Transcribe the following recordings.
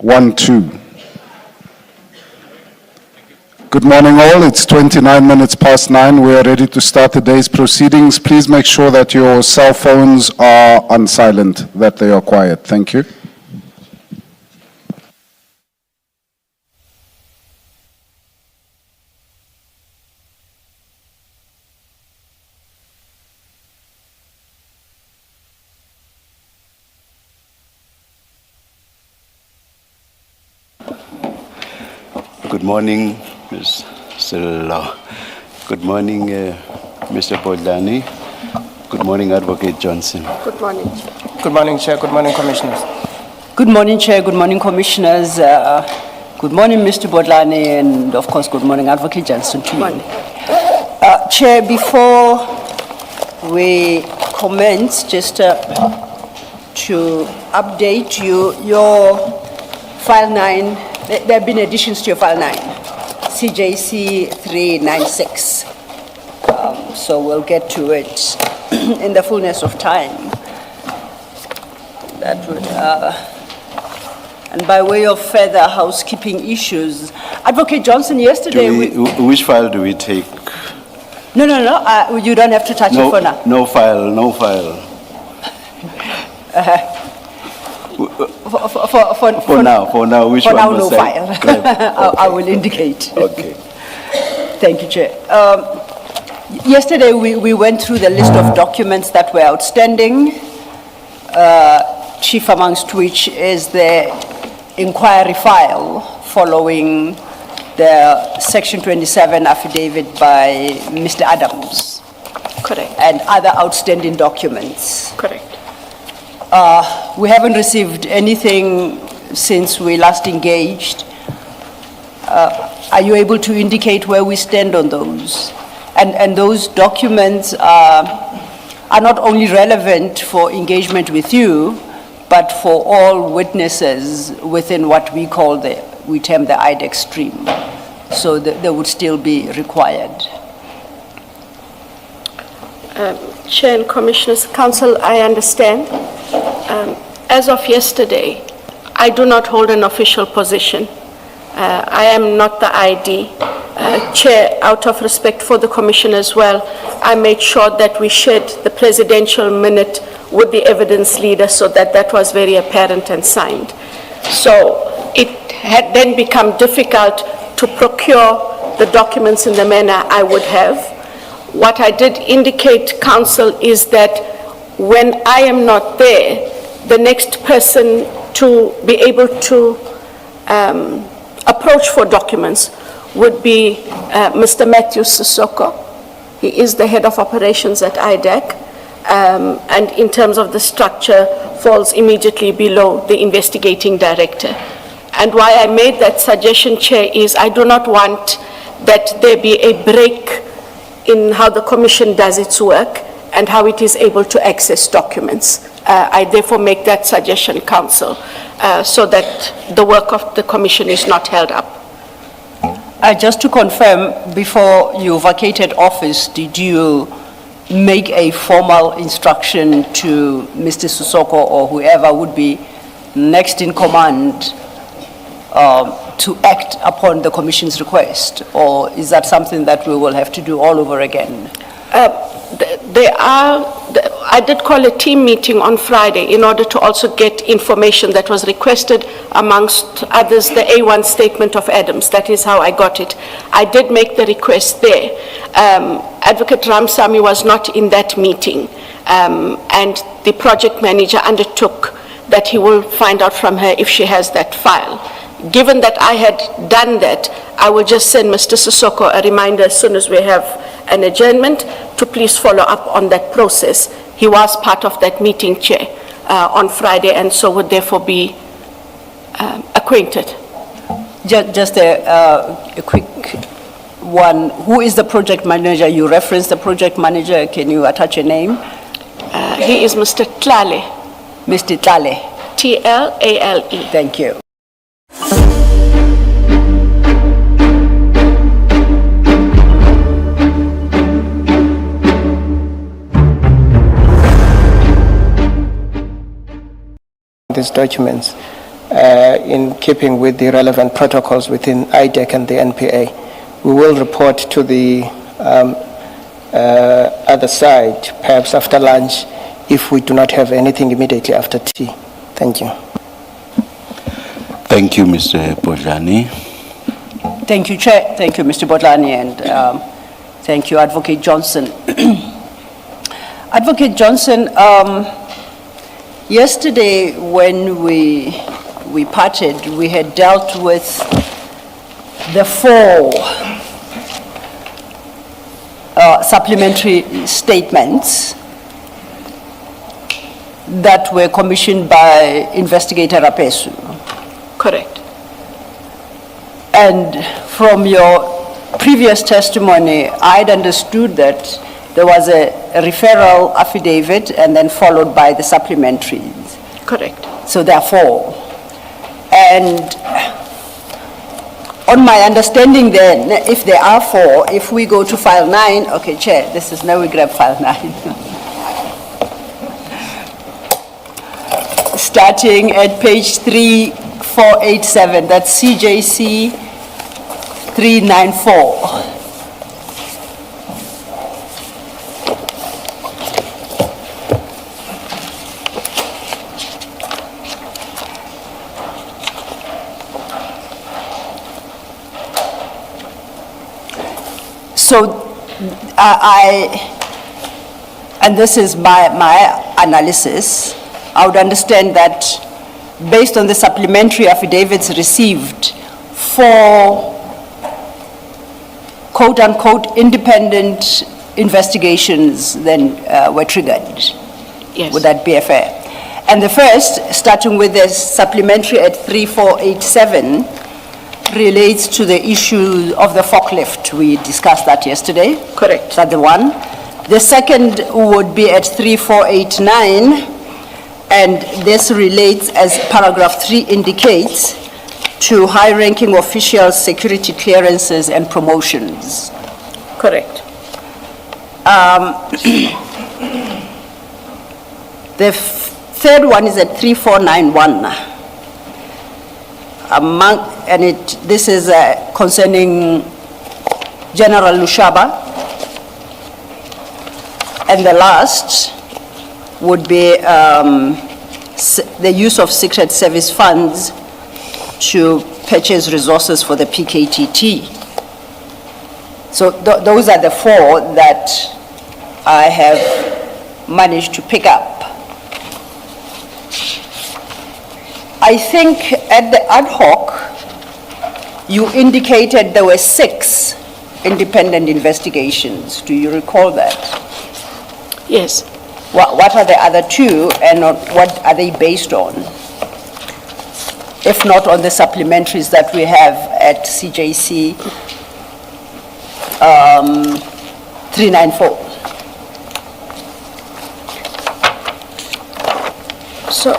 12. Good morning all, it's 29 minutes past 9. We are ready to start the day's proceedings. Please make sure that your cell phones are on silent, that they are quiet. Thank you. Good morning, Ms. Sillo. Good morning, Mr. Bodlani. Good morning, Advocate Johnson. Good morning. Good morning, Chair. Good morning, Commissioners. Good morning, Chair. Good morning, Commissioners. Good morning, Mr. Bodlani, and of course, good morning, Advocate Johnson. Good morning. Chair, before we commence, just to update you, your File 9, there have been additions to your File 9, CJC 396. So we'll get to it in the fullness of time. That would, and by way of further housekeeping issues, Advocate Johnson, yesterday which file do we take? No, you don't have to touch it for now. No file. For now, which for one? For now, no file. Okay. I will indicate. Okay. Thank you, Chair. Yesterday, we went through the list of documents that were outstanding, chief amongst which is the inquiry file following the Section 27 affidavit by Mr. Adams. Correct. And other outstanding documents. Correct. We haven't received anything since we last engaged. Are you able to indicate where we stand on those? And those documents are not only relevant for engagement with you, but for all witnesses within what we term the IDAC stream. So they would still be required. Chair and Commissioners, Council, I understand. As of yesterday, I do not hold an official position. I am not the ID. Chair, out of respect for the Commission as well, I made sure that we shared the presidential minute with the evidence leader so that was very apparent and signed. So it had then become difficult to procure the documents in the manner I would have. What I did indicate, Council, is that when I am not there, the next person to be able to approach for documents would be Mr. Matthew Sissoko. He is the head of operations at IDAC, and in terms of the structure, falls immediately below the investigating director. And why I made that suggestion, Chair, is I do not want that there be a break in how the Commission does its work and how it is able to access documents. I therefore make that suggestion, Council, so that the work of the Commission is not held up. Just to confirm, before you vacated office, did you make a formal instruction to Mr. Sissoko or whoever would be next in command to act upon the Commission's request? Or is that something that we will have to do all over again? I did call a team meeting on Friday in order to also get information that was requested, amongst others, the A1 statement of Adams. That is how I got it. I did make the request there. Advocate Ramsamy was not in that meeting, and the project manager undertook that he will find out from her if she has that file. Given that I had done that, I will just send Mr. Sissoko a reminder as soon as we have an adjournment to please follow up on that process. He was part of that meeting, Chair, on Friday, and so would therefore be acquainted. Just a quick one. Who is the project manager? You referenced the project manager. Can you attach a name? He is Mr. Tlale. Mr. Tlale. T-L-A-L-E. Thank you. These documents. in keeping with the relevant protocols within IDAC and the NPA. We will report to the other side, perhaps after lunch, if we do not have anything immediately after tea. Thank you. Thank you, Mr. Podlani. Thank you, Chair. Thank you, Mr. Bodlani, and thank you, Advocate Johnson. Advocate Johnson, yesterday when we parted, we had dealt with the 4 supplementary statements that were commissioned by Investigator Rapesu. Correct. And from your previous testimony, I'd understood that there was a referral affidavit and then followed by the supplementaries. Correct. So there are 4. And on my understanding then, if there are 4, if we go to file 9, okay, Chair, this is now we grab file 9. Starting at page 3487, that's CJC 394. So and this is my analysis, I would understand that based on the supplementary affidavits received, 4 quote-unquote independent investigations then were triggered. Yes. Would that be fair? And the first, starting with the supplementary at 3487, relates to the issue of the forklift. We discussed that yesterday. Correct. That's the one. The second would be at 3489, and this relates, as paragraph 3 indicates, to high-ranking officials, security clearances, and promotions. Correct. The third one is at 3491. This is concerning General Lushaba. And the last would be the use of secret service funds to purchase resources for the PKTT. So those are the 4 that I have managed to pick up. I think at the ad hoc, you indicated there were 6 independent investigations. Do you recall that? Yes. What are the other 2, and what are they based on? If not on the supplementaries that we have at CJC 394. So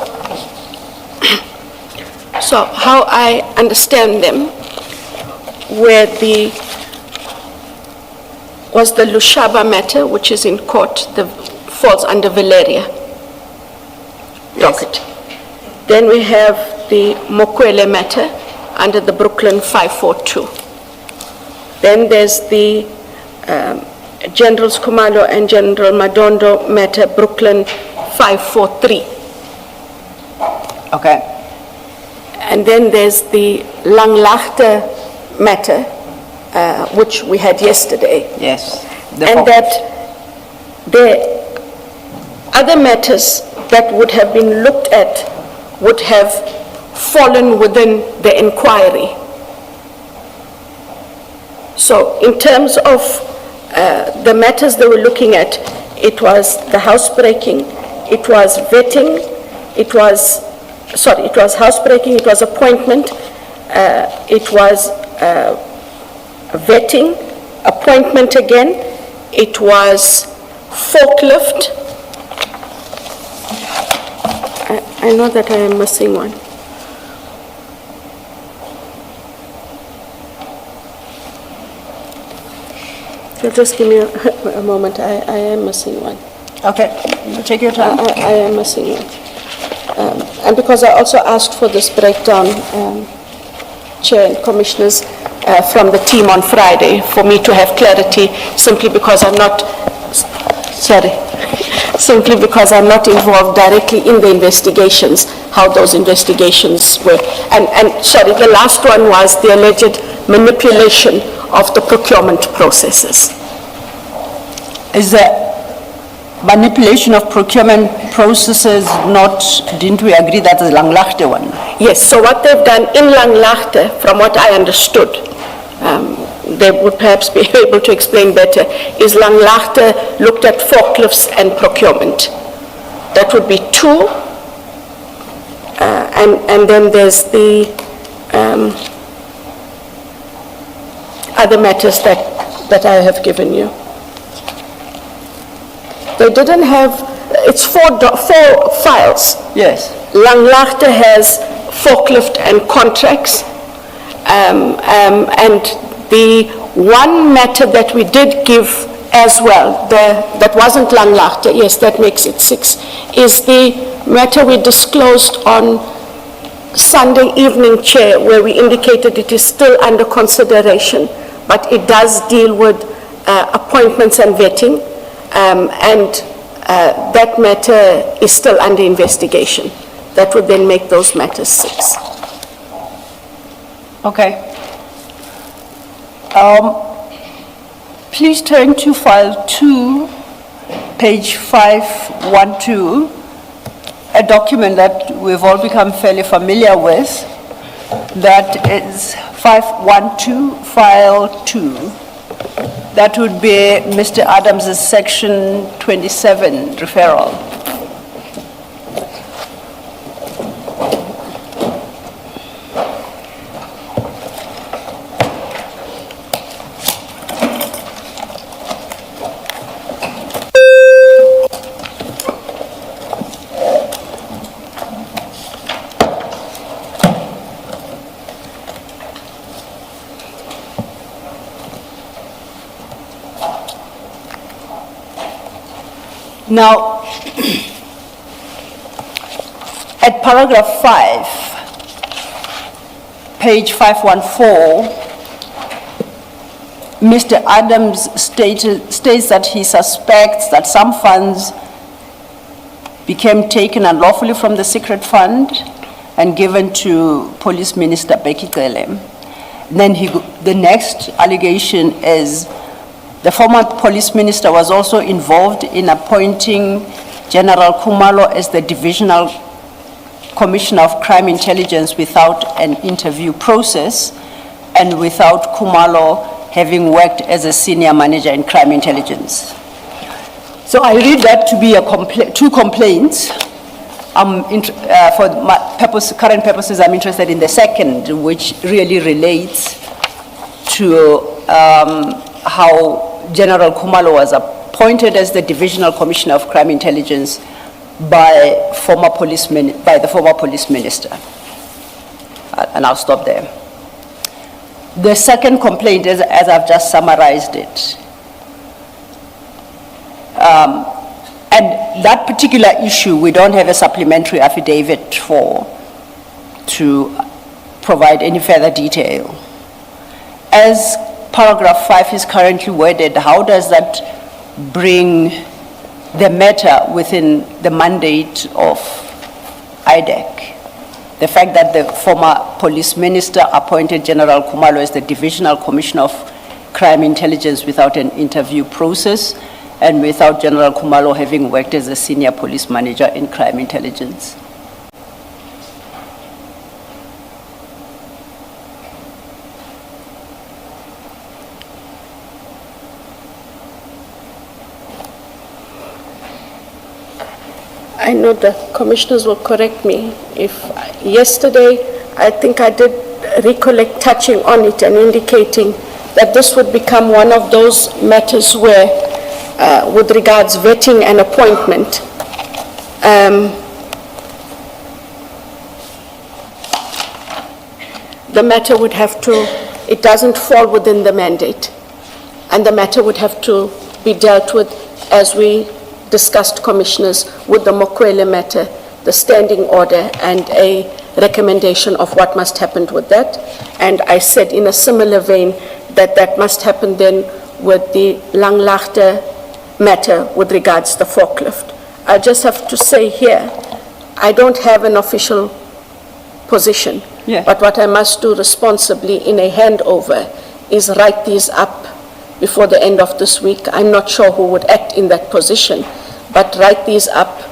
how I understand them, was the Lushaba matter, which is in court, falls under Valeria docket. Then we have the Mokwele matter under the Brooklyn 542. Then there's the General's Commando and General Madondo matter, Brooklyn 543. Okay. And then there's the Langlaagte matter, which we had yesterday. Yes. And that the other matters that would have been looked at would have fallen within the inquiry. So in terms of the matters they were looking at, it was the housebreaking, it was vetting, it was housebreaking, it was appointment, it was vetting, appointment again, it was forklift. I know that I am missing one. So just give me a moment, I am missing one. Okay, take your time. I am missing one. And because I also asked for this breakdown, Chair and Commissioners, from the team on Friday, for me to have clarity, simply because I'm not, simply because I'm not involved directly in the investigations, how those investigations were. And sorry, the last one was the alleged manipulation of the procurement processes. Is the manipulation of procurement processes not, didn't we agree that the Langlaagte one? Yes, so what they've done in Langlaagte, from what I understood, they would perhaps be able to explain better, is Langlaagte looked at forklifts and procurement. That would be two. And then there's the other matters that I have given you. They didn't have, it's four files. Yes. Langlaagte has forklift and contracts. And the one matter that we did give as well, that wasn't Langlaagte, yes, that makes it 6, is the matter we disclosed on Sunday evening, Chair, where we indicated it is still under consideration, but it does deal with appointments and vetting, and that matter is still under investigation. That would then make those matters 6. Okay. Please turn to file 2, page 512, a document that we've all become fairly familiar with. That is 512, file 2. That would be Mr. Adams' section 27 referral. Now, at paragraph 5, page 514, Mr. Adams states that he suspects that some funds became taken unlawfully from the secret fund and given to Police Minister Becky Cele. Then the next allegation is the former police minister was also involved in appointing General Khumalo as the Divisional Commissioner of Crime Intelligence without an interview process and without Khumalo having worked as a senior manager in crime intelligence. So I read that to be two complaints. For my current purposes, I'm interested in the second, which really relates to how General Khumalo was appointed as the Divisional Commissioner of Crime Intelligence by the former police minister. And I'll stop there. The second complaint is, as I've just summarized it. And that particular issue, we don't have a supplementary affidavit to provide any further detail. As paragraph 5 is currently worded, how does that bring the matter within the mandate of IDAC? The fact that the former police minister appointed General Khumalo as the Divisional Commissioner of Crime Intelligence without an interview process and without General Khumalo having worked as a senior police manager in crime intelligence. I know the commissioners will correct me if yesterday I think I did recollect touching on it and indicating that this would become one of those matters where, with regards vetting and appointment, the matter would have to, it doesn't fall within the mandate, and the matter would have to be dealt with as we discussed, commissioners, with the Mokwele matter the standing order and a recommendation of what must happen with that. And I said in a similar vein that that must happen then with the Langlaagte matter with regards to the forklift. I just have to say here, I don't have an official position. Yeah. But what I must do responsibly in a handover is write these up before the end of this week. I'm not sure who would act in that position, but write these up,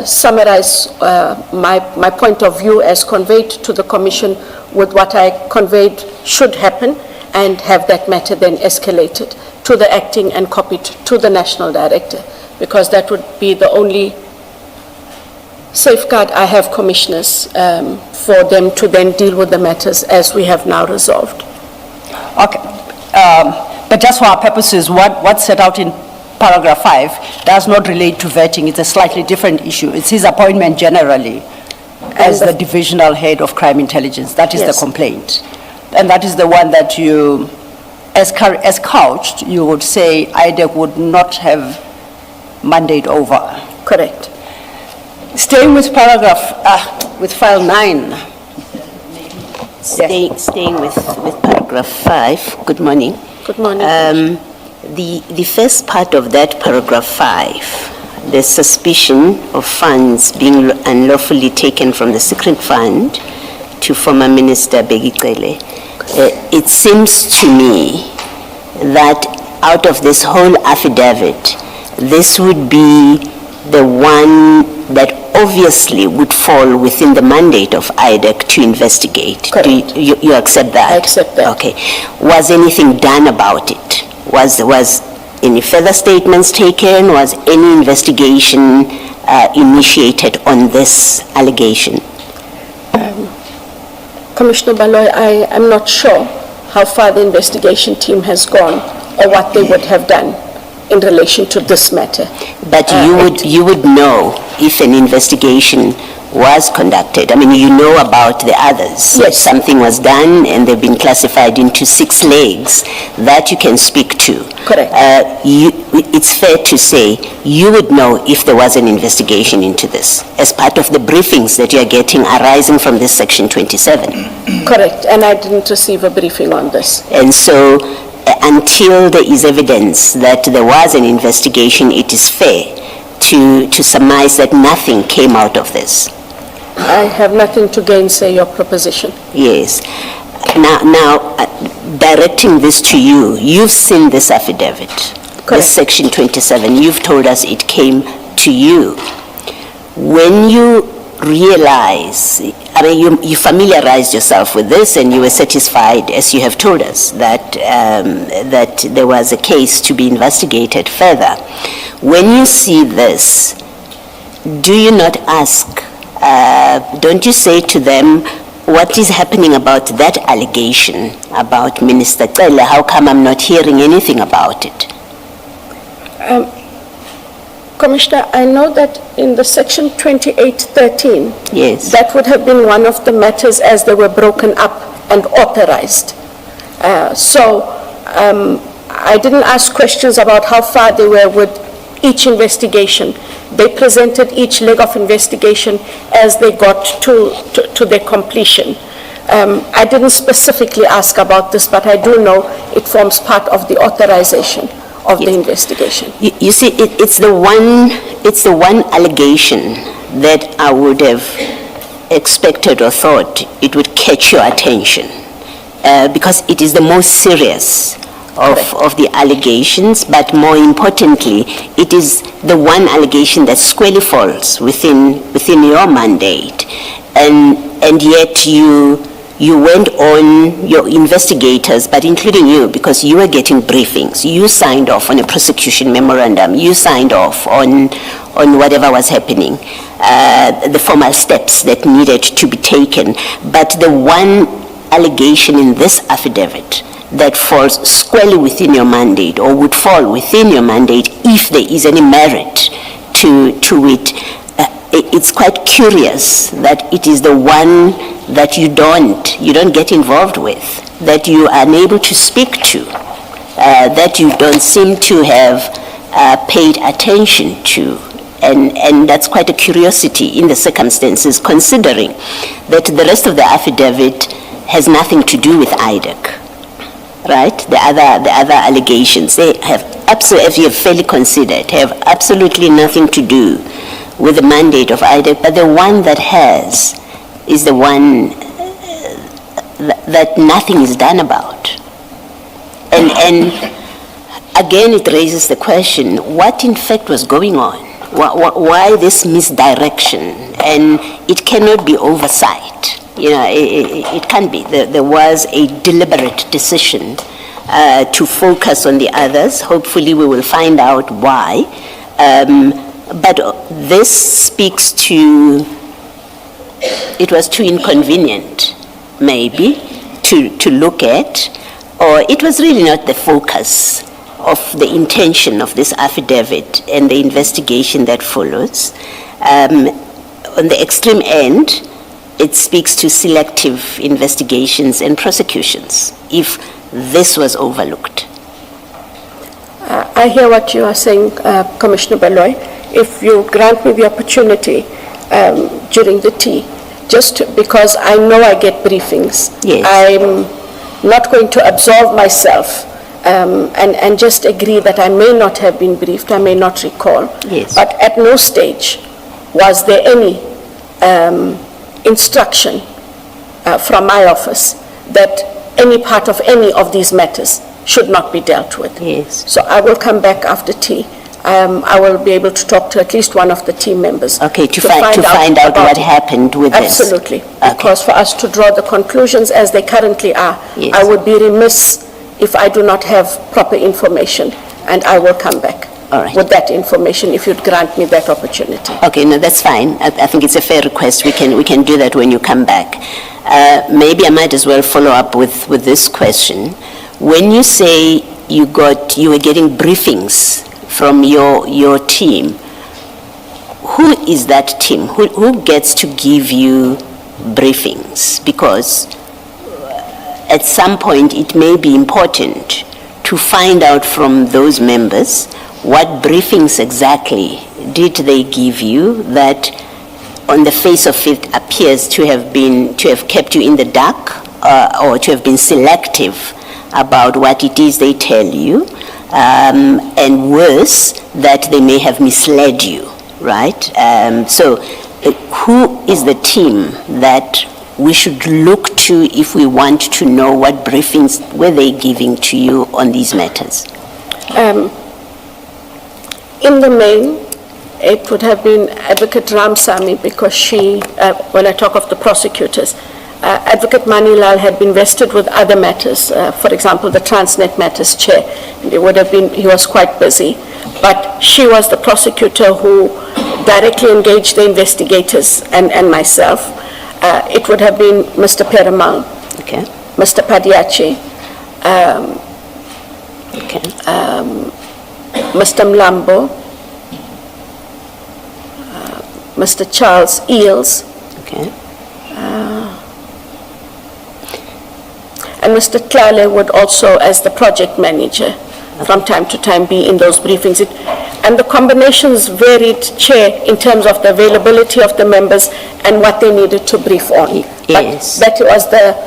summarize my point of view as conveyed to the Commission with what I conveyed should happen, and have that matter then escalated to the acting and copied to the National Director, because that would be the only safeguard I have, Commissioners, for them to then deal with the matters as we have now resolved. Okay. But just for our purposes, what's set out in paragraph 5 does not relate to vetting. It's a slightly different issue. It's his appointment generally as the divisional head of crime intelligence. That is the Yes. complaint. And that is the one that you, as couched, you would say IDAC would not have mandate over. Correct. Staying with with file 9. Staying with paragraph 5, good morning. Good morning. The first part of that paragraph 5, the suspicion of funds being unlawfully taken from the secret fund to former Minister Begicele, it seems to me that out of this whole affidavit, this would be the one that obviously would fall within the mandate of IDAC to investigate. Correct. Do you accept that? I accept that. Okay. Was anything done about it? Was any further statements taken? Was any investigation initiated on this allegation? Commissioner Baloy, I am not sure how far the investigation team has gone or what they would have done in relation to this matter. But you would know if an investigation was conducted. I mean, you know about the others. Yes. Something was done and they've been classified into 6 legs that you can speak to. Correct. It's fair to say you would know if there was an investigation into this as part of the briefings that you're getting arising from this Section 27. Correct, and I didn't receive a briefing on this. And so until there is evidence that there was an investigation, it is fair to surmise that nothing came out of this. I have nothing to gainsay your proposition. Yes. Now, directing this to you, you've seen this affidavit, Correct. this Section 27. You've told us it came to you. When you realize, I mean, you familiarized yourself with this and you were satisfied, as you have told us, that there was a case to be investigated further. When you see this, do you not ask, don't you say to them, what is happening about that allegation about Minister Cele? How come I'm not hearing anything about it? Commissioner, I know that in the Section 2813, Yes. that would have been one of the matters as they were broken up and authorized. I didn't ask questions about how far they were with each investigation. They presented each leg of investigation as they got to their completion. I didn't specifically ask about this, but I do know it forms part of the authorization of the investigation. You see, it's the one allegation that I would have expected or thought it would catch your attention, because it is the most serious of the allegations, but more importantly, it is the one allegation that squarely falls within your mandate, and yet you went on, your investigators, but including you, because you were getting briefings, you signed off on a prosecution memorandum, you signed off on whatever was happening, the formal steps that needed to be taken. But the one allegation in this affidavit that falls squarely within your mandate, or would fall within your mandate if there is any merit to it, it's quite curious that it is the one that you don't get involved with, that you are unable to speak to, that you don't seem to have paid attention to. And that's quite a curiosity in the circumstances, considering that the rest of the affidavit has nothing to do with IDAC, right? The other allegations, they have absolutely, if you have fairly considered, have absolutely nothing to do with the mandate of IDAC, but the one that has is the one that nothing is done about. And again, it raises the question, what in fact was going on? Why this misdirection? And it cannot be oversight. You know, it can't be. There was a deliberate decision to focus on the others. Hopefully we will find out why. But this speaks to, it was too inconvenient, maybe, to look at, or it was really not the focus of the intention of this affidavit and the investigation that follows. On the extreme end, it speaks to selective investigations and prosecutions, if this was overlooked. I hear what you are saying, Commissioner Baloy. If you grant me the opportunity during the tea, just because I know I get briefings, Yes. I'm not going to absolve myself and just agree that I may not have been briefed, I may not recall. Yes. But at no stage was there any instruction from my office that any part of any of these matters should not be dealt with. Yes. So I will come back after tea. I will be able to talk to at least one of the team members. Okay, to find out about what it. happened with this. Absolutely. Okay. Because for us to draw the conclusions as they currently are, Yes. I would be remiss if I do not have proper information, and I will come back All right. with that information if you'd grant me that opportunity. Okay, no, that's fine. I think it's a fair request. We can do that when you come back. Maybe I might as well follow up with this question. When you say you were getting briefings from your team, who is that team? Who gets to give you briefings? Because at some point it may be important to find out from those members what briefings exactly did they give you that on the face of it appears to have kept you in the dark or to have been selective about what it is they tell you, and worse, that they may have misled you, right? So who is the team that we should look to if we want to know what briefings were they giving to you on these matters? In the main, it would have been Advocate Ramsamy, because she, when I talk of the prosecutors, Advocate Manilal had been vested with other matters, for example, the Transnet matters chair. He was quite busy, but she was the prosecutor who directly engaged the investigators and myself. It would have been Mr. Perumal, Okay. Mr. Padiachi, Okay. Mr. Mlambo, Mr. Charles Eels, Okay. and Mr. Tlale would also, as the project manager, from time to time be in those briefings. And the combinations varied, Chair, in terms of the availability of the members and what they needed to brief on. Yes. But that was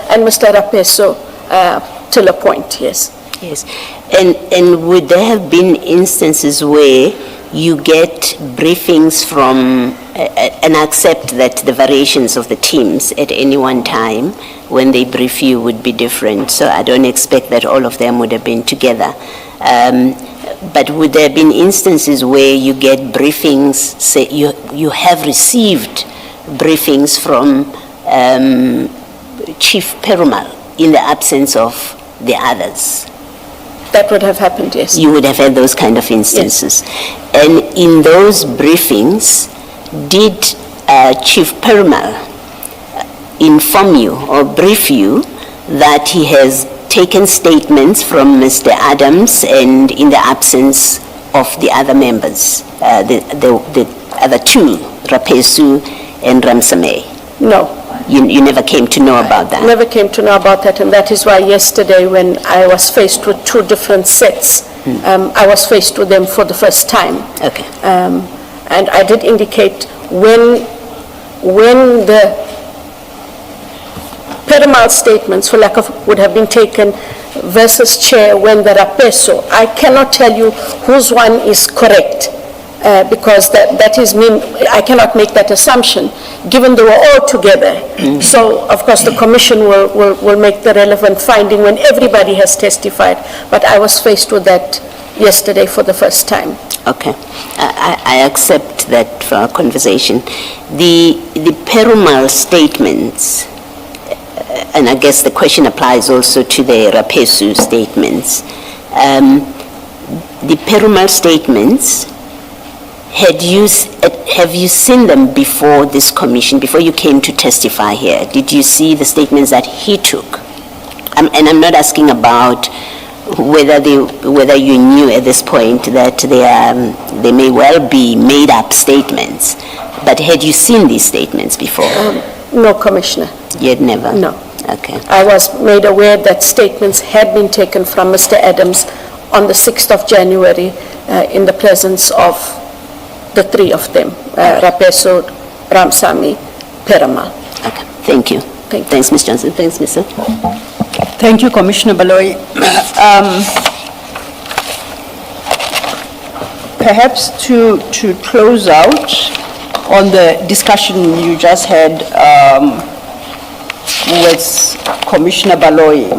and Mr. Rapeso, till a point, yes. Yes. And would there have been instances where you get briefings from, and accept that the variations of the teams at any one time when they brief you would be different, so I don't expect that all of them would have been together. But would there have been instances where you get briefings, say you have received briefings from Chief Perumal in the absence of the others? That would have happened, yes. You would have had those kind of instances. And in those briefings, did Chief Perumal inform you or brief you that he has taken statements from Mr. Adams and in the absence of the other members, the other two, Rapesu and Ramsame? No. You never came to know about that? Never came to know about that, and that is why yesterday when I was faced with two different sets, I was faced with them for the first time. Okay. And I did indicate when the Perumal statements, for lack of, would have been taken versus chair when there are peso. I cannot tell you whose one is correct because that is mean. I cannot make that assumption given they were all together. So of course the commission will make the relevant finding when everybody has testified. But I was faced with that yesterday for the first time. Okay, I accept that for our conversation. The Perumal statements, and I guess the question applies also to the Rapesu statements. The Perumal statements, have you seen them before this commission, before you came to testify here? Did you see the statements that he took? And I'm not asking about whether you knew at this point that they may well be made up statements, but had you seen these statements before? No, Commissioner. You had never? No. Okay. I was made aware that statements had been taken from Mr. Adams on the 6th of January in the presence of the three of them, Rapeso, Ramsamy, Perumal. Okay, thank you. Thanks, Ms. Johnson. Thanks, Mr. Thank you, Commissioner Baloyi. Perhaps to close out on the discussion you just had with Commissioner Baloyi.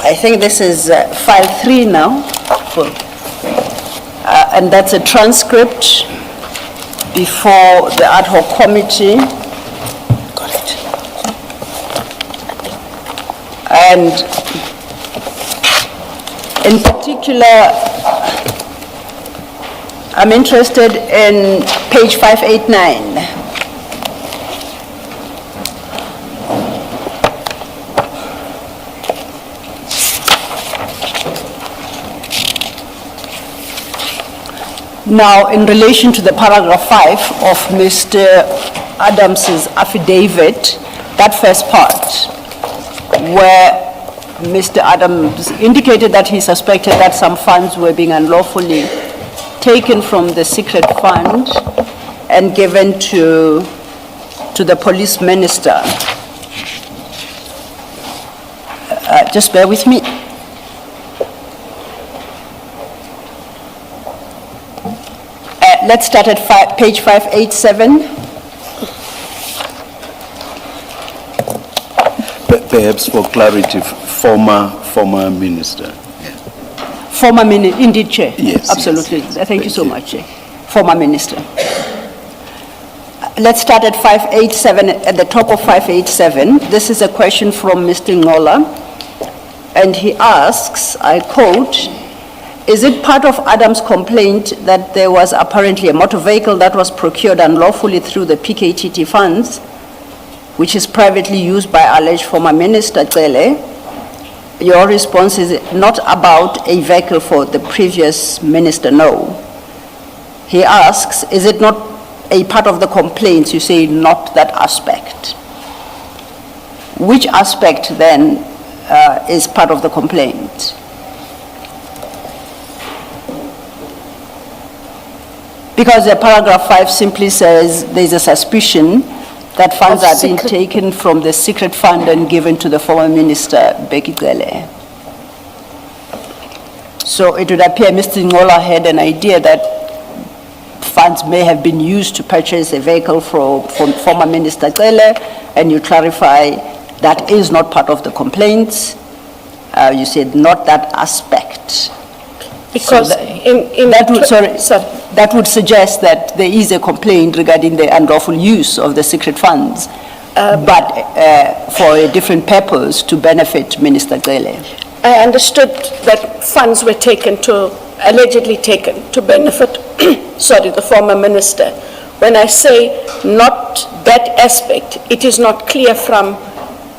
I think this is file 3 now, and that's a transcript before the ad hoc committee. Got it. And in particular, I'm interested in page 589. Now, in relation to the paragraph 5 of Mr. Adams's affidavit, that first part, where Mr. Adams indicated that he suspected that some funds were being unlawfully taken from the secret fund and given to the police minister. Just bear with me. Let's start at page 587. Perhaps for clarity, former minister. Former minister, indeed, Chair. Yes. Absolutely. Yes. Thank you so much, Chair. Former minister. Let's start at 587, at the top of 587. This is a question from Mr. Ngola, and he asks, I quote, "Is it part of Adams' complaint that there was apparently a motor vehicle that was procured unlawfully through the PKTT funds, which is privately used by alleged former minister Cele?" Your response is not about a vehicle for the previous minister, no. He asks, is it not a part of the complaint? You say not that aspect. Which aspect then is part of the complaint? Because the paragraph 5 simply says there's a suspicion that funds are being taken from the secret fund and given to the former minister, Becky Cele. So it would appear Mr. Ngola had an idea that funds may have been used to purchase a vehicle from former minister Cele, and you clarify that is not part of the complaints. You said not that aspect. Because So that would suggest that there is a complaint regarding the unlawful use of the secret funds, but for a different purpose to benefit Minister Cele. I understood that funds were allegedly taken to benefit, the former minister. When I say not that aspect, it is not clear from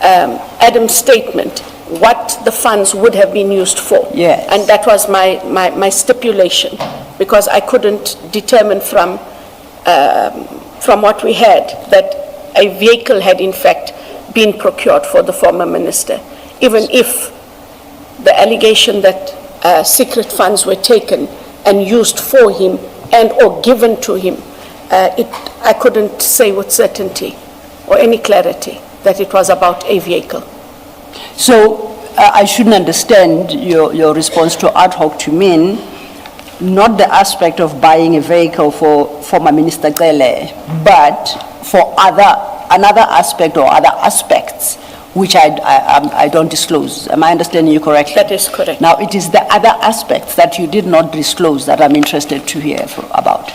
Adam's statement what the funds would have been used for. Yes. And that was my stipulation, because I couldn't determine from what we had that a vehicle had in fact been procured for the former minister, even if the allegation that secret funds were taken and used for him and or given to him, I couldn't say with certainty or any clarity that it was about a vehicle. So I shouldn't understand your response to ad hoc to mean not the aspect of buying a vehicle for former Minister Cele, but for another aspect or other aspects which I don't disclose. Am I understanding you correctly? That is correct. Now, it is the other aspects that you did not disclose that I'm interested to hear about.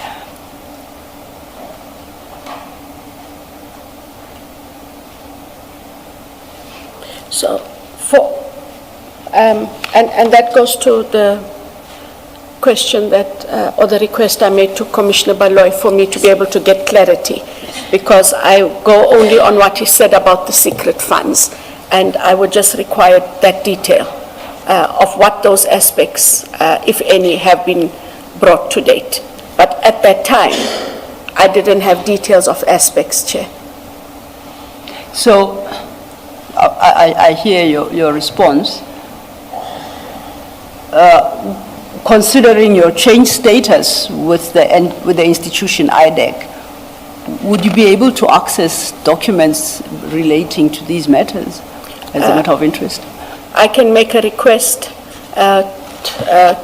So, and that goes to the question that, or the request I made to Commissioner Baloy for me to be able to get clarity, because I go only on what he said about the secret funds, and I would just require that detail of what those aspects, if any, have been brought to date. But at that time, I didn't have details of aspects, Chair. So, I hear your response. Considering your changed status with the institution IDAC, would you be able to access documents relating to these matters as a matter of interest? I can make a request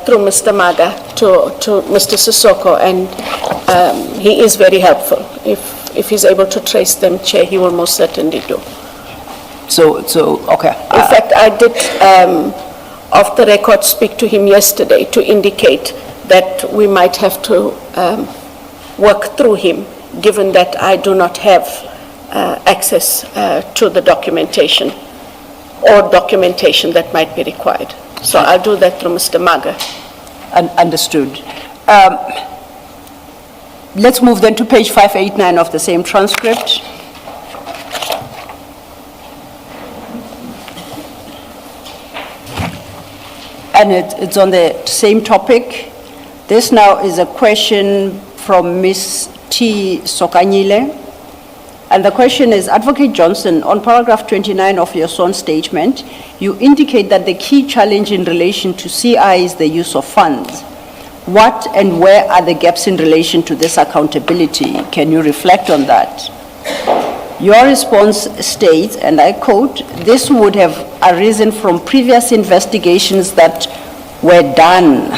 through Mr. Maga to Mr. Sissoko, and he is very helpful. If he's able to trace them, Chair, he will most certainly do. So okay. In fact, I did, off the record, speak to him yesterday to indicate that we might have to work through him, given that I do not have access to the documentation or documentation that might be required. So I'll do that through Mr. Maga. Understood. Let's move then to page 589 of the same transcript. And it's on the same topic. This now is a question from Ms. T. Sokanyile. And the question is, Advocate Johnson, on paragraph 29 of your sworn statement, you indicate that the key challenge in relation to CI is the use of funds. What and where are the gaps in relation to this accountability? Can you reflect on that? Your response states, and I quote, this would have arisen from previous investigations that were done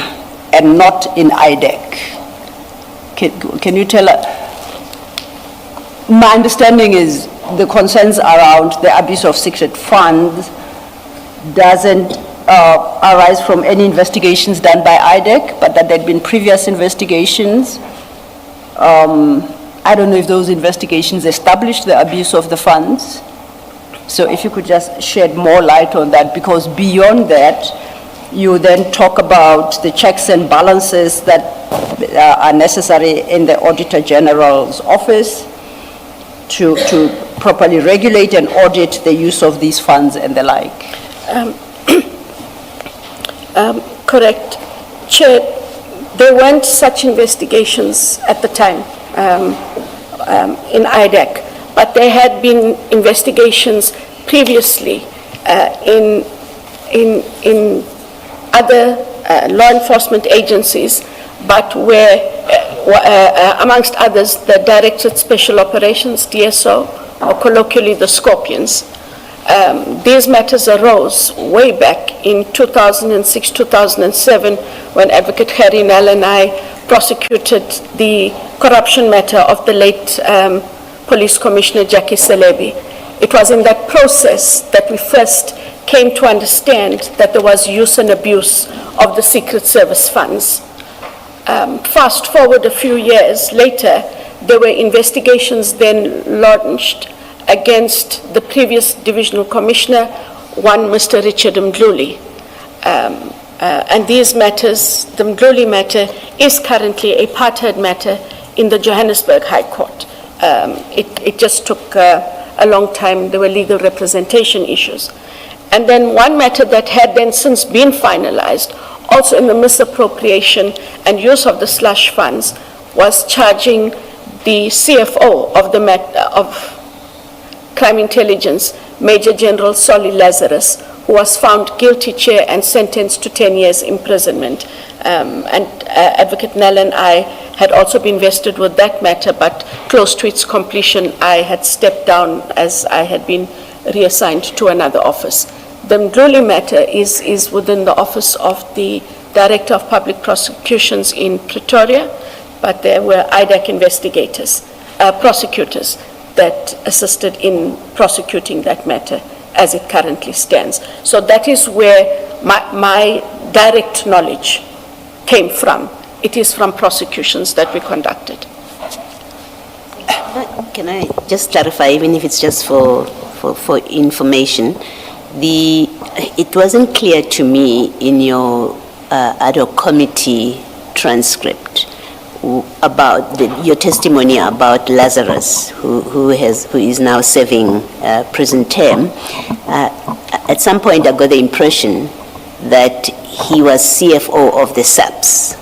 and not in IDAC. Can you tell us? My understanding is the concerns around the abuse of secret funds doesn't arise from any investigations done by IDAC, but that there had been previous investigations. I don't know if those investigations established the abuse of the funds. So if you could just shed more light on that, because beyond that, you then talk about the checks and balances that are necessary in the Auditor General's office to properly regulate and audit the use of these funds and the like. Correct. Chair, there weren't such investigations at the time in IDAC, but there had been investigations previously in other law enforcement agencies, but where, amongst others, the Directorate Special Operations, DSO, or colloquially the Scorpions. These matters arose way back in 2006, 2007, when Advocate Harry Nell and I prosecuted the corruption matter of the late Police Commissioner Jackie Selebi. It was in that process that we first came to understand that there was use and abuse of the Secret Service funds. Fast forward a few years later, there were investigations then launched against the previous divisional commissioner, one Mr. Richard Mdluli. And these matters, the Mdluli matter is currently a part-heard matter in the Johannesburg High Court. It just took a long time. There were legal representation issues. And then one matter that had then since been finalized, also in the misappropriation and use of the slush funds, was charging the CFO of the of Crime Intelligence, Major General Solly Lazarus, who was found guilty, Chair, and sentenced to 10 years imprisonment. And Advocate Nell and I had also been vested with that matter, but close to its completion, I had stepped down as I had been reassigned to another office. The Mdluli matter is within the office of the Director of Public Prosecutions in Pretoria, but there were IDAC investigators, prosecutors that assisted in prosecuting that matter as it currently stands. So that is where my direct knowledge came from. It is from prosecutions that we conducted. Can I just clarify, even if it's just for information? It wasn't clear to me in your ad hoc committee transcript about your testimony about Lazarus, who is now serving prison term. At some point, I got the impression that he was CFO of the SAPS.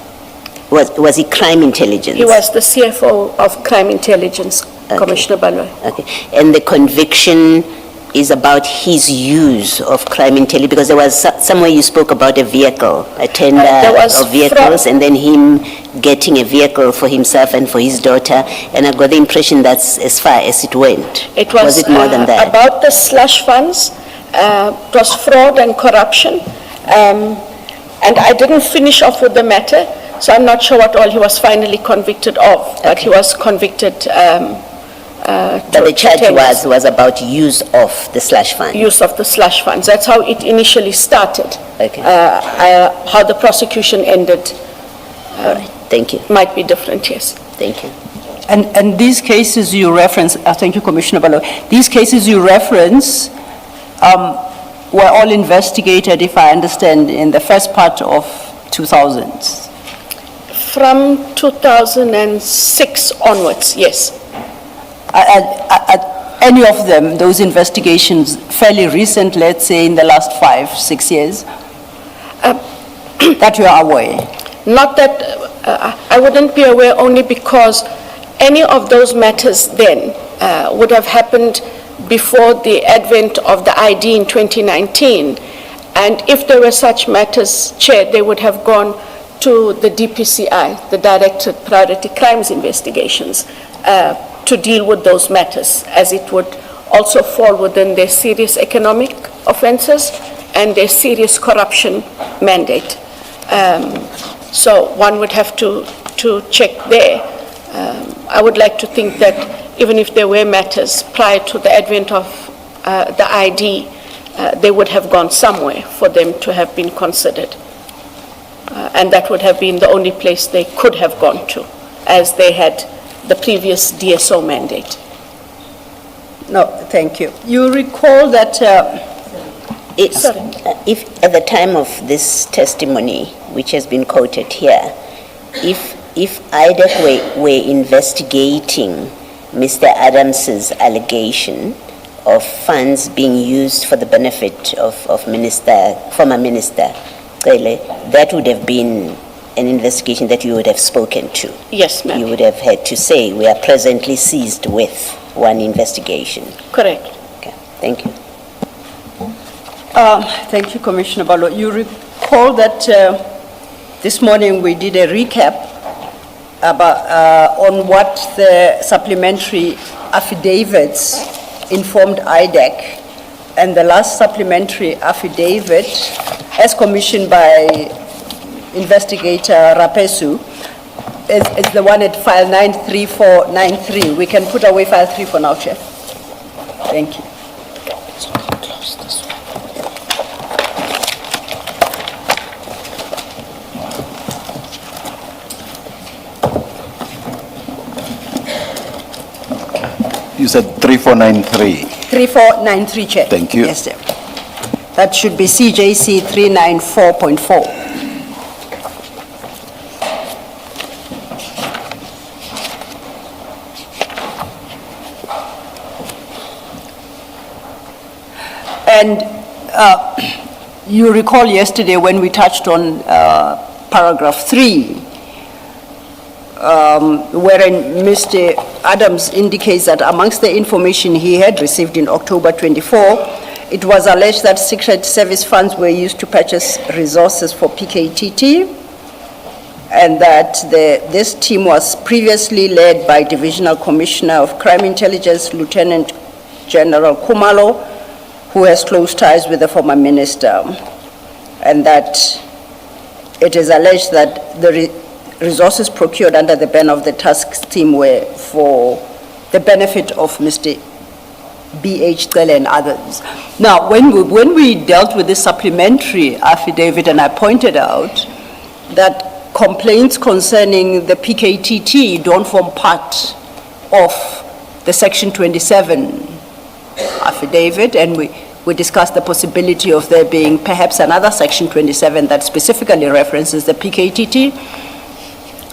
Was he crime intelligence? He was the CFO of crime intelligence, Okay. Commissioner Balwe. Okay, and the conviction is about his use of crime intelligence, because there was somewhere you spoke about a vehicle, a tender There was of vehicles, and then him getting a vehicle for himself and for his daughter, and I got the impression that's as far as it went. It was it more than that? about the slush funds. It was fraud and corruption. And I didn't finish off with the matter, so I'm not sure what all he was finally convicted of, but he was convicted. But the charge was about use of the slush fund. Use of the slush funds. That's how it initially started. Okay. How the prosecution ended All right, thank you, might be different, yes. thank you. And these cases you reference, thank you, Commissioner Balwe, these cases you reference were all investigated, if I understand, in the first part of 2000s. From 2006 onwards, yes. Any of them, those investigations, fairly recent, let's say in the last 5-6 years, that you are aware? Not that, I wouldn't be aware, only because any of those matters then would have happened before the advent of the ID in 2019. And if there were such matters, Chair, they would have gone to the DPCI, the Directorate of Priority Crimes Investigations, to deal with those matters, as it would also fall within their serious economic offenses and their serious corruption mandate. So one would have to check there. I would like to think that even if there were matters prior to the advent of the ID, they would have gone somewhere for them to have been considered. And that would have been the only place they could have gone to, as they had the previous DSO mandate. No, thank you. You recall that If at the time of this testimony, which has been quoted here, if IDAC were investigating Mr. Adams's allegation of funds being used for the benefit of former Minister Cele, that would have been an investigation that you would have spoken to. Yes, ma'am. You would have had to say, we are presently seized with one investigation. Correct. Okay, thank you. Thank you, Commissioner Balwe. You recall that this morning we did a recap about, on what the supplementary affidavits informed IDAC. And the last supplementary affidavit, as commissioned by Investigator Rapesu, is the one at file 93493. We can put away file 3 for now, Chair. Thank you. You said 3493. 3493, Chair. Thank you. Yes, sir. That should be CJC 394.4. And you recall yesterday when we touched on paragraph 3, wherein Mr. Adams indicates that amongst the information he had received in October 24, it was alleged that Secret Service funds were used to purchase resources for PKTT. and that this team was previously led by Divisional Commissioner of Crime Intelligence, Lieutenant General Khumalo, who has close ties with the former minister, and that it is alleged that the resources procured under the ban of the task team were for the benefit of Mr. B.H. Cele and others. Now, when we dealt with this supplementary affidavit, and I pointed out that complaints concerning the PKTT don't form part of the Section 27 affidavit, and we discussed the possibility of there being perhaps another Section 27 that specifically references the PKTT.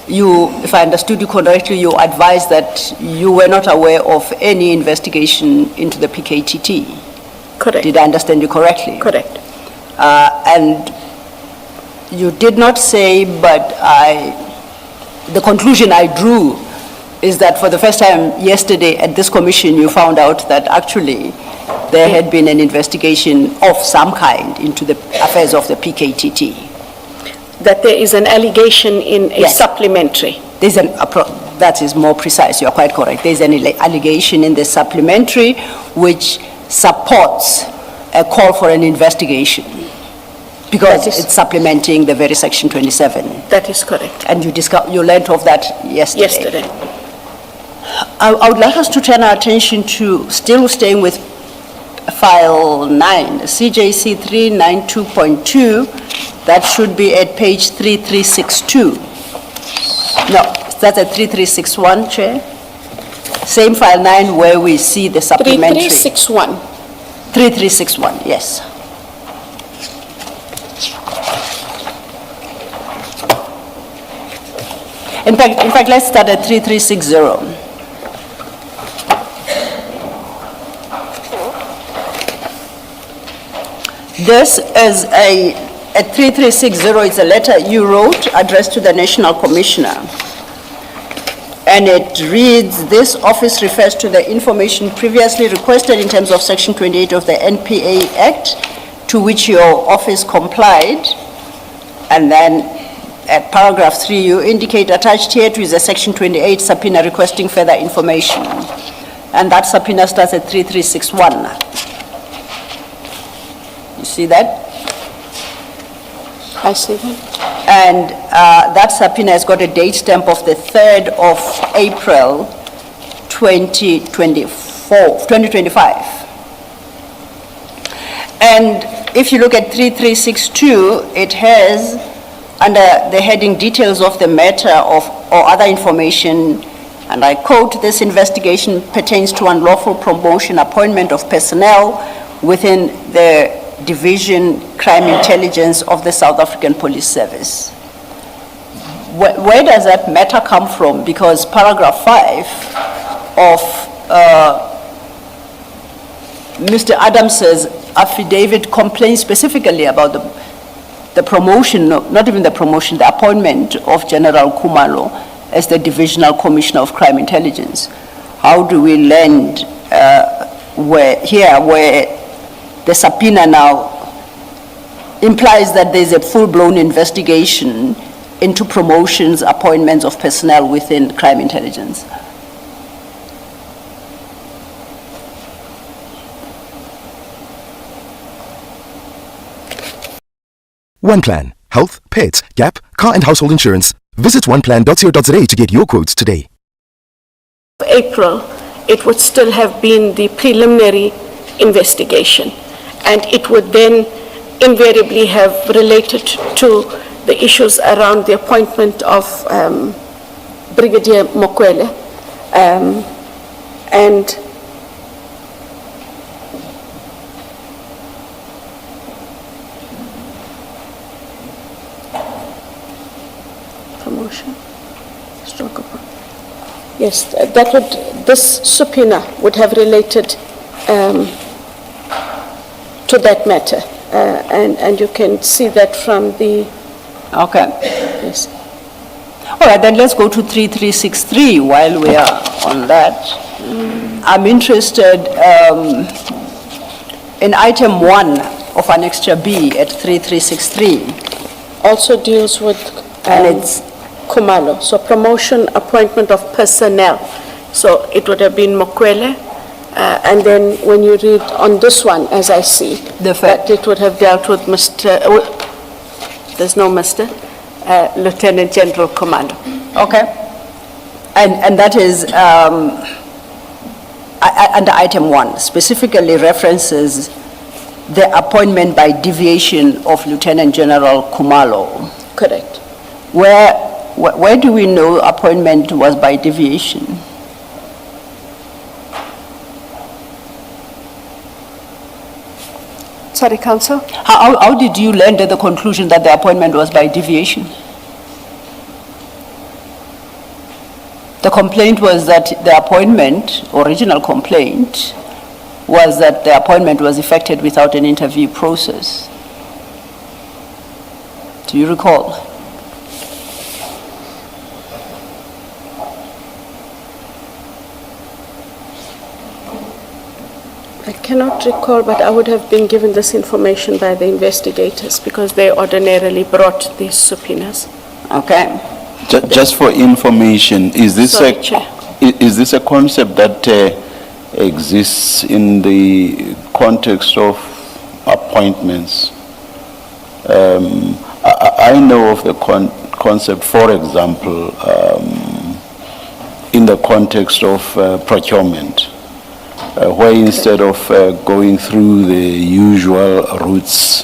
You, if I understood you correctly, you advised that you were not aware of any investigation into the PKTT. Correct. Did I understand you correctly? Correct. And you did not say, but the conclusion I drew is that for the first time yesterday at this commission, you found out that actually there had been an investigation of some kind into the affairs of the PKTT. That there is an allegation in a Yes. supplementary. There's that is more precise, you're quite correct. There's an allegation in the supplementary which supports a call for an investigation because That is- it's supplementing the very Section 27. That is correct. And you learned of that yesterday. Yesterday. I would like us to turn our attention to, still staying with file 9, CJC 392.2, that should be at page 3362. No, that's at 3361, Chair. Same file 9 where we see the supplementary. 3361. 3361, yes. In fact, let's start at 3360. This is at 3360, it's a letter you wrote addressed to the National Commissioner. And it reads, this office refers to the information previously requested in terms of Section 28 of the NPA Act, to which your office complied. And then at paragraph 3, you indicate attached here to is a Section 28 subpoena requesting further information. And that subpoena starts at 3361. You see that? I see that. And that subpoena has got a date stamp of the 3rd of April 2025. And if you look at 3362, it has, under the heading details of the matter or other information, and I quote, this investigation pertains to unlawful promotion, appointment of personnel within the Division Crime Intelligence of the South African Police Service. Where does that matter come from? Because paragraph 5 of Mr. Adams's affidavit complains specifically about the promotion, not even the promotion, the appointment of General Khumalo as the Divisional Commissioner of Crime Intelligence. How do we land where the subpoena now implies that there's a full-blown investigation into promotions, appointments of personnel within crime intelligence? OnePlan. Health, pets, gap, car and household insurance. Visit oneplan.co.za to get your quotes today. April, it would still have been the preliminary investigation, and it would then invariably have related to the issues around the appointment of Brigadier Mokwele and promotion, stroke upon. Yes, that would, this subpoena would have related to that matter, and you can see that from the. Okay. Yes. All right, then let's go to 3363 while we are on that. I'm interested in item 1 of Annexure B at 3363. Also deals with. And it's Khumalo. So promotion, appointment of personnel. So it would have been Mokwele. And then when you read on this one, as I see, that it would have dealt with Mr. There's no Mr. Lieutenant General Khumalo. Okay. And that is under item 1, specifically references the appointment by deviation of Lieutenant General Khumalo. Correct. Where do we know appointment was by deviation? Sorry, Council? How did you land at the conclusion that the appointment was by deviation? The complaint was that the appointment, original complaint, was that the appointment was effected without an interview process. Do you recall? I cannot recall, but I would have been given this information by the investigators because they ordinarily brought these subpoenas. Okay. Just for information, is this Sorry, Chair. is this a concept that exists in the context of appointments? I know of the concept, for example, in the context of procurement, where instead of going through the usual routes,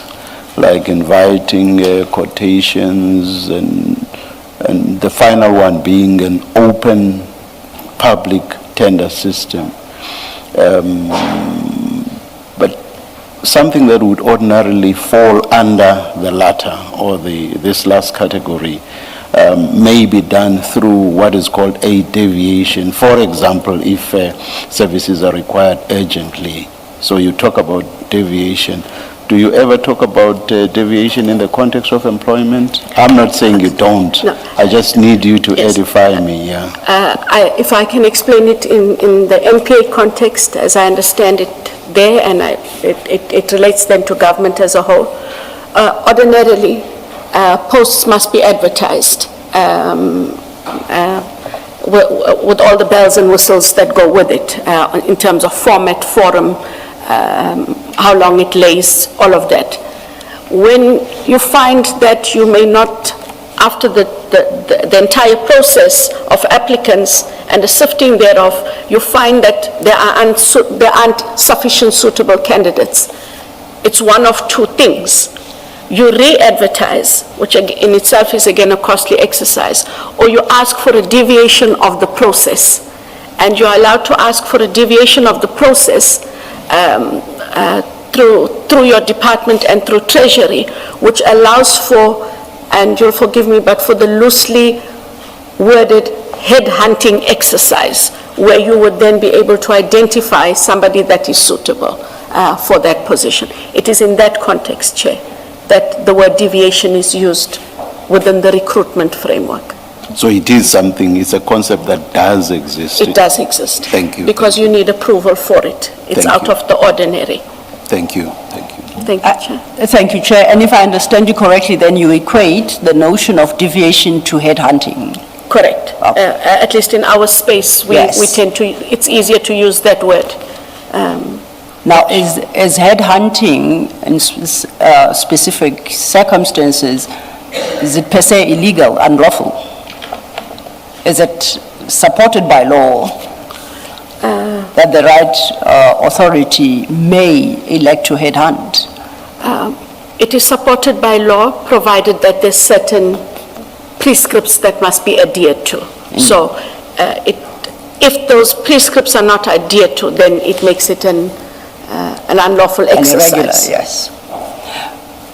like inviting quotations and the final one being an open public tender system. But something that would ordinarily fall under the latter or this last category may be done through what is called a deviation. For example, if services are required urgently. So you talk about deviation. Do you ever talk about deviation in the context of employment? I'm not saying you don't. No. I just need you to Yes. edify me, yeah. If I can explain it in the MPA context, as I understand it there, and it relates then to government as a whole. Ordinarily, posts must be advertised with all the bells and whistles that go with it in terms of format, forum, how long it lays, all of that. When you find that you may not, after the entire process of applicants and the sifting thereof, you find that there aren't sufficient suitable candidates. It's one of two things. You re-advertise, which in itself is again a costly exercise, or you ask for a deviation of the process. And you're allowed to ask for a deviation of the process through your department and through Treasury, which allows for, and you'll forgive me, but for the loosely worded headhunting exercise, where you would then be able to identify somebody that is suitable for that position. It is in that context, Chair, that the word deviation is used within the recruitment framework. So it is something, it's a concept that does exist. It does exist. Thank you. Because you need approval for it. It's Thank out you. of the ordinary. Thank you, thank you. Thank you, Chair. Thank you, Chair. And if I understand you correctly, then you equate the notion of deviation to headhunting. Correct. At least in our space, we Yes. tend to, it's easier to use that word. Now, is headhunting in specific circumstances, is it per se illegal, unlawful? Is it supported by law that the right authority may elect to headhunt? It is supported by law, provided that there's certain prescripts that must be adhered to. So if those prescripts are not adhered to, then it makes it an unlawful exercise. Irregular, yes.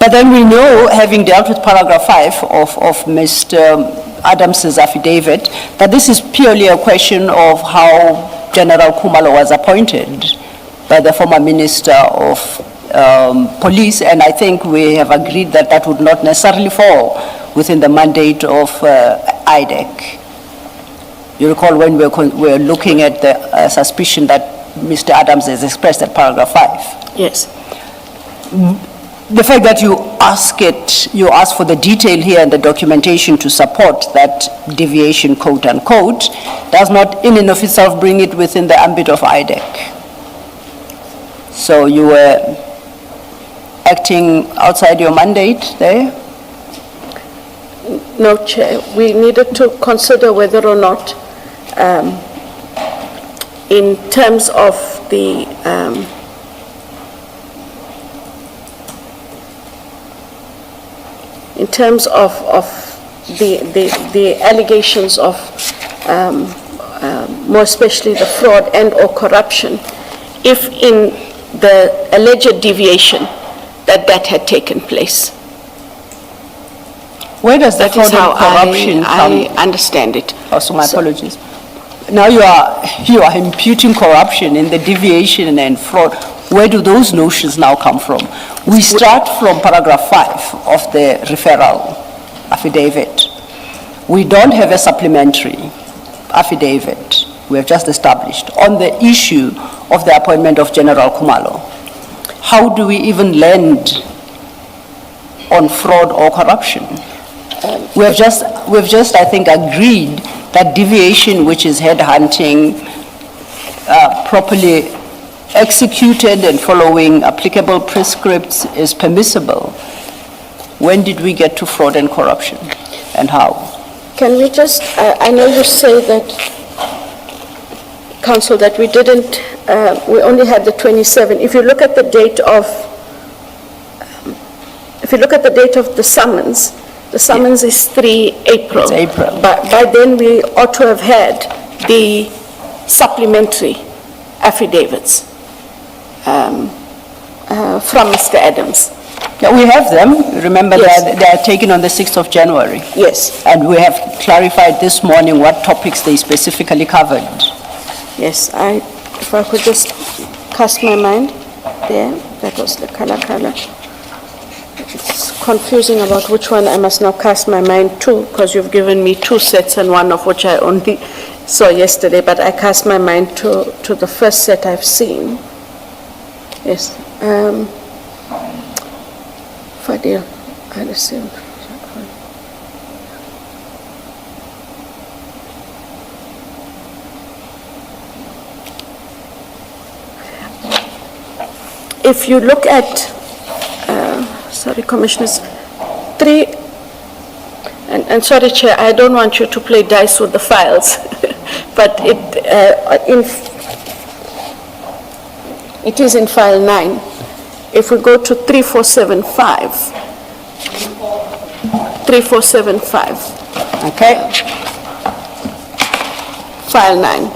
But then we know, having dealt with paragraph 5 of Mr. Adams's affidavit, that this is purely a question of how General Khumalo was appointed by the former Minister of Police, and I think we have agreed that that would not necessarily fall within the mandate of IDAC. You recall when we were looking at the suspicion that Mr. Adams has expressed at paragraph 5. Yes. The fact that you ask for the detail here and the documentation to support that deviation, quote unquote, does not in and of itself bring it within the ambit of IDAC. So you were acting outside your mandate there? No, Chair. We needed to consider whether or not, in terms of the allegations of, more especially the fraud and or corruption, if in the alleged deviation that had taken place. Where does the That is fraud how and corruption I come? understand it. Also, my apologies. Now you are imputing corruption in the deviation and fraud. Where do those notions now come from? We start from paragraph 5 of the referral affidavit. We don't have a supplementary affidavit we have just established on the issue of the appointment of General Khumalo. How do we even land on fraud or corruption? We've just, I think, agreed that deviation, which is headhunting, properly executed and following applicable prescripts, is permissible. When did we get to fraud and corruption, and how? Can we just, I know you say that, Council, that we didn't, we only had the 27. If you look at the date of, the summons is 3 April. It's April. But by then we ought to have had the supplementary affidavits from Mr. Adams. Yeah, we have them. Remember, Yes. they are taken on the 6th of January. Yes, And we have clarified this morning what topics they specifically covered. yes, if I could just cast my mind there, that was the color. It's confusing about which one I must now cast my mind to, because you've given me 2 sets and one of which I only saw yesterday, but I cast my mind to the first set I've seen. Yes. Fadil, I received. If you look at, sorry, Commissioners, 3, and sorry, Chair, I don't want you to play dice with the files, but it is in file 9. If we go to 3475, Okay? file 9.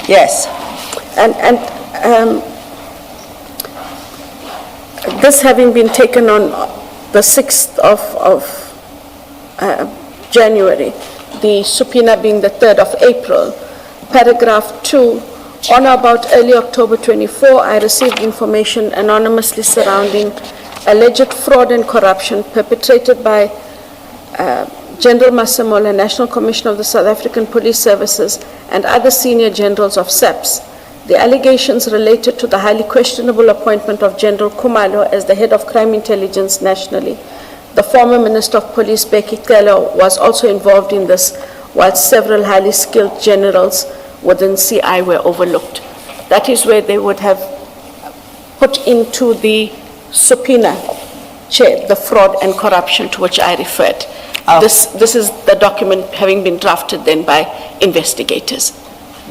Yes. And this having been taken on the 6th of January, the subpoena being the 3rd of April, paragraph 2, on or about early October 24, I received information anonymously surrounding alleged fraud and corruption perpetrated by General Masemola, National Commissioner of the South African Police Services, and other senior generals of SAPS. The allegations related to the highly questionable appointment of General Khumalo as the head of crime intelligence nationally. The former Minister of Police, Bheki Cele, was also involved in this, while several highly skilled generals within CI were overlooked. That is where they would have put into the subpoena, Chair, the fraud and corruption to which I referred. Oh. This is the document having been drafted then by investigators.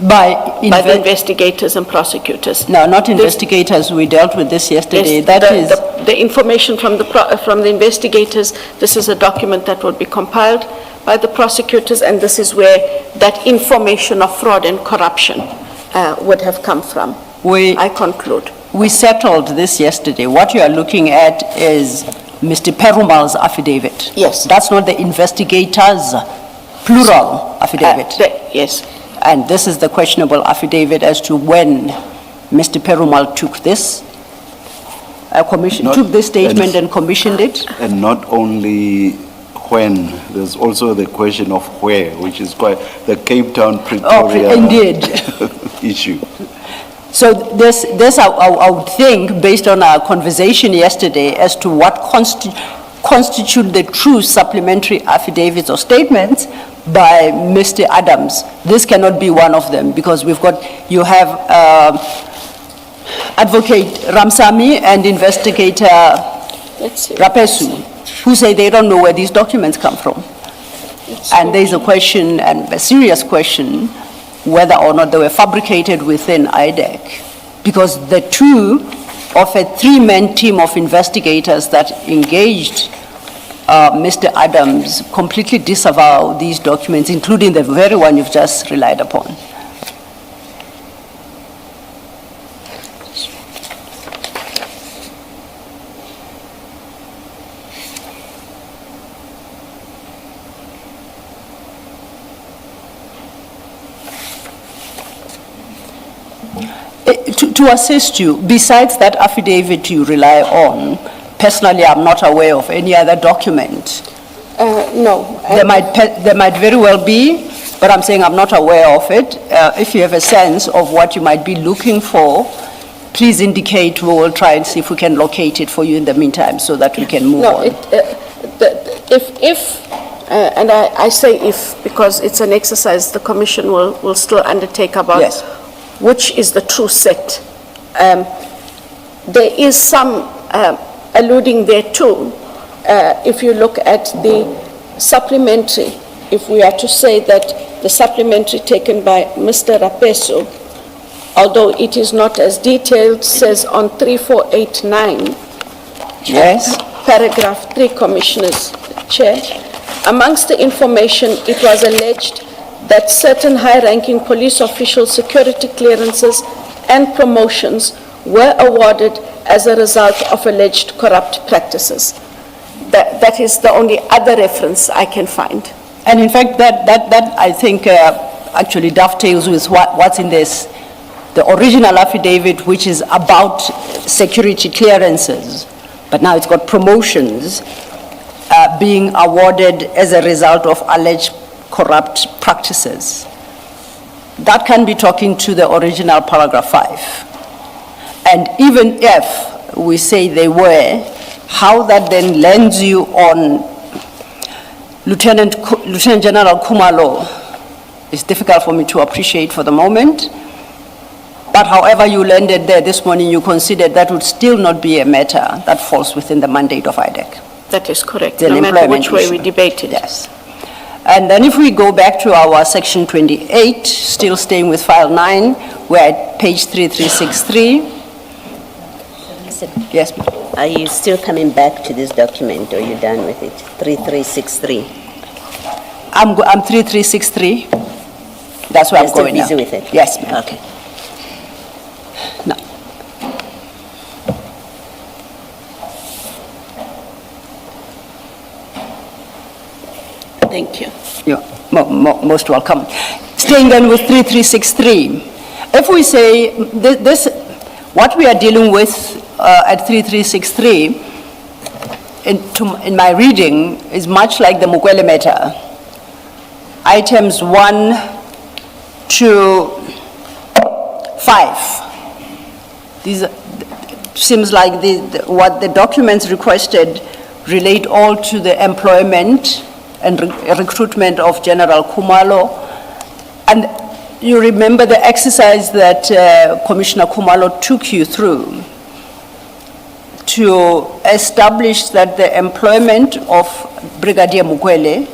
By the investigators and prosecutors. No, not investigators. We dealt with this yesterday. Yes, the information from the investigators, this is a document that would be compiled by the prosecutors, and this is where that information of fraud and corruption would have come from. I conclude. We settled this yesterday. What you are looking at is Mr. Perumal's affidavit. Yes. That's not the investigators' plural affidavit. Yes. And this is the questionable affidavit as to when Mr. Perumal took this, took this statement and commissioned it. And not only when, there's also the question of where, which is quite the Cape Town Pretoria indeed. issue. So this I would think, based on our conversation yesterday, as to what constitute the true supplementary affidavits or statements by Mr. Adams. This cannot be one of them, because you have Advocate Ramsamy and Investigator Rapesu, who say they don't know where these documents come from. And there's a question, and a serious question, whether or not they were fabricated within IDAC. Because the two of a three-man team of investigators that engaged Mr. Adams completely disavow these documents, including the very one you've just relied upon. To assist you, besides that affidavit you rely on, personally, I'm not aware of any other document. No. There might very well be, but I'm saying I'm not aware of it. If you have a sense of what you might be looking for, please indicate. We will try and see if we can locate it for you in the meantime, so that we can move on. And I say if, because it's an exercise the Commission will still undertake about. Yes. Which is the true set. There is some alluding there too. If you look at the supplementary, if we are to say that the supplementary taken by Mr. Rapesu, although it is not as detailed, says on 3489, Yes. paragraph 3, Commissioners, Chair, amongst the information, it was alleged that certain high-ranking police official security clearances and promotions were awarded as a result of alleged corrupt practices. That is the only other reference I can find. And in fact, that I think actually dovetails with what's in this, the original affidavit, which is about security clearances, but now it's got promotions being awarded as a result of alleged corrupt practices. That can be talking to the original paragraph 5. And even if we say they were, how that then lands you on Lieutenant General Khumalo is difficult for me to appreciate for the moment. But however you landed there this morning, you considered that would still not be a matter that falls within the mandate of IDAC. That is correct, It's an no matter which way employment we debate it. Yes. And then if we go back to our section 28, still staying with file 9, we're at page 3363. Yes, ma'am. Are you still coming back to this document, or are you done with it? 3363. I'm 3363. That's where I'm You're still going now. busy with it? Yes, ma'am. Okay. No. Thank you. You're most welcome. Staying then with 3363. If we say this, what we are dealing with at 3363, in my reading, is much like the Mukwele matter. Items 1 to 5. These seems like what the documents requested relate all to the employment and recruitment of General Khumalo. And you remember the exercise that Commissioner Khumalo took you through to establish that the employment of Brigadier Mukwele,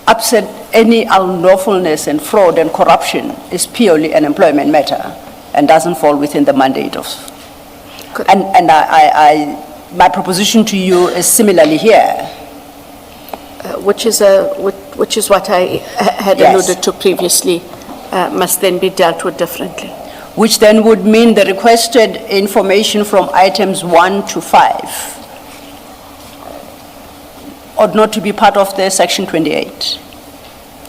absent any unlawfulness and fraud and corruption, is purely an employment matter and doesn't fall within the mandate of. And my proposition to you is similarly here. Which is what I had Yes. alluded to previously, must then be dealt with differently. Which then would mean the requested information from items 1 to 5 ought not to be part of the section 28.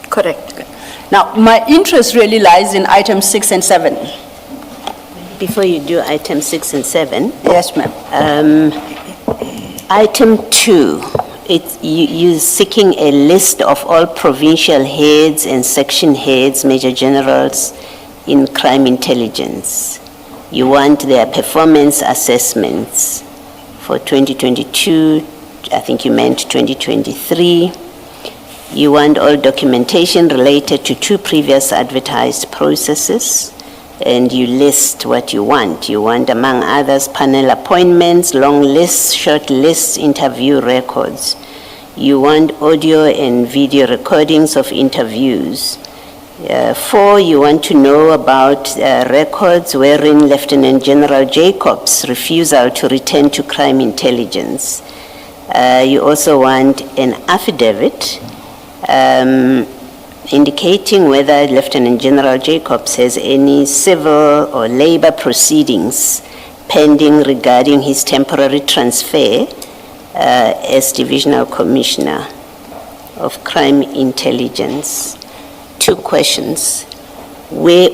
Correct. Now, my interest really lies in items 6 and 7. Before you do item 6 and 7, Yes, ma'am. item 2, you're seeking a list of all provincial heads and section heads, major generals in crime intelligence. You want their performance assessments for 2022, I think you meant 2023. You want all documentation related to 2 previous advertised processes, and you list what you want. You want, among others, panel appointments, long lists, short lists, interview records. You want audio and video recordings of interviews. 4, you want to know about records wherein Lieutenant General Jacobs' refusal to return to crime intelligence. You also want an affidavit indicating whether Lieutenant General Jacobs has any civil or labor proceedings pending regarding his temporary transfer as Divisional Commissioner of Crime Intelligence. 2 questions. Where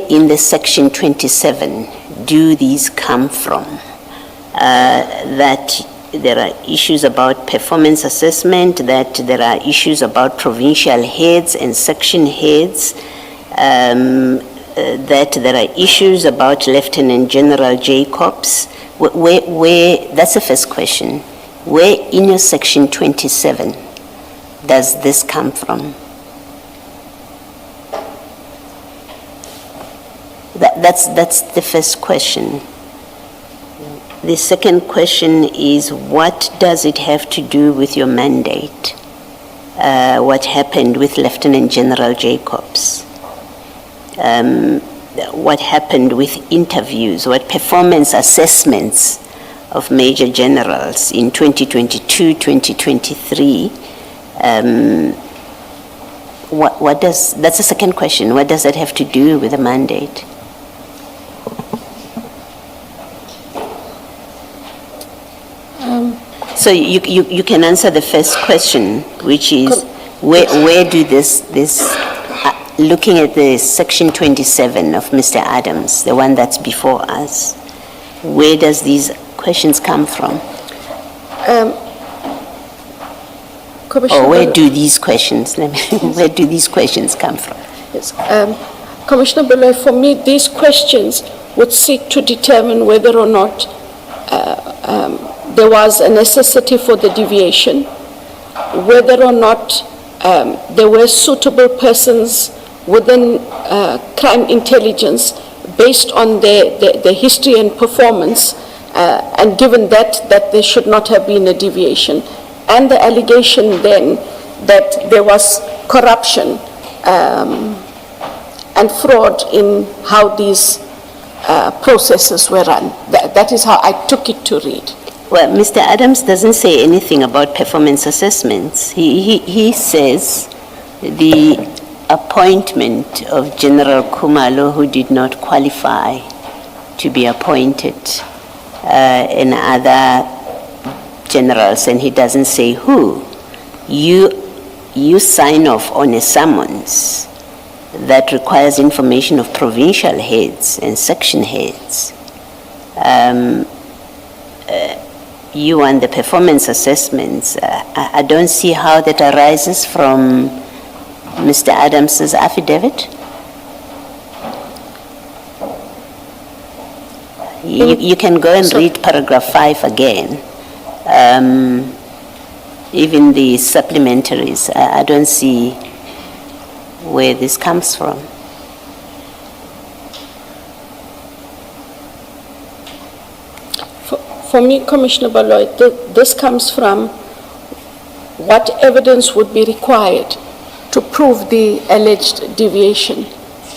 in the section 27 do these come from? That there are issues about performance assessment, that there are issues about provincial heads and section heads, that there are issues about Lieutenant General Jacobs. That's the first question. Where in your section 27 does this come from? That's the first question. The second question is, what does it have to do with your mandate? What happened with Lieutenant General Jacobs? What happened with interviews? What performance assessments of major generals in 2022, 2023? That's the second question. What does that have to do with the mandate? So you can answer the first question, which is where do this looking at the section 27 of Mr. Adams, the one that's before us, where does these questions come from? Or where do these questions, where do these questions come from? Yes. Commissioner Beloy, for me, these questions would seek to determine whether or not there was a necessity for the deviation, whether or not there were suitable persons within crime intelligence based on their history and performance, and given that there should not have been a deviation, and the allegation then that there was corruption and fraud in how these processes were run. That is how I took it to read. Well, Mr. Adams doesn't say anything about performance assessments. He says the appointment of General Khumalo, who did not qualify to be appointed, and other generals, and he doesn't say who. You sign off on a summons that requires information of provincial heads and section heads. You want the performance assessments. I don't see how that arises from Mr. Adams's affidavit. You can go and read paragraph 5 again. Even the supplementaries, I don't see where this comes from. For me, Commissioner Beloy, this comes from what evidence would be required to prove the alleged deviation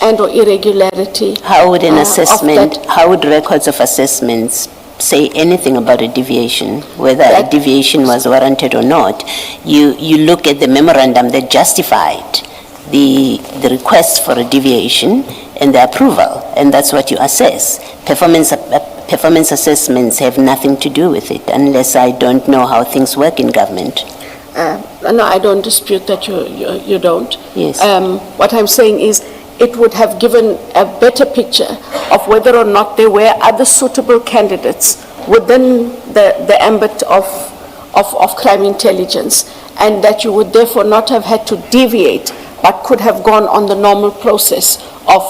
and or irregularity. How would an assessment, how would records of assessments say anything about a deviation, whether a deviation was warranted or not? You look at the memorandum that justified the request for a deviation and the approval, and that's what you assess. Performance assessments have nothing to do with it, unless I don't know how things work in government. No, I don't dispute that you don't. Yes. What I'm saying is it would have given a better picture of whether or not there were other suitable candidates within the ambit of crime intelligence, and that you would therefore not have had to deviate, but could have gone on the normal process of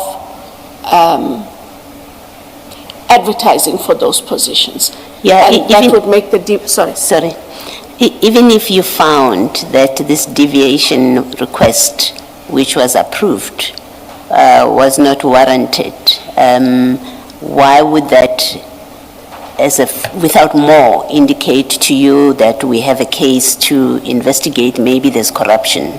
advertising for those positions. Yeah, And that even- would make the, Sorry. Even if you found that this deviation request, which was approved, was not warranted, why would that, without more, indicate to you that we have a case to investigate, maybe there's corruption?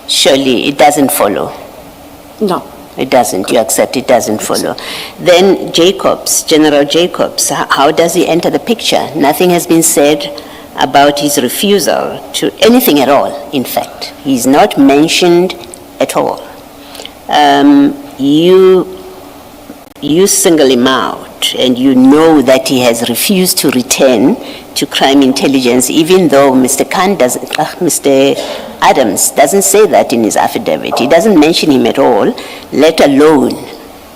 Surely it doesn't follow. no. It doesn't, you accept it doesn't follow. Then Jacobs, General Jacobs, how does he enter the picture? Nothing has been said about his refusal to anything at all, in fact. He's not mentioned at all. You single him out and you know that he has refused to return to crime intelligence, even though Mr. Adams doesn't say that in his affidavit. He doesn't mention him at all, let alone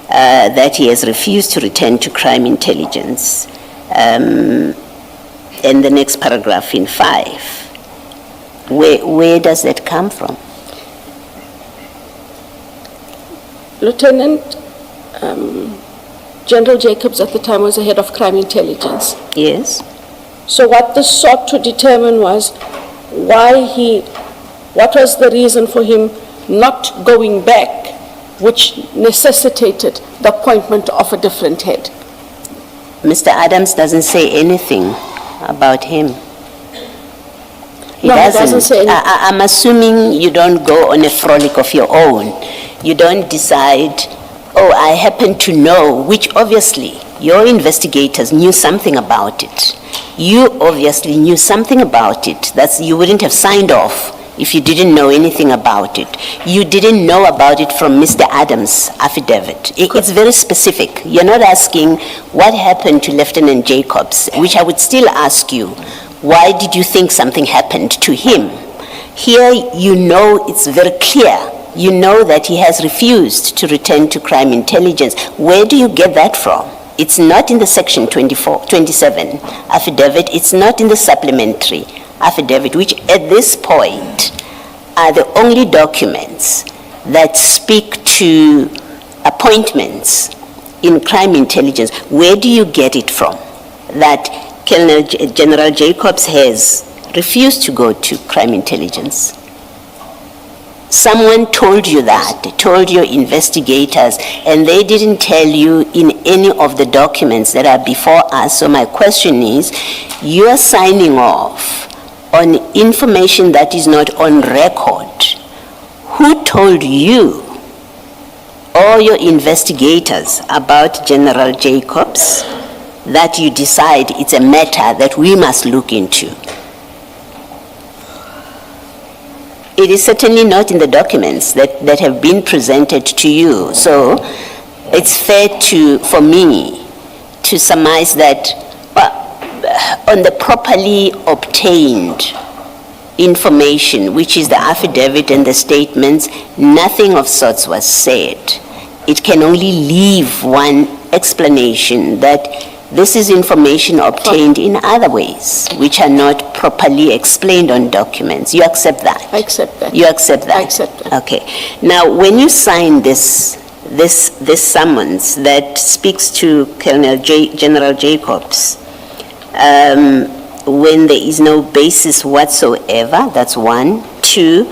that he has refused to return to crime intelligence. And the next paragraph in 5, where does that come from? Lieutenant General Jacobs at the time was the head of crime intelligence. Yes? So what this sought to determine was what was the reason for him not going back, which necessitated the appointment of a different head. Mr. Adams doesn't say anything about him. No, he doesn't say anything. I'm assuming you don't go on a frolic of your own. You don't decide, oh, I happen to know, which obviously your investigators knew something about it. You obviously knew something about it. You wouldn't have signed off if you didn't know anything about it. You didn't know about it from Mr. Adams' affidavit. It's very specific. You're not asking what happened to Lieutenant Jacobs, which I would still ask you, why did you think something happened to him? Here you know it's very clear. You know that he has refused to return to crime intelligence. Where do you get that from? It's not in the section 27 affidavit. It's not in the supplementary affidavit, which at this point are the only documents that speak to appointments in crime intelligence. Where do you get it from that General Jacobs has refused to go to crime intelligence? Someone told you that, told your investigators, and they didn't tell you in any of the documents that are before us. So my question is, you are signing off on information that is not on record. Who told you or your investigators about General Jacobs that you decide it's a matter that we must look into? It is certainly not in the documents that have been presented to you. So it's fair for me to surmise that on the properly obtained information, which is the affidavit and the statements, nothing of sorts was said. It can only leave one explanation that this is information obtained in other ways, which are not properly explained on documents. You accept that? I accept that. You accept that? I accept that. Okay. Now, when you sign this summons that speaks to General Jacobs, when there is no basis whatsoever, that's one. 2,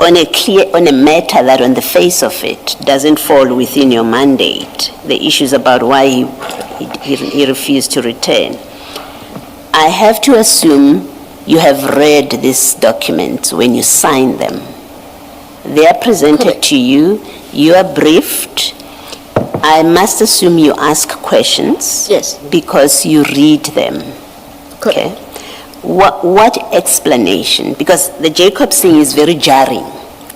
on a matter that on the face of it doesn't fall within your mandate, the issues about why he refused to return. I have to assume you have read these documents when you sign them. They are presented Correct. to you, you are briefed. I must assume you ask questions. Yes. Because you read them. Correct. Okay. What explanation? Because the Jacobs thing is very jarring.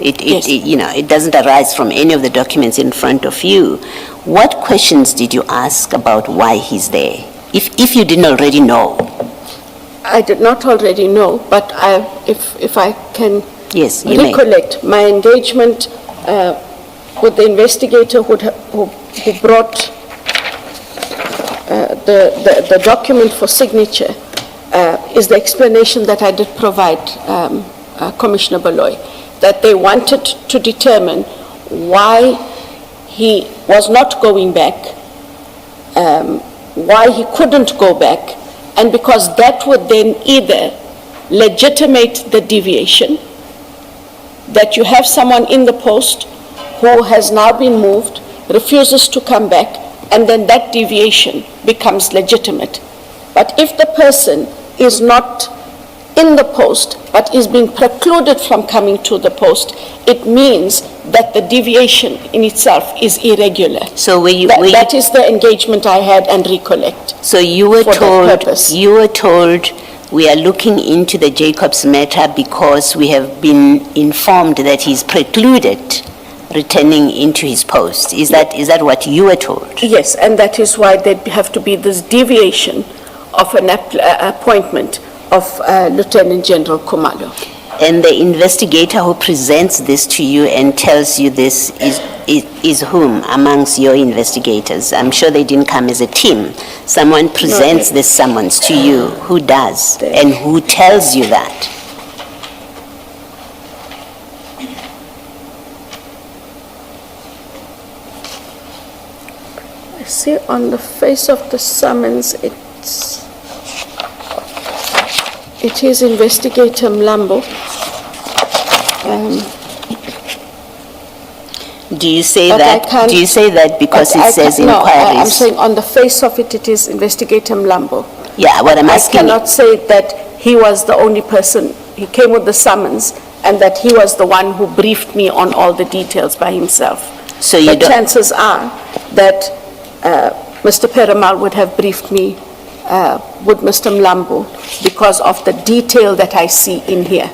Yes. It doesn't arise from any of the documents in front of you. What questions did you ask about why he's there? If you didn't already know. I did not already know, but if I can Yes, you may. recollect my engagement with the investigator who brought the document for signature is the explanation that I did provide Commissioner Baloy, that they wanted to determine why he was not going back, why he couldn't go back, and because that would then either legitimate the deviation, that you have someone in the post who has now been moved, refuses to come back, and then that deviation becomes legitimate. But if the person is not in the post, but is being precluded from coming to the post, it means that the deviation in itself is irregular. So That is the engagement I had and recollect. So you were for that told, purpose. we are looking into the Jacobs matter because we have been informed that he's precluded returning into his post. Is that what you were told? Yes, and that is why there have to be this deviation of an appointment of Lieutenant General Khumalo. And the investigator who presents this to you and tells you this is whom amongst your investigators? I'm sure they didn't come as a team. Someone presents this summons to you. Who does? And who tells you that? I see on the face of the summons, it is Investigator Mlambo. Do you say But I that? can't- Do you say that because But it I says can't- no, inquiries? I'm saying on the face of it, it is Investigator Mlambo. Yeah, what I'm I asking. cannot say that he was the only person, he came with the summons, and that he was the one who briefed me on all the details by himself. So you But don't. chances are that Mr. Perumal would have briefed me with Mr. Mlambo because of the detail that I see in here.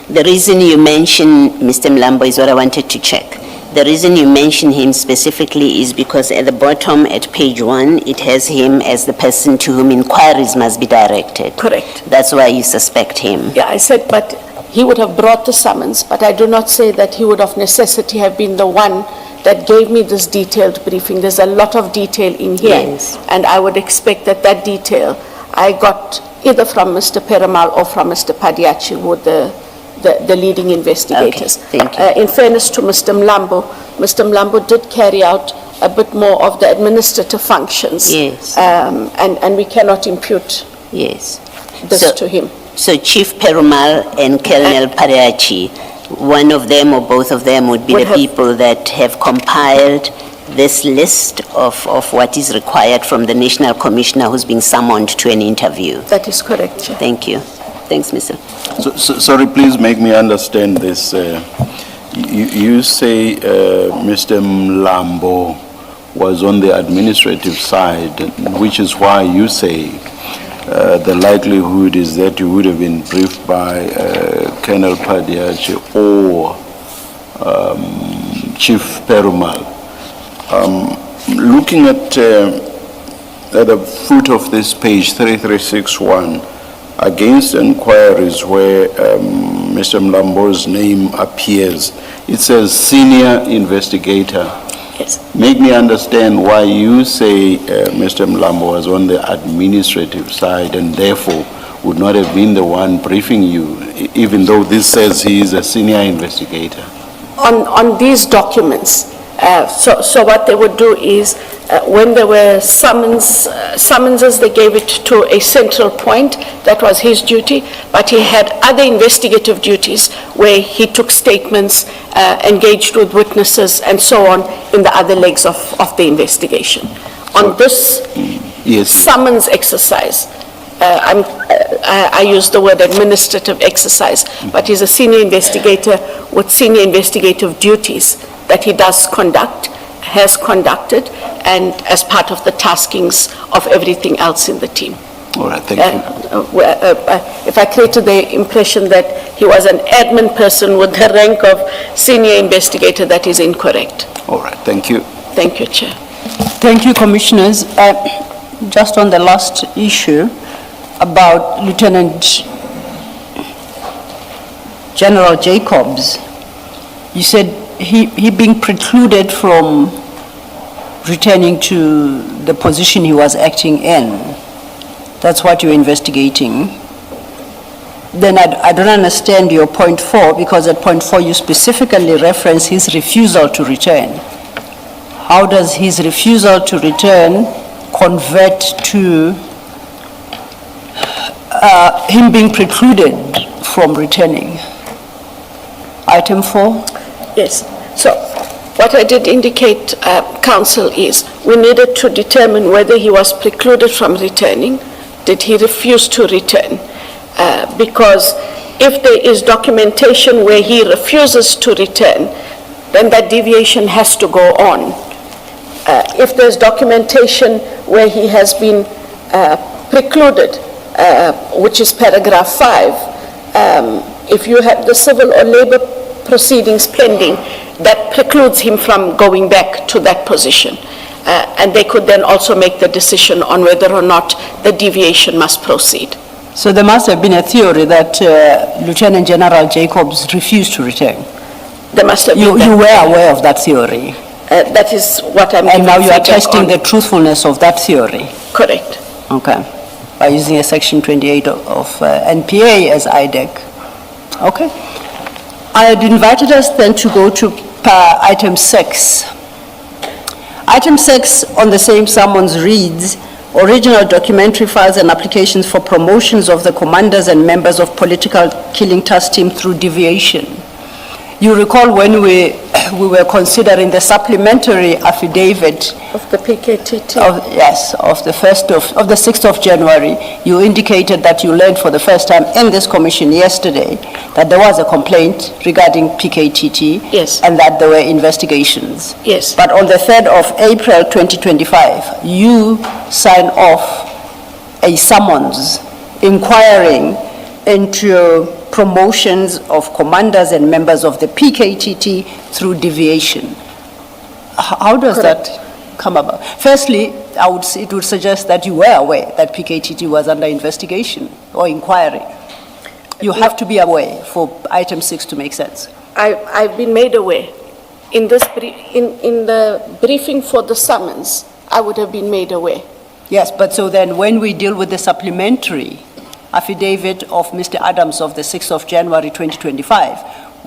The reason you mention Mr. Mlambo is what I wanted to check. The reason you mention him specifically is because at the bottom at page 1, it has him as the person to whom inquiries must be directed. Correct. That's why you suspect him. Yeah, I said, but he would have brought the summons, but I do not say that he would of necessity have been the one that gave me this detailed briefing. There's a lot of detail in here. Yes. And I would expect that that detail I got either from Mr. Perumal or from Mr. Padiachi, who were the leading investigators. Okay, thank you. In fairness to Mr. Mlambo did carry out a bit more of the administrative functions. Yes. And we cannot impute Yes. this to him. So Chief Perumal and Colonel Padiachi, one of them or both of them would be Would the have- people that have compiled this list of what is required from the National Commissioner who's being summoned to an interview. That is correct, Chair. Thank you. Thanks, Mr. Sorry, please make me understand this. You say Mr. Mlambo was on the administrative side, which is why you say the likelihood is that you would have been briefed by Colonel Padiachi or Chief Perumal. Looking at the foot of this page 3361, against inquiries where Mr. Mlambo's name appears, it says senior investigator. Yes. Make me understand why you say Mr. Mlambo was on the administrative side and therefore would not have been the one briefing you, even though this says he is a senior investigator. On these documents, so what they would do is, when there were summonses, they gave it to a central point. That was his duty, but he had other investigative duties where he took statements, engaged with witnesses, and so on in the other legs of the investigation. On this Yes. summons exercise, I use the word administrative exercise, but he's a senior investigator with senior investigative duties that he does conduct, has conducted, and as part of the taskings of everything else in the team. All right, thank you. If I created the impression that he was an admin person with the rank of senior investigator, that is incorrect. All right, thank you. Thank you, Chair. Thank you, Commissioners. Just on the last issue about Lieutenant General Jacobs, you said he being precluded from returning to the position he was acting in. That's what you're investigating. Then I don't understand your point 4, because at point 4 you specifically reference his refusal to return. how does his refusal to return convert to him being precluded from returning? Item 4. Yes. So what I did indicate, Council, is we needed to determine whether he was precluded from returning. Did he refuse to return? Because if there is documentation where he refuses to return, then that deviation has to go on. If there's documentation where he has been precluded, which is paragraph 5, if you have the civil or labor proceedings pending, that precludes him from going back to that position. And they could then also make the decision on whether or not the deviation must proceed. So there must have been a theory that Lieutenant General Jacobs refused to return. There must have been You were aware of that theory. that is what I'm And now you are giving feedback testing on. the truthfulness of that theory. Correct. Okay. By using a section 28 of NPA as IDAC. Okay. I had invited us then to go to item 6. Item 6 on the same summons reads, original documentary files and applications for promotions of the commanders and members of political killing task team through deviation. You recall when we were considering the supplementary affidavit Of the PKTT. of the 6th of January, you indicated that you learned for the first time in this commission yesterday that there was a complaint regarding PKTT. Yes. And that there were investigations. Yes. But on the 3rd of April 2025, you signed off a summons inquiring into promotions of commanders and members of the PKTT through deviation. How does that come about? Firstly, it would suggest that you were aware that PKTT was under investigation or inquiry. You have to be aware for item 6 to make sense. I've been made aware. In the briefing for the summons, I would have been made aware. Yes, but so then when we deal with the supplementary affidavit of Mr. Adams of the 6th of January 2025,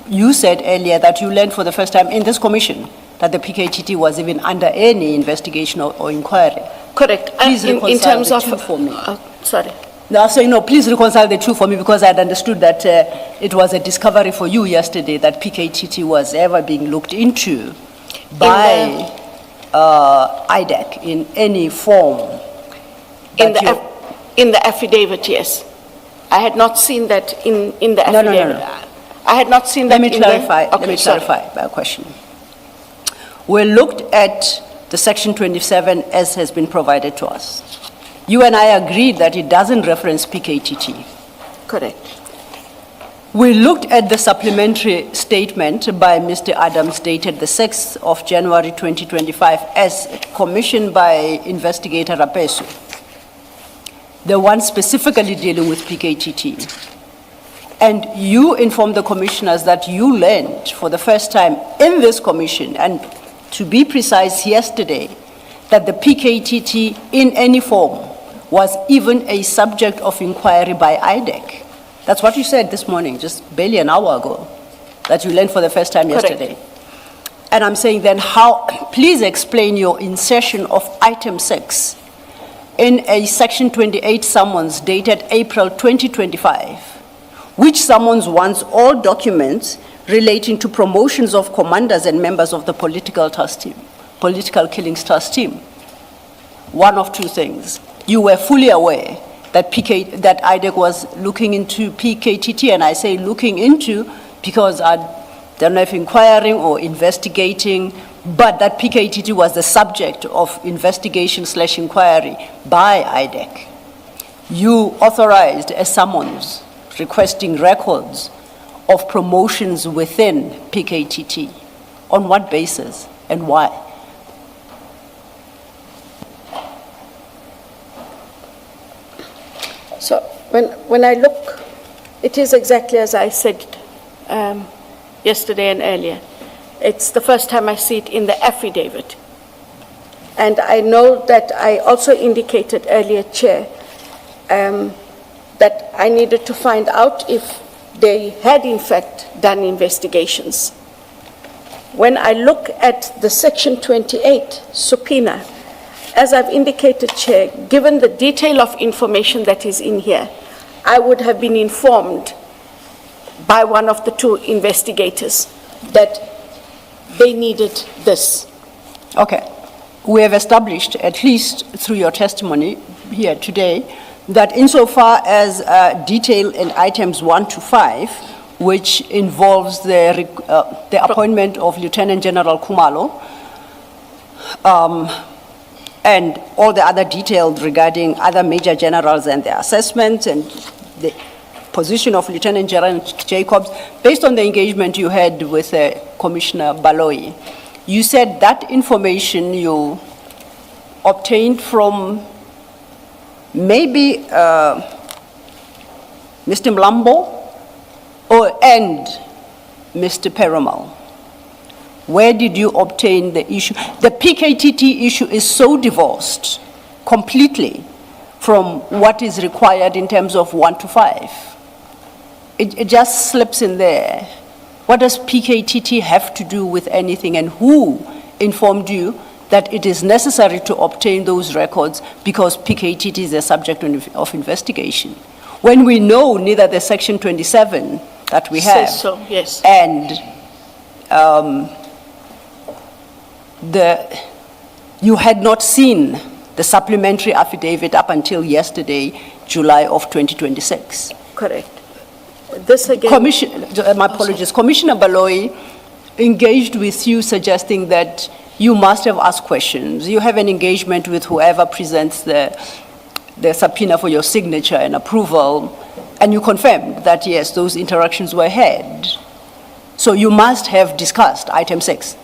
you said earlier that you learned for the first time in this commission that the PKTT was even under any investigation or inquiry. Correct. Please In reconcile terms the of two for me. Sorry. Now, so, please reconcile the two for me because I had understood that it was a discovery for you yesterday that PKTT was ever being looked into by IDAC in any form. In the affidavit, yes. I had not seen that in the No, no, affidavit. no. I had not seen Let that me in clarify. the... Let me clarify my question. We looked at the section 27 as has been provided to us. You and I agreed that it doesn't reference PKTT. Correct. We looked at the supplementary statement by Mr. Adams dated the 6th of January 2025 as commissioned by investigator Rapesu, the one specifically dealing with PKTT. And you informed the commissioners that you learned for the first time in this commission, and to be precise yesterday, that the PKTT in any form was even a subject of inquiry by IDAC. That's what you said this morning, just barely an hour ago, that you learned for the first time yesterday. And I'm saying then please explain your insertion of item 6 in a section 28 summons dated April 2025, which summons wants all documents relating to promotions of commanders and members of the political killings task team. One of two things. You were fully aware that IDAC was looking into PKTT, and I say looking into because I don't know if inquiring or investigating, but that PKTT was the subject of investigation/inquiry by IDAC. You authorized a summons requesting records of promotions within PKTT. On what basis and why? So when I look, it is exactly as I said yesterday and earlier. It's the first time I see it in the affidavit. And I know that I also indicated earlier, Chair, that I needed to find out if they had in fact done investigations. when I look at the Section 28 subpoena, as I've indicated, Chair, given the detail of information that is in here, I would have been informed by one of the two investigators that they needed this. Okay. We have established, at least through your testimony here today, that insofar as detail in items 1 to 5, which involves the appointment of Lieutenant General Kumalo, and all the other details regarding other major generals and their assessments and the position of Lieutenant General Jacobs, based on the engagement you had with Commissioner Baloyi, you said that information you obtained from maybe Mr. Mlambo and Mr. Perumal. Where did you obtain the issue? The PKTT issue is so divorced completely from what is required in terms of 1 to 5. It just slips in there. What does PKTT have to do with anything, and who informed you that it is necessary to obtain those records because PKTT is a subject of investigation? When we know neither the Section 27 that we have Says so, yes. and you had not seen the supplementary affidavit up until yesterday, July of 2026. Correct. This again. My apologies. Commissioner Baloyi engaged with you, suggesting that you must have asked questions. You have an engagement with whoever presents the subpoena for your signature and approval, and you confirmed that, yes, those interactions were had. So you must have discussed item 6,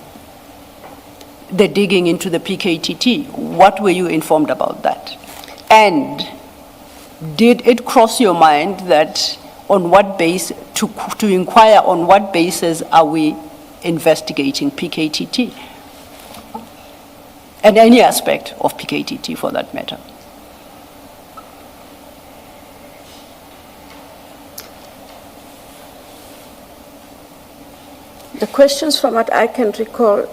the digging into the PKTT. What were you informed about that? And did it cross your mind that on what basis, to inquire on what basis are we investigating PKTT? And any aspect of PKTT for that matter. The questions from what I can recall,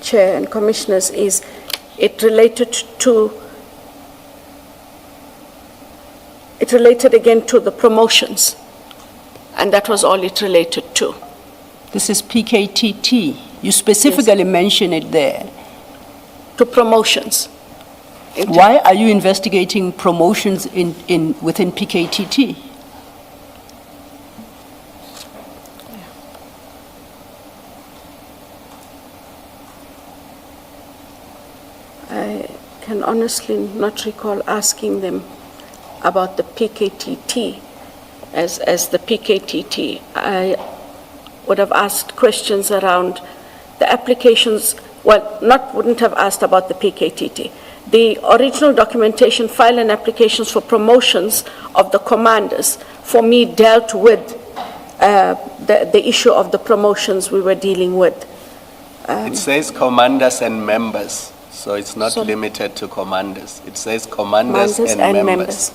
Chair and Commissioners, is it related again to the promotions, and that was all it related to. This is PKTT. You specifically mention it there. To promotions. Why are you investigating promotions within PKTT? I can honestly not recall asking them about the PKTT as the PKTT. I would have asked questions around the applications, wouldn't have asked about the PKTT. The original documentation, file and applications for promotions of the commanders, for me, dealt with the issue of the promotions we were dealing with. It says commanders and members. So it's not limited to commanders. It says commanders and members.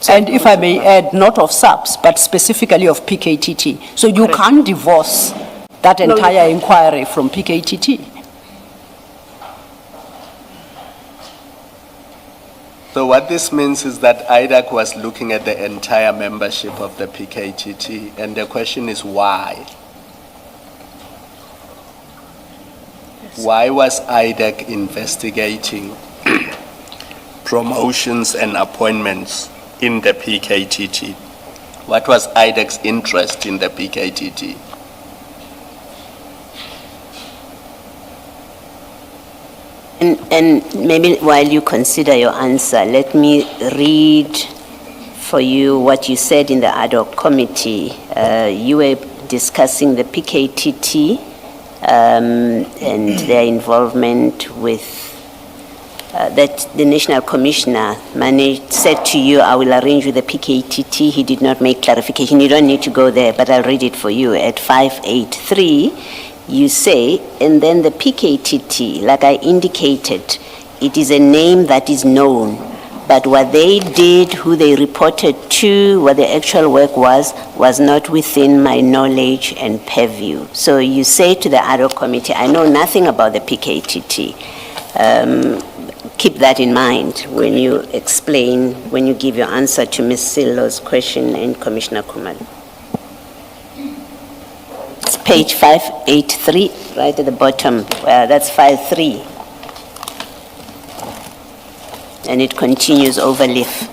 And if I may add, not of SAPS, but specifically of PKTT. So you can't divorce that entire inquiry from PKTT. So what this means is that IDAC was looking at the entire membership of the PKTT, and the question is why? Why was IDAC investigating promotions and appointments in the PKTT? What was IDAC's interest in the PKTT? And maybe while you consider your answer, let me read for you what you said in the ad hoc committee. You were discussing the PKTT and their involvement with that the National Commissioner said to you, I will arrange with the PKTT. He did not make clarification. You don't need to go there, but I'll read it for you. At 583, you say, and then the PKTT, like I indicated, it is a name that is known but what they did, who they reported to, what the actual work was not within my knowledge and purview. So you say to the ad hoc committee, I know nothing about the PKTT. Keep that in mind when you explain, when you give your answer to Ms. Sillo's question and Commissioner Khumalo. It's page 583, right at the bottom. That's 53. And it continues over leaf.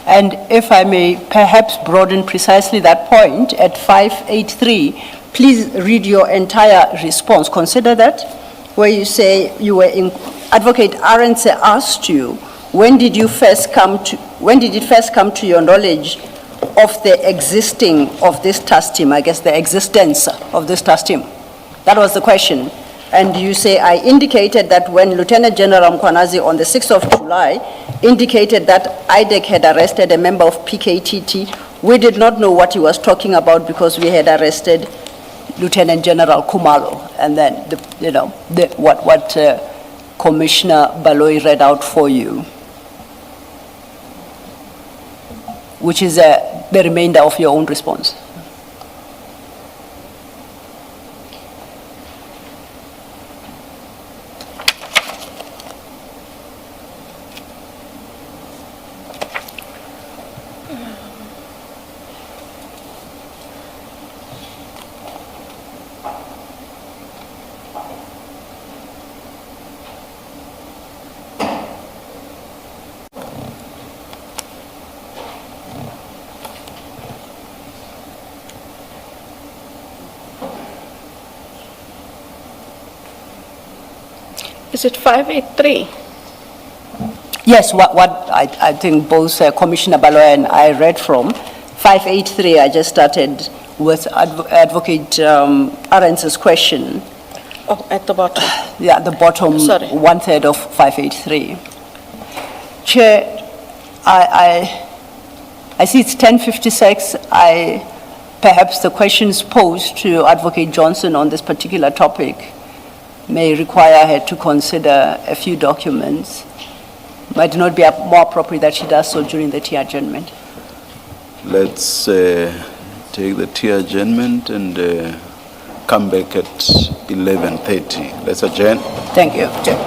And if I may perhaps broaden precisely that point at 583, please read your entire response. Consider that, where you say you were in, Advocate Arendse asked you, when did it first come to your knowledge of the existing of this task team, I guess the existence of this task team? That was the question. And you say, I indicated that when Lieutenant General Mkwanazi on the 6th of July indicated that IDAC had arrested a member of PKTT, we did not know what he was talking about because we had arrested Lieutenant General Khumalo. And then, what Commissioner Baloyi read out for you, which is the remainder of your own response. Is it 583? Yes, what I think both Commissioner Baloyi and I read from. 583, I just started with Advocate Arendse's question. Oh, at the bottom. Yeah, the bottom Sorry. 1/3 of 583. Chair, I see it's 10:56. Perhaps the questions posed to Advocate Johnson on this particular topic may require her to consider a few documents. Might not be more appropriate that she does so during the tea adjournment. Let's take the tea adjournment and come back at 11:30. Let's adjourn. Thank you, Chair.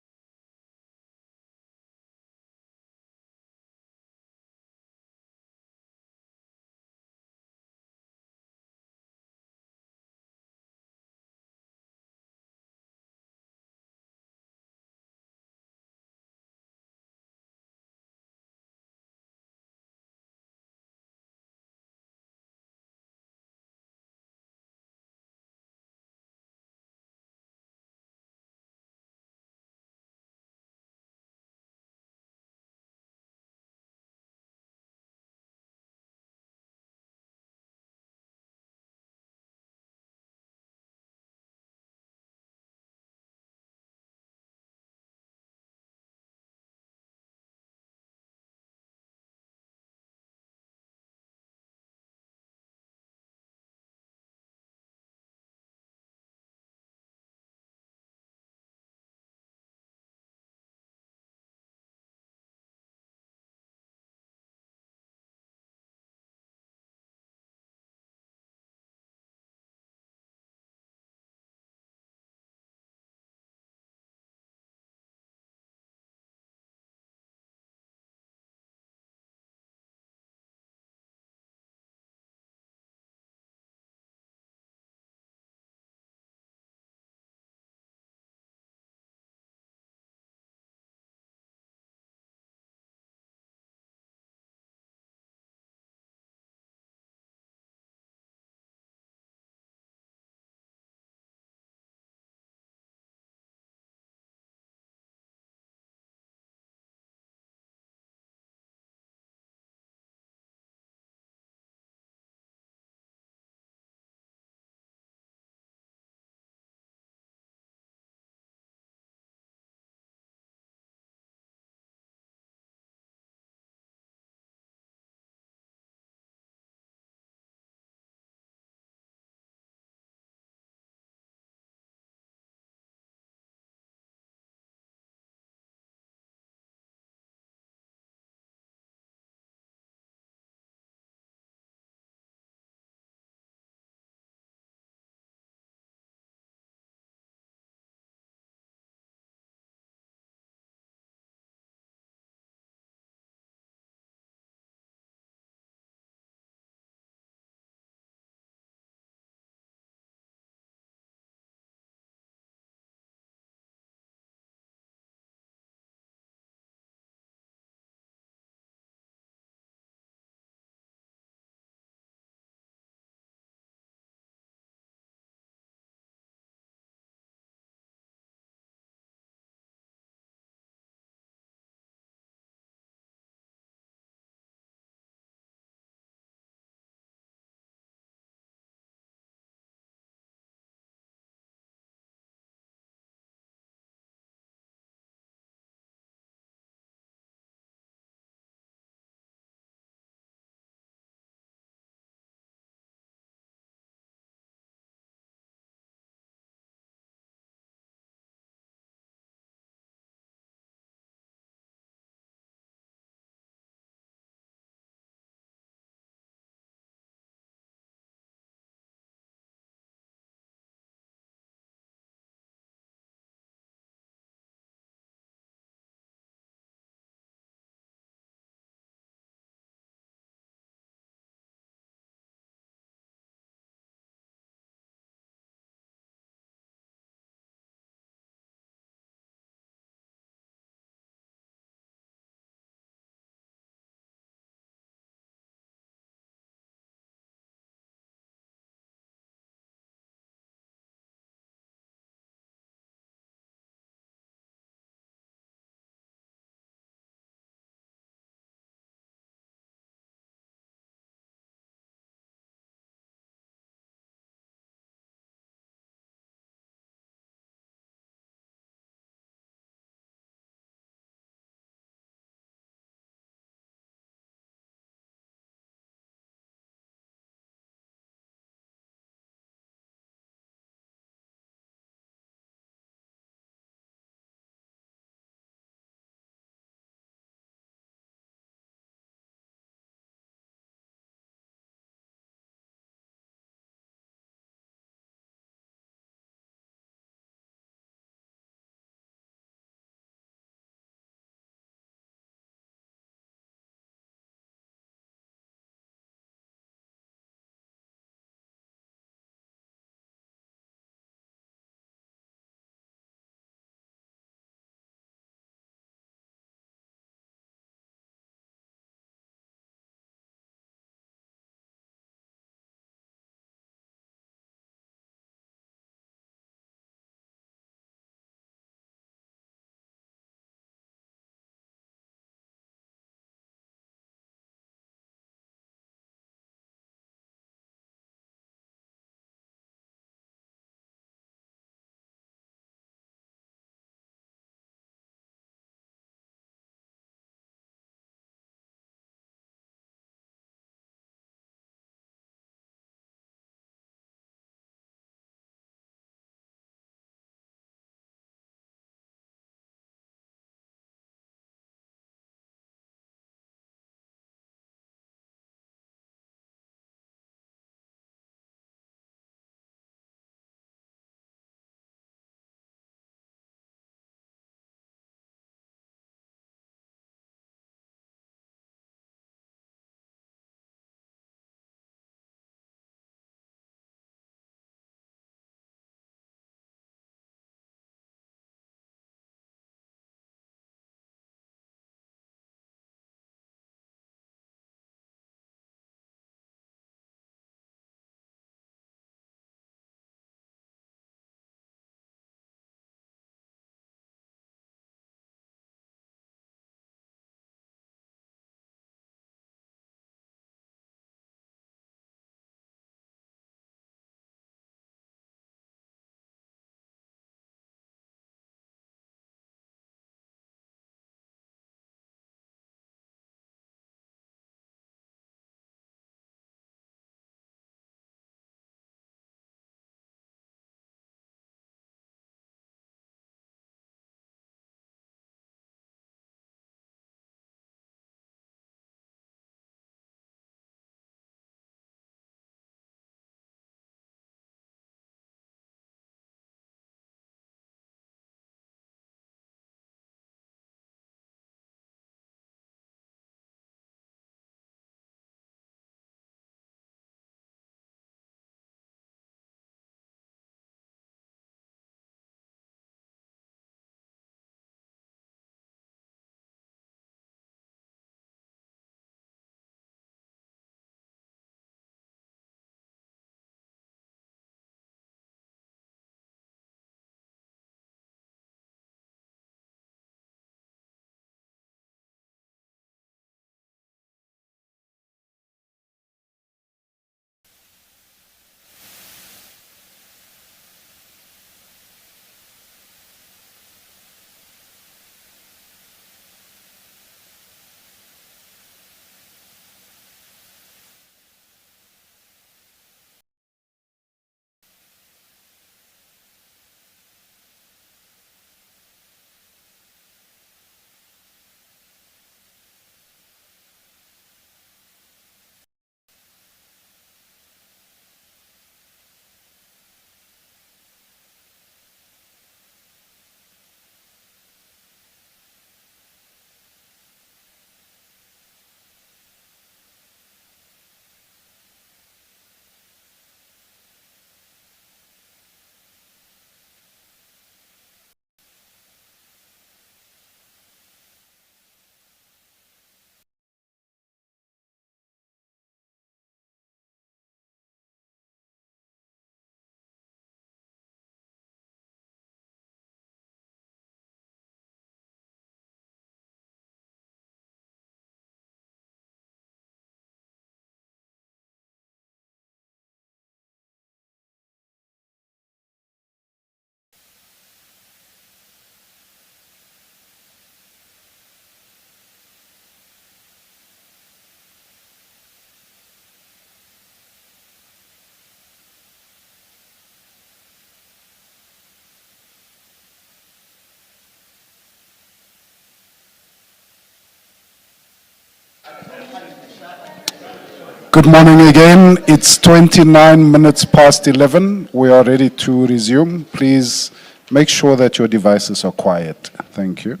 Good morning again. It's 29 minutes past 11. We are ready to resume. Please make sure that your devices are quiet. Thank you.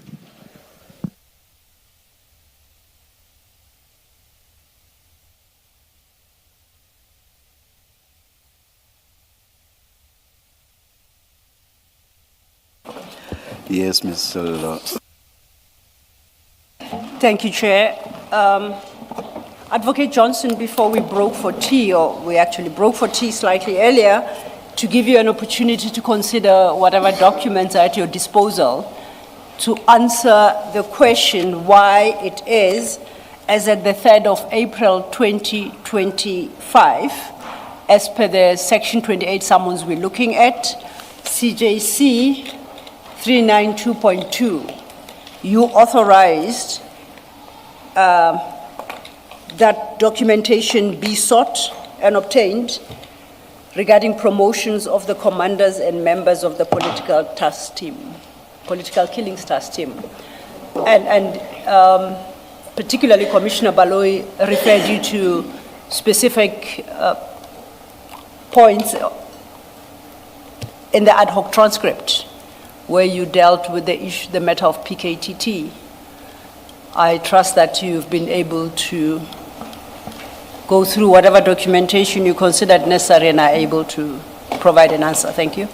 Yes, Mr. Law. Thank you, Chair. Advocate Johnson, before we broke for tea, or we actually broke for tea slightly earlier, to give you an opportunity to consider whatever documents are at your disposal to answer the question why it is, as at the 3rd of April 2025, as per the Section 28 summons we're looking at, CJC 392.2, you authorized that documentation be sought and obtained regarding promotions of the commanders and members of the political task team, political killings task team. And particularly Commissioner Baloyi referred you to specific points in the ad hoc transcript where you dealt with the issue, the matter of PKTT. I trust that you've been able to go through whatever documentation you considered necessary and are able to provide an answer. Thank you.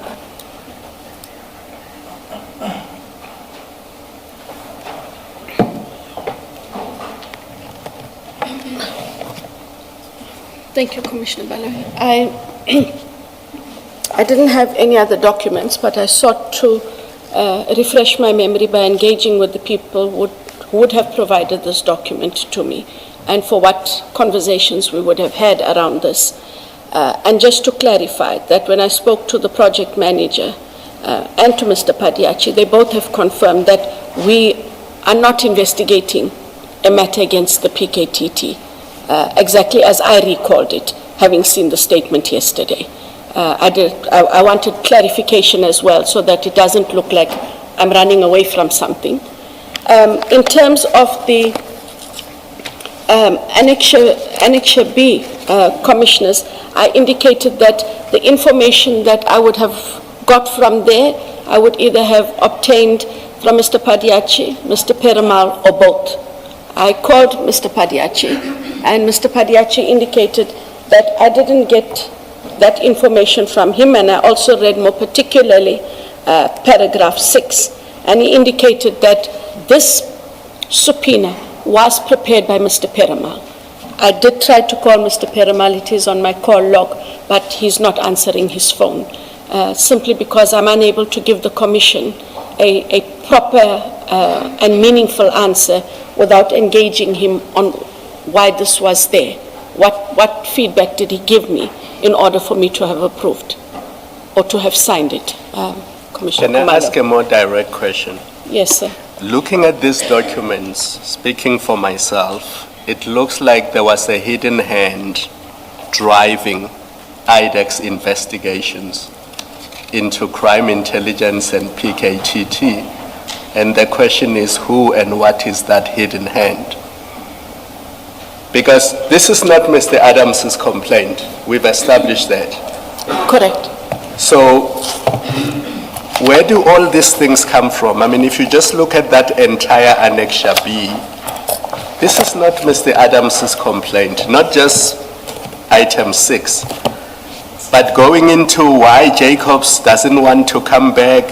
Thank you, Commissioner Baloyi. I didn't have any other documents, but I sought to refresh my memory by engaging with the people who would have provided this document to me, and for what conversations we would have had around this. And just to clarify that when I spoke to the project manager and to Mr. Padiachi, they both have confirmed that we are not investigating a matter against the PKTT, exactly as I recalled it, having seen the statement yesterday. I wanted clarification as well so that it doesn't look like I'm running away from something. In terms of the Annexure B, Commissioners, I indicated that the information that I would have got from there, I would either have obtained from Mr. Padiachi, Mr. Perumal, or both. I called Mr. Padiachi, and Mr. Padiachi indicated that I didn't get that information from him, and I also read more particularly paragraph 6, and he indicated that this subpoena was prepared by Mr. Perumal. I did try to call Mr. Perumal, it is on my call log, but he's not answering his phone, simply because I'm unable to give the Commission a proper and meaningful answer without engaging him on why this was there. What feedback did he give me in order for me to have approved or to have signed it? Commissioner Can I Khumalo. ask a more direct question? Yes, sir. Looking at these documents, speaking for myself, it looks like there was a hidden hand driving IDAC's investigations into crime intelligence and PKTT. And the question is who and what is that hidden hand? Because this is not Mr. Adams's complaint. We've established that. Correct. So where do all these things come from? I mean, if you just look at that entire Annexure B, this is not Mr. Adams's complaint, not just item 6, but going into why Jacobs doesn't want to come back,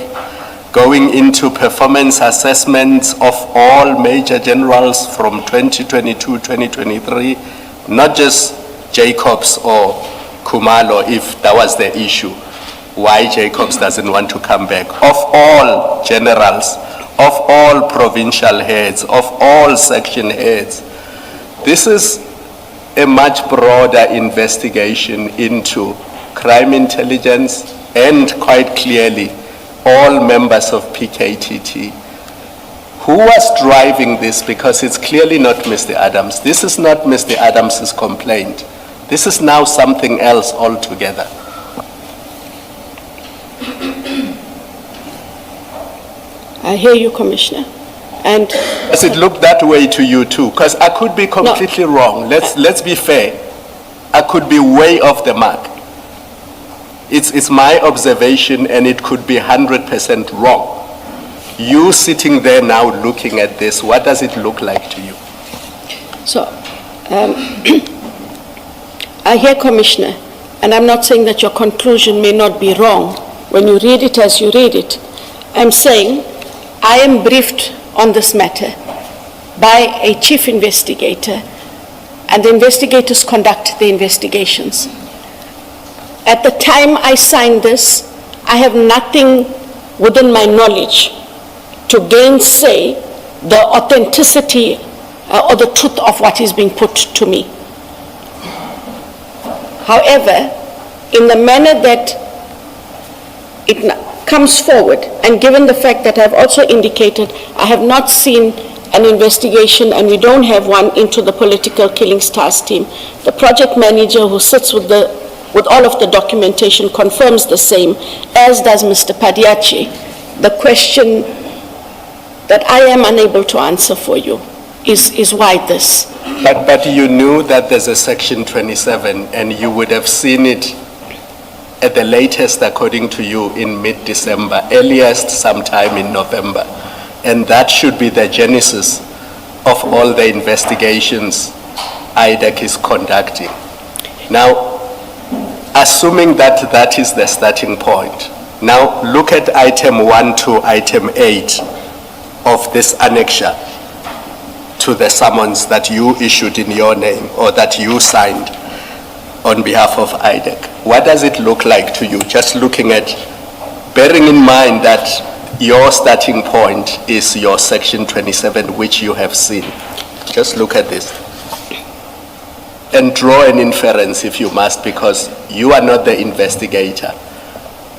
going into performance assessments of all major generals from 2022-2023, not just Jacobs or Khumalo, if that was the issue, why Jacobs doesn't want to come back, of all generals, of all provincial heads, of all section heads. This is a much broader investigation into crime intelligence and quite clearly all members of PKTT. Who was driving this? Because it's clearly not Mr. Adams. This is not Mr. Adams's complaint. This is now something else altogether. I hear you, Commissioner. And Does it look that way to you too? Because I could be completely wrong. Let's be fair. could be way off the mark. It's my observation, and it could be 100% wrong. You sitting there now looking at this, what does it look like to you? So, I hear, Commissioner, and I'm not saying that your conclusion may not be wrong when you read it as you read it. I'm saying I am briefed on this matter by a chief investigator, and the investigators conduct the investigations. At the time I signed this, I have nothing within my knowledge to gainsay the authenticity or the truth of what is being put to me. However, in the manner that it comes forward, and given the fact that I've also indicated I have not seen an investigation, and we don't have one, into the political killings task team, the project manager who sits with all of the documentation confirms the same, as does Mr. Padiachi. The question that I am unable to answer for you is why this. But you knew that there's a Section 27, and you would have seen it at the latest, according to you, in mid-December, earliest sometime in November. And that should be the genesis of all the investigations IDAC is conducting. Now, assuming that that is the starting point, now look at item 1 to item 8 of this annexure to the summons that you issued in your name, or that you signed on behalf of IDAC. What does it look like to you, just looking at, bearing in mind that your starting point is your Section 27, which you have seen? Just look at this and draw an inference if you must, because you are not the investigator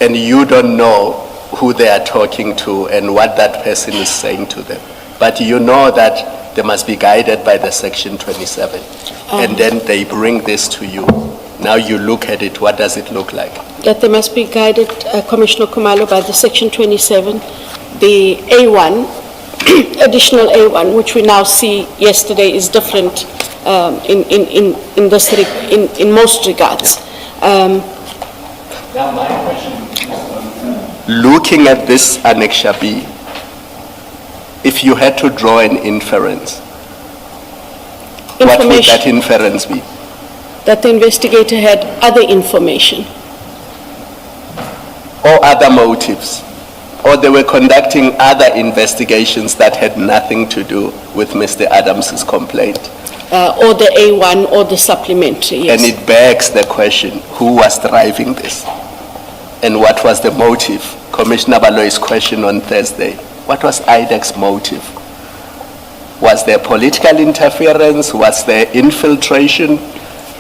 and you don't know who they are talking to and what that person is saying to them. But you know that they must be guided by the Section 27. And then they bring this to you. Now you look at it, what does it look like? That they must be guided, Commissioner Kumalo, by the Section 27, the A1, additional A1, which we now see yesterday is different in most regards. Now my question is, looking at this Annexure B, if you had to draw an inference, what would that inference be? That the investigator had other information. Or other motives, or they were conducting other investigations that had nothing to do with Mr. Adams's complaint. Or the A1 or the supplementary, yes. And it begs the question, who was driving this? And what was the motive? Commissioner Baloy's question on Thursday, what was IDAC's motive? Was there political interference? Was there infiltration?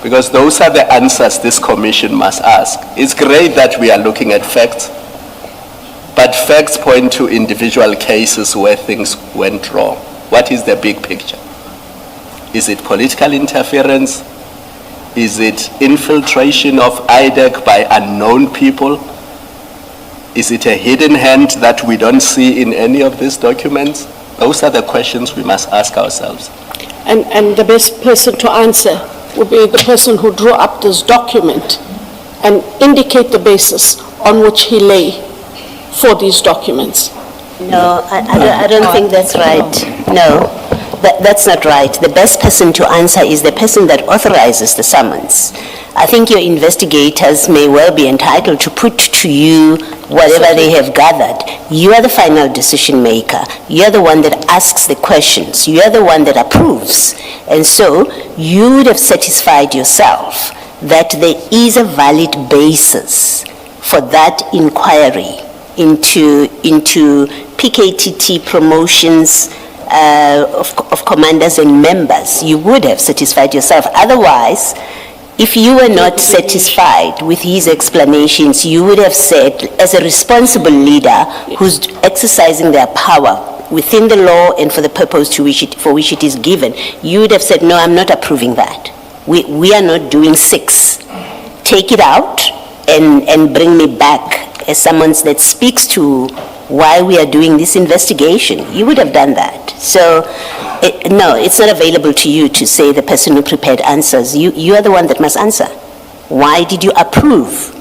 Because those are the answers this commission must ask. It's great that we are looking at facts, but facts point to individual cases where things went wrong. What is the big picture? Is it political interference? Is it infiltration of IDAC by unknown people? Is it a hidden hand that we don't see in any of these documents? Those are the questions we must ask ourselves. And the best person to answer would be the person who drew up this document and indicate the basis on which he lay for these documents. No, I don't think that's right. No, that's not right. The best person to answer is the person that authorizes the summons. I think your investigators may well be entitled to put to you whatever they have gathered. You are the final decision maker. You are the one that asks the questions. You are the one that approves. And so you would have satisfied yourself that there is a valid basis for that inquiry into PKTT promotions of commanders and members. You would have satisfied yourself. Otherwise, if you were not satisfied with his explanations, you would have said, as a responsible leader who's exercising their power within the law and for the purpose for which it is given, you would have said, no, I'm not approving that. We are not doing 6. Take it out and bring me back as someone that speaks to why we are doing this investigation. You would have done that. So, no, it's not available to you to say the person who prepared answers. You are the one that must answer. Why did you approve?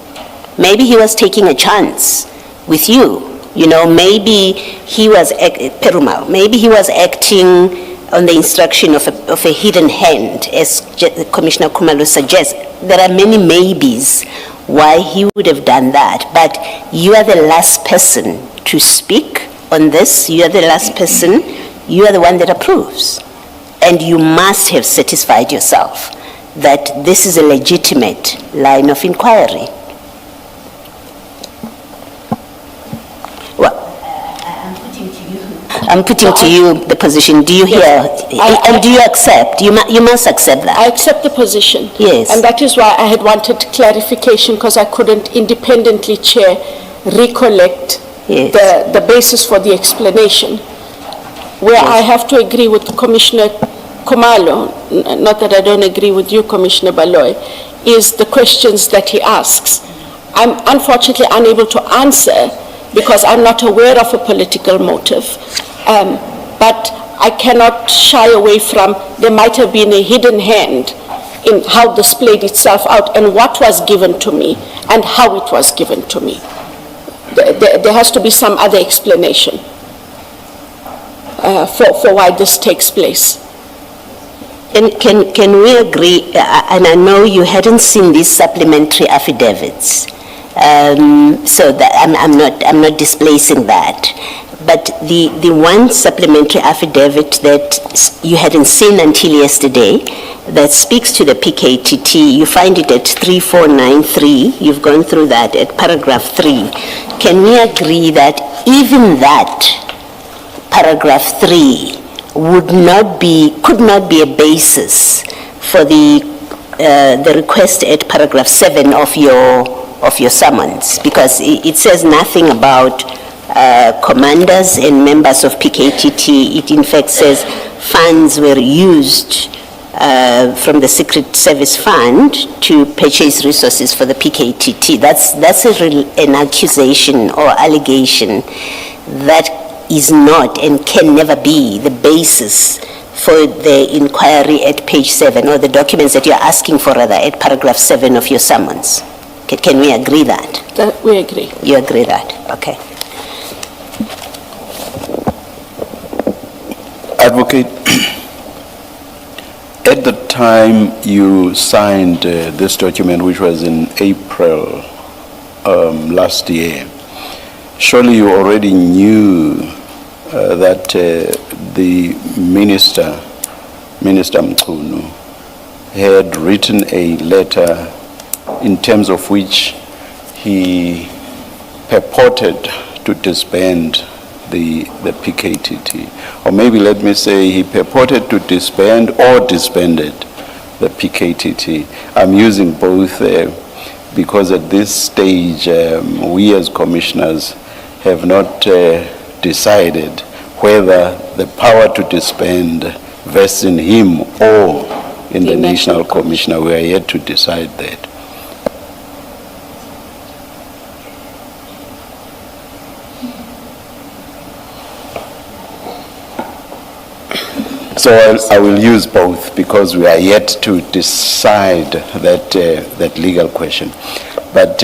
Maybe he was taking a chance with you. You know, maybe he was, Perumal, maybe he was acting on the instruction of a hidden hand, as Commissioner Khumalo suggests. There are many maybes why he would have done that, but you are the last person to speak on this. You are the last person, you are the one that approves. And you must have satisfied yourself that this is a legitimate line of inquiry. I'm putting to you the position. Do you hear? And do you accept? You must accept that. I accept the position. Yes. And that is why I had wanted clarification, because I couldn't independently, Chair, recollect Yes. the basis for the explanation. Where I have to agree with Commissioner Khumalo, not that I don't agree with you, Commissioner Baloy, is the questions that he asks. I'm unfortunately unable to answer because I'm not aware of a political motive. But I cannot shy away from, there might have been a hidden hand in how this played itself out and what was given to me and how it was given to me. There has to be some other explanation for why this takes place. Can we agree, and I know you hadn't seen these supplementary affidavits, so that I'm not displacing that. But the one supplementary affidavit that you hadn't seen until yesterday, that speaks to the PKTT, you find it at 3493, you've gone through that at paragraph 3. Can we agree that even that paragraph 3 could not be a basis for the request at paragraph 7 of your summons, because it says nothing about commanders and members of PKTT. It in fact says funds were used from the Secret Service Fund to purchase resources for the PKTT. That's an accusation or allegation that is not and can never be the basis for the inquiry at page 7, or the documents that you're asking for rather at paragraph 7 of your summons. Can we agree that? We agree. You agree that? Okay. Advocate, at the time you signed this document, which was in April last year, surely you already knew that the Minister Mchunu, had written a letter in terms of which he purported to disband the PKTT. Or maybe let me say he purported to disband or disbanded the PKTT. I'm using both because at this stage we as commissioners have not decided whether the power to disband vests in him or in the National Commissioner. We are yet to decide that. So I will use both because we are yet to decide that legal question. But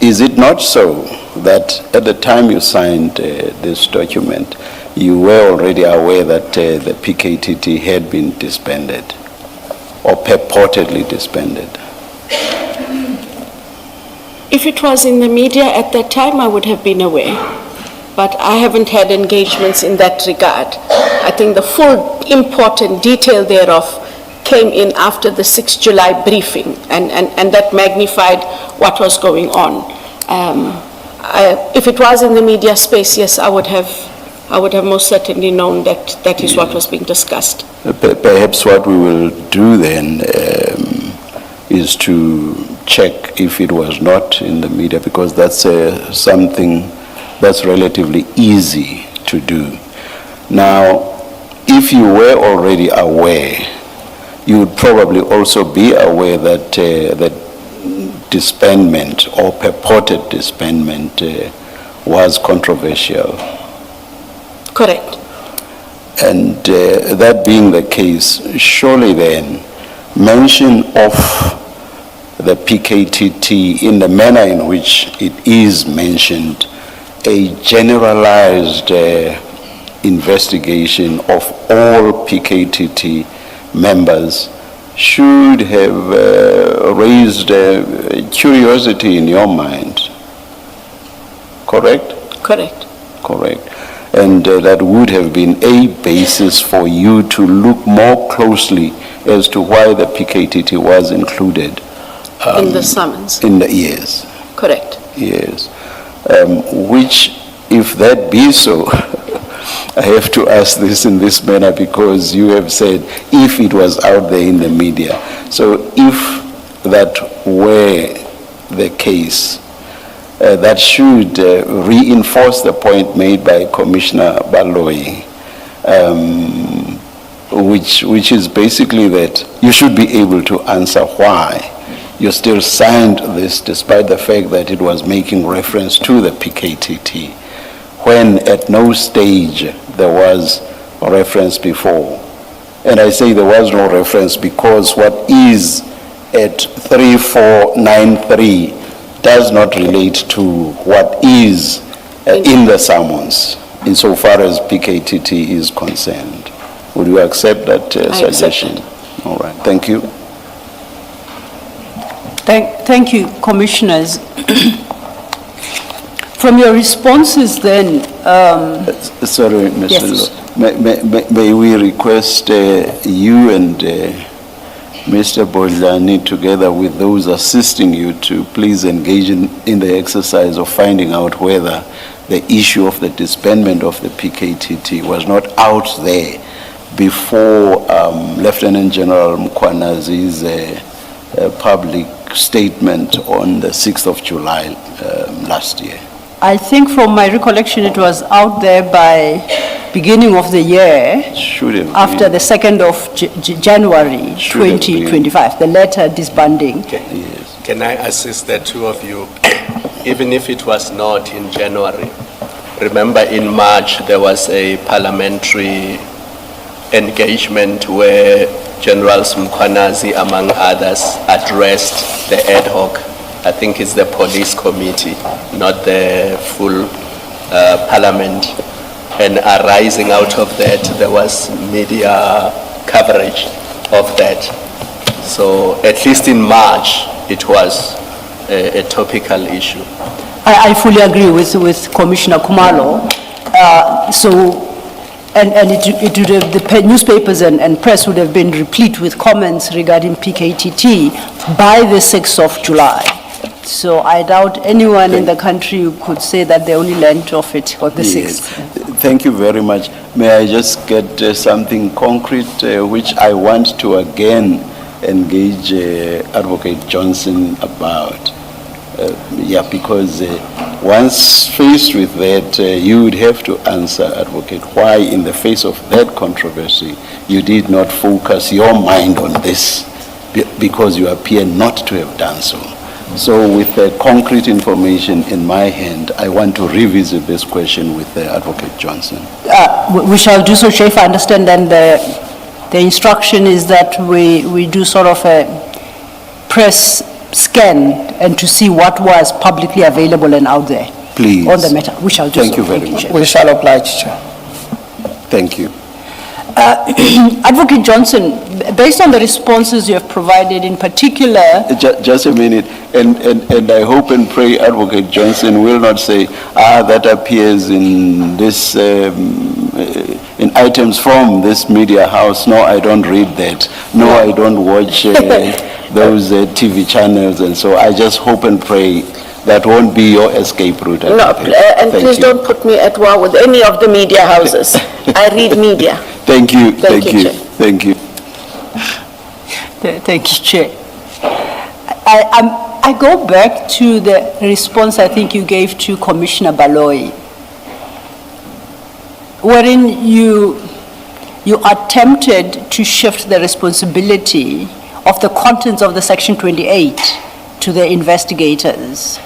is it not so that at the time you signed this document, you were already aware that the PKTT had been disbanded or purportedly disbanded? If it was in the media at that time, I would have been aware. But I haven't had engagements in that regard. I think the full import and detail thereof came in after the 6th July briefing, and that magnified what was going on. If it was in the media space, yes, I would have most certainly known that that is what was being discussed. Perhaps what we will do then is to check if it was not in the media, because that's something that's relatively easy to do. Now, if you were already aware, you would probably also be aware that that disbandment or purported disbandment was controversial. Correct. And that being the case, surely then, mention of the PKTT in the manner in which it is mentioned, a generalized investigation of all PKTT members should have raised curiosity in your mind. Correct? Correct. Correct. And that would have been a basis for you to look more closely as to why the PKTT was included. In the summons. Yes. Correct. Yes. Which, if that be so, I have to ask this in this manner because you have said if it was out there in the media. So if that were the case, that should reinforce the point made by Commissioner Baloyi, which is basically that you should be able to answer why you still signed this despite the fact that it was making reference to the PKTT, when at no stage there was a reference before. And I say there was no reference because what is at 3493 does not relate to what is in the summons, insofar as PKTT is concerned. Would you accept that suggestion? All right, thank you. Thank you, Commissioners. From your responses then... Sorry, Mr. Yes. May we request you and Mr. Bodlani, together with those assisting you, to please engage in the exercise of finding out whether the issue of the disbandment of the PKTT was not out there before Lieutenant General Mkwanazi's public statement on the 6th of July last year. I think from my recollection, it was out there by beginning of the year, Should have after been. the 2nd of January Should have been. 2025, the letter disbanding. Yes. Can I assist the two of you? Even if it was not in January, remember in March there was a parliamentary engagement where General Mkwanazi, among others, addressed the ad hoc, I think it's the police committee, not the full parliament. And arising out of that, there was media coverage of that. So at least in March, it was a topical issue. I fully agree with Commissioner Kumalo. And it would have, the newspapers and press would have been replete with comments regarding PKTT by the 6th of July. So I doubt anyone in the country who could say that they only learned of it on the 6th. Thank you very much. May I just get something concrete, which I want to again engage Advocate Johnson about? Because once faced with that, you would have to answer, Advocate, why in the face of that controversy, you did not focus your mind on this, because you appear not to have done so. So with concrete information in my hand, I want to revisit this question with Advocate Johnson. We shall do so, Chair. If I understand, then the instruction is that we do sort of a press scan and to see what was publicly available and out there. Please. On the matter. We shall do so. Thank you very much. Chair. We shall oblige, Chair. Thank you. Advocate Johnson, based on the responses you have provided, in particular... Just a minute, and I hope and pray Advocate Johnson will not say, that appears in this, in items from this media house. No, I don't read that. No, I don't watch those TV channels, and so I just hope and pray that won't be your escape route. No, and please don't put me at war with any of the media houses. I read media. Thank you, Thank you, Chair. Thank you. Thank you, Chair. I go back to the response I think you gave to Commissioner Baloyi, wherein you attempted to shift the responsibility of the contents of the Section 28 to the investigators.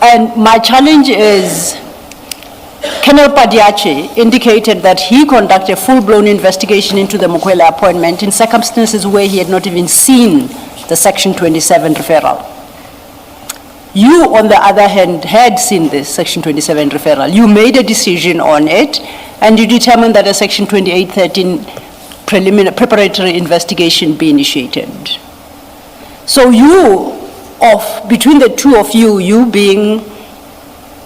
And my challenge is, can Colonel Padiache indicated that he conducted a full-blown investigation into the Mukwele appointment in circumstances where he had not even seen the Section 27 referral. You, on the other hand, had seen this Section 27 referral. You made a decision on it, and you determined that a Section 2813 preparatory investigation be initiated. So between the two of you, you being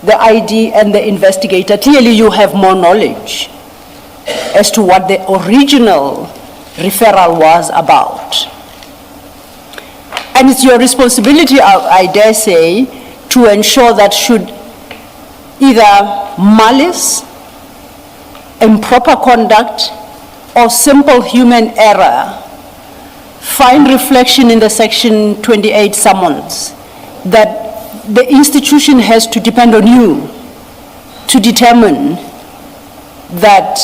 the ID and the investigator, clearly you have more knowledge as to what the original referral was about. And it's your responsibility, I dare say, to ensure that should either malice, improper conduct, or simple human error find reflection in the Section 28 summons, that the institution has to depend on you to determine that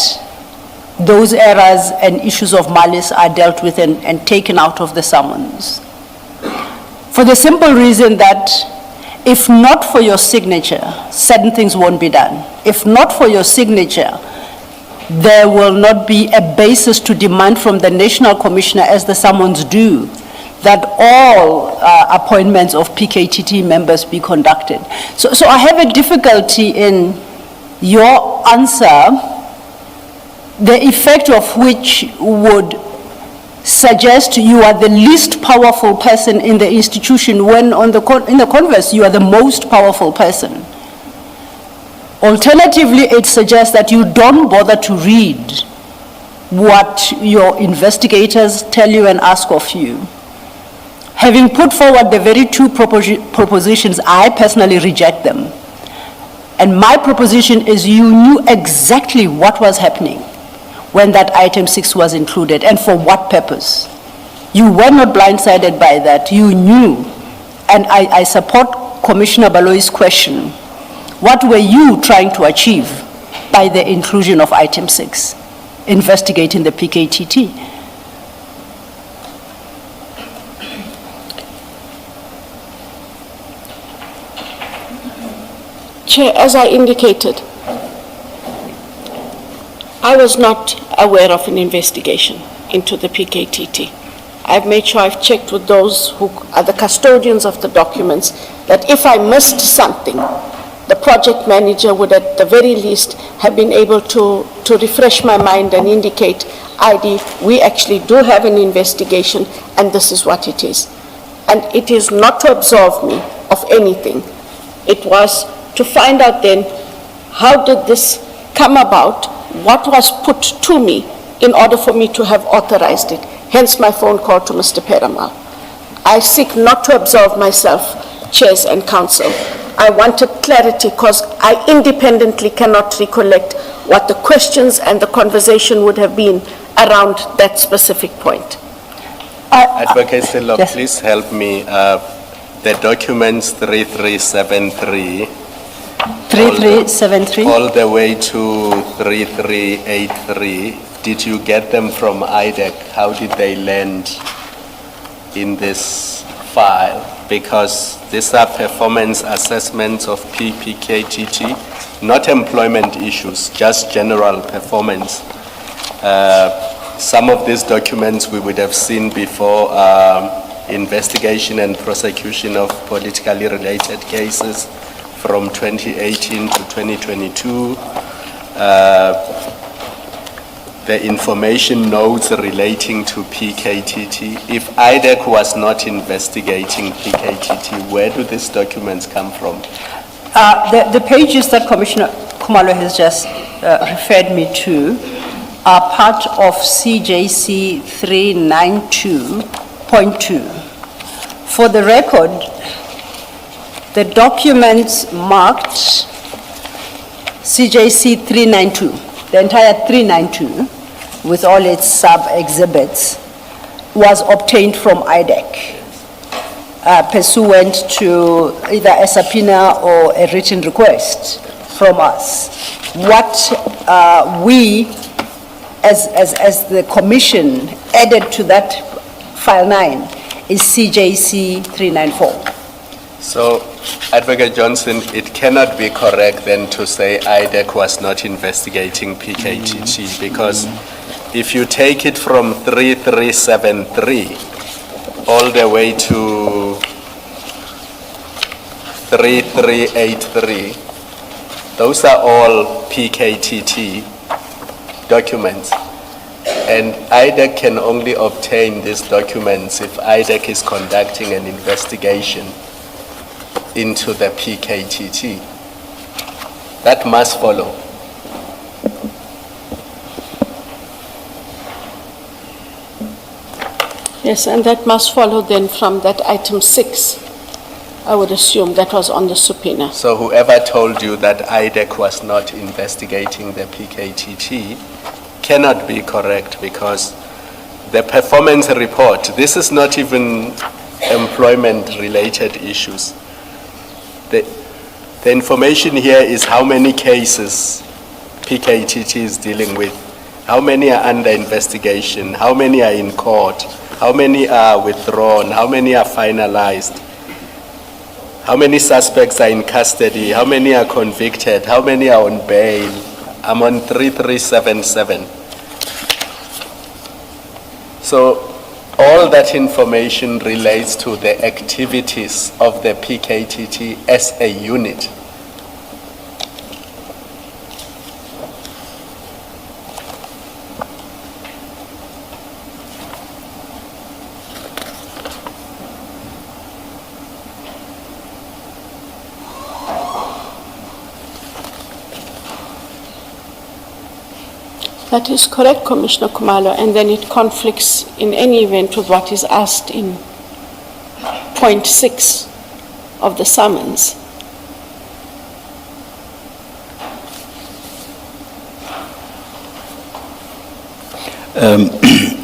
those errors and issues of malice are dealt with and taken out of the summons. For the simple reason that if not for your signature, certain things won't be done. If not for your signature, there will not be a basis to demand from the National Commissioner, as the summons do, that all appointments of PKTT members be conducted. So I have a difficulty in your answer, the effect of which would suggest you are the least powerful person in the institution when in the converse you are the most powerful person. Alternatively, it suggests that you don't bother to read what your investigators tell you and ask of you. Having put forward the very two propositions, I personally reject them. And my proposition is you knew exactly what was happening when that item 6 was included and for what purpose. You were not blindsided by that, you knew. And I support Commissioner Baloi's question. What were you trying to achieve by the inclusion of item 6, investigating the PKTT? Chair, as I indicated, I was not aware of an investigation into the PKTT. I've made sure I've checked with those who are the custodians of the documents that if I missed something, the project manager would at the very least have been able to refresh my mind and indicate, ID, we actually do have an investigation and this is what it is. And it is not to absolve me of anything. It was to find out then, how did this come about? What was put to me in order for me to have authorized it? Hence my phone call to Mr. Peramal. I seek not to absolve myself, chairs and council. I wanted clarity because I independently cannot recollect what the questions and the conversation would have been around that specific point. Advocate Silo, yes. Please help me. The documents 3373. 3373? All the way to 3383. Did you get them from IDAC? How did they land in this file? Because these are performance assessments of PPKTT, not employment issues, just general performance. Some of these documents we would have seen before investigation and prosecution of politically related cases from 2018 to 2022. The information notes relating to PKTT. If IDAC was not investigating PKTT, where do these documents come from? The pages that Commissioner Khumalo has just referred me to are part of CJC 392.2. For the record, the documents marked CJC 392, the entire 392, with all its sub-exhibits, was obtained from IDAC pursuant to either a subpoena or a written request from us. What we, as the commission, added to that file 9 is CJC 394. So, Advocate Johnson, it cannot be correct then to say IDAC was not investigating PKTT, because if you take it from 3373 all the way to 3383, those are all PKTT documents. And IDAC can only obtain these documents if IDAC is conducting an investigation into the PKTT. That must follow. Yes, and that must follow then from that item 6, I would assume, that was on the subpoena. So whoever told you that IDAC was not investigating the PKTT cannot be correct, because the performance report, this is not even employment-related issues. The information here is how many cases PKTT is dealing with, how many are under investigation, how many are in court, how many are withdrawn, how many are finalized, how many suspects are in custody, how many are convicted, how many are on bail. I'm on 3377. So all that information relates to the activities of the PKTT as a unit. That is correct, Commissioner Kumalo, and then it conflicts in any event with what is asked in point 6 of the summons.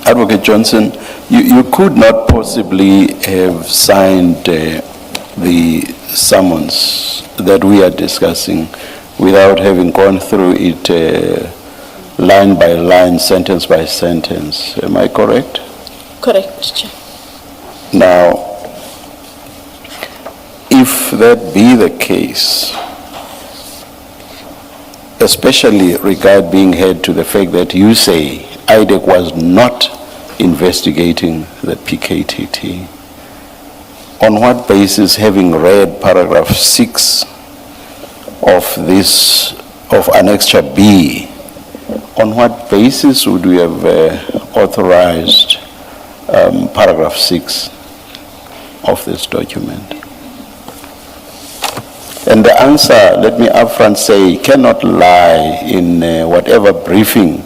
Advocate Johnson, you could not possibly have signed the summons that we are discussing without having gone through it line by line, sentence by sentence. Am I correct? Correct, Chair. Now, if that be the case, especially regard being head to the fact that you say IDAC was not investigating the PKTT, on what basis, having read paragraph 6 of this, of Annexure B, on what basis would we have authorized paragraph 6 of this document? And the answer, let me upfront say, cannot lie in whatever briefing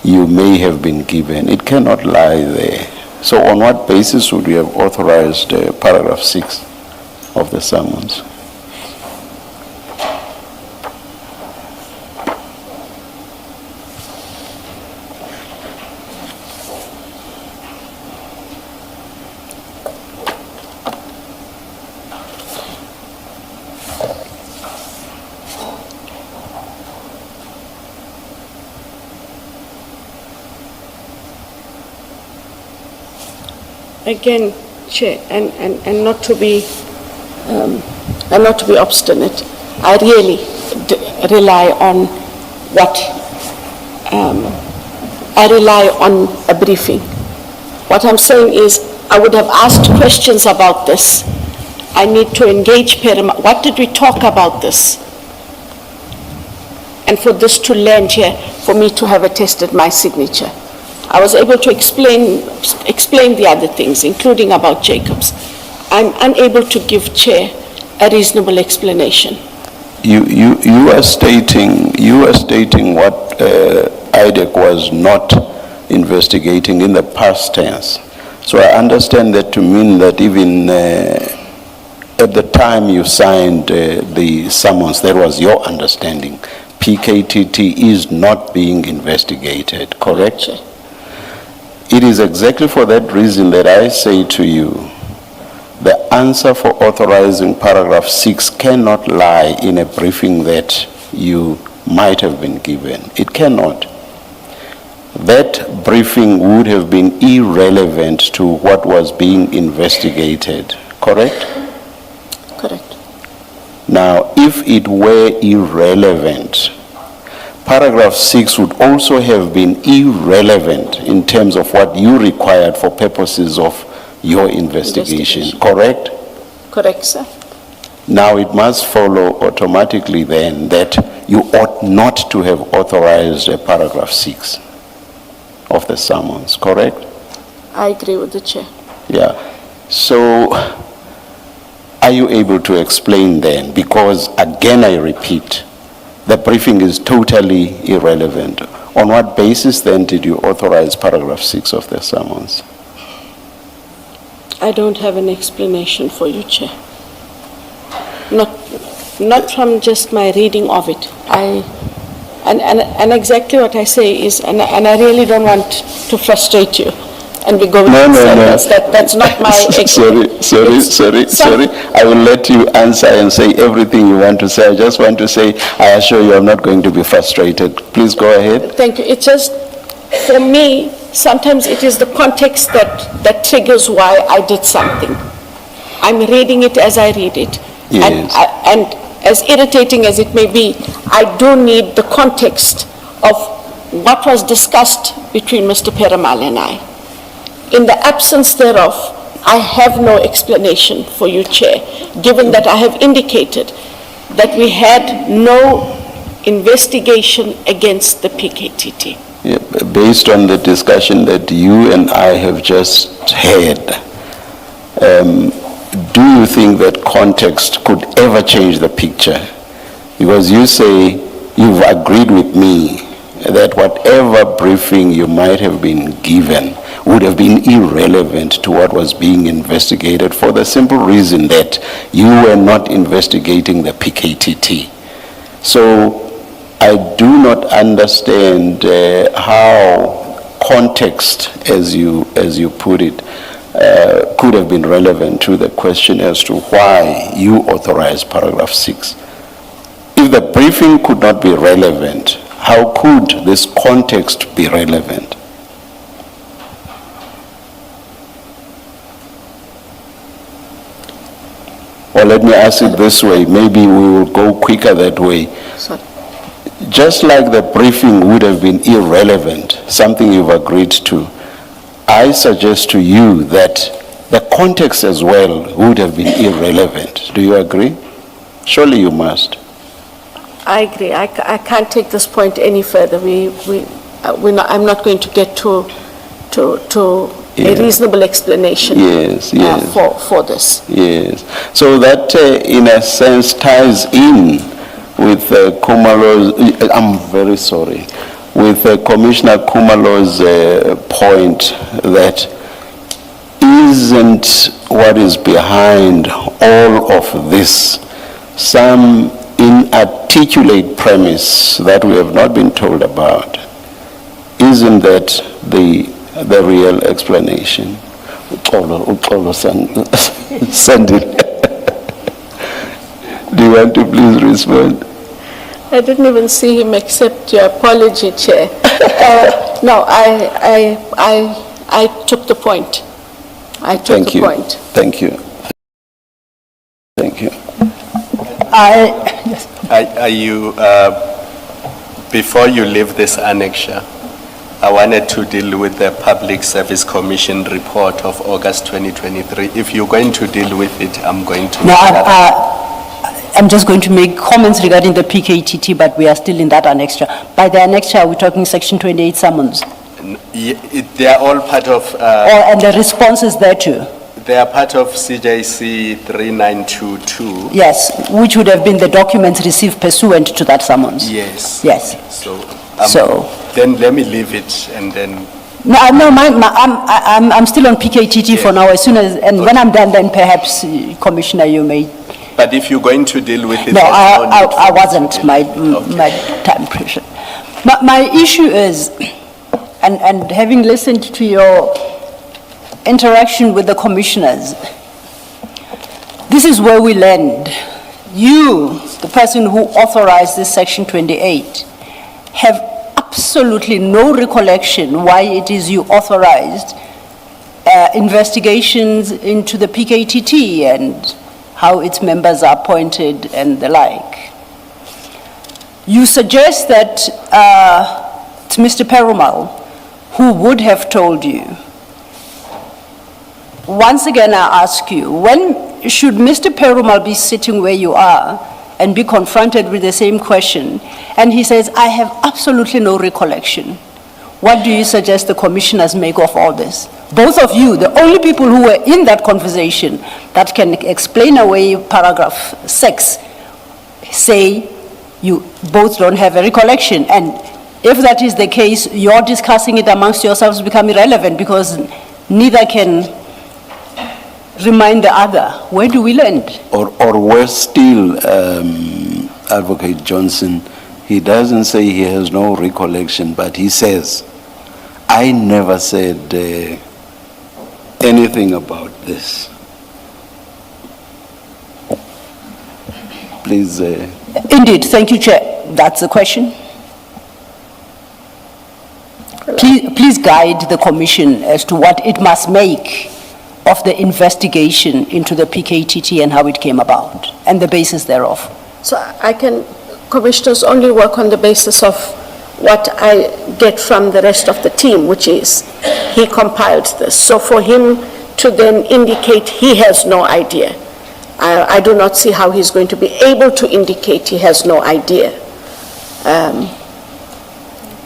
you may have been given. It cannot lie there. So on what basis would we have authorized paragraph 6 of the summons? Again, Chair, and not to be obstinate, I really rely on I rely on a briefing. What I'm saying is, I would have asked questions about this. I need to engage Paramount. What did we talk about this? And for this to land here, for me to have attested my signature. I was able to explain the other things, including about Jacobs. I'm unable to give Chair a reasonable explanation. You are stating what IDAC was not investigating in the past tense. So I understand that to mean that even at the time you signed the summons, that was your understanding. PKTT is not being investigated, correct? Sure. It is exactly for that reason that I say to you, the answer for authorizing paragraph 6 cannot lie in a briefing that you might have been given. It cannot. That briefing would have been irrelevant to what was being investigated, correct? Correct. Now, if it were irrelevant, paragraph 6 would also have been irrelevant in terms of what you required for purposes of your investigation, correct? Correct, sir. Now it must follow automatically then that you ought not to have authorized paragraph 6 of the summons, correct? I agree with the chair. Yeah. So are you able to explain then? Because again, I repeat, the briefing is totally irrelevant. On what basis then did you authorize paragraph 6 of the summons? I don't have an explanation for you, Chair. Not from just my reading of it. And exactly what I say is, and I really don't want to frustrate you and be going in circles. That's not my Sorry. I will let you answer and say everything you want to say. I just want to say, I assure you I'm not going to be frustrated. Please go ahead. Thank you. It's just, for me, sometimes it is the context that triggers why I did something. I'm reading it as I read it. Yes. And as irritating as it may be, I do need the context of what was discussed between Mr. Perumal and I. In the absence thereof, I have no explanation for you, Chair, given that I have indicated that we had no investigation against the PKTT. Yeah, based on the discussion that you and I have just had, do you think that context could ever change the picture? Because you say you've agreed with me that whatever briefing you might have been given would have been irrelevant to what was being investigated for the simple reason that you were not investigating the PKTT. So I do not understand how context, as you put it, could have been relevant to the question as to why you authorized paragraph 6. If the briefing could not be relevant, how could this context be relevant? Or let me ask it this way, maybe we will go quicker that way. Sorry. Just like the briefing would have been irrelevant, something you've agreed to, I suggest to you that the context as well would have been irrelevant. Do you agree? Surely you must. I agree. I can't take this point any further. I'm not going to get to a reasonable explanation for this. Yes. So that, in a sense, ties in with Kumalo's, I'm very sorry, with Commissioner Kumalo's point that isn't what is behind all of this some inarticulate premise that we have not been told about? Isn't that the real explanation? Send it. Do you want to please respond? I didn't even see him accept your apology, Chair. No, I took the point. I took the point. Thank you. Thank you. Are you, before you leave this annexure, I wanted to deal with the Public Service Commission report of August 2023. If you're going to deal with it, I'm going to. No, I'm just going to make comments regarding the PKTT, but we are still in that annexure. By the annexure, we're talking section 28 summons. They are all part of. And the responses there too. They are part of CJC 3922. Yes, which would have been the documents received pursuant to that summons. Yes. Yes. So then let me leave it and then. No, I'm still on PKTT for now. As soon as, and when I'm done, then perhaps, Commissioner, you may. But if you're going to deal with it. No, I wasn't. My time pressure. My issue is, and having listened to your interaction with the commissioners, this is where we land. You, the person who authorized this section 28, have absolutely no recollection why it is you authorized investigations into the PKTT and how its members are appointed and the like. You suggest that it's Mr. Perumal who would have told you. Once again, I ask you, when should Mr. Perumal be sitting where you are and be confronted with the same question, and he says, I have absolutely no recollection? What do you suggest the commissioners make of all this? Both of you, the only people who were in that conversation that can explain away paragraph 6, say you both don't have a recollection. And if that is the case, your discussing it amongst yourselves become irrelevant because neither can remind the other. Where do we land? Or worse still, Advocate Johnson, he doesn't say he has no recollection, but he says, I never said anything about this. Please. Indeed, thank you, Chair. That's the question. Please guide the Commission as to what it must make of the investigation into the PKTT and how it came about, and the basis thereof. So commissioners only work on the basis of what I get from the rest of the team, which is he compiled this. So for him to then indicate he has no idea, I do not see how he's going to be able to indicate he has no idea.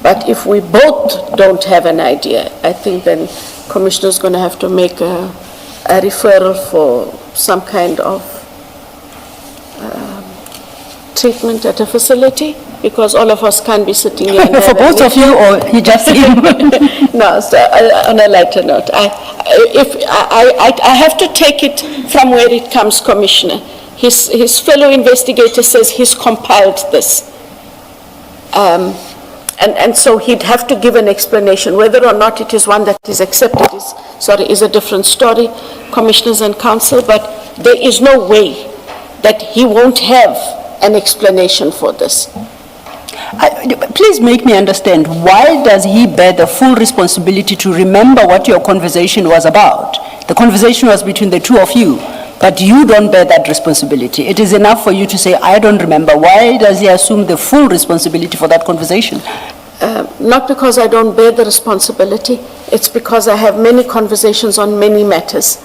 But if we both don't have an idea, I think then Commissioner's going to have to make a referral for some kind of treatment at a facility, because all of us can't be sitting here. For both of you, or he just him? No, so on a lighter note, I have to take it from where it comes, Commissioner. His fellow investigator says he's compiled this. And so he'd have to give an explanation. Whether or not it is one that is accepted is a different story, Commissioners and Council, but there is no way that he won't have an explanation for this. Please make me understand, why does he bear the full responsibility to remember what your conversation was about? The conversation was between the two of you, but you don't bear that responsibility. It is enough for you to say, I don't remember. Why does he assume the full responsibility for that conversation? Not because I don't bear the responsibility, it's because I have many conversations on many matters.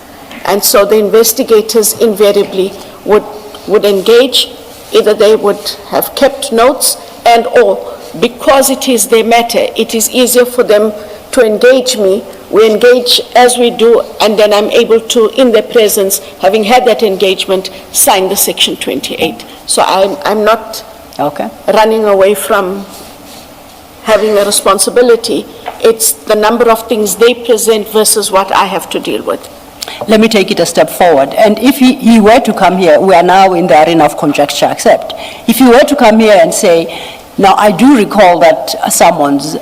And so the investigators invariably would engage. Either they would have kept notes, and or because it is their matter, it is easier for them to engage me. We engage as we do, and then I'm able to, in their presence, having had that engagement, sign the Section 28. So I'm not running away from having a responsibility. It's the number of things they present versus what I have to deal with. Let me take it a step forward. And if he were to come here, we are now in the arena of conjecture, accept. If he were to come here and say, now I do recall that someone's,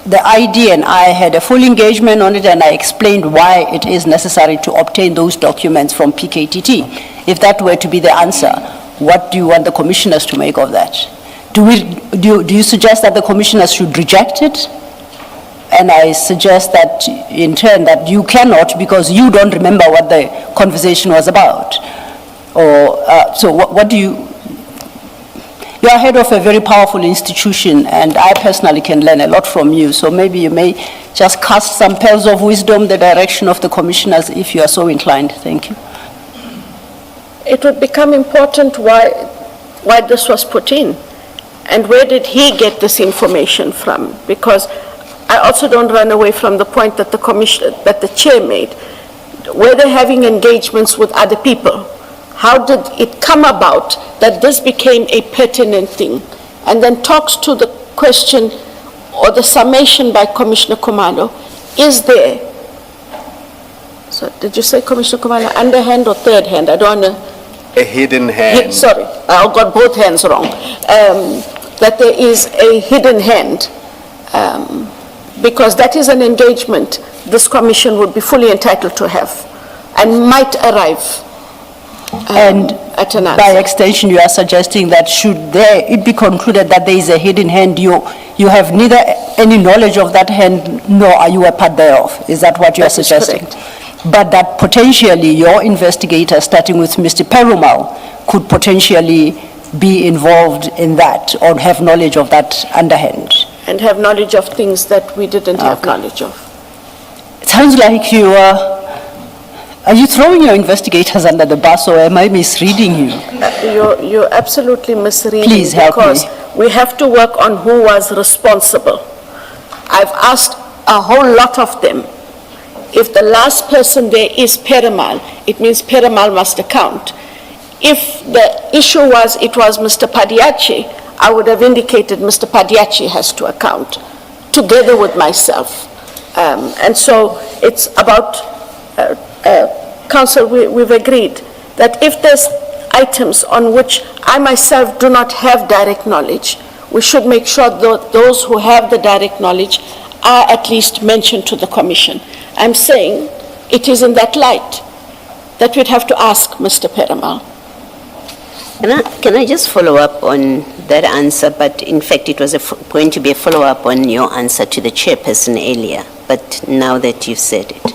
the ID and I had a full engagement on it, and I explained why it is necessary to obtain those documents from PKTT. If that were to be the answer, what do you want the commissioners to make of that? Do you suggest that the commissioners should reject it? And I suggest that, in turn, that you cannot, because you don't remember what the conversation was about. Or, so what do you... You are head of a very powerful institution, and I personally can learn a lot from you, so maybe you may just cast some pearls of wisdom the direction of the commissioners if you are so inclined. Thank you. It would become important why this was put in, and where did he get this information from? Because I also don't run away from the point that the chair made. Were they having engagements with other people? How did it come about that this became a pertinent thing? And then talks to the question or the summation by Commissioner Kumalo, is there, so did you say, Commissioner Kumalo, underhand or third hand? I don't know. A hidden hand. Sorry, I got both hands wrong. That there is a hidden hand. Because that is an engagement this commission would be fully entitled to have and might arrive at an answer. By extension, you are suggesting that should it be concluded that there is a hidden hand, you have neither any knowledge of that hand nor are you a part thereof. Is that what you are suggesting? Correct. but that potentially your investigator, starting with Mr. Perumal, could potentially be involved in that or have knowledge of that underhand. And have knowledge of things that we didn't have Okay. knowledge of. It sounds like are you throwing your investigators under the bus, or am I misreading you? You're absolutely misreading. Please help me. Because we have to work on who was responsible. I've asked a whole lot of them. If the last person there is Perumal, it means Perumal must account. If the issue was, it was Mr. Padiachi, I would have indicated Mr. Padiachi has to account, together with myself. And so it's about, Council, we've agreed that if there's items on which I myself do not have direct knowledge, we should make sure that those who have the direct knowledge are at least mentioned to the Commission. I'm saying it is in that light that we'd have to ask Mr. Perumal. Can I just follow up on that answer? But in fact, it was going to be a follow-up on your answer to the chairperson earlier. But now that you've said it,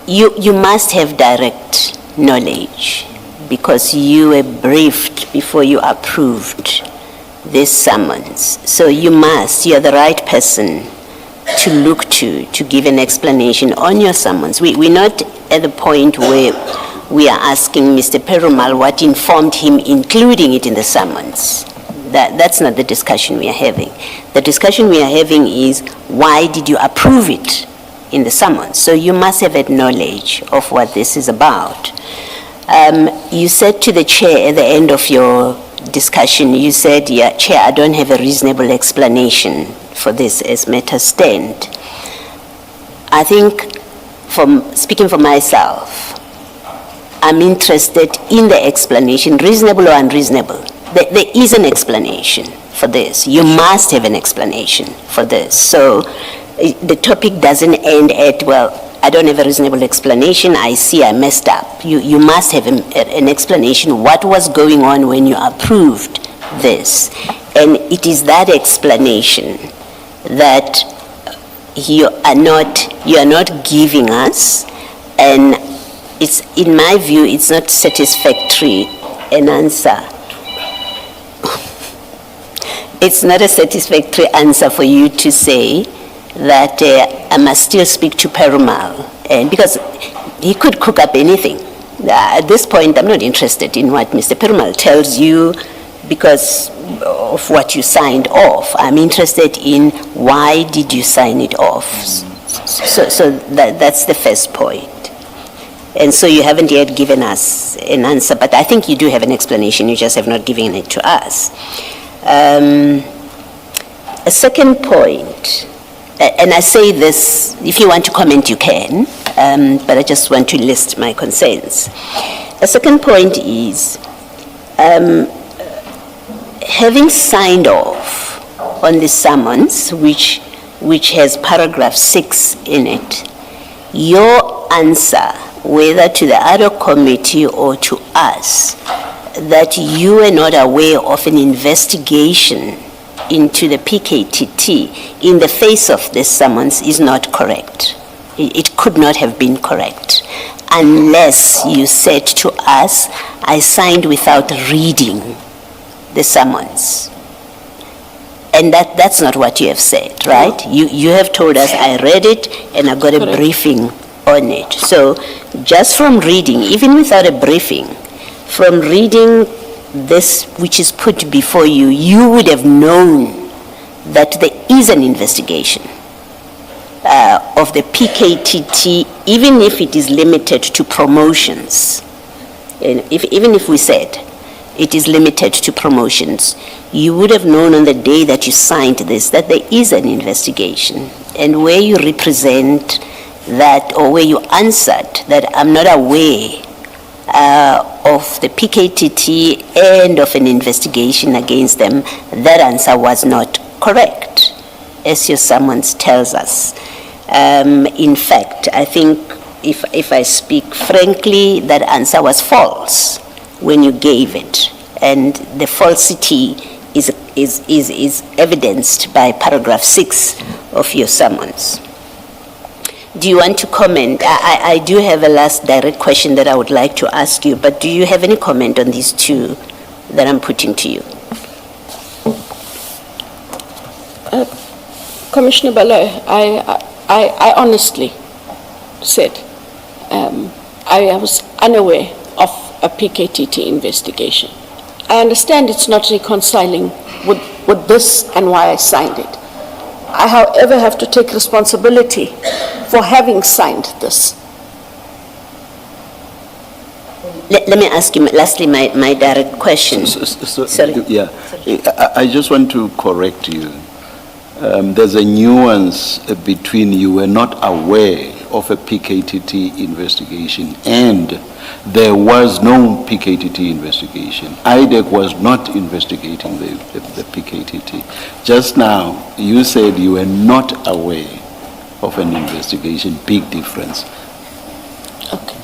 you must have direct knowledge because you were briefed before you approved this summons. So you're the right person to look to give an explanation on your summons. We're not at the point where we are asking Mr. Perumal what informed him including it in the summons. That's not the discussion we are having. The discussion we are having is why did you approve it in the summons? So you must have had knowledge of what this is about. You said to the chair at the end of your discussion, you said, yeah, Chair, I don't have a reasonable explanation for this as matters stand. I think, speaking for myself, I'm interested in the explanation, reasonable or unreasonable. There is an explanation for this. You must have an explanation for this. So the topic doesn't end at, well, I don't have a reasonable explanation, I see I messed up. You must have an explanation what was going on when you approved this. And it is that explanation that you are not giving us, and it's, in my view, it's not satisfactory an answer. It's not a satisfactory answer for you to say that I must still speak to Perumal, and because he could cook up anything. At this point, I'm not interested in what Mr. Perumal tells you because of what you signed off. I'm interested in why did you sign it off. So that's the first point. And so you haven't yet given us an answer, but I think you do have an explanation, you just have not given it to us. A second point, and I say this, if you want to comment you can, but I just want to list my concerns. A second point is, having signed off on the summons, which has paragraph 6 in it, your answer, whether to the other committee or to us, that you were not aware of an investigation into the PKTT in the face of this summons is not correct. It could not have been correct unless you said to us, I signed without reading the summons. And that's not what you have said, right? You have told us, I read it and I got a briefing on it. So just from reading, even without a briefing, from reading this which is put before you, you would have known that there is an investigation of the PKTT, even if it is limited to promotions. And even if we said it is limited to promotions, you would have known on the day that you signed this that there is an investigation. And where you represent that, or where you answered that I'm not aware of the PKTT and of an investigation against them, that answer was not correct, as your summons tells us. In fact, I think if I speak frankly, that answer was false when you gave it, and the falsity is evidenced by paragraph 6 of your summons. Do you want to comment? I do have a last direct question that I would like to ask you, but do you have any comment on these two that I'm putting to you? Commissioner Baloy, I honestly said I was unaware of a PKTT investigation. I understand it's not reconciling with this and why I signed it. I, however, have to take responsibility for having signed this. Let me ask you, lastly, my direct question. Sorry. Yeah, I just want to correct you. There's a nuance between you were not aware of a PKTT investigation and there was no PKTT investigation. IDAC was not investigating the PKTT. Just now, you said you were not aware of an investigation. Big difference. Okay.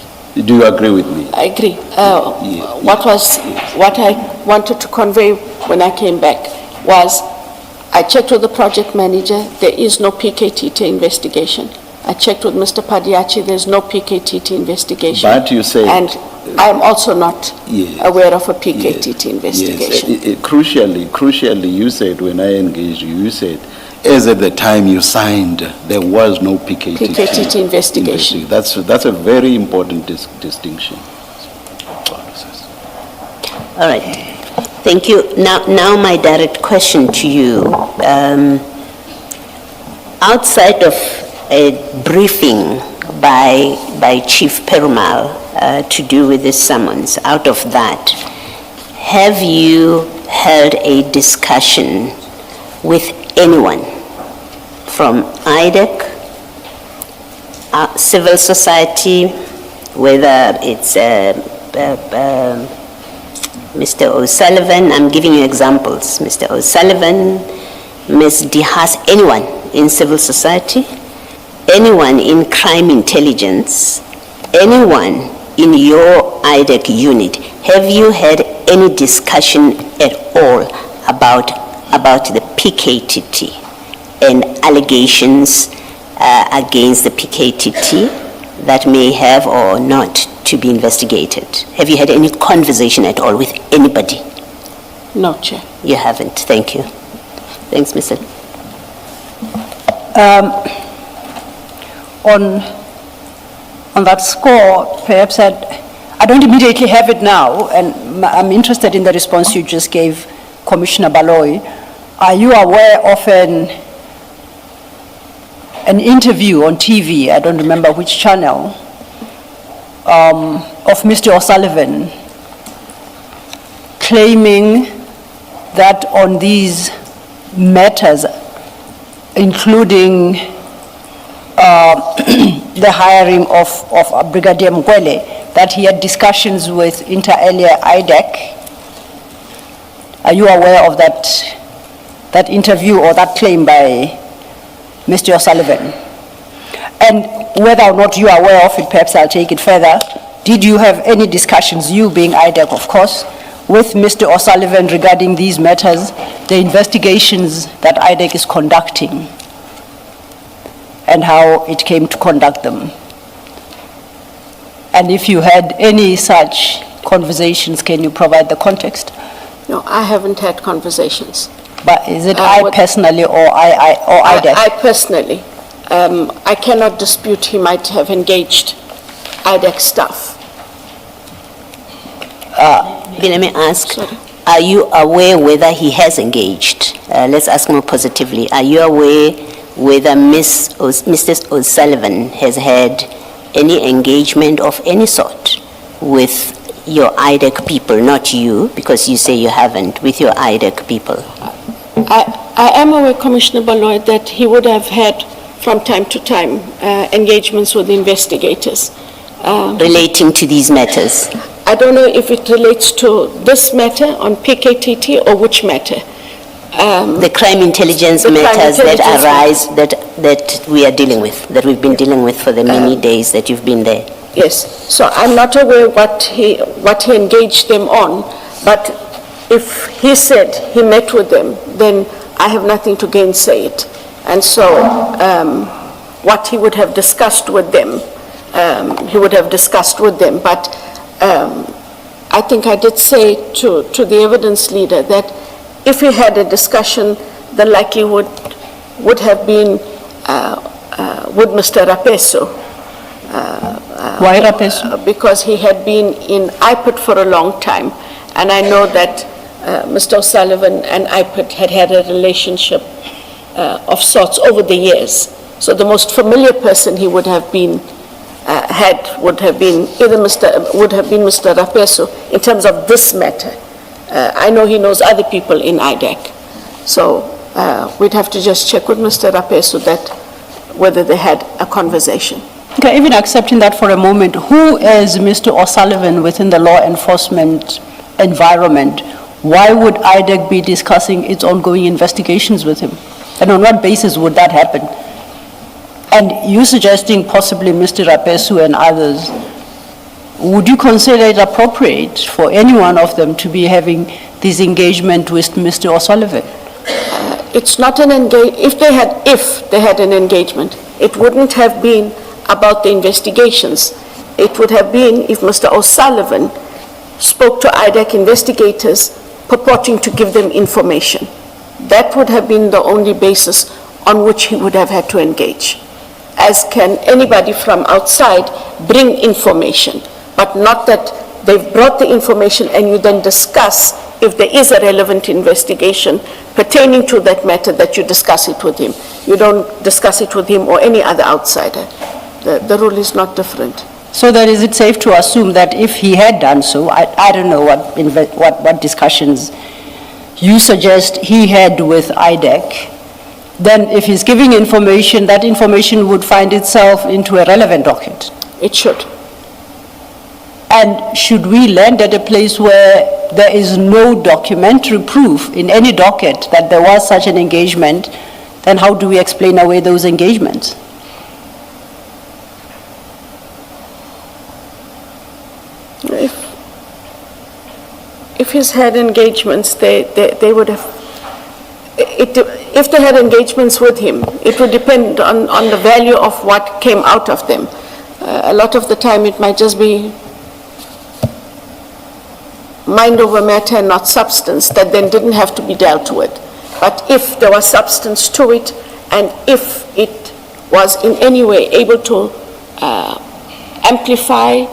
Do you agree with me? I agree. Yeah. What I wanted to convey when I came back was I checked with the project manager, there is no PKTT investigation. I checked with Mr. Padiachi, there's no PKTT investigation. But you said... And I'm also not Yes. aware of a PKTT investigation. Yes. Crucially, you said, when I engaged you, you said, as at the time you signed, there was no PKTT investigation. That's a very important distinction. All right. Thank you. Now my direct question to you. Outside of a briefing by Chief Perumal to do with this summons, out of that, have you held a discussion with anyone from IDAC, civil society, whether it's Mr. O'Sullivan, I'm giving you examples, Mr. O'Sullivan, Ms. Dihas, anyone in civil society, anyone in crime intelligence, anyone in your IDAC unit, have you had any discussion at all about the PKTT and allegations against the PKTT that may have or not to be investigated? Have you had any conversation at all with anybody? No, Chair. You haven't. Thank you. Thanks, Mr. On that score, perhaps I don't immediately have it now, and I'm interested in the response you just gave, Commissioner Baloy. Are you aware of an interview on TV, I don't remember which channel, of Mr. O'Sullivan claiming that on these matters, including the hiring of Brigadier Mkwele, that he had discussions with inter alia IDAC? Are you aware of that interview or that claim by Mr. O'Sullivan? And whether or not you are aware of it, perhaps I'll take it further. Did you have any discussions, you being IDAC of course, with Mr. O'Sullivan regarding these matters, the investigations that IDAC is conducting, and how it came to conduct them? And if you had any such conversations, can you provide the context? No, I haven't had conversations. But is it I personally or IDAC? I personally. I cannot dispute he might have engaged IDAC staff. Let me ask, Sorry. are you aware whether he has engaged? Let's ask more positively. Are you aware whether Mr. O'Sullivan has had any engagement of any sort with your IDAC people, not you, because you say you haven't, with your IDAC people? I am aware, Commissioner Baloy, that he would have had from time to time engagements with investigators. Relating to these matters? I don't know if it relates to this matter on PKTT or which matter. The crime intelligence The crime matters that intelligence arise, that we are dealing with, that we've been dealing with for the many days that you've been there. Yes, so I'm not aware what he engaged them on, but if he said he met with them, then I have nothing to gainsay it. And so what he would have discussed with them. But I think I did say to the evidence leader that if he had a discussion, the likelihood would have been with Mr. Rapeso. Why Rapeso? Because he had been in IPIT for a long time, and I know that Mr. O'Sullivan and IPIT had a relationship of sorts over the years. So the most familiar person he would have been would have been Mr. Rapeso in terms of this matter. I know he knows other people in IDAC, so we'd have to just check with Mr. Rapeso that whether they had a conversation. Okay, even accepting that for a moment, who is Mr. O'Sullivan within the law enforcement environment? Why would IDAC be discussing its ongoing investigations with him? And on what basis would that happen? And you suggesting possibly Mr. Rapesu and others, would you consider it appropriate for any one of them to be having this engagement with Mr. O'Sullivan? It's not an if they had an engagement, it wouldn't have been about the investigations. It would have been if Mr. O'Sullivan spoke to IDAC investigators purporting to give them information. That would have been the only basis on which he would have had to engage. As can anybody from outside bring information, but not that they've brought the information and you then discuss if there is a relevant investigation pertaining to that matter, that you discuss it with him. You don't discuss it with him or any other outsider. The rule is not different. So then is it safe to assume that if he had done so, I don't know what discussions you suggest he had with IDAC, then if he's giving information, that information would find itself into a relevant docket? It should. And should we land at a place where there is no documentary proof in any docket that there was such an engagement, then how do we explain away those engagements? If he's had engagements, they would have, if they had engagements with him, it would depend on the value of what came out of them. A lot of the time it might just be mind over matter and not substance that then didn't have to be dealt with. But if there was substance to it, and if it was in any way able to amplify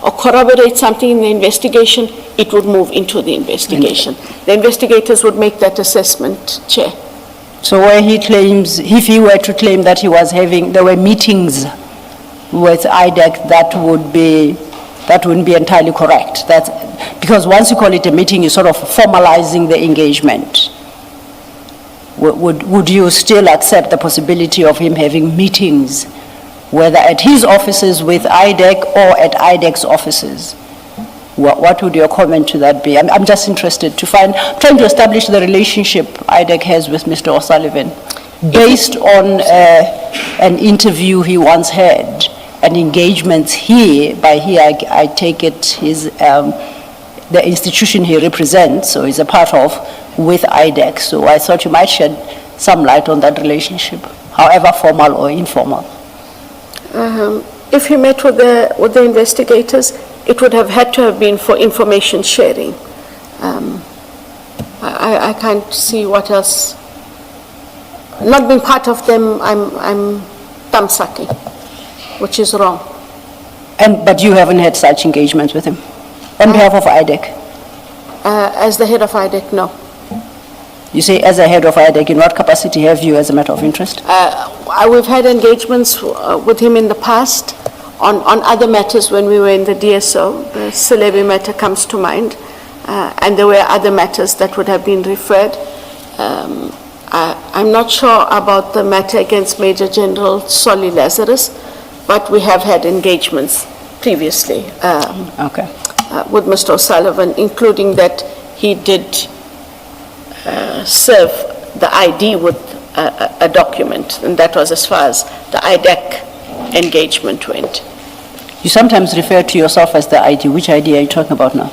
or corroborate something in the investigation, it would move into the investigation. The investigators would make that assessment, Chair. So where he claims, if he were to claim that there were meetings with IDAC, that wouldn't be entirely correct. Because once you call it a meeting, you're sort of formalizing the engagement. Would you still accept the possibility of him having meetings, whether at his offices with IDAC or at IDAC's offices? What would your comment to that be? I'm just interested to trying to establish the relationship IDAC has with Mr. O'Sullivan based on an interview he once had and engagements I take it the institution he represents, or is a part of, with IDAC. So I thought you might shed some light on that relationship, however formal or informal. If he met with the investigators, it would have had to have been for information sharing. I can't see what else. Not being part of them, I'm thumb-sucking, which is wrong. But you haven't had such engagements with him on behalf of IDAC? As the head of IDAC, no. You say as a head of IDAC, in what capacity have you as a matter of interest? We've had engagements with him in the past on other matters when we were in the DSO. The Celebi matter comes to mind, and there were other matters that would have been referred. I'm not sure about the matter against Major General Solly Lazarus, but we have had engagements previously with Mr. O'Sullivan, including that he did serve the ID with a document, and that was as far as the IDAC engagement went. You sometimes refer to yourself as the ID. Which ID are you talking about now?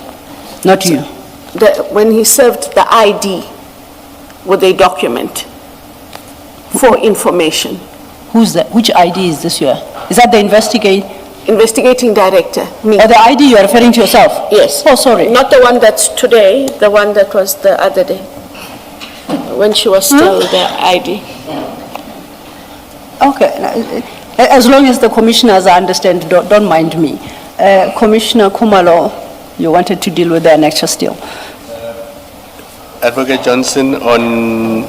Not you. When he served the ID with a document for information. Who's that? Which ID is this here? Is that the Investigating director, me. or the ID you are referring to yourself? Yes. Oh, sorry. Not the one that's today, the one that was the other day, when she was still the ID. Okay, as long as the commissioners understand, don't mind me. Commissioner Kumalo, you wanted to deal with the annexure still. Advocate Johnson, on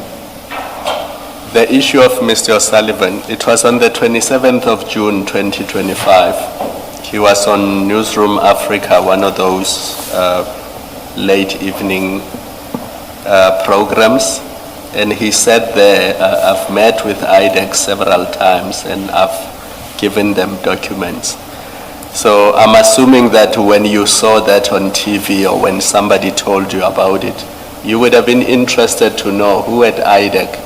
the issue of Mr. O'Sullivan, it was on the 27th of June 2025. He was on Newsroom Africa, one of those late evening programs, and he said there, I've met with IDAC several times and I've given them documents. So I'm assuming that when you saw that on TV or when somebody told you about it, you would have been interested to know who at IDAC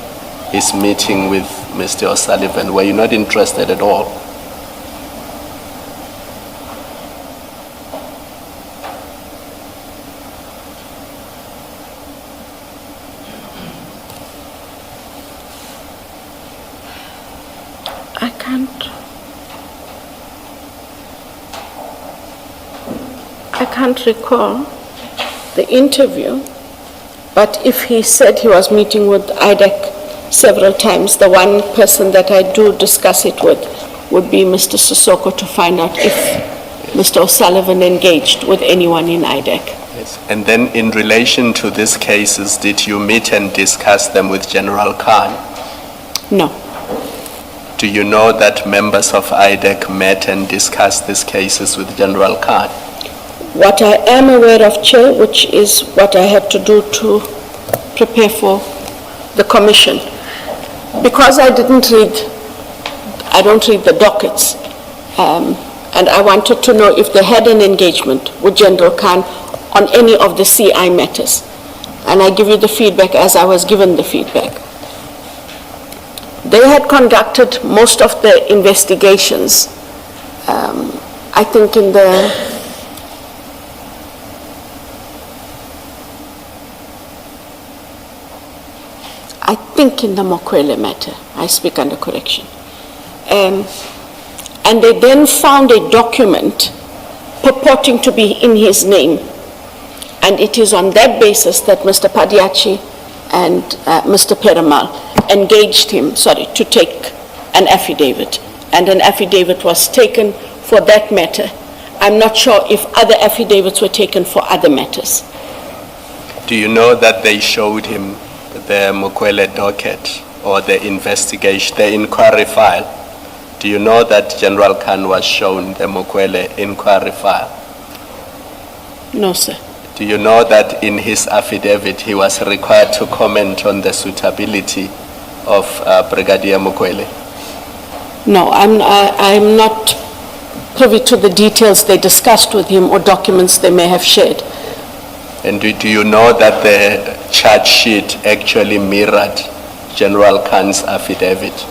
is meeting with Mr. O'Sullivan. Were you not interested at all? I can't recall the interview, but if he said he was meeting with IDAC several times, the one person that I do discuss it with would be Mr. Sissoko to find out if Mr. O'Sullivan engaged with anyone in IDAC. Yes. And then in relation to these cases, did you meet and discuss them with General Khan? No. Do you know that members of IDAC met and discussed these cases with General Khan? What I am aware of, Chair, which is what I had to do to prepare for the commission, because I don't read the dockets, and I wanted to know if they had an engagement with General Khan on any of the CI matters. And I give you the feedback as I was given the feedback. They had conducted most of the investigations, I think in the Mokwele matter. I speak under correction. And they then found a document purporting to be in his name. And it is on that basis that Mr. Padiachi and Mr. Perumal engaged him, to take an affidavit. And an affidavit was taken for that matter. I'm not sure if other affidavits were taken for other matters. Do you know that they showed him the Mokwele docket or the investigation, the inquiry file? Do you know that General Khan was shown the Mokwele inquiry file? No, sir. Do you know that in his affidavit he was required to comment on the suitability of Brigadier Mokwele? No, I'm not privy to the details they discussed with him or documents they may have shared. And do you know that the charge sheet actually mirrored General Khan's affidavit?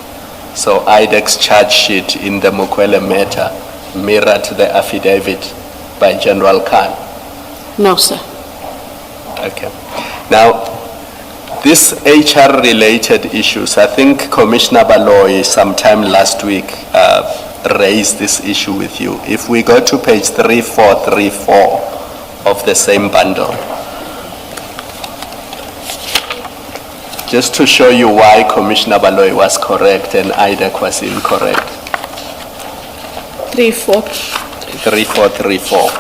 So IDAC's charge sheet in the Mokwele matter mirrored the affidavit by General Khan? No, sir. Okay. Now, these HR-related issues, I think Commissioner Baloyi sometime last week raised this issue with you. If we go to page 3434 of the same bundle, just to show you why Commissioner Baloyi was correct and IDAC was incorrect. 3434.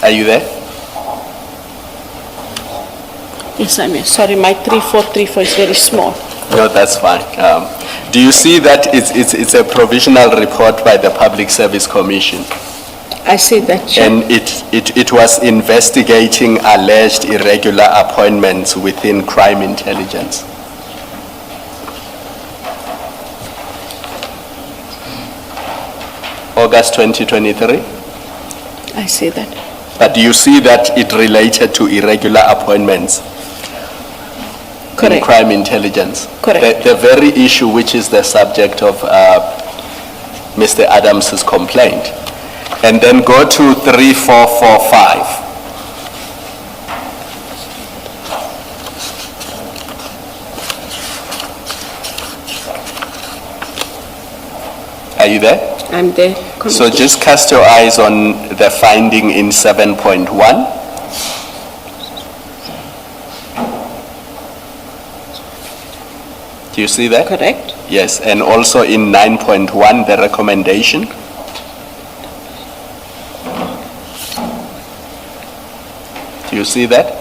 Are you there? Yes, I'm here. Sorry, my 3434 is very small. No, that's fine. Do you see that it's a provisional report by the Public Service Commission? I see that, Chair. And it was investigating alleged irregular appointments within crime intelligence. August 2023? I see that. But do you see that it related to irregular appointments? in Correct. crime intelligence. Correct. The very issue which is the subject of Mr. Adams's complaint. And then go to 3445. Are you there? I'm there. So Commissioner. just cast your eyes on the finding in 7.1. Do you see that? Correct. Yes, and also in 9.1, the recommendation. Do you see that?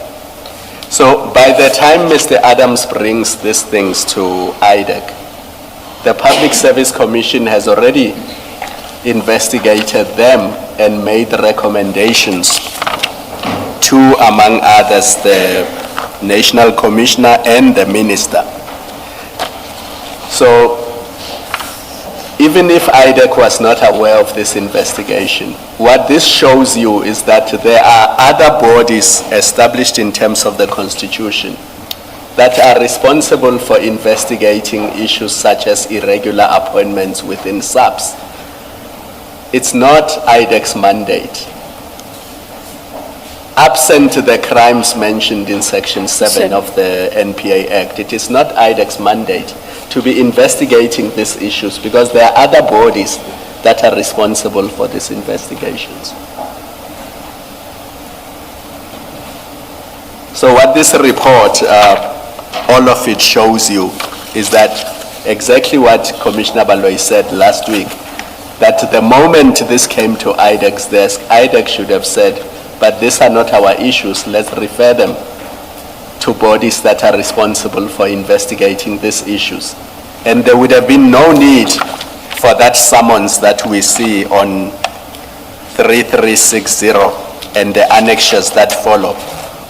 So by the time Mr. Adams brings these things to IDAC, the Public Service Commission has already investigated them and made recommendations to, among others, the National Commissioner and the Minister. So even if IDAC was not aware of this investigation, what this shows you is that there are other bodies established in terms of the Constitution that are responsible for investigating issues such as irregular appointments within SAPS. It's not IDAC's mandate. Absent the crimes mentioned in Section 7 of the NPA Act, it is not IDAC's mandate to be investigating these issues because there are other bodies that are responsible for these investigations. So what this report, all of it shows you is that exactly what Commissioner Baloyi said last week, that the moment this came to IDAC's desk, IDAC should have said, but these are not our issues, let's refer them to bodies that are responsible for investigating these issues. And there would have been no need for that summons that we see on 3360 and the annexures that follow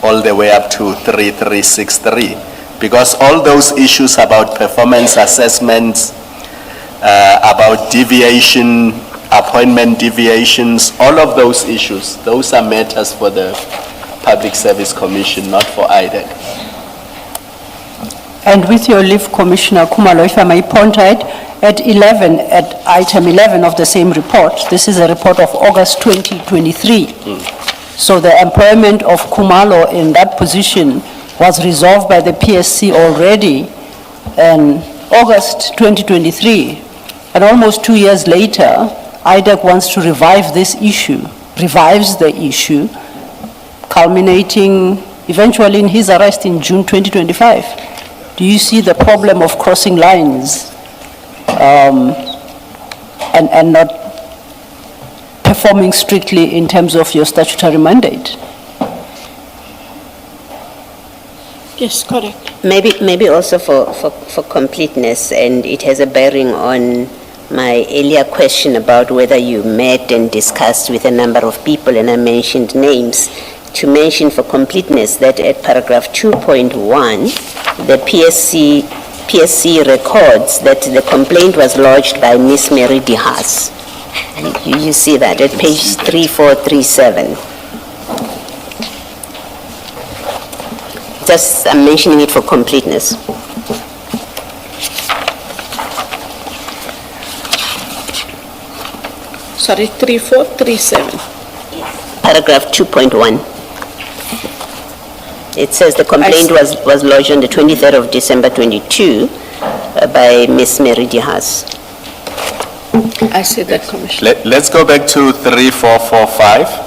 all the way up to 3363. Because all those issues about performance assessments, about deviation, appointment deviations, all of those issues, those are matters for the Public Service Commission, not for IDAC. And with your leave, Commissioner Khumalo, if I may point out, at item 11 of the same report, this is a report of August 2023. So the employment of Khumalo in that position was resolved by the PSC already in August 2023. And almost 2 years later, IDAC wants to revive this issue, revives the issue, culminating eventually in his arrest in June 2025. Do you see the problem of crossing lines and not performing strictly in terms of your statutory mandate? Yes, correct. Maybe also for completeness, and it has a bearing on my earlier question about whether you met and discussed with a number of people, and I mentioned names, to mention for completeness that at paragraph 2.1, the PSC records that the complaint was lodged by Miss Mary DeHaas. You see that at page 3437. Just, I'm mentioning it for completeness. Sorry, 3437. Paragraph 2.1. It says the complaint was lodged on the 23rd of December 22 by Miss Mary DeHaas. I see that, Commissioner. Let's go back to 3445.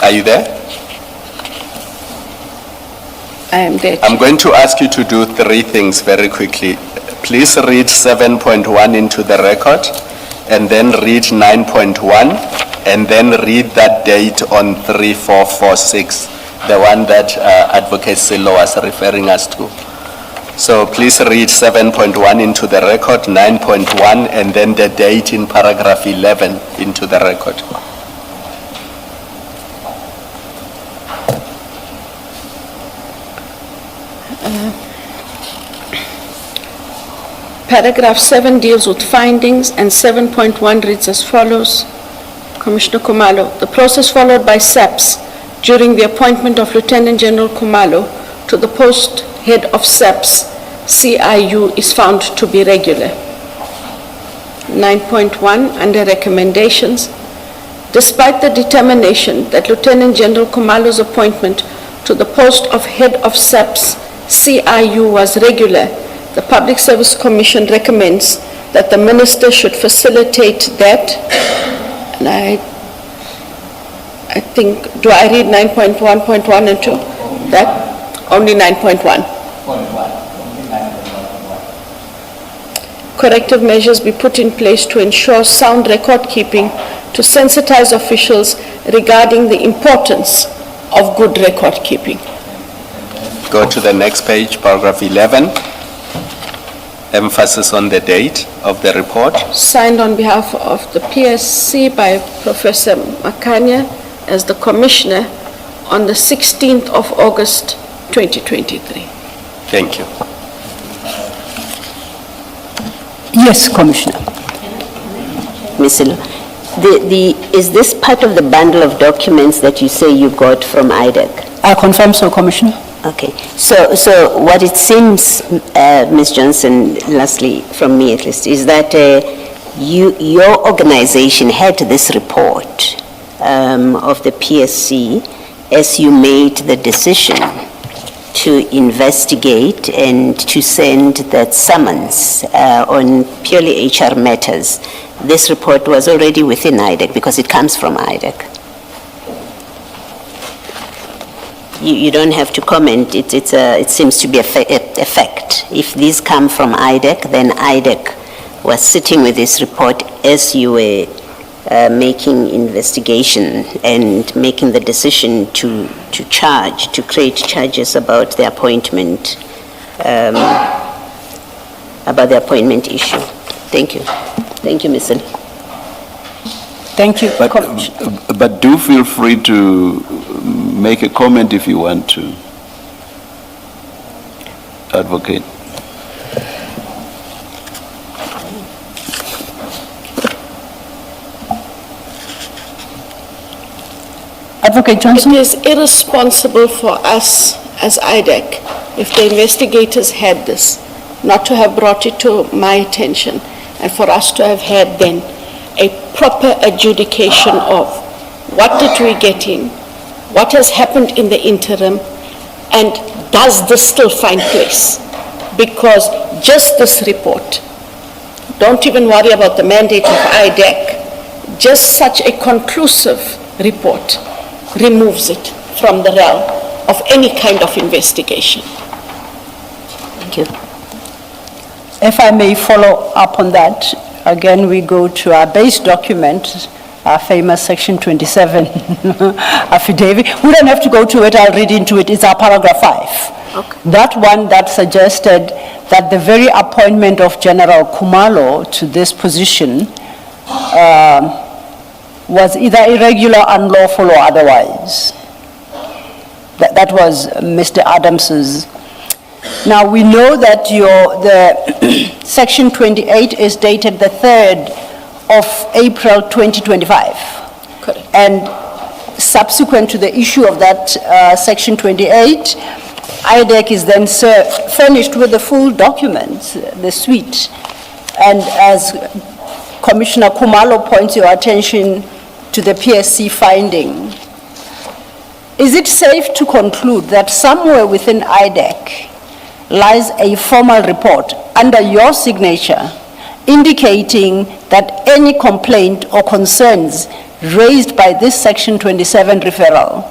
Are you there? I am there. I'm going to ask you to do three things very quickly. Please read 7.1 into the record, and then read 9.1, and then read that date on 3446, the one that Advocate Silo was referring us to. So please read 7.1 into the record, 9.1, and then the date in paragraph 11 into the record. Paragraph 7 deals with findings, and 7.1 reads as follows. Commissioner Khumalo, the process followed by SAPS during the appointment of Lieutenant General Khumalo to the post head of SAPS CIU is found to be regular. 9.1, under recommendations, despite the determination that Lieutenant General Khumalo's appointment to the post of head of SAPS CIU was regular, the Public Service Commission recommends that the minister should facilitate that, and I think, do I read 9.1.1 and 2? That? Only 9.1. Corrective measures be put in place to ensure sound record keeping, to sensitize officials regarding the importance of good record keeping. Go to the next page, paragraph 11. Emphasis on the date of the report. Signed on behalf of the PSC by Professor Makanya as the Commissioner on the 16th of August 2023. Thank you. Yes, Commissioner. Ms. Ilo, is this part of the bundle of documents that you say you got from IDAC? I confirm so, Commissioner. Okay, so what it seems, Ms. Johnson, lastly, from me at least, is that your organization had this report of the PSC as you made the decision to investigate and to send that summons on purely HR matters. This report was already within IDAC because it comes from IDAC. You don't have to comment. It seems to be a fact. If these come from IDAC, then IDAC was sitting with this report as you were making investigation and making the decision to create charges about the appointment, issue. Thank you. Thank you, Ms. Ilo. Thank you. But do feel free to make a comment if you want to, Advocate. Advocate Johnson? It is irresponsible for us as IDAC, if the investigators had this, not to have brought it to my attention, and for us to have had then a proper adjudication of what did we get in, what has happened in the interim, and does this still find place? Because just this report, don't even worry about the mandate of IDAC, just such a conclusive report removes it from the realm of any kind of investigation. Thank you. If I may follow up on that, again, we go to our base document, our famous Section 27 affidavit. We don't have to go to it, I'll read into it. It's our paragraph 5. Okay. That one that suggested that the very appointment of General Khumalo to this position was either irregular, unlawful, or otherwise. That was Mr. Adams's. Now, we know that the Section 28 is dated the 3rd of April 2025. Correct. And subsequent to the issue of that Section 28, IDAC is then furnished with the full documents, the suite. And as Commissioner Khumalo points your attention to the PSC finding, is it safe to conclude that somewhere within IDAC lies a formal report under your signature indicating that any complaint or concerns raised by this Section 27 referral,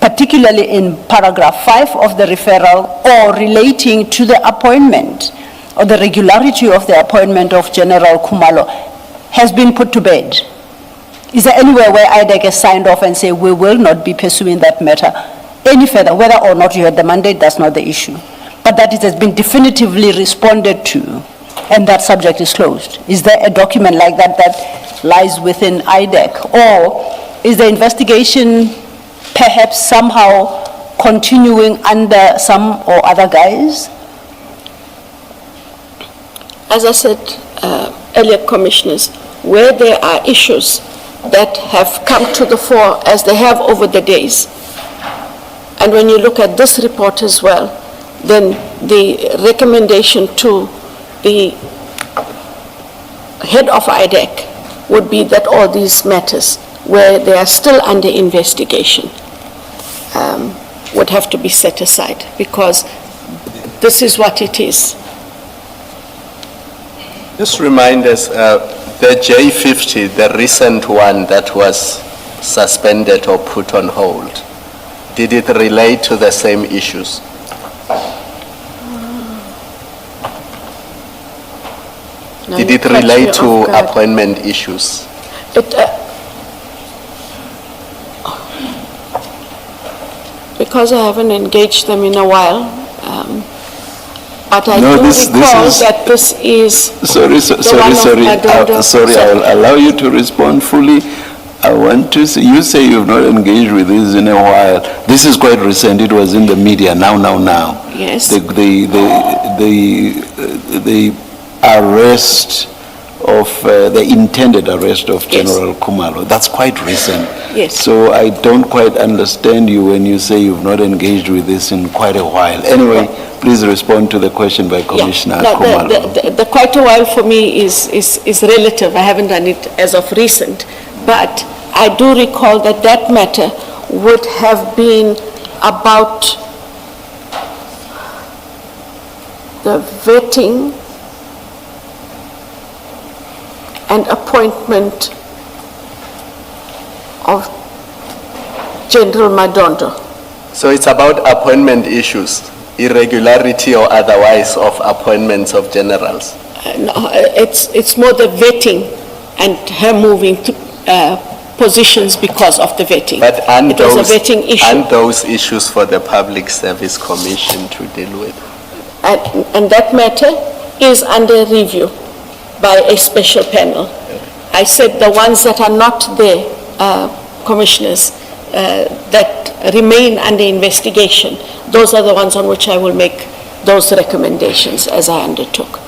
particularly in paragraph 5 of the referral, or relating to the appointment or the regularity of the appointment of General Khumalo, has been put to bed? Is there anywhere where IDAC has signed off and say, we will not be pursuing that matter any further? Whether or not you had the mandate, that's not the issue. But that it has been definitively responded to, and that subject is closed. Is there a document like that that lies within IDAC? Or is the investigation perhaps somehow continuing under some or other guise? As I said earlier, Commissioners, where there are issues that have come to the fore as they have over the days. And when you look at this report as well, then the recommendation to the head of IDAC would be that all these matters, where they are still under investigation, would have to be set aside, because this is what it is. Just remind us, the J50, the recent one that was suspended or put on hold, did it relate to the same issues? Now Did you it catch me relate to off guard. appointment issues? Because I haven't engaged them in a while, but I No, do this recall is- that this is Sorry, one of my daughter- sorry, I'll allow you to respond fully. I want to say, you say you've not engaged with this in a while. This is quite recent, it was in the media, now. Yes. The arrest of, the intended arrest of Yes. General Kumalo, that's quite recent. Yes. So I don't quite understand you when you say you've not engaged with this in quite a while. Anyway, please respond to the question by Commissioner Yeah. Kumalo. The quite a while for me is relative. I haven't done it as of recent. But I do recall that that matter would have been about the vetting and appointment of General Madondo. So it's about appointment issues, irregularity or otherwise of appointments of generals? No, it's more the vetting and her moving to positions because of the vetting. But and It was a those, vetting issue. and those issues for the Public Service Commission to deal with? And that matter is under review by a special panel. I said the ones that are not there, commissioners, that remain under investigation, those are the ones on which I will make those recommendations as I undertook.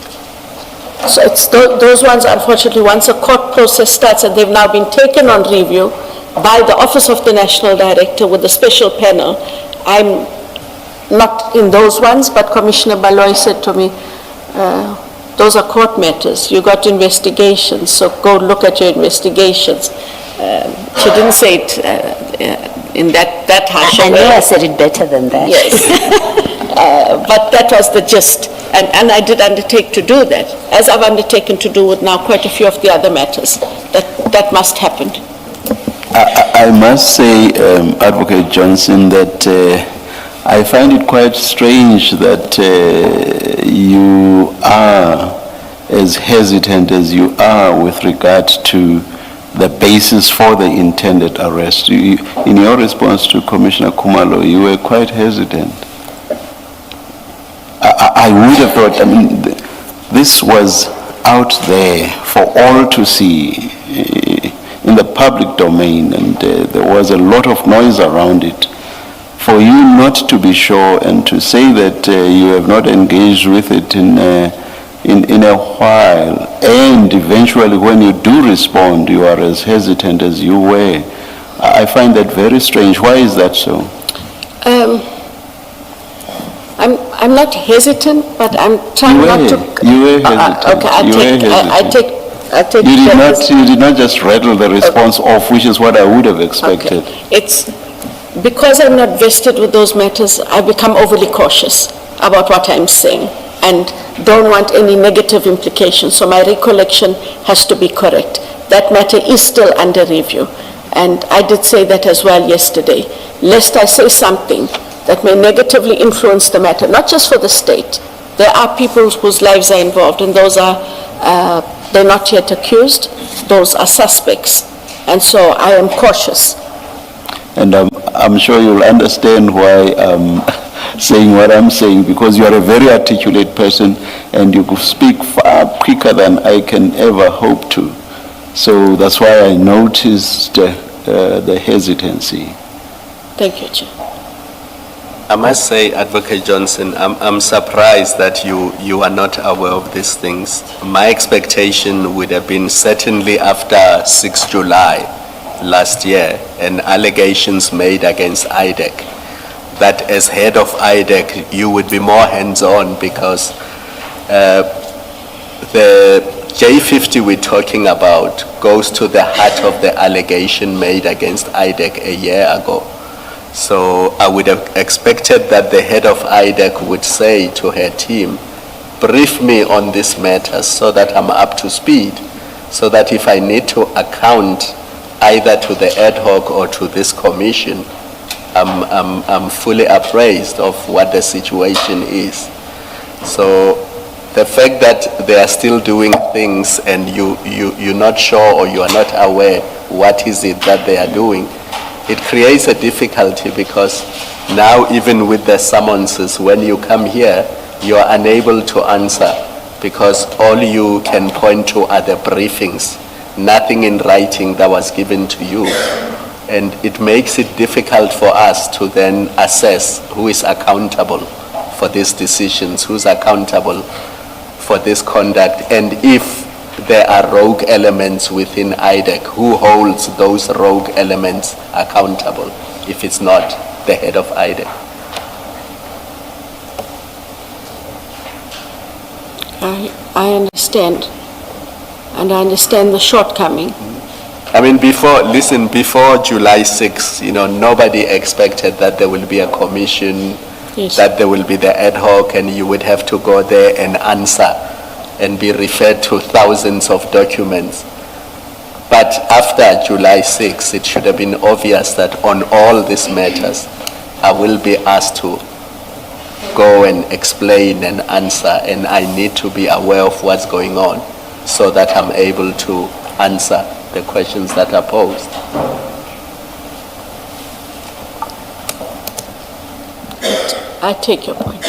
So it's those ones, unfortunately, once a court process starts and they've now been taken on review by the Office of the National Director with a special panel, I'm not in those ones, but Commissioner Baloy said to me, those are court matters. You got investigations, so go look at your investigations. She didn't say it in that harsh I way. know I said it better than that. Yes. But that was the gist, and I did undertake to do that, as I've undertaken to do with now quite a few of the other matters. That must happen. I must say, Advocate Johnson, that I find it quite strange that you are as hesitant as you are with regard to the basis for the intended arrest. In your response to Commissioner Kumalo, you were quite hesitant. I would have thought, I mean, this was out there for all to see in the public domain, and there was a lot of noise around it. For you not to be sure and to say that you have not engaged with it in a while, and eventually when you do respond, you are as hesitant as you were, I find that very strange. Why is that so? I'm not hesitant, but I'm trying not to. You were hesitant. Okay, I take You did not just rattle the response off, which is what I would have expected. Okay. It's because I'm not vested with those matters, I become overly cautious about what I'm saying and don't want any negative implications. So my recollection has to be correct. That matter is still under review. And I did say that as well yesterday, lest I say something that may negatively influence the matter, not just for the state. There are people whose lives are involved, and those are, they're not yet accused, those are suspects. And so I am cautious. And I'm sure you'll understand why I'm saying what I'm saying, because you are a very articulate person and you speak far quicker than I can ever hope to. So that's why I noticed the hesitancy. Thank you, Chair. I must say, Advocate Johnson, I'm surprised that you are not aware of these things. My expectation would have been certainly after 6 July last year and allegations made against IDAC, that as head of IDAC, you would be more hands-on because the J50 we're talking about goes to the heart of the allegation made against IDAC a year ago. So I would have expected that the head of IDAC would say to her team, brief me on this matter so that I'm up to speed, so that if I need to account either to the ad hoc or to this commission, I'm fully appraised of what the situation is. So the fact that they are still doing things and you're not sure or you are not aware what is it that they are doing, it creates a difficulty because now even with the summonses, when you come here, you are unable to answer because all you can point to are the briefings, nothing in writing that was given to you. And it makes it difficult for us to then assess who is accountable for these decisions, who's accountable for this conduct, and if there are rogue elements within IDAC, who holds those rogue elements accountable if it's not the head of IDAC? I understand, and I understand the shortcoming. I mean, before July 6, nobody expected that there will be a commission, Yes. that there will be the ad hoc, and you would have to go there and answer and be referred to thousands of documents. But after July 6, it should have been obvious that on all these matters, I will be asked to go and explain and answer, and I need to be aware of what's going on so that I'm able to answer the questions that are posed. I take your point.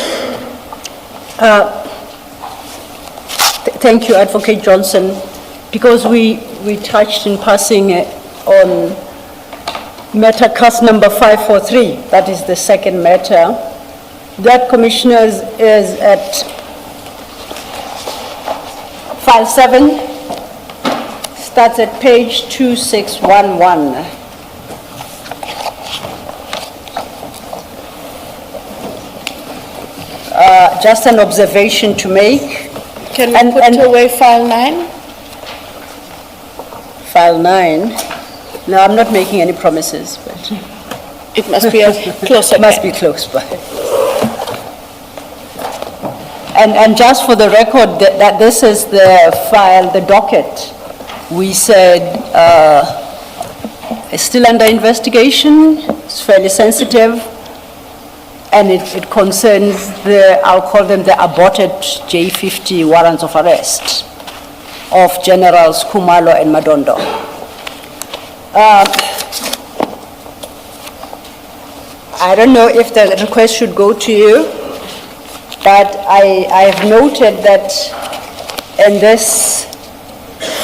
Thank you, Advocate Johnson. Because we touched in passing on matter case number 543, that is the second matter. That, Commissioners, is at file 7, starts at page 2611. Just an observation to make. Can And- we put and- away file 9? File 9. No, I'm not making any promises, but It must be a closer. it must be close by. And just for the record, that this is the file, the docket. We said it's still under investigation, it's fairly sensitive, and it concerns I'll call them the aborted J50 warrants of arrest of Generals Kumalo and Madondo. I don't know if the request should go to you, but I have noted that in this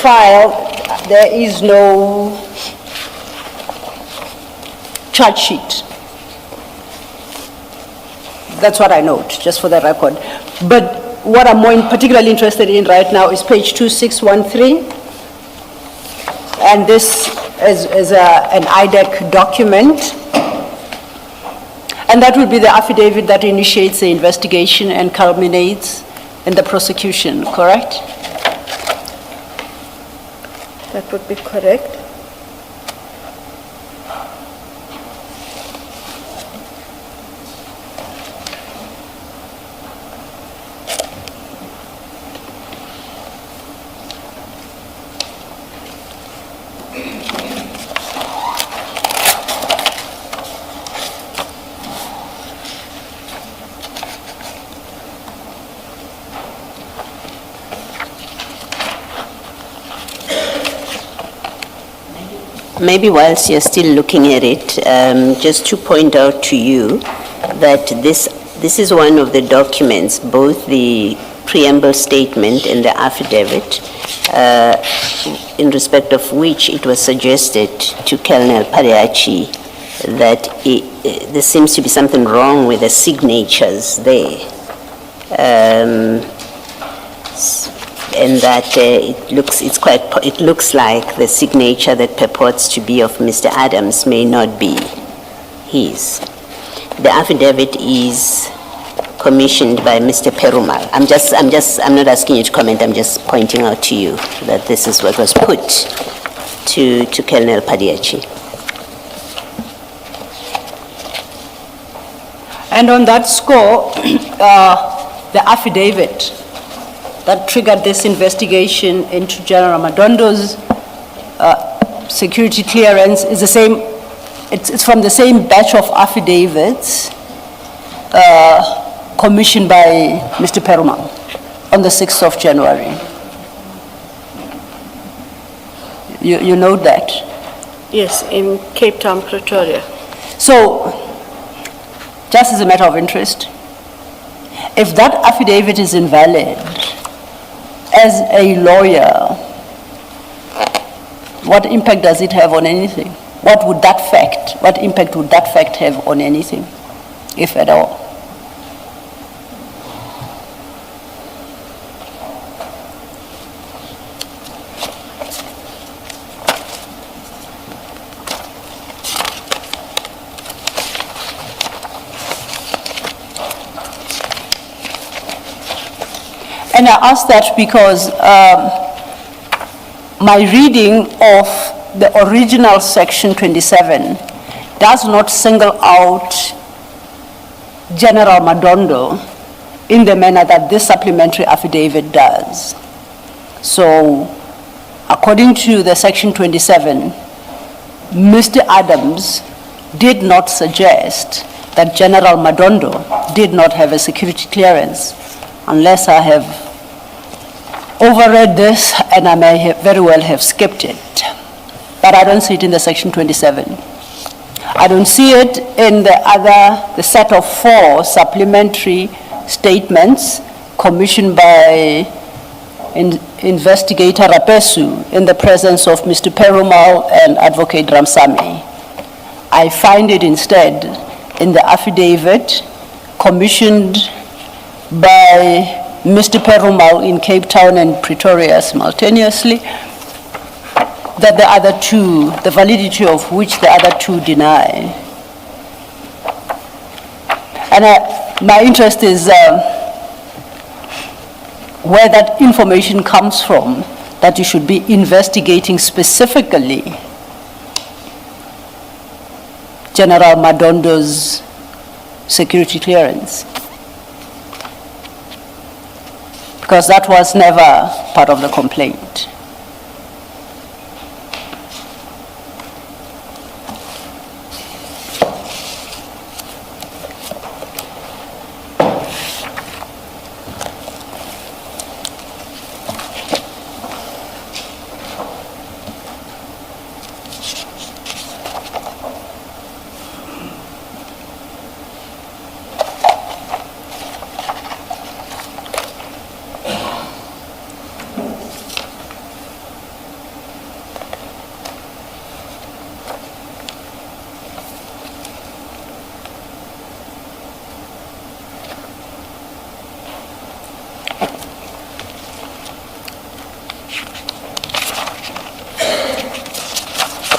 file, there is no charge sheet. That's what I note, just for the record. But what I'm more particularly interested in right now is page 2613. And this is an IDAC document. And that will be the affidavit that initiates the investigation and culminates in the prosecution, correct? That would be correct. Maybe whilst you're still looking at it, just to point out to you that this is one of the documents, both the preamble statement and the affidavit, in respect of which it was suggested to Colonel Pariachi that there seems to be something wrong with the signatures there. and that it looks like the signature that purports to be of Mr. Adams may not be his. The affidavit is commissioned by Mr. Perumal. I'm not asking you to comment, I'm just pointing out to you that this is what was put to Colonel Padiachi. And on that score, the affidavit that triggered this investigation into General Madondo's security clearance is the same, it's from the same batch of affidavits commissioned by Mr. Perumal on the 6th of January. You know that? Yes, in Cape Town, Pretoria. So, just as a matter of interest, if that affidavit is invalid, as a lawyer, what impact does it have on anything? What impact would that fact have on anything, if at all? And I ask that because my reading of the original Section 27 does not single out General Madondo in the manner that this supplementary affidavit does. So, according to the Section 27, Mr. Adams did not suggest that General Madondo did not have a security clearance, unless I have overread this, and I may very well have skipped it. But I don't see it in the Section 27. I don't see it in the set of 4 supplementary statements commissioned by Investigator Rapesu in the presence of Mr. Perumal and Advocate Ramsamy. I find it instead in the affidavit commissioned by Mr. Perumal in Cape Town and Pretoria simultaneously, that the other 2, the validity of which the other 2 deny. And my interest is where that information comes from, that you should be investigating specifically General Madondo's security clearance. Because that was never part of the complaint.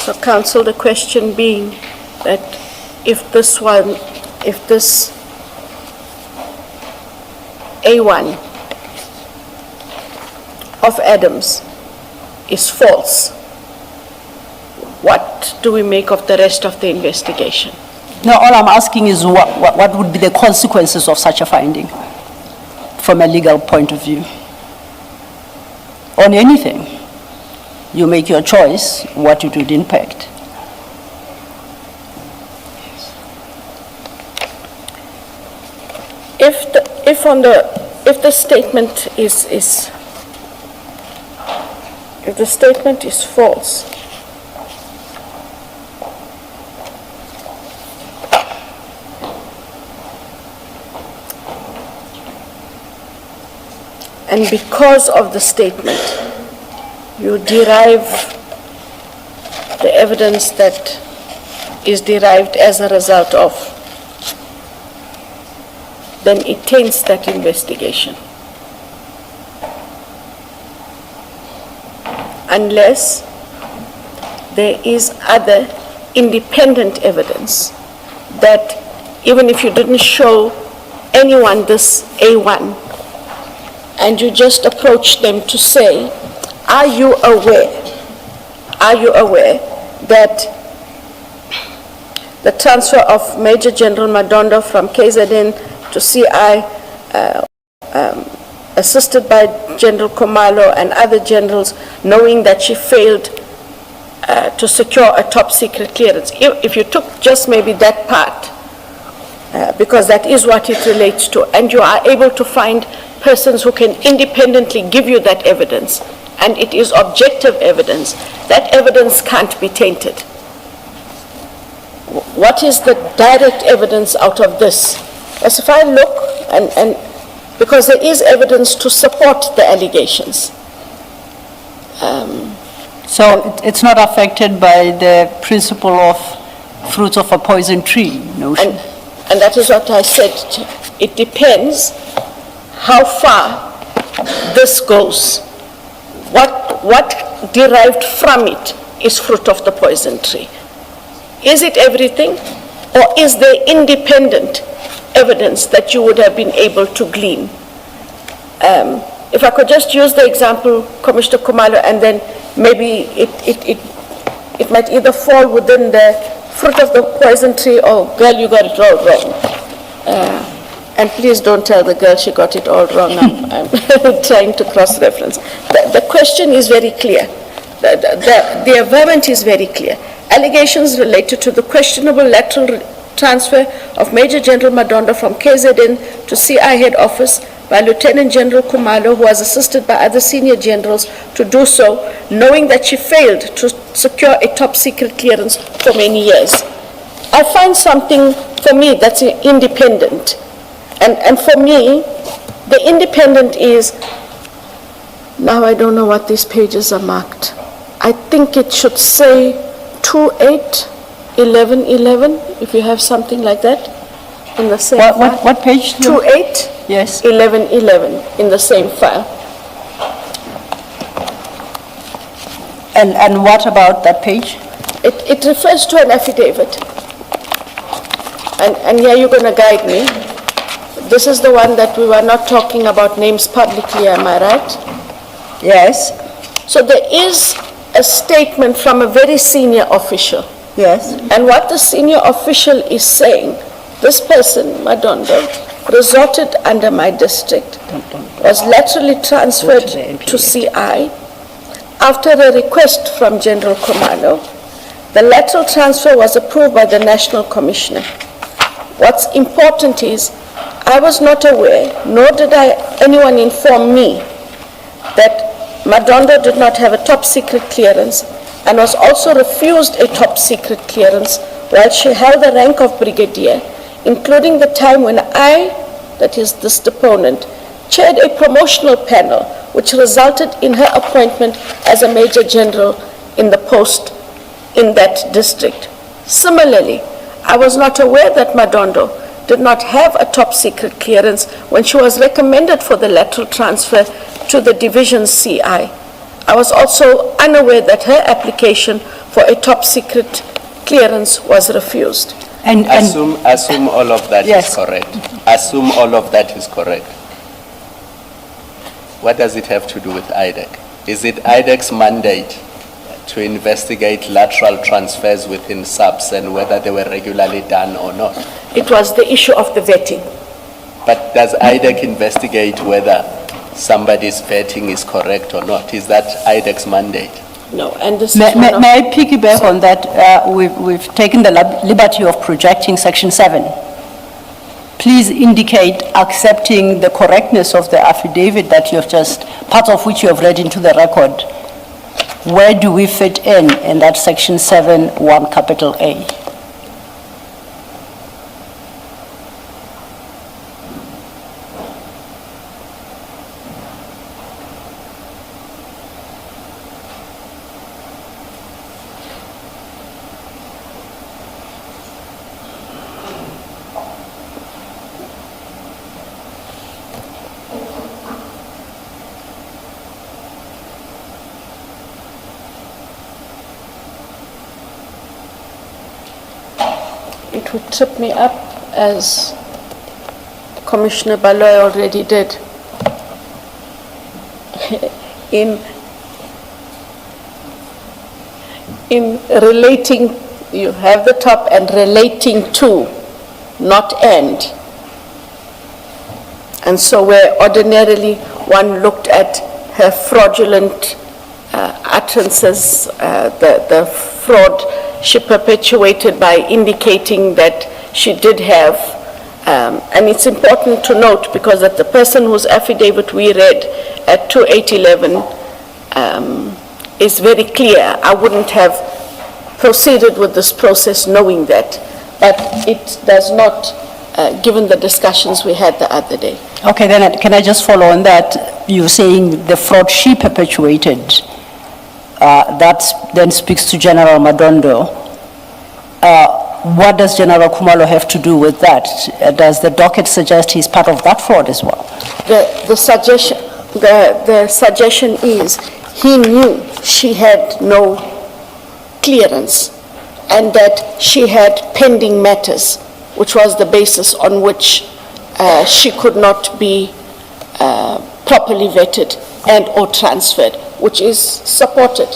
So, Council, the question being that if this A1 of Adams is false, what do we make of the rest of the investigation? No, all I'm asking is what would be the consequences of such a finding from a legal point of view? On anything. You make your choice what it would impact. If the statement is false, and because of the statement, you derive the evidence that is derived as a result of, then it taints that investigation. unless there is other independent evidence that even if you didn't show anyone this A1, and you just approach them to say, are you aware that the transfer of Major General Madondo from KZN to CI, assisted by General Khumalo and other generals, knowing that she failed to secure a top secret clearance? If you took just maybe that part, because that is what it relates to, and you are able to find persons who can independently give you that evidence, and it is objective evidence, that evidence can't be tainted. What is the direct evidence out of this? As if I look, and because there is evidence to support the allegations. So it's not affected by the principle of fruits of a poison tree notion? And that is what I said. It depends how far this goes. What derived from it is fruit of the poison tree. Is it everything, or is there independent evidence that you would have been able to glean? If I could just use the example, Commissioner Khumalo, and then maybe it might either fall within the fruit of the poison tree, or girl, you got it all wrong. And please don't tell the girl she got it all wrong. I'm trying to cross-reference. The question is very clear. The averment is very clear. Allegations related to the questionable lateral transfer of Major General Madondo from KZN to CI head office by Lieutenant General Khumalo, who was assisted by other senior generals to do so, knowing that she failed to secure a top secret clearance for many years. I find something, for me, that's independent. And for me, the independent is, now I don't know what these pages are marked. I think it should say 281111, if you have something like that in the same file. What page? 28 Yes. 1111 in the same file. And what about that page? It refers to an affidavit. And here you're going to guide me. This is the one that we were not talking about names publicly, am I right? Yes. So there is a statement from a very senior official. Yes. And what the senior official is saying, this person, Madondo, resorted under my district, was laterally transferred to CI after a request from General Khumalo. The lateral transfer was approved by the National Commissioner. What's important is, I was not aware, nor did anyone inform me, that Madondo did not have a top secret clearance and was also refused a top secret clearance while she held the rank of brigadier, including the time when I, that is this deponent, chaired a promotional panel which resulted in her appointment as a major general in the post in that district. Similarly, I was not aware that Madondo did not have a top secret clearance when she was recommended for the lateral transfer to the division CI. I was also unaware that her application for a top secret clearance was refused. And Assume all of that Yes. is correct. Assume all of that is correct. What does it have to do with IDAC? Is it IDAC's mandate to investigate lateral transfers within subs and whether they were regularly done or not? It was the issue of the vetting. But does IDAC investigate whether somebody's vetting is correct or not? Is that IDAC's mandate? No, and this may is one of- I piggyback on that? We've taken the liberty of projecting Section 7. Please indicate accepting the correctness of the affidavit that you have just, part of which you have read into the record. Where do we fit in that Section 7, 1 capital A? it would trip me up, as Commissioner Baloy already did, in relating, you have the top and relating to, not and. And so where ordinarily one looked at her fraudulent utterances, the fraud she perpetuated by indicating that she did have, and it's important to note because that the person whose affidavit we read at 2811 is very clear. I wouldn't have proceeded with this process knowing that, but it does not, given the discussions we had the other day. Okay, then can I just follow on that? You're saying the fraud she perpetuated, that then speaks to General Madondo. What does General Kumalo have to do with that? Does the docket suggest he's part of that fraud as well? The suggestion is he knew she had no clearance and that she had pending matters, which was the basis on which she could not be properly vetted and or transferred, which is supported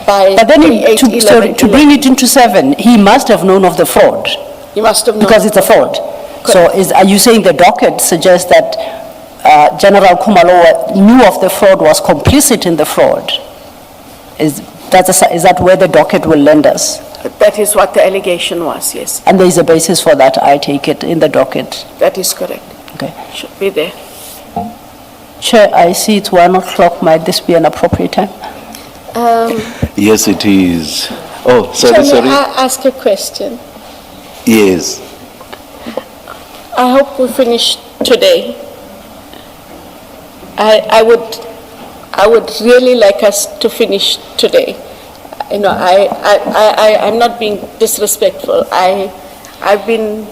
by But then to bring it into 7, he must have known of the fraud. He must have known. Because it's a fraud. So are you saying the docket suggests that General Kumalo knew of the fraud, was complicit in the fraud? Is that where the docket will land us? That is what the allegation was, yes. And there is a basis for that, I take it, in the docket? That is correct. Okay. Should be there. Chair, I see it's 1 o'clock. Might this be an appropriate time? Yes, it is. Oh, sorry, May sorry. I ask a question? Yes. I hope we finish today. I would really like us to finish today. You know, I'm not being disrespectful. I've been,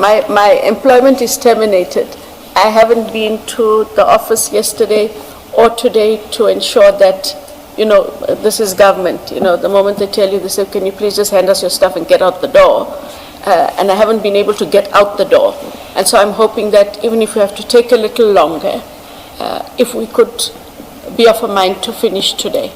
my employment is terminated. I haven't been to the office yesterday or today to ensure that, you know, this is government. You know, the moment they tell you, they say, can you please just hand us your stuff and get out the door? And I haven't been able to get out the door. And so I'm hoping that even if we have to take a little longer, if we could be of a mind to finish today.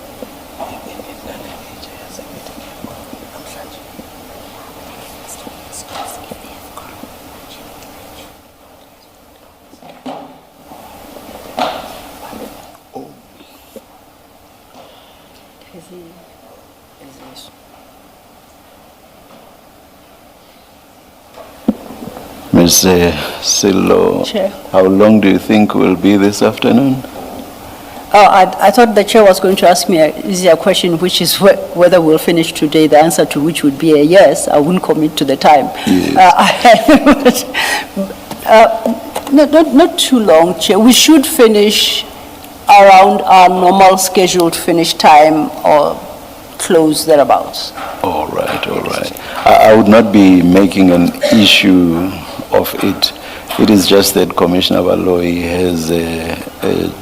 Ms. Silo, Chair. how long do you think will be this afternoon? Oh, I thought the chair was going to ask me an easier question, which is whether we'll finish today, the answer to which would be a yes. I wouldn't commit to the time. Yes. Not too long, Chair. We should finish around our normal scheduled finish time or close thereabouts. All right, all right. I would not be making an issue of it. It is just that Commissioner Baloy has a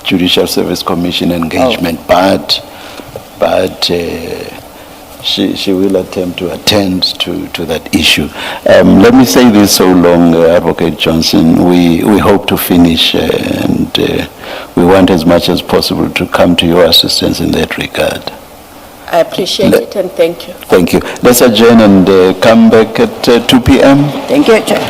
Judicial Service Commission engagement, but she will attempt to attend to that issue. Let me say this so long, Advocate Johnson. We hope to finish and we want as much as possible to come to your assistance in that regard. I appreciate it and thank you. Thank you. Let's adjourn and come back at 2 p.m. Thank you, Chair.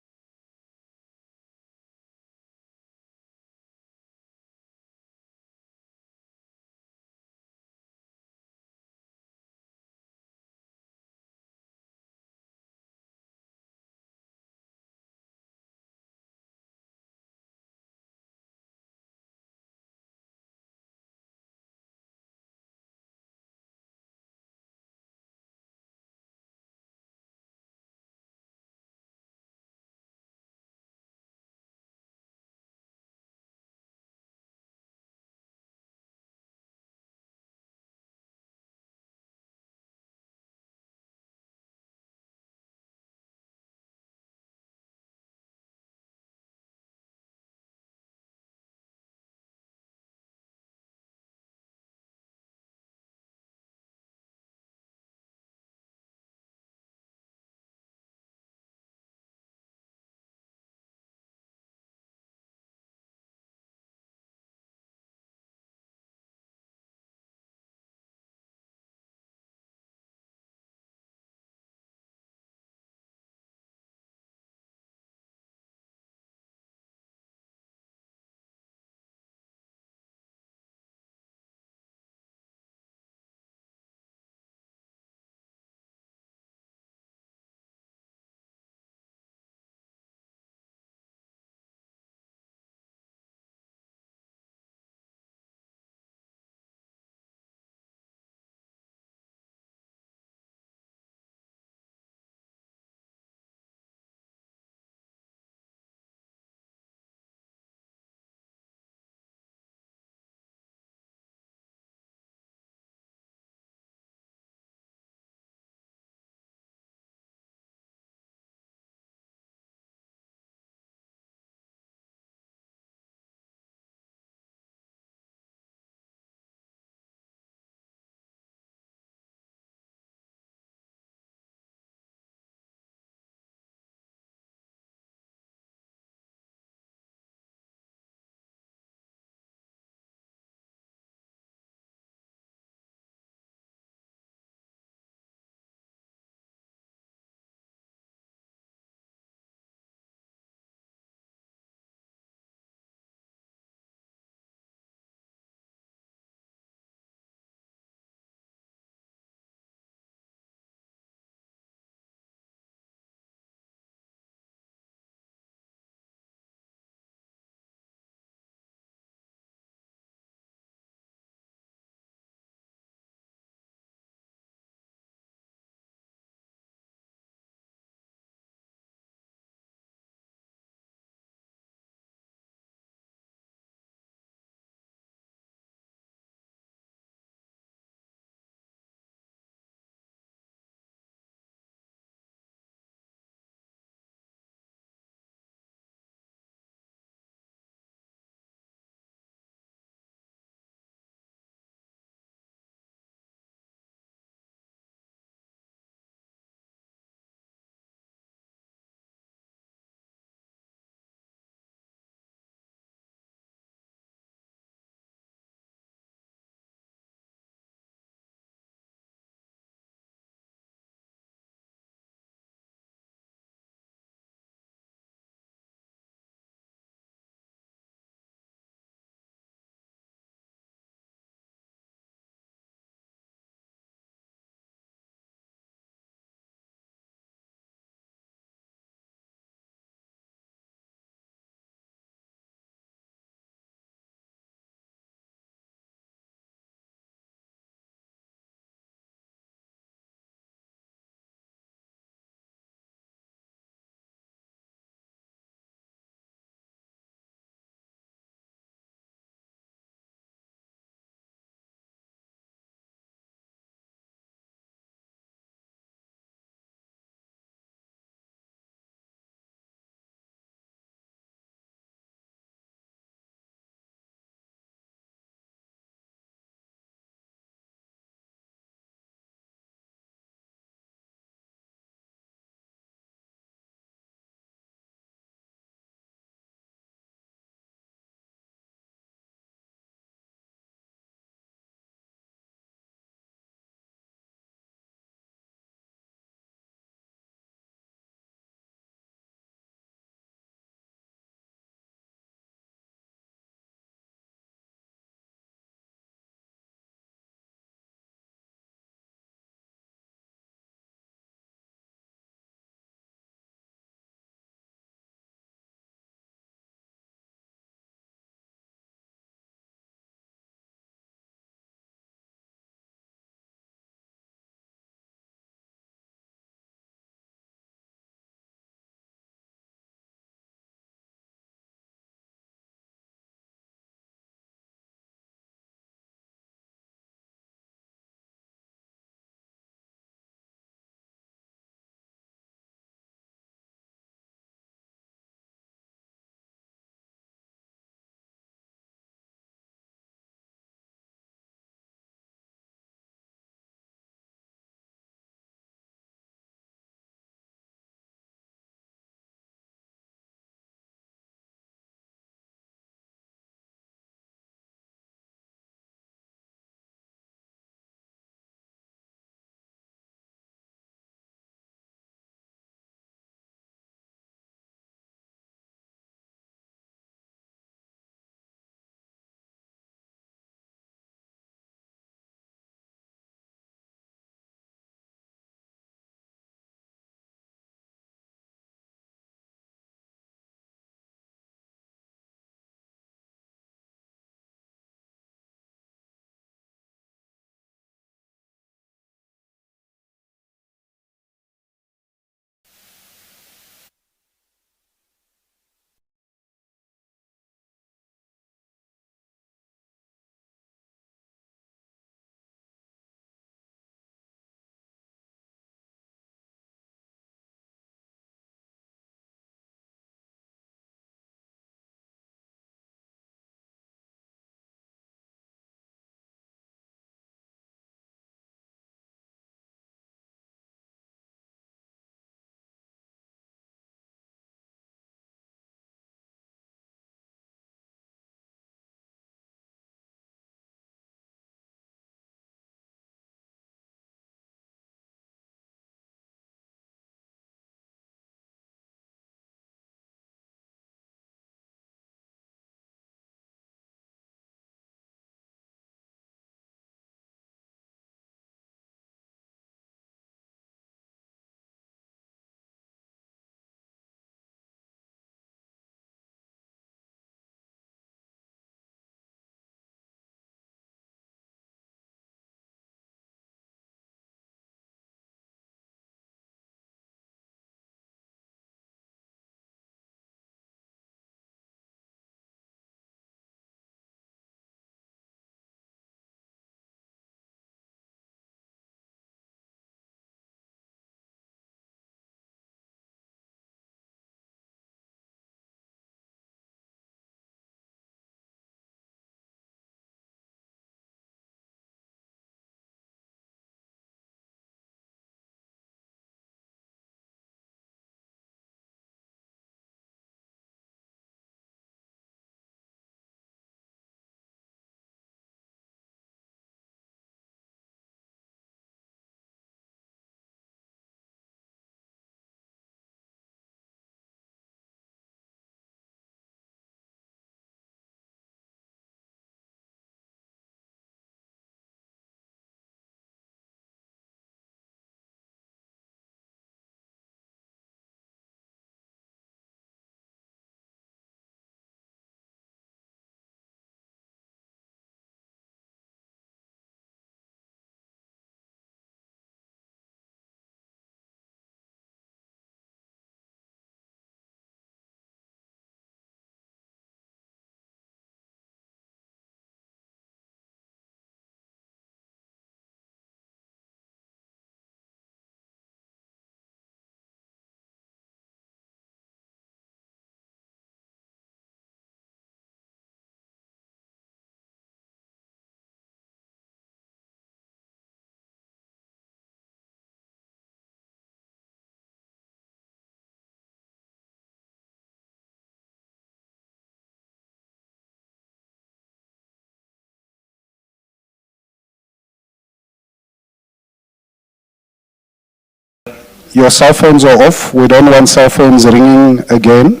your cell phones are off. We don't want cell phones ringing again.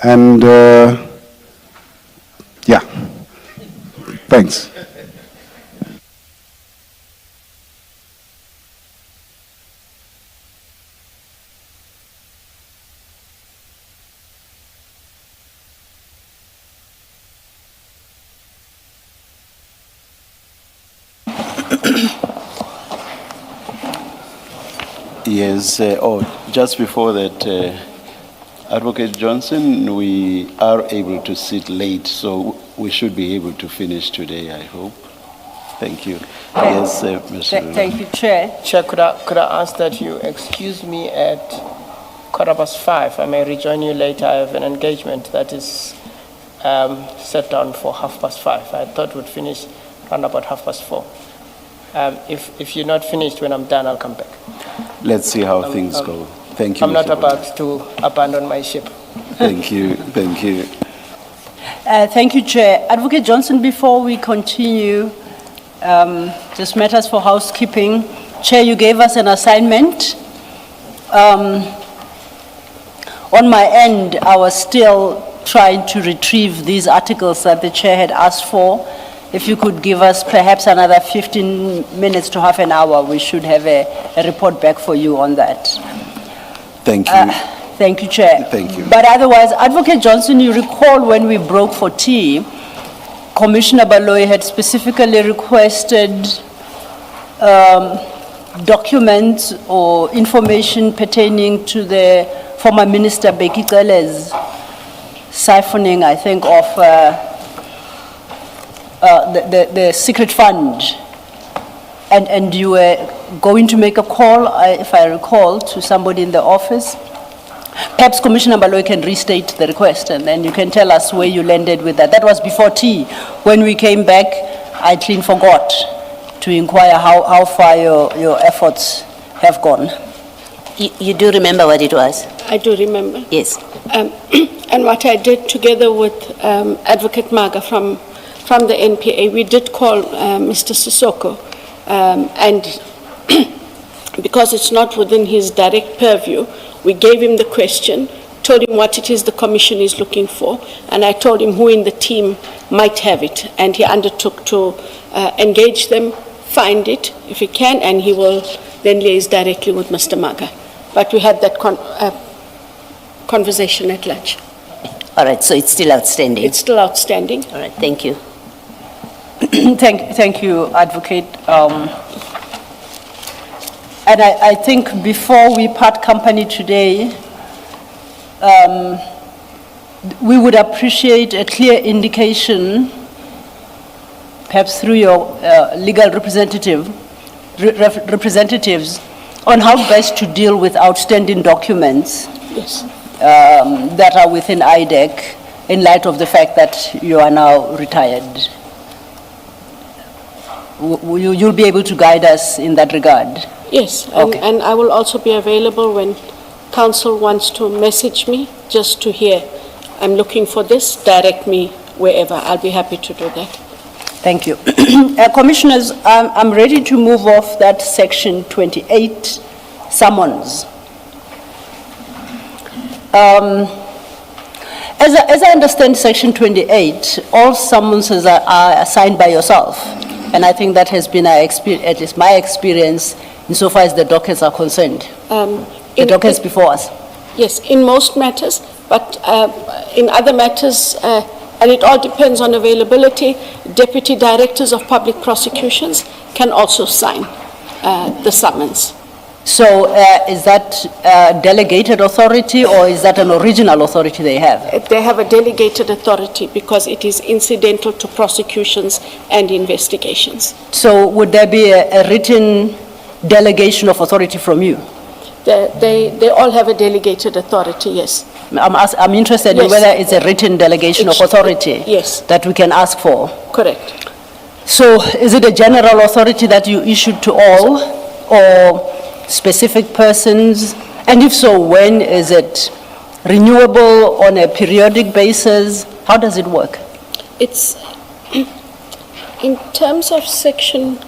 And, yeah. Thanks. Yes, just before that, Advocate Johnson, we are able to sit late, so we should be able to finish today, I hope. Thank you. Yes, Mr. Thank you, Chair. Chair, could I ask that you excuse me at 5:15? I may rejoin you later. I have an engagement that is set down for 5:30. I thought we'd finish around about 4:30. If you're not finished when I'm done, I'll come back. Let's see how things go. Thank you. I'm not Mr. about to abandon my ship. Thank you, thank you. Thank you, Chair. Advocate Johnson, before we continue, just matters for housekeeping. Chair, you gave us an assignment. On my end, I was still trying to retrieve these articles that the Chair had asked for. If you could give us perhaps another 15 minutes to half an hour, we should have a report back for you on that. Thank you. Thank you, Chair. Thank you. But otherwise, Advocate Johnson, you recall when we broke for tea, Commissioner Baloyi had specifically requested documents or information pertaining to the former Minister Beki Cele's siphoning, I think, of the secret fund. And you were going to make a call, if I recall, to somebody in the office. Perhaps Commissioner Baloyi can restate the request, and then you can tell us where you landed with that. That was before tea. When we came back, I clean forgot to inquire how far your efforts have gone. You do remember what it was? I do remember. Yes. And what I did together with Advocate Maga from the NPA, we did call Mr. Sissoko, and because it's not within his direct purview, we gave him the question, told him what it is the commission is looking for, and I told him who in the team might have it, and he undertook to engage them, find it if he can, and he will then liaise directly with Mr. Maga. But we had that conversation at lunch. All right, so it's still outstanding? It's still outstanding. All right, thank you. Thank you, Advocate. And I think before we part company today, we would appreciate a clear indication, perhaps through your legal representatives, on how best to deal with outstanding documents that are within IDAC in light of the fact that you are now retired. You'll be able to guide us in that regard? Yes, Okay. and I will also be available when council wants to message me just to hear, I'm looking for this, direct me wherever. I'll be happy to do that. Thank you. Commissioners, I'm ready to move off that section 28 summons. As I understand section 28, all summonses are assigned by yourself. And I think that has been at least my experience insofar as the dockets are concerned. The dockets before us. Yes, in most matters, but in other matters, and it all depends on availability, deputy directors of public prosecutions can also sign the summons. So is that delegated authority or is that an original authority they have? They have a delegated authority because it is incidental to prosecutions and investigations. So would there be a written delegation of authority from you? They all have a delegated authority, yes. I'm interested in Yes. whether it's a written delegation of authority Yes. that we can ask for. Correct. So is it a general authority that you issued to all or specific persons? And if so, when is it renewable on a periodic basis? How does it work? It's, in terms of section,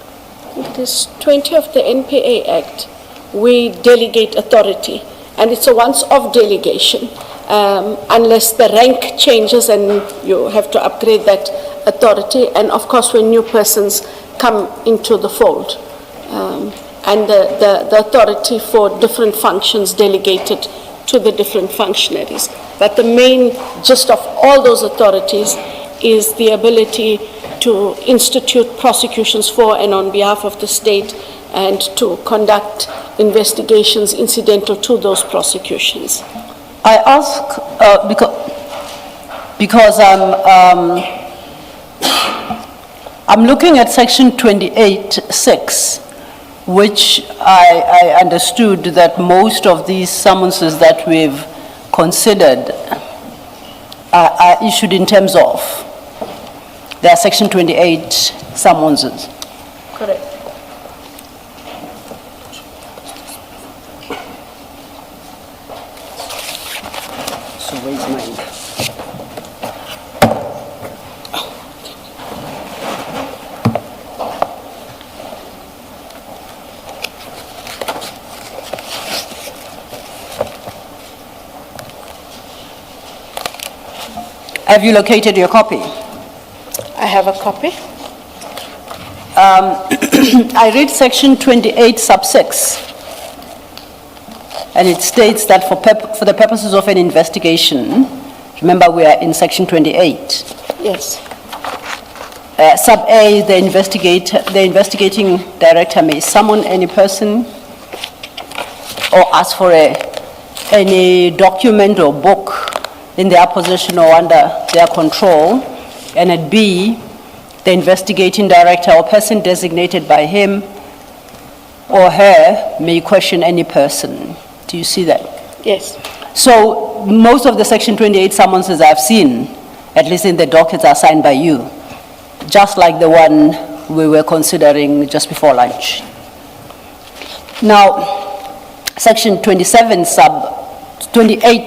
it is 20 of the NPA Act, we delegate authority, and it's a once-off delegation, unless the rank changes and you have to upgrade that authority, and of course when new persons come into the fold. And the authority for different functions delegated to the different functionaries. But the main gist of all those authorities is the ability to institute prosecutions for and on behalf of the state, and to conduct investigations incidental to those prosecutions. I ask because I'm looking at section 28(6), which I understood that most of these summonses that we've considered are issued in terms of. There are section 28 summonses. Correct. So where's mine? Have you located your copy? I have a copy. I read section 28 sub 6, and it states that for the purposes of an investigation, remember we are in section 28. Yes. Sub A, the investigating director may summon any person or ask for any document or book in their possession or under their control. And at B, the investigating director or person designated by him or her may question any person. Do you see that? Yes. So most of the section 28 summonses I've seen, at least in the dockets, are signed by you, just like the one we were considering just before lunch. Now, section 28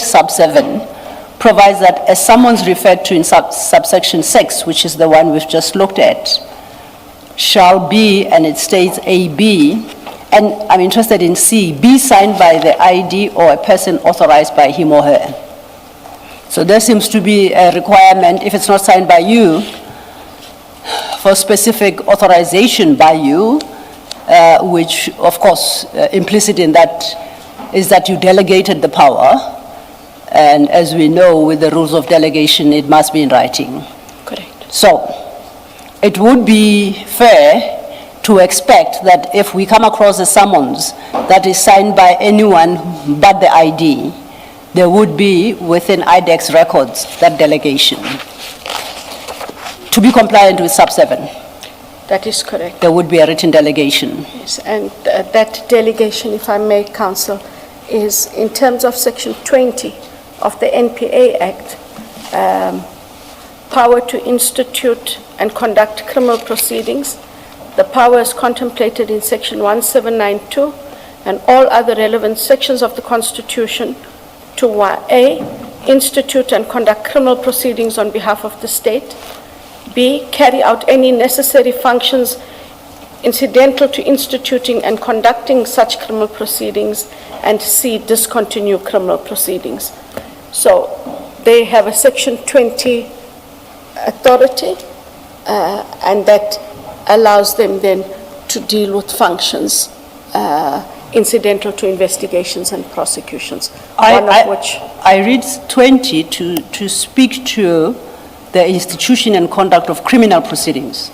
sub 7 provides that a summons referred to in subsection 6, which is the one we've just looked at, shall be, and it states AB, and I'm interested in C, be signed by the ID or a person authorized by him or her. So there seems to be a requirement, if it's not signed by you, for specific authorization by you, which of course implicit in that is that you delegated the power. And as we know, with the rules of delegation, it must be in writing. Correct. So, it would be fair to expect that if we come across a summons that is signed by anyone but the ID, there would be within IDAC's records that delegation to be compliant with sub 7. That is correct. There would be a written delegation. Yes, and that delegation, if I may, Council, is in terms of section 20 of the NPA Act, power to institute and conduct criminal proceedings. The power is contemplated in section 1792 and all other relevant sections of the Constitution to A, institute and conduct criminal proceedings on behalf of the state. B, carry out any necessary functions incidental to instituting and conducting such criminal proceedings. And C, discontinue criminal proceedings. So they have a section 20 authority, and that allows them then to deal with functions incidental to investigations and prosecutions. I read 20 to speak to the institution and conduct of criminal proceedings.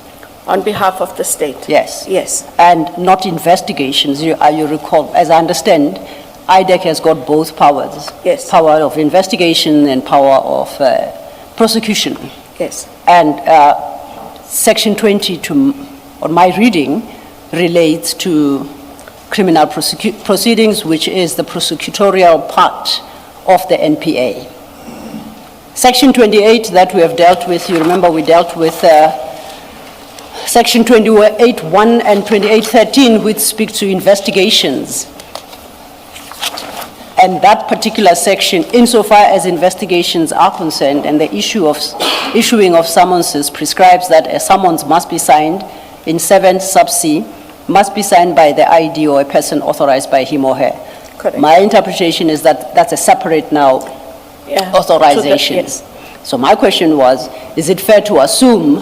On behalf of the state? Yes. Yes. And not investigations. You recall, as I understand, IDAC has got both powers. Yes. Power of investigation and power of prosecution. Yes. And section 20, on my reading, relates to criminal proceedings, which is the prosecutorial part of the NPA. Section 28 that we have dealt with, you remember we dealt with section 28.1 and 28.13, which speak to investigations. And that particular section, insofar as investigations are concerned, and the issuing of summonses prescribes that a summons must be signed in 7 sub C must be signed by the ID or a person authorized by him or her. Correct. My interpretation is that that's a separate now Yeah. authorization. Yes. So my question was, is it fair to assume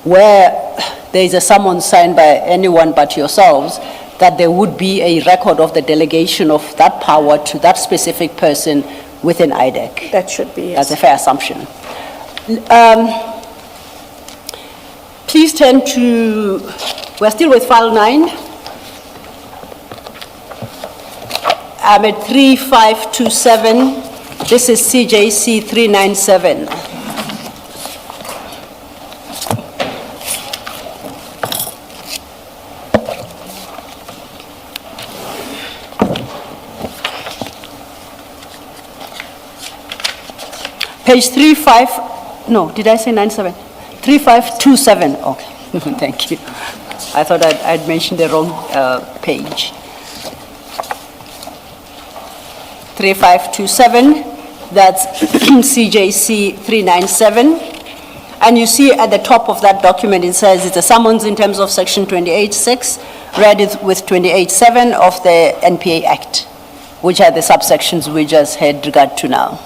where there is a summons signed by anyone but yourselves, that there would be a record of the delegation of that power to that specific person within IDAC? That should be, That's yes. a fair assumption. Please turn to, we're still with file 9. I'm at 3527. This is CJC 397. Page no, did I say 97? 3527, okay, thank you. I thought I'd mentioned the wrong page. 3527, that's CJC 397. And you see at the top of that document, it says it's a summons in terms of section 28.6, read with 28.7 of the NPA Act, which are the subsections we just had regard to now.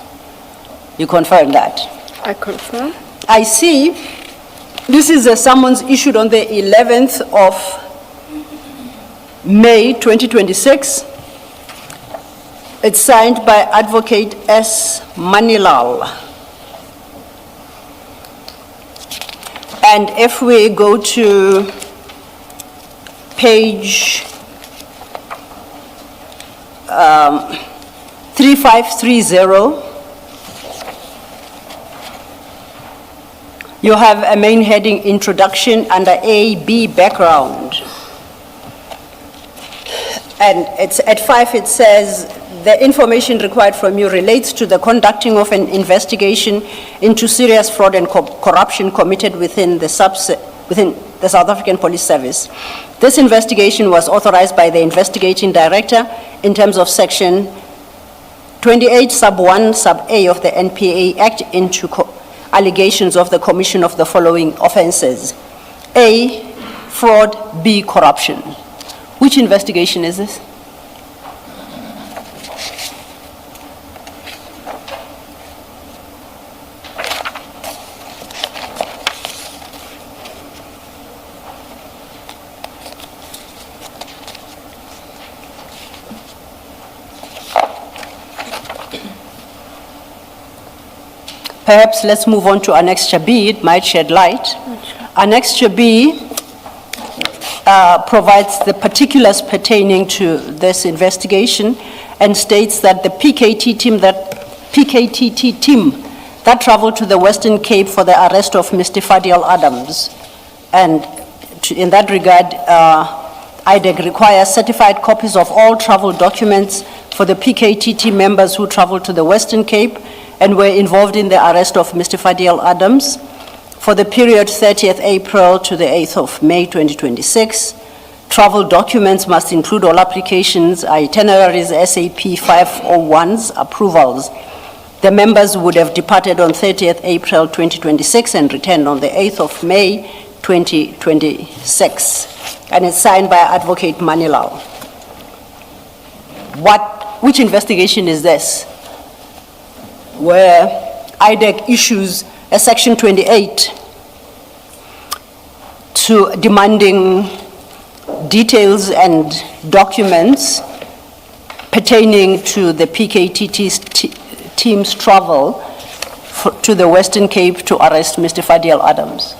You confirm that? I confirm. I see this is a summons issued on the 11th of May 2026. It's signed by Advocate S. Manilal. And if we go to page 3530, you have a main heading, introduction, under A, B, background. And it's at 5, it says, the information required from you relates to the conducting of an investigation into serious fraud and corruption committed within the South African Police Service. This investigation was authorized by the investigating director in terms of section 28 sub 1 sub A of the NPA Act into allegations of the commission of the following offenses. A, fraud, B, corruption. Which investigation is this? Perhaps let's move on to Annexure B, it might shed light. Annexure B provides the particulars pertaining to this investigation and states that the PKTT team that traveled to the Western Cape for the arrest of Mr. Fadiel Adams. And in that regard, IDAC requires certified copies of all travel documents for the PKTT members who traveled to the Western Cape and were involved in the arrest of Mr. Fadiel Adams for the period 30th April to the 8th of May 2026. Travel documents must include all applications, itineraries, SAP 501s, approvals. The members would have departed on 30th April 2026 and returned on the 8th of May 2026. And it's signed by Advocate Manilal. Which investigation is this? Where IDAC issues a section 28 to demanding details and documents pertaining to the PKTT's team's travel to the Western Cape to arrest Mr. Fadiel Adams.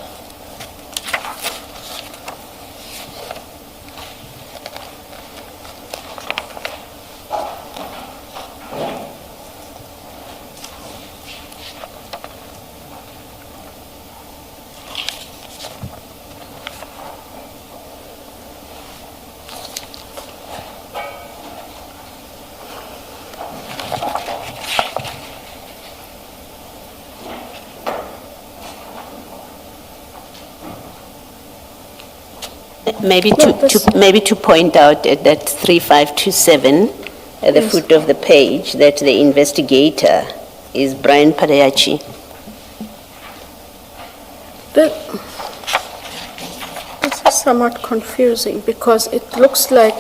Maybe to point out at that 3527, at the foot of the page, that the investigator is Brian Padayachi. This is somewhat confusing because it looks like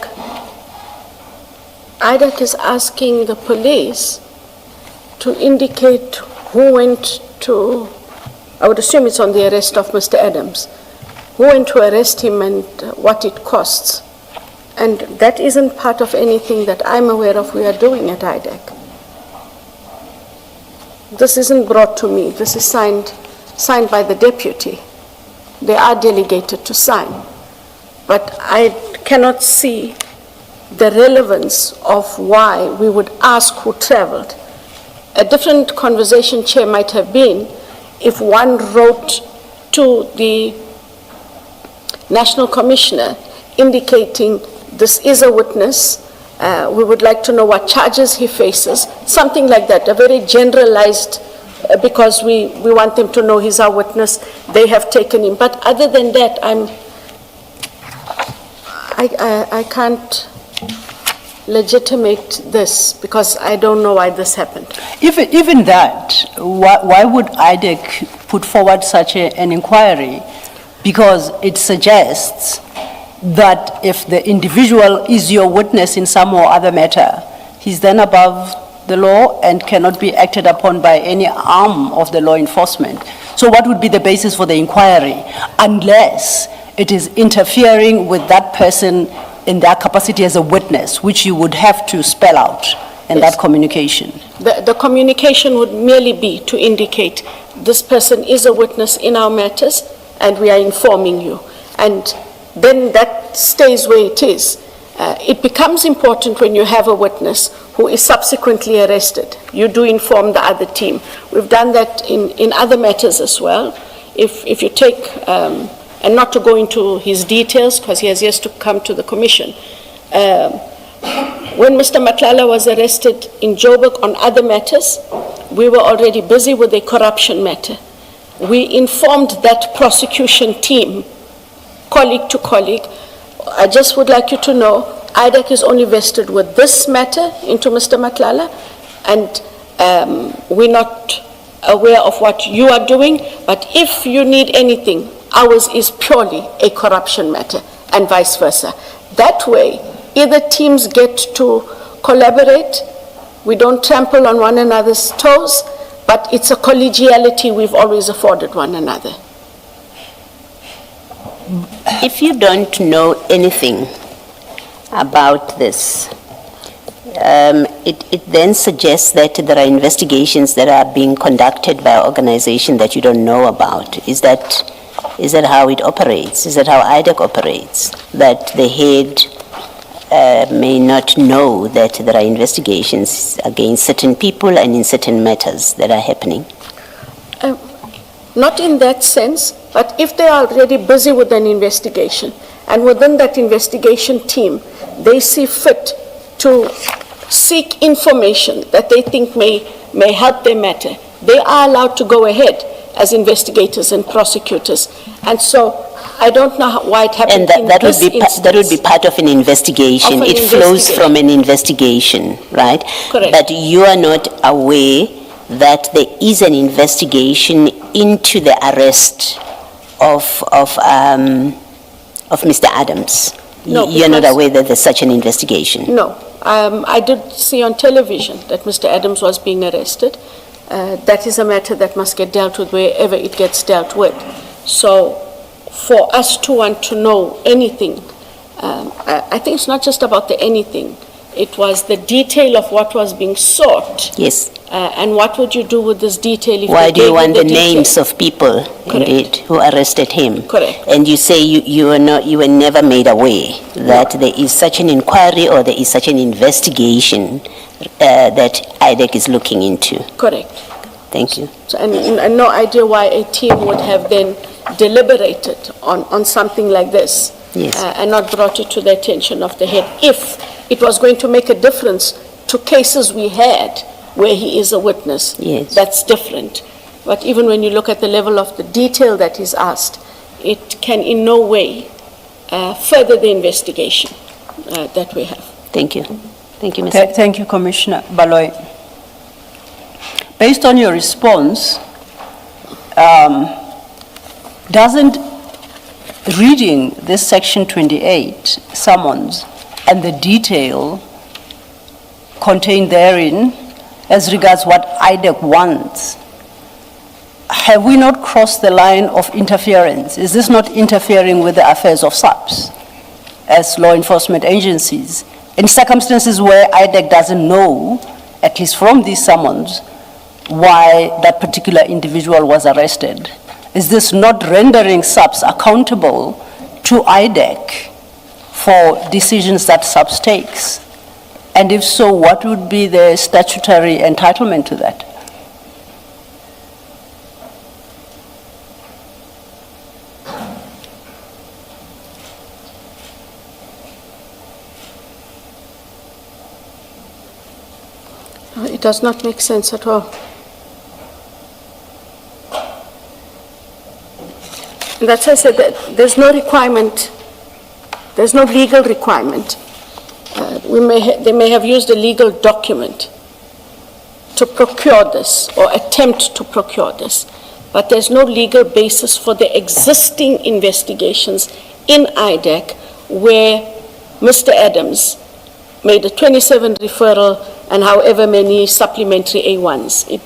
IDAC is asking the police to indicate who went to, I would assume it's on the arrest of Mr. Adams, who went to arrest him and what it costs. And that isn't part of anything that I'm aware of we are doing at IDAC. This isn't brought to me. This is signed by the deputy. They are delegated to sign. But I cannot see the relevance of why we would ask who traveled. A different conversation, Chair, might have been if one wrote to the National Commissioner indicating this is a witness, we would like to know what charges he faces, something like that, a very generalized, because we want them to know he's our witness, they have taken him. But other than that, I can't legitimate this because I don't know why this happened. Even that, why would IDAC put forward such an inquiry? Because it suggests that if the individual is your witness in some or other matter, he's then above the law and cannot be acted upon by any arm of the law enforcement. So what would be the basis for the inquiry unless it is interfering with that person in their capacity as a witness, which you would have to spell out in that communication? The communication would merely be to indicate this person is a witness in our matters and we are informing you. And then that stays where it is. It becomes important when you have a witness who is subsequently arrested. You do inform the other team. We've done that in other matters as well. If you take, and not to go into his details because he has yet to come to the commission, when Mr. Madlanga was arrested in Joburg on other matters, we were already busy with a corruption matter. We informed that prosecution team, colleague to colleague. I just would like you to know, IDAC is only vested with this matter into Mr. Madlanga, and we're not aware of what you are doing, but if you need anything, ours is purely a corruption matter, and vice versa. That way, either teams get to collaborate, we don't trample on one another's toes, but it's a collegiality we've always afforded one another. If you don't know anything about this, it then suggests that there are investigations that are being conducted by an organization that you don't know about. Is that how it operates? Is that how IDAC operates? That the head may not know that there are investigations against certain people and in certain matters that are happening? Not in that sense, but if they are already busy with an investigation, and within that investigation team, they see fit to seek information that they think may help their matter, they are allowed to go ahead as investigators and prosecutors. And so I don't know why it happened and in this instance. that would be part of an investigation. It flows from an investigation, right? Correct. But you are not aware that there is an investigation into the arrest of Mr. Adams. No, You're not because- aware that there's such an investigation? No. I did see on television that Mr. Adams was being arrested. That is a matter that must get dealt with wherever it gets dealt with. So for us to want to know anything, I think it's not just about the anything. It was the detail of what was being sought. Yes. And what would you do with this detail if Why they do you gave want the detail? names of people, indeed, who arrested him? Correct. And you say you were never made aware that there is such an inquiry or there is such an investigation that IDAC is looking into. Correct. Thank you. So, and no idea why a team would have then deliberated on something like this. Yes. And not brought it to the attention of the head. If it was going to make a difference to cases we had where he is a witness, Yes. that's different. But even when you look at the level of the detail that is asked, it can in no way further the investigation that we have. Thank you. Thank you, Mr. Thank you, Commissioner Baloy. Based on your response, doesn't reading this Section 28 summons and the detail contained therein as regards what IDAC wants, have we not crossed the line of interference? Is this not interfering with the affairs of SAPS as law enforcement agencies in circumstances where IDAC doesn't know, at least from these summons, why that particular individual was arrested? Is this not rendering SAPS accountable to IDAC for decisions that SAPS takes? And if so, what would be the statutory entitlement to that? It does not make sense at all. And that's why I said that there's no requirement, there's no legal requirement. They may have used a legal document to procure this or attempt to procure this, but there's no legal basis for the existing investigations in IDAC where Mr. Adams made a 27 referral and however many supplementary A1s.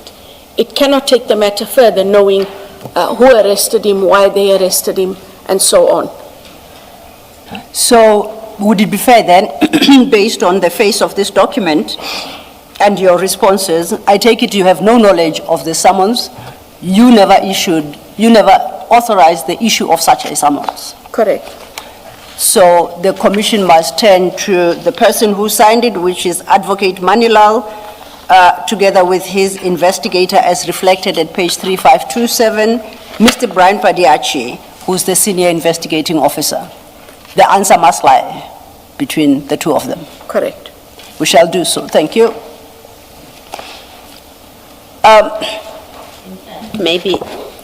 It cannot take the matter further knowing who arrested him, why they arrested him, and so on. So would it be fair then, based on the face of this document and your responses, I take it you have no knowledge of the summons, you never authorized the issue of such a summons? Correct. So the commission must turn to the person who signed it, which is Advocate Manilal, together with his investigator as reflected at page 3527, Mr. Brian Padiachi, who's the senior investigating officer. The answer must lie between the two of them. Correct. We shall do so. Thank you.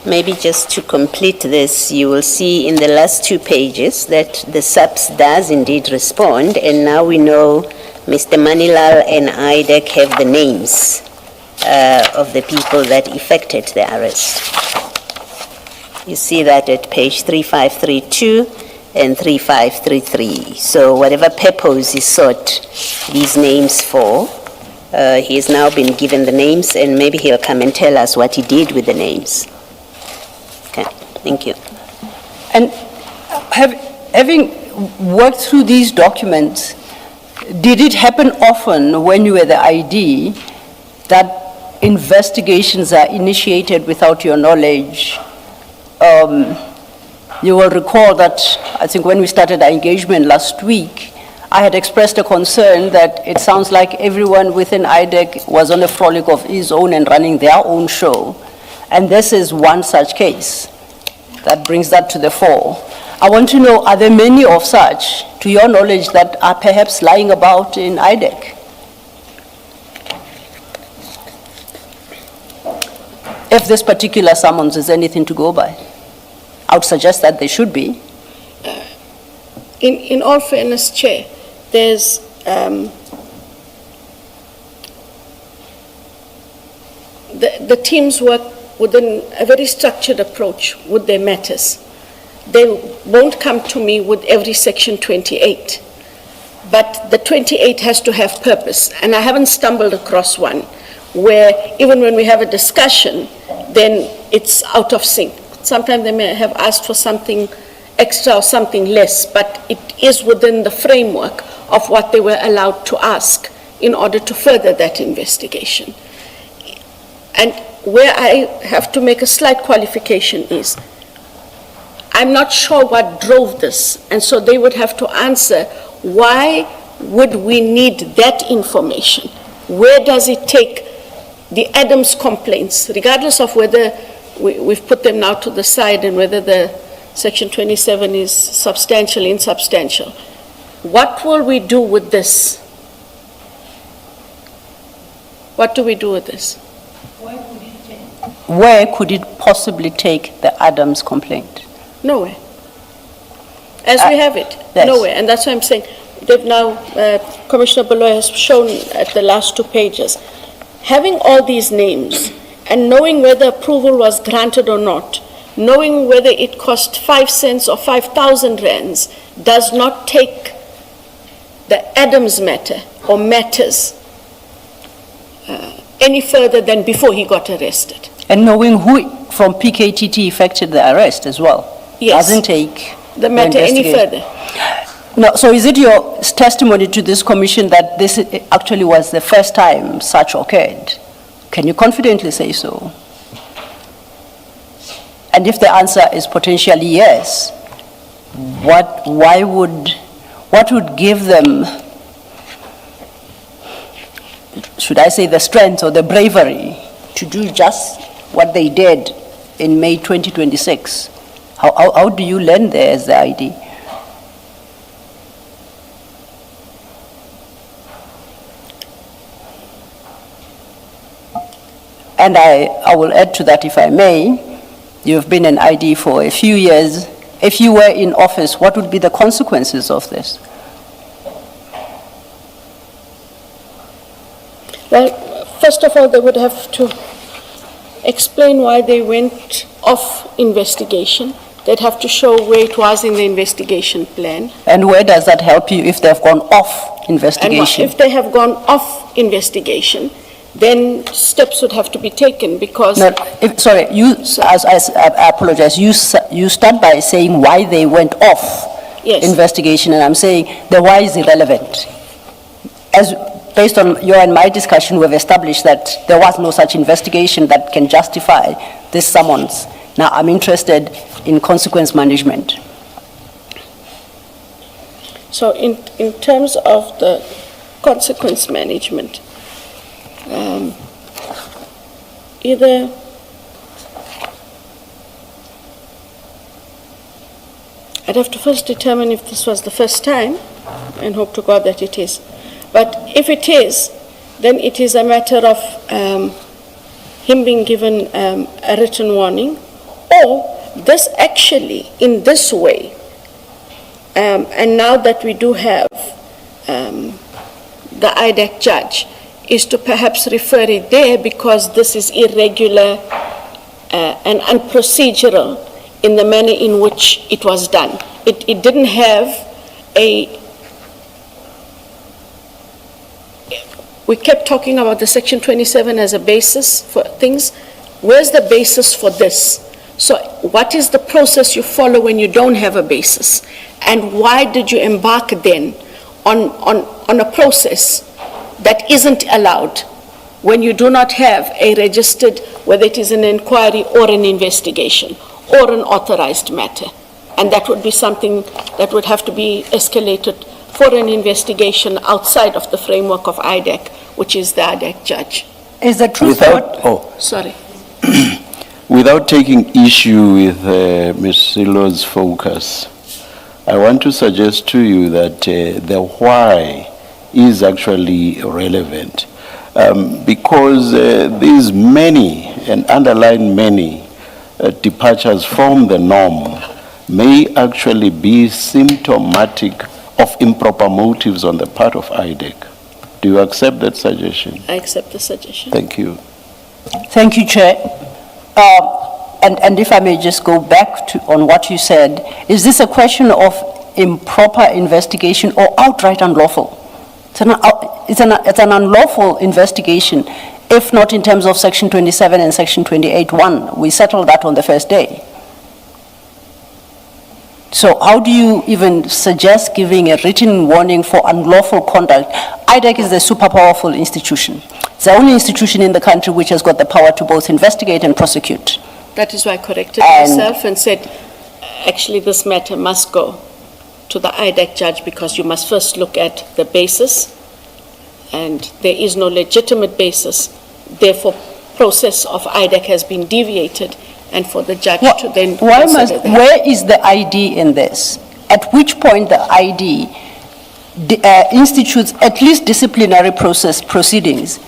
Maybe just to complete this, you will see in the last 2 pages that the SAPS does indeed respond, and now we know Mr. Manilal and IDAC have the names of the people that effected the arrest. You see that at page 3532 and 3533. So whatever purpose he sought these names for, he has now been given the names, and maybe he'll come and tell us what he did with the names. Okay, thank you. And having worked through these documents, did it happen often when you were the ID that investigations are initiated without your knowledge? You will recall that, I think when we started our engagement last week, I had expressed a concern that it sounds like everyone within IDAC was on a frolic of his own and running their own show. And this is one such case that brings that to the fore. I want to know, are there many of such, to your knowledge, that are perhaps lying about in IDAC? If this particular summons is anything to go by, I would suggest that they should be. In all fairness, Chair, there's the teams work within a very structured approach with their matters. They won't come to me with every Section 28, but the 28 has to have purpose, and I haven't stumbled across one where even when we have a discussion, then it's out of sync. Sometimes they may have asked for something extra or something less, but it is within the framework of what they were allowed to ask in order to further that investigation. And where I have to make a slight qualification is, I'm not sure what drove this, and so they would have to answer, why would we need that information? Where does it take the Adams complaints, regardless of whether we've put them now to the side and whether the Section 27 is substantial, insubstantial. What will we do with this? What do we do with this? Where could it possibly take the Adams complaint? Nowhere. As we have it, yes. Nowhere. And that's why I'm saying, they've now, Commissioner Beloy has shown at the last 2 pages, having all these names and knowing whether approval was granted or not, knowing whether it cost 5 cents or 5,000 rands does not take the Adams matter or matters any further than before he got arrested. And knowing who from PKTT effected the arrest as well? Yes. Doesn't take The matter any investigation. further. No, so is it your testimony to this commission that this actually was the first time such occurred? Can you confidently say so? And if the answer is potentially yes, what would give them, should I say, the strength or the bravery to do just what they did in May 2026? How do you learn there as the ID? And I will add to that, if I may. You've been an ID for a few years. If you were in office, what would be the consequences of this? Well, first of all, they would have to explain why they went off investigation. They'd have to show where it was in the investigation plan. And where does that help you if they've gone off And investigation? if they have gone off investigation, then steps would have to be taken because... No, sorry, I apologize. You start by saying why they went off Yes. investigation, and I'm saying the why is irrelevant. Based on your and my discussion, we've established that there was no such investigation that can justify this summons. Now, I'm interested in consequence management. So in terms of the consequence management, either I'd have to first determine if this was the first time, and hope to God that it is. But if it is, then it is a matter of him being given a written warning, or this actually, in this way, and now that we do have the IDAC judge, is to perhaps refer it there because this is irregular and unprocedural in the manner in which it was done. It didn't have we kept talking about the Section 27 as a basis for things. Where's the basis for this? So what is the process you follow when you don't have a basis? And why did you embark then on a process that isn't allowed when you do not have a registered, whether it is an inquiry or an investigation or an authorized matter? And that would be something that would have to be escalated for an investigation outside of the framework of IDAC, which is the IDAC judge. Is the truth Sorry. Without taking issue with Ms. Silo's focus, I want to suggest to you that the why is actually relevant because these many, and underline many, departures from the norm may actually be symptomatic of improper motives on the part of IDAC. Do you accept that suggestion? I accept the suggestion. Thank you. Thank you, Chair. And if I may just go back on what you said, is this a question of improper investigation or outright unlawful? It's an unlawful investigation, if not in terms of Section 27 and Section 28(1). We settled that on the first day. So how do you even suggest giving a written warning for unlawful conduct? IDAC is a super powerful institution. It's the only institution in the country which has got the power to both investigate and prosecute. That is why I corrected myself and said, actually, this matter must go to the IDAC judge because you must first look at the basis, and there is no legitimate basis. Therefore, process of IDAC has been deviated, and for the judge to then consider that. Where is the ID in this? At which point the ID institutes at least disciplinary proceedings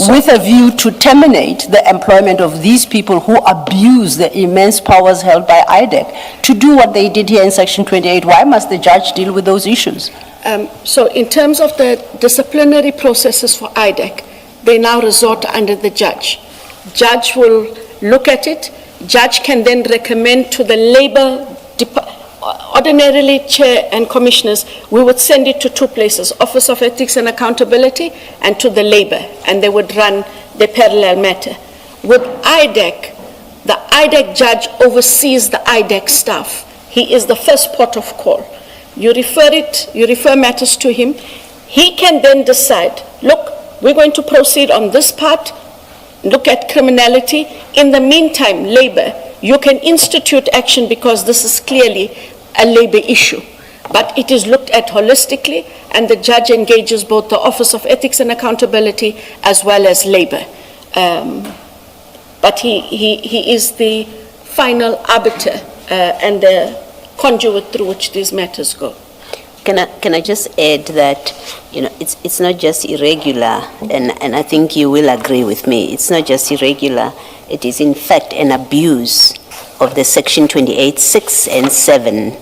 with a view to terminate the employment of these people who abuse the immense powers held by IDAC to do what they did here in Section 28. Why must the judge deal with those issues? So in terms of the disciplinary processes for IDAC, they now resort under the judge. Judge will look at it. judge can then recommend to the labor ordinarily, Chair and Commissioners, we would send it to two places, Office of Ethics and Accountability and to the Labor, and they would run the parallel matter. With IDAC, the IDAC judge oversees the IDAC staff. He is the first port of call. You refer matters to him. He can then decide, look, we're going to proceed on this part, look at criminality. In the meantime, Labor, you can institute action because this is clearly a labor issue. But it is looked at holistically, and the judge engages both the Office of Ethics and Accountability as well as Labor. But he is the final arbiter and the conduit through which these matters go. Can I just add that, it's not just irregular, and I think you will agree with me, it's not just irregular, it is in fact an abuse of the Section 28, 6 and 7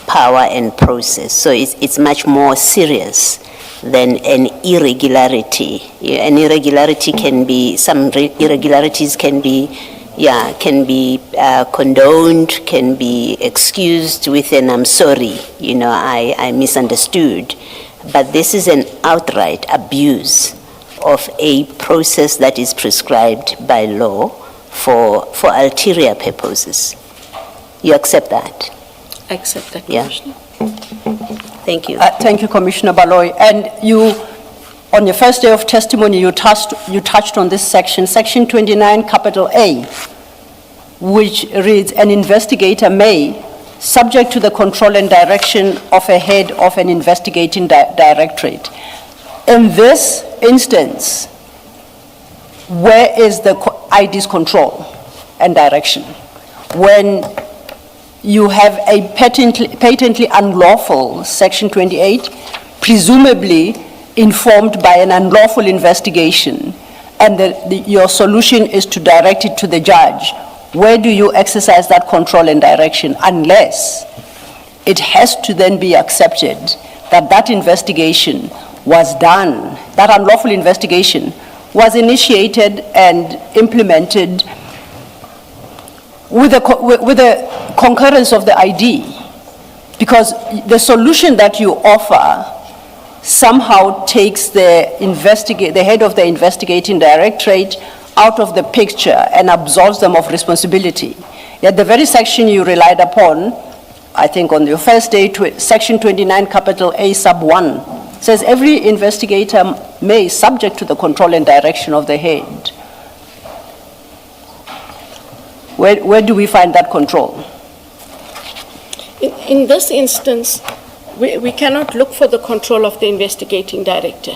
power and process. So it's much more serious than an irregularity. An irregularity can be, some irregularities can be condoned, can be excused with an I'm sorry, I misunderstood. But this is an outright abuse of a process that is prescribed by law for ulterior purposes. You accept that? I accept that, Yeah. Commissioner. Thank you. Thank you, Commissioner Baloy. And you, on your first day of testimony, you touched on this section, Section 29, capital A, which reads, an investigator may, subject to the control and direction of a head of an investigating directorate. In this instance, where is the ID's control and direction? When you have a patently unlawful Section 28, presumably informed by an unlawful investigation, and your solution is to direct it to the judge, where do you exercise that control and direction? Unless it has to then be accepted that that investigation was done, that unlawful investigation was initiated and implemented with the concurrence of the ID, because the solution that you offer somehow takes the head of the investigating directorate out of the picture and absolves them of responsibility. Yet the very section you relied upon, I think on your first day, Section 29, capital A, sub 1, says every investigator may, subject to the control and direction of the head. Where do we find that control? In this instance, we cannot look for the control of the investigating director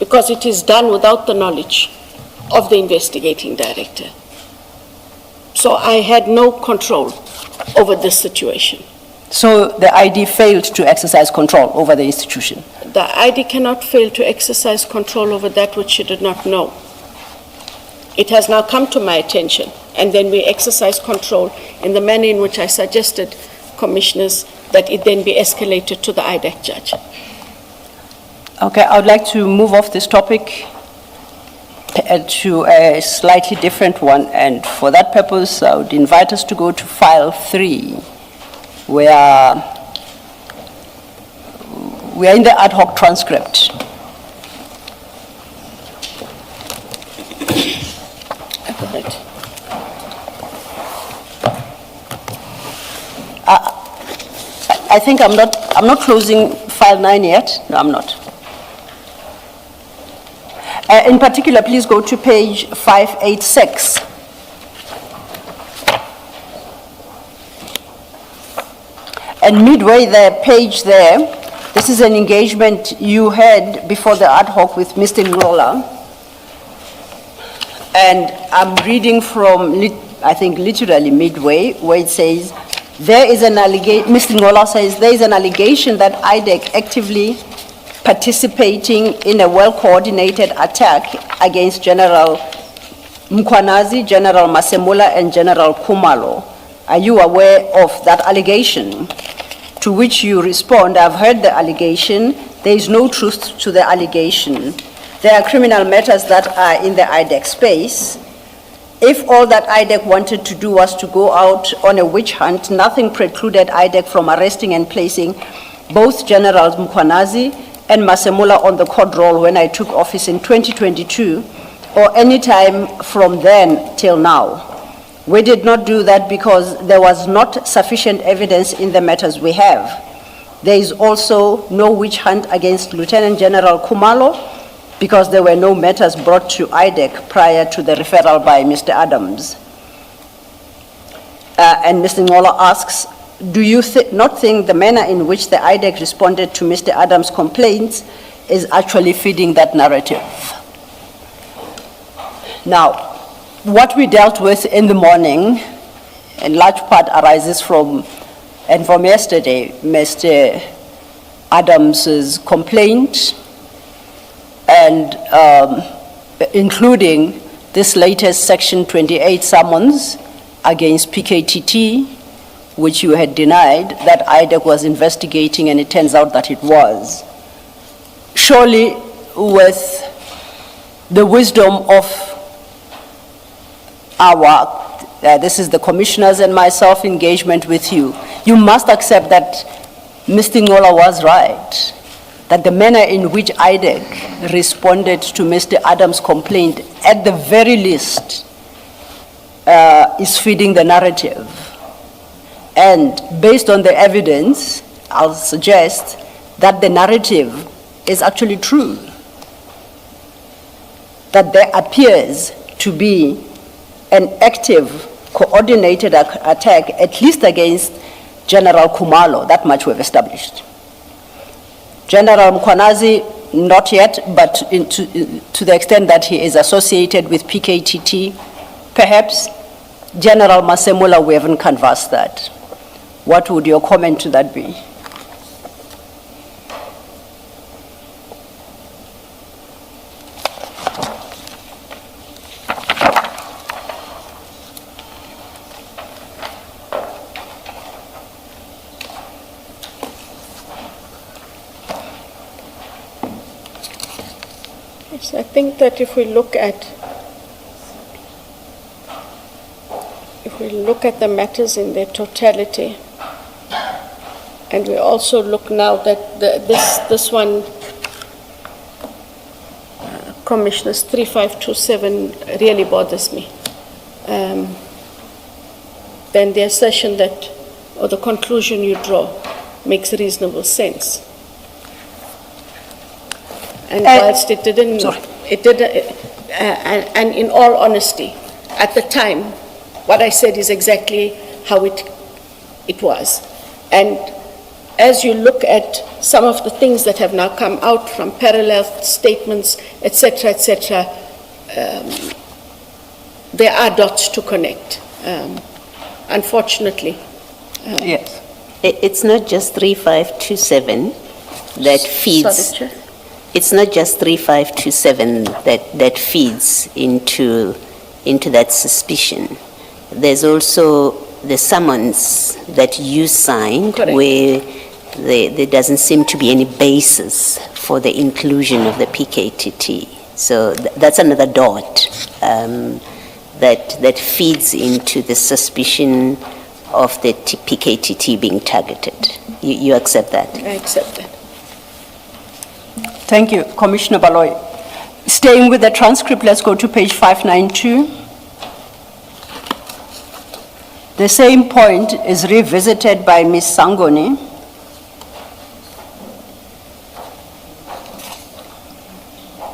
because it is done without the knowledge of the investigating director. So I had no control over this situation. So the ID failed to exercise control over the institution? The ID cannot fail to exercise control over that which she did not know. It has now come to my attention, and then we exercise control in the manner in which I suggested, Commissioners, that it then be escalated to the IDAC judge. Okay, I would like to move off this topic to a slightly different one, and for that purpose, I would invite us to go to file 3, where we are in the ad hoc transcript. I think I'm not closing file 9 yet. No, I'm not. In particular, please go to page 586. And midway the page there, this is an engagement you had before the ad hoc with Mr. Ngola. And I'm reading from, I think, literally midway, where it says, there is an allegation, Mr. Ngola says, there is an allegation that IDAC actively participating in a well-coordinated attack against General Mkwanazi, General Masemula, and General Kumalo. Are you aware of that allegation? To which you respond, I've heard the allegation. There is no truth to the allegation. There are criminal matters that are in the IDAC space. If all that IDAC wanted to do was to go out on a witch hunt, nothing precluded IDAC from arresting and placing both Generals Mkhwanazi and Masemula on the court roll when I took office in 2022, or any time from then till now. We did not do that because there was not sufficient evidence in the matters we have. There is also no witch hunt against Lieutenant General Khumalo because there were no matters brought to IDAC prior to the referral by Mr. Adams. And Mr. Ngola asks, do you not think the manner in which the IDAC responded to Mr. Adams' complaints is actually feeding that narrative? Now, what we dealt with in the morning, in large part arises from, and from yesterday, Mr. Adams's complaint, and including this latest Section 28 summons against PKTT, which you had denied that IDAC was investigating, and it turns out that it was. Surely, with the wisdom of this is the commissioners and myself engagement with you, you must accept that Mr. Ngola was right, that the manner in which IDAC responded to Mr. Adams' complaint, at the very least, is feeding the narrative. And based on the evidence, I'll suggest that the narrative is actually true, that there appears to be an active, coordinated attack, at least against General Khumalo. That much we've established. General Mkhwanazi, not yet, but to the extent that he is associated with PKTT, perhaps. General Masemula, we haven't canvassed that. What would your comment to that be? Yes, I think that if we look at the matters in their totality, and we also look now that this one, Commissioners 3527, really bothers me. Then the assertion that, or the conclusion you draw, makes reasonable sense. And whilst it didn't, and in all honesty, at the time, what I said is exactly how it was. And as you look at some of the things that have now come out from parallel statements, etc., there are dots to connect, unfortunately. Yes. It's not just 3527 that feeds. Sorry, Chair. It's not just 3527 that feeds into that suspicion. There's also the summons that you signed. Correct. Where there doesn't seem to be any basis for the inclusion of the PKTT. So that's another dot that feeds into the suspicion of the PKTT being targeted. You accept that? I accept that. Thank you, Commissioner Baloy. Staying with the transcript, let's go to page 592. The same point is revisited by Ms. Sangoni.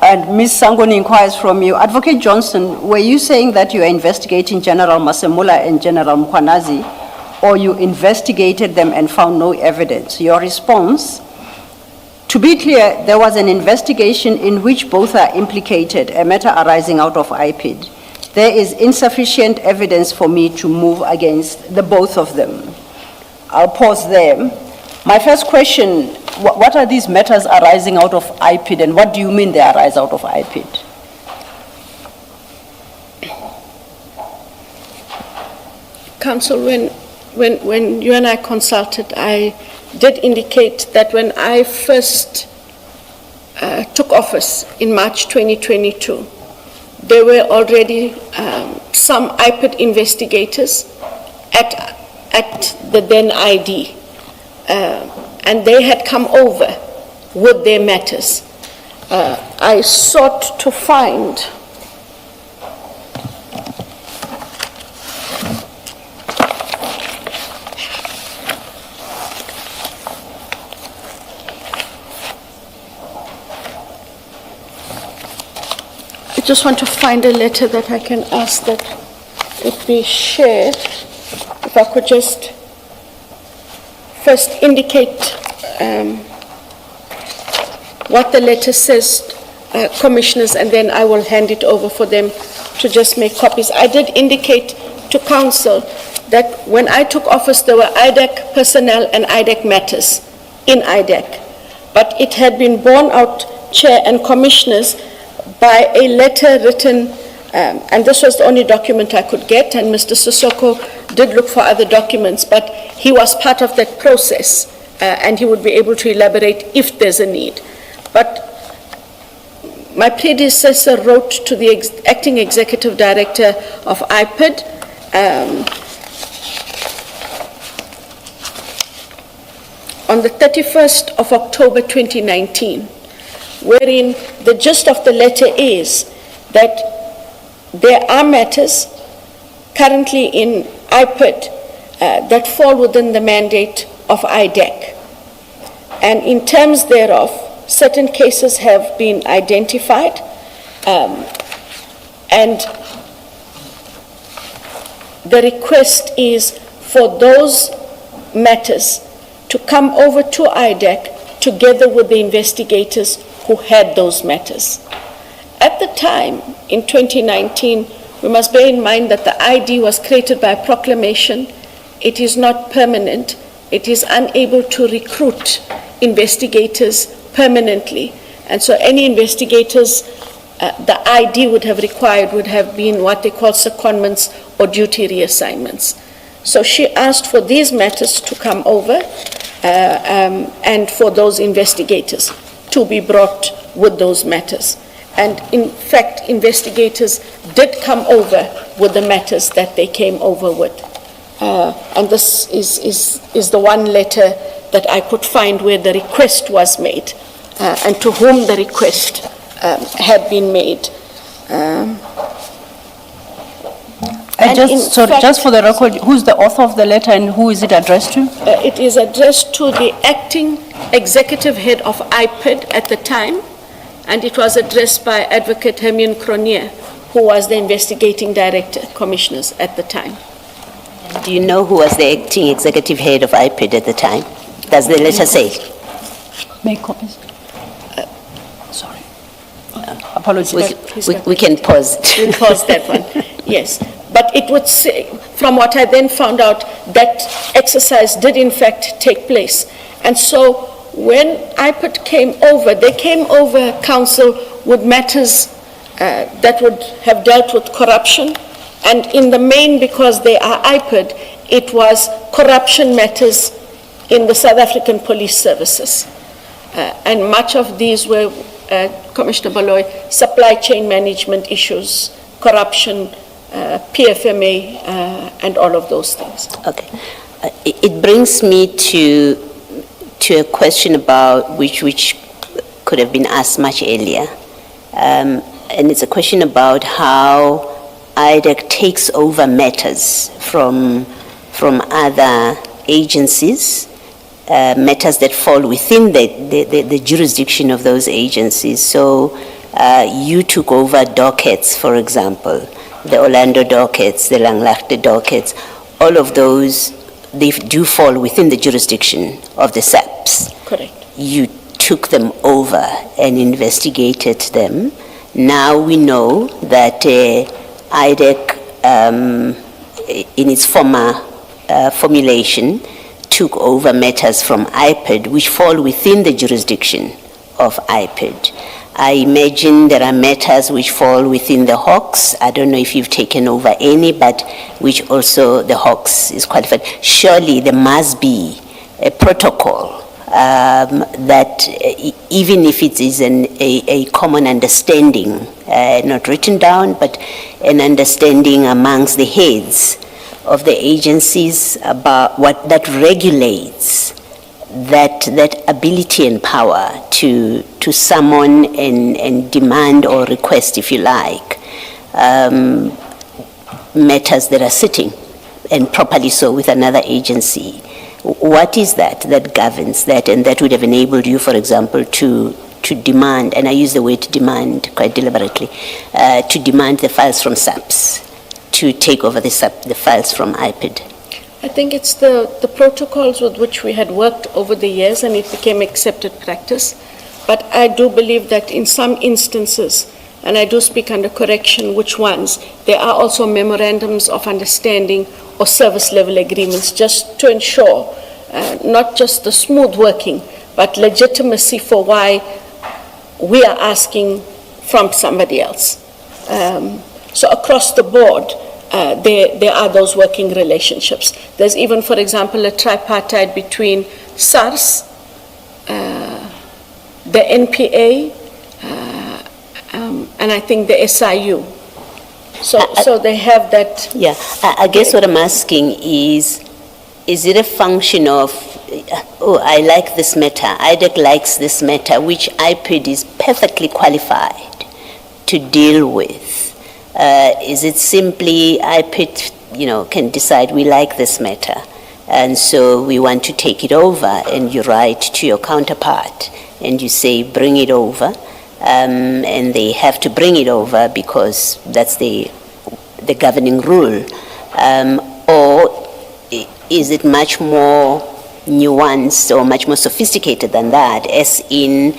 And Ms. Sangoni inquires from you, Advocate Johnson, were you saying that you are investigating General Masemula and General Mkhwanazi, or you investigated them and found no evidence? Your response: to be clear, there was an investigation in which both are implicated, a matter arising out of IPID. There is insufficient evidence for me to move against the both of them. I'll pause there. My first question, what are these matters arising out of IPID, and what do you mean they arise out of IPID? Counsel, when you and I consulted, I did indicate that when I first took office in March 2022, there were already some IPID investigators at the then ID, and they had come over with their matters. I sought to find I just want to find a letter that I can ask that it be shared. If I could just first indicate what the letter says, commissioners, and then I will hand it over for them to just make copies. I did indicate to council that when I took office, there were IDAC personnel and IDAC matters in IDAC, but it had been borne out, Chair and commissioners, by a letter written, and this was the only document I could get, and Mr. Sissoko did look for other documents, but he was part of that process, and he would be able to elaborate if there's a need. But my predecessor wrote to the acting executive director of IPID, on the 31st of October 2019, wherein the gist of the letter is that there are matters currently in IPID that fall within the mandate of IDAC. And in terms thereof, certain cases have been identified, and the request is for those matters to come over to IDAC together with the investigators who had those matters. At the time, in 2019, we must bear in mind that the ID was created by proclamation. It is not permanent. It is unable to recruit investigators permanently. And so any investigators the ID would have required would have been what they call secondments or duty reassignments. So she asked for these matters to come over and for those investigators to be brought with those matters. And in fact, investigators did come over with the matters that they came over with. And this is the one letter that I could find where the request was made and to whom the request had been made. Just for the record, who's the author of the letter and who is it addressed to? It is addressed to the acting executive head of IPID at the time, and it was addressed by Advocate Hermione Cronier, who was the investigating director, commissioners at the time. Do you know who was the acting executive head of IPID at the time? Does the letter say? Make copies. Sorry. Apologies. We can pause. We'll pause that one, yes. But it would say, from what I then found out, that exercise did in fact take place. And so when IPID came over, they came over, council, with matters that would have dealt with corruption. And in the main, because they are IPID, it was corruption matters in the South African police services. And much of these were, Commissioner Baloy, supply chain management issues, corruption, PFMA, and all of those things. Okay. It brings me to a question about which could have been asked much earlier. And it's a question about how IDAC takes over matters from other agencies, matters that fall within the jurisdiction of those agencies. So you took over dockets, for example, the Orlando dockets, the Langlaagte dockets, all of those, they do fall within the jurisdiction of the SAPS. Correct. You took them over and investigated them. Now we know that IDAC, in its former formulation, took over matters from IPID which fall within the jurisdiction of IPID. I imagine there are matters which fall within the Hawks. I don't know if you've taken over any, but which also the Hawks is qualified. Surely there must be a protocol that even if it is a common understanding, not written down, but an understanding amongst the heads of the agencies about what that regulates that ability and power to summon and demand or request, if you like, matters that are sitting, and properly so, with another agency. What is that governs that, and that would have enabled you, for example, to demand, and I use the word demand quite deliberately, to demand the files from SAPS, to take over the files from IPID? I think it's the protocols with which we had worked over the years, and it became accepted practice. But I do believe that in some instances, and I do speak under correction which ones, there are also memorandums of understanding or service level agreements, just to ensure not just the smooth working, but legitimacy for why we are asking from somebody else. So across the board, there are those working relationships. There's even, for example, a tripartite between SARS, the NPA, and I think the SIU. So they have that. Yeah, I guess what I'm asking is it a function of, oh, I like this matter, IDAC likes this matter, which IPID is perfectly qualified to deal with? Is it simply IPID, can decide we like this matter, and so we want to take it over, and you write to your counterpart and you say bring it over, and they have to bring it over because that's the governing rule, or is it much more nuanced or much more sophisticated than that, as in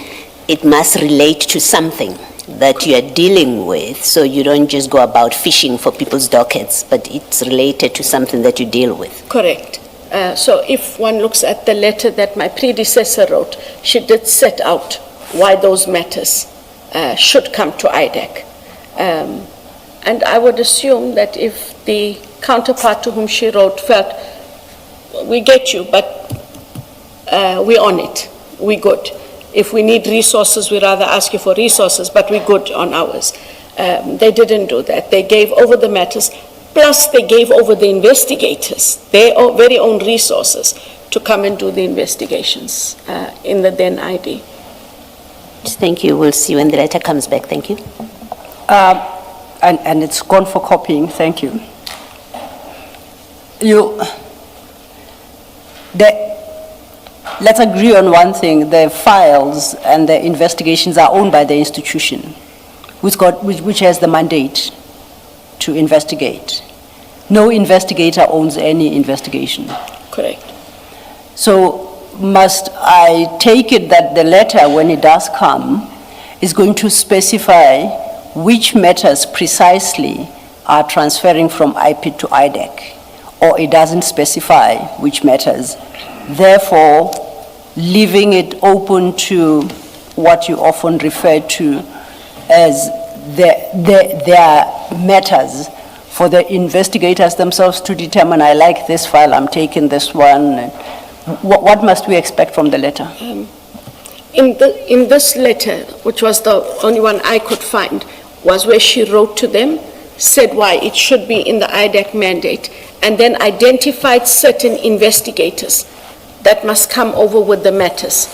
it must relate to something that you are dealing with, so you don't just go about fishing for people's dockets, but it's related to something that you deal with? Correct. So if one looks at the letter that my predecessor wrote, she did set out why those matters should come to IDAC. And I would assume that if the counterpart to whom she wrote felt, we get you, but we're on it, we good. If we need resources, we rather ask you for resources, but we're good on ours. They didn't do that. They gave over the matters, plus they gave over the investigators, their very own resources, to come and do the investigations in the then ID. Thank you. We'll see when the letter comes back. Thank you. And it's gone for copying. Thank you. Let's agree on one thing: the files and the investigations are owned by the institution, which has the mandate to investigate. No investigator owns any investigation. Correct. So must I take it that the letter, when it does come, is going to specify which matters precisely are transferring from IPID to IDAC, or it doesn't specify which matters, therefore leaving it open to what you often refer to as their matters for the investigators themselves to determine, I like this file, I'm taking this one? What must we expect from the letter? In this letter, which was the only one I could find, was where she wrote to them, said why it should be in the IDAC mandate, and then identified certain investigators that must come over with the matters.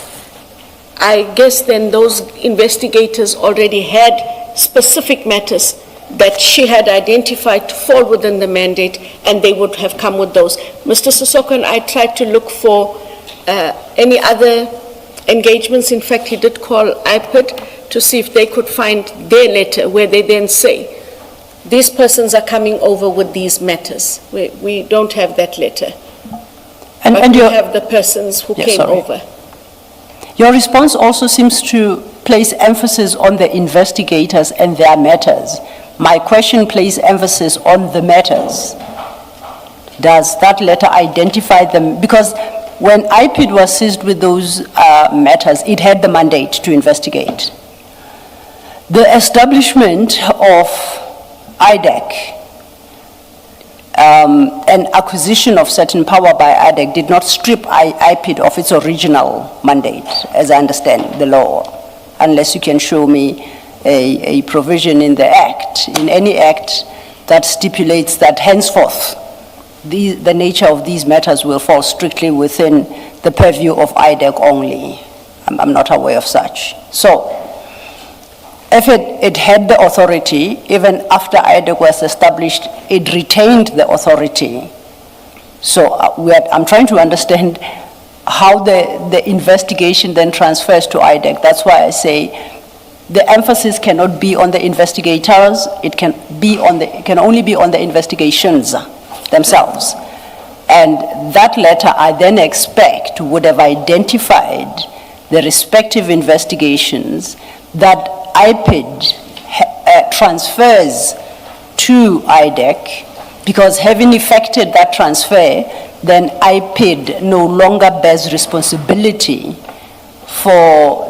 I guess then those investigators already had specific matters that she had identified to fall within the mandate, and they would have come with those. Mr. Sissoko and I tried to look for any other engagements. In fact, he did call IPID to see if they could find their letter where they then say, these persons are coming over with these matters. We don't have that letter. But we have the persons who came over. Your response also seems to place emphasis on the investigators and their matters. My question places emphasis on the matters. Does that letter identify them? Because when IPID was seized with those matters, it had the mandate to investigate. The establishment of IDAC an acquisition of certain power by IDAC did not strip IPID of its original mandate, as I understand the law, unless you can show me a provision in the Act, in any Act, that stipulates that henceforth the nature of these matters will fall strictly within the purview of IDAC only. I'm not aware of such. So, if it had the authority, even after IDAC was established, it retained the authority. So I'm trying to understand how the investigation then transfers to IDAC. That's why I say the emphasis cannot be on the investigators, it can only be on the investigations themselves. And that letter, I then expect, would have identified the respective investigations that IPID transfers to IDAC, because having effected that transfer, then IPID no longer bears responsibility for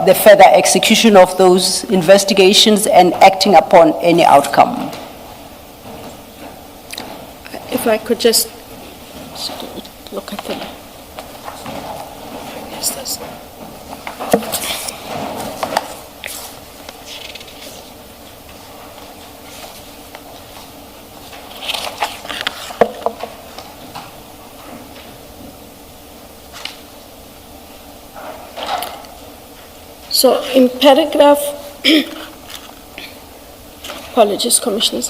the further execution of those investigations and acting upon any outcome. If I could just look at the... Is this? So in paragraph, apologies, Commissioners,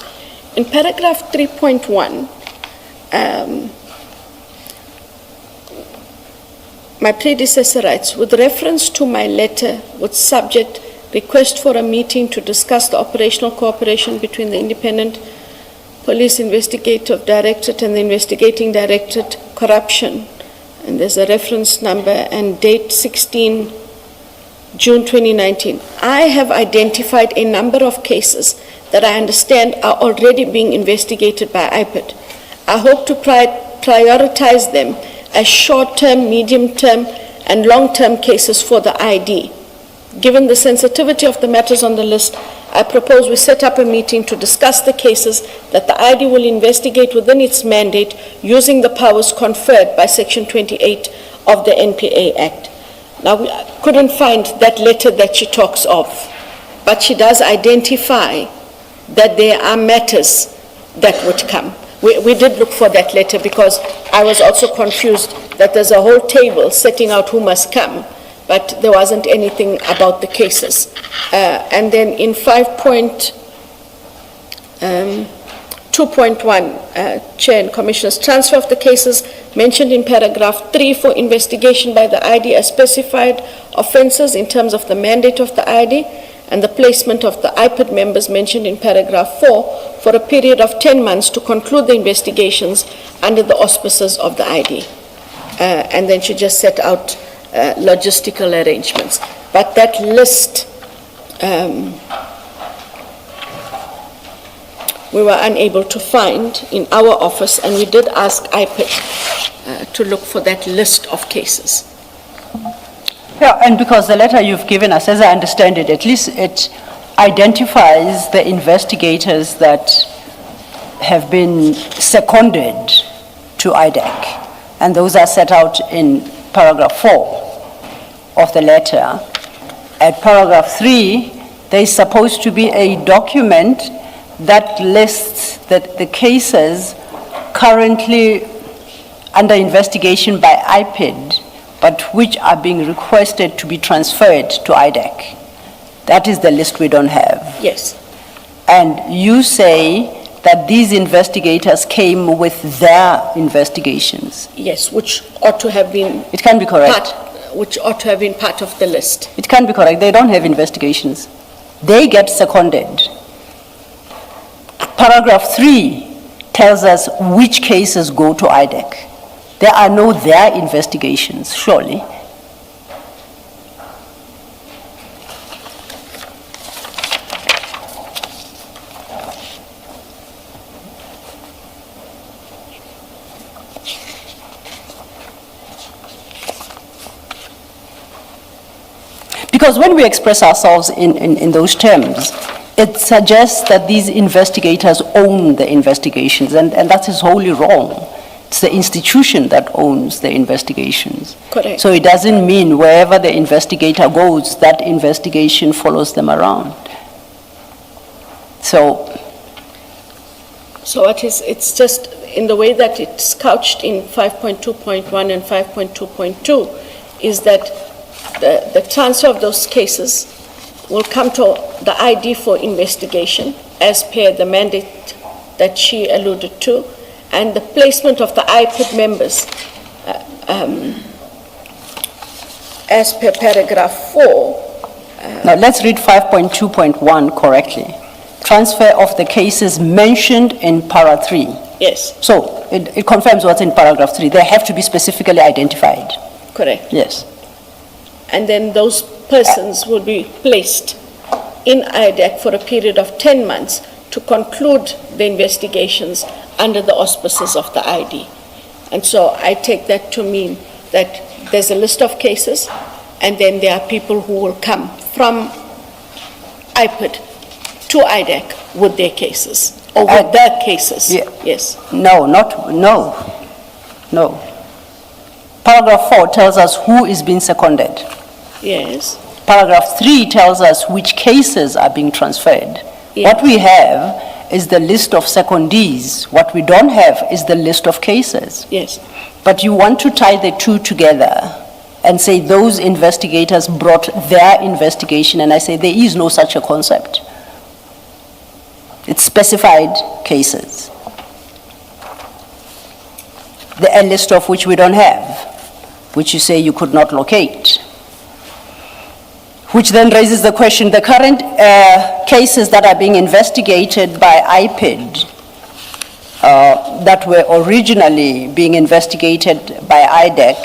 in paragraph 3.1, my predecessor writes, with reference to my letter with subject request for a meeting to discuss the operational cooperation between the Independent Police Investigative Directorate and the Investigating Directorate corruption, and there's a reference number and date 16 June 2019. I have identified a number of cases that I understand are already being investigated by IPID. I hope to prioritize them as short-term, medium-term, and long-term cases for the ID. Given the sensitivity of the matters on the list, I propose we set up a meeting to discuss the cases that the ID will investigate within its mandate using the powers conferred by Section 28 of the NPA Act. Now, we couldn't find that letter that she talks of, but she does identify that there are matters that would come. We did look for that letter because I was also confused that there's a whole table setting out who must come, but there wasn't anything about the cases. And then in 2.1, Chair and Commissioners, transfer of the cases mentioned in paragraph 3 for investigation by the ID as specified offences in terms of the mandate of the ID, and the placement of the IPID members mentioned in paragraph 4 for a period of 10 months to conclude the investigations under the auspices of the ID. And then she just set out logistical arrangements. But that list, we were unable to find in our office, and we did ask IPID to look for that list of cases. Yeah, and because the letter you've given us, as I understand it, at least it identifies the investigators that have been seconded to IDAC, and those are set out in paragraph 4 of the letter. At paragraph 3, there is supposed to be a document that lists that the cases currently under investigation by IPID, but which are being requested to be transferred to IDAC. That is the list we don't have. Yes. And you say that these investigators came with their investigations. Yes, which ought to have been... It can be correct. Which ought to have been part of the list. It can be correct. They don't have investigations. They get seconded. Paragraph 3 tells us which cases go to IDAC. There are no their investigations, surely. Because when we express ourselves in those terms, It suggests that these investigators own the investigations, and that is wholly wrong. It's the institution that owns the investigations. Correct. So it doesn't mean wherever the investigator goes, that investigation follows them around. So it's just in the way that it's couched in 5.2.1 and 5.2.2 is that the transfer of those cases will come to the ID for investigation as per the mandate that she alluded to, and the placement of the IPID members as per paragraph 4. now let's read 5.2.1 correctly. Transfer of the cases mentioned in para 3. Yes, So it confirms what's in paragraph 3. They have to be specifically identified. correct. Yes. And then those persons will be placed in IDAC for a period of 10 months to conclude the investigations under the auspices of the ID. And so I take that to mean that there's a list of cases, and then there are people who will come from IPID to IDAC with their cases, or with their cases. Yeah. Yes, No. Paragraph 4 tells us who is being seconded. yes, Paragraph 3 tells us which cases are being transferred. Yeah. What we have is the list of secondees. What we don't have is the list of cases. yes. But you want to tie the two together and say those investigators brought their investigation, and I say there is no such a concept. It's specified cases. A list of which we don't have, which you say you could not locate. Which then raises the question, the current cases that are being investigated by IPID, that were originally being investigated by IDAC,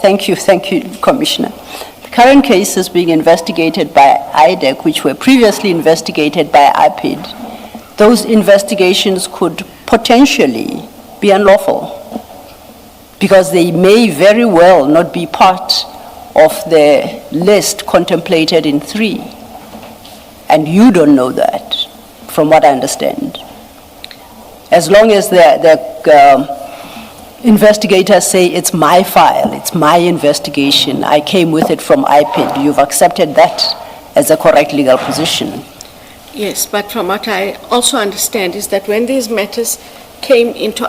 thank you, Commissioner. The current cases being investigated by IDAC, which were previously investigated by IPID, those investigations could potentially be unlawful, because they may very well not be part of the list contemplated in 3. And you don't know that, from what I understand. As long as the investigators say, it's my file, it's my investigation, I came with it from IPID, you've accepted that as a correct legal position. Yes, but from what I also understand is that when these matters came into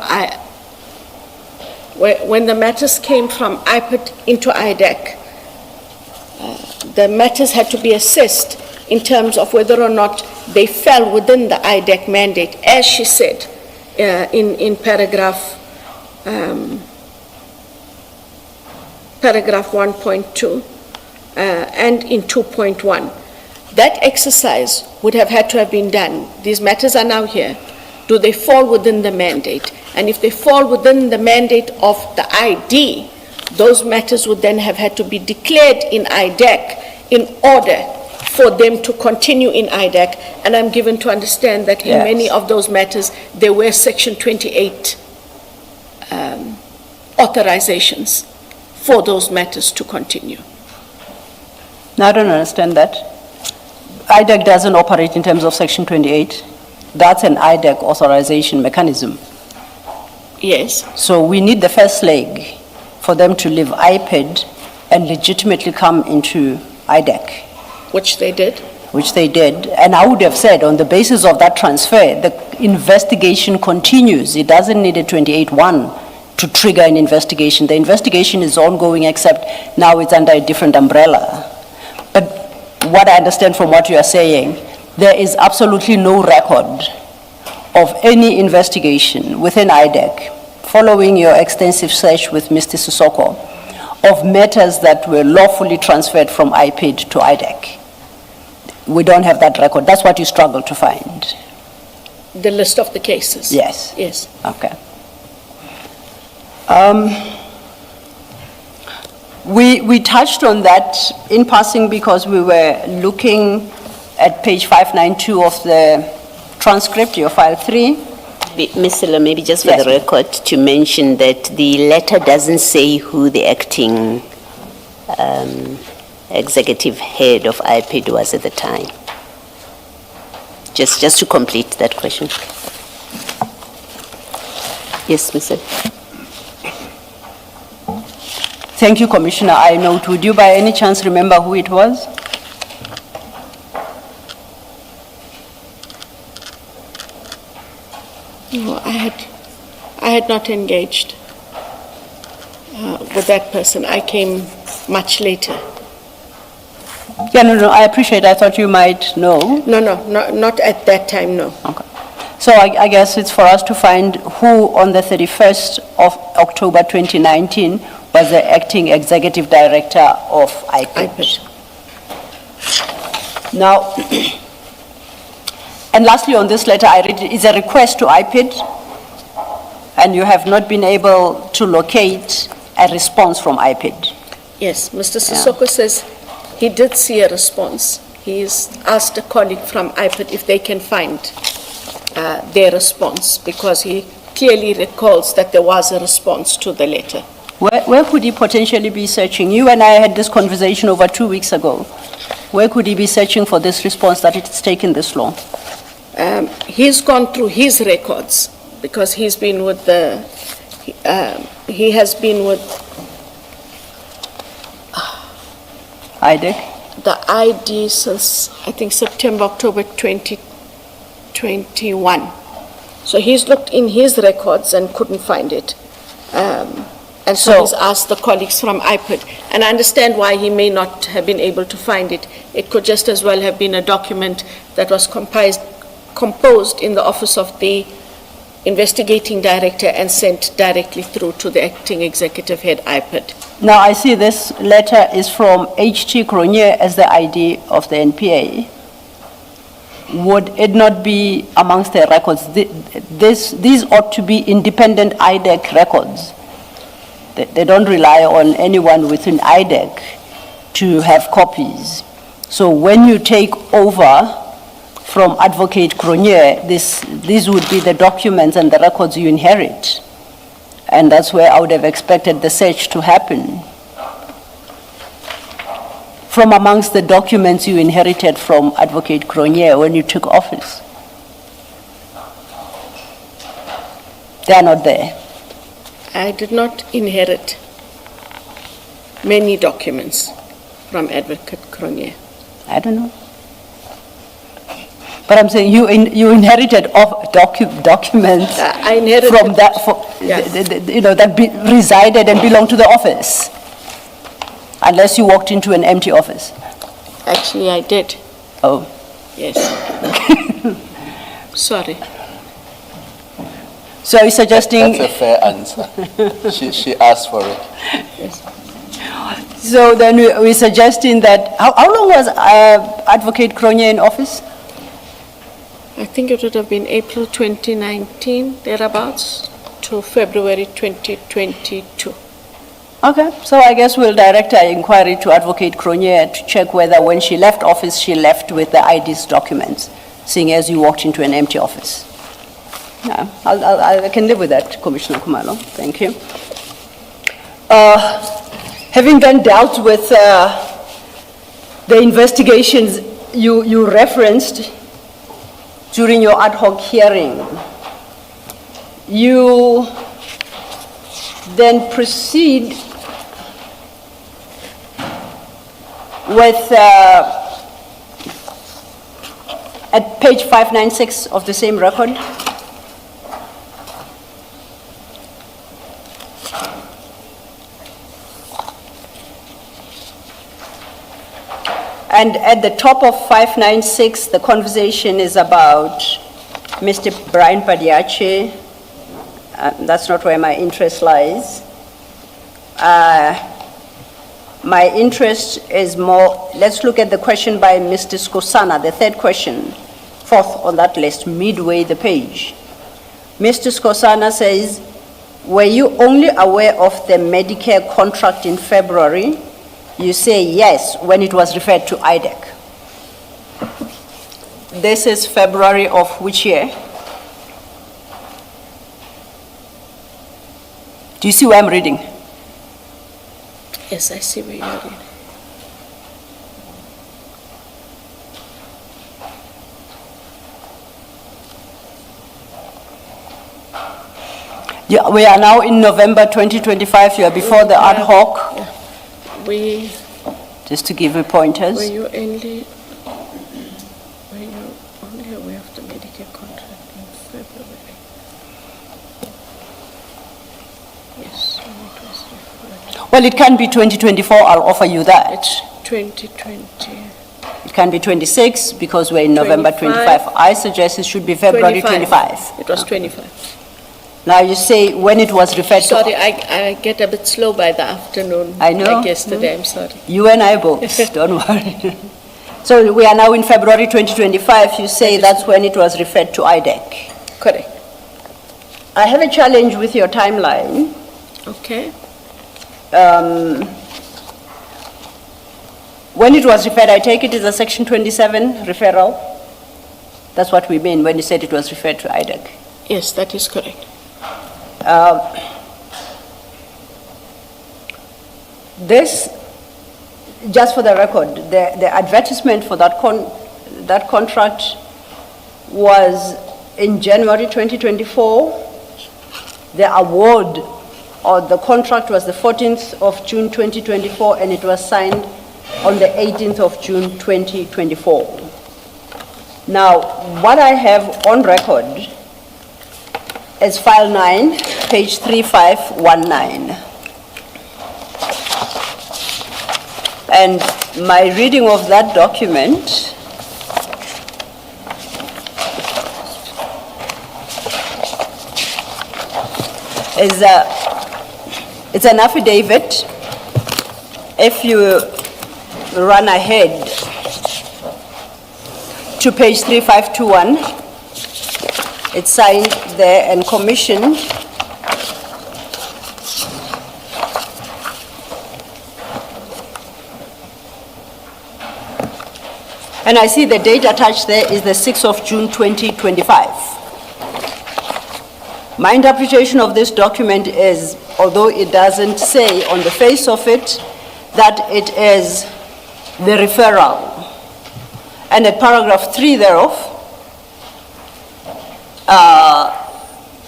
when the matters came from IPID into IDAC, the matters had to be assessed in terms of whether or not they fell within the IDAC mandate, as she said in paragraph 1.2 and in 2.1. That exercise would have had to have been done. These matters are now here. Do they fall within the mandate? And if they fall within the mandate of the ID, those matters would then have had to be declared in IDAC in order for them to continue in IDAC. And I'm given to understand that in Yes. many of those matters, there were Section 28 authorizations for those matters to continue. Now, I don't understand that. IDAC doesn't operate in terms of Section 28. That's an IDAC authorization mechanism. Yes, So we need the first leg for them to leave IPID and legitimately come into IDAC, which they did. which they did. And I would have said, on the basis of that transfer, the investigation continues. It doesn't need a 28-1 to trigger an investigation. The investigation is ongoing, except now it's under a different umbrella. But what I understand from what you are saying, there is absolutely no record of any investigation within IDAC, following your extensive search with Mr. Sissoko, of matters that were lawfully transferred from IPID to IDAC. We don't have that record. That's what you struggle to find. The list of the cases. Yes. Yes. Okay. We touched on that in passing because we were looking at page 592 of the transcript, your file 3. Ms. Silla, maybe just for Yes, the ma'am. record, to mention that the letter doesn't say who the acting executive head of IPID was at the time. Just to complete that question. Yes, Mr. Thank you, Commissioner. I note, would you by any chance remember who it was? No, I had not engaged with that person. I came much later. Yeah, no, I appreciate. I thought you might know. No, not at that time, no. Okay. So I guess it's for us to find who on the 31st of October 2019 was the acting executive director of IPID. Now, and lastly on this letter, I read it is a request to IPID, and you have not been able to locate a response from IPID. Yes, Mr. Sissoko says he did see a response. He's asked a colleague from IPID if they can find their response, because he clearly recalls that there was a response to the letter. Where could he potentially be searching? You and I had this conversation over 2 weeks ago. Where could he be searching for this response that it's taken this long? He's gone through his records, because he's been with he has been with IDAC? the ID since, I think, September, October 2021. So he's looked in his records and couldn't find it. And so he's asked the colleagues from IPID. And I understand why he may not have been able to find it. It could just as well have been a document that was composed in the office of the investigating director and sent directly through to the acting executive head IPID. Now, I see this letter is from H.T. Cronje as the ID of the NPA. Would it not be amongst their records? These ought to be independent IDAC records. They don't rely on anyone within IDAC to have copies. So when you take over from Advocate Cronje, these would be the documents and the records you inherit. And that's where I would have expected the search to happen. From amongst the documents you inherited from Advocate Cronje when you took office. They are not there. I did not inherit many documents from Advocate Cronje. I don't know. But I'm saying you inherited documents I inherited from that, Yes. that resided and belonged to the office, unless you walked into an empty office. Actually, I did. Oh. Yes. Sorry. So you're suggesting... That's a fair answer. She asked for it. Yes. So then we're suggesting that... How long was Advocate Cronje in office? I think it would have been April 2019, thereabouts, to February 2022. Okay, so I guess we'll direct our inquiry to Advocate Cronje to check whether when she left office, she left with the ID's documents, seeing as you walked into an empty office. Yeah, I can live with that, Commissioner Khumalo. Thank you. Having then dealt with the investigations you referenced during your ad hoc hearing, you then proceed with, at page 596 of the same record, and at the top of 596, the conversation is about Mr. Brian Padiache. That's not where my interest lies. My interest is more, let's look at the question by Mr. Skosana, the third question, fourth on that list, midway the page. Mr. Skosana says, were you only aware of the Medicare contract in February? You say yes, when it was referred to IDAC. This is February of which year? Do you see where I'm reading? Yes, I see where you're reading. Yeah, we are now in November 2025, you are before the ad hoc, We, just to give you pointers. were you only aware of the Medicare contract in February? Yes, when it was referred. Well, it can be 2024, I'll offer you that. It's 2020. It can be 26 because we're in November 25. 25. I suggest it should be February 25. It was 25. Now you say when it was referred to. Sorry, I get a bit slow by the afternoon. I know. Like yesterday, I'm sorry. You and I both, don't worry. So we are now in February 2025, you say that's when it was referred to IDAC. Correct. I have a challenge with your timeline. Okay. When it was referred, I take it is a Section 27 referral? That's what we mean when you said it was referred to IDAC. Yes, that is correct. This, just for the record, the advertisement for that contract was in January 2024. The award or the contract was the 14th of June 2024, and it was signed on the 18th of June 2024. Now, what I have on record is file 9, page 3519. And my reading of that document is it's an affidavit. If you run ahead to page 3521, it's signed there and commissioned. And I see the date attached there is the 6th of June 2025. My interpretation of this document is, although it doesn't say on the face of it, that it is the referral. And at paragraph 3 thereof,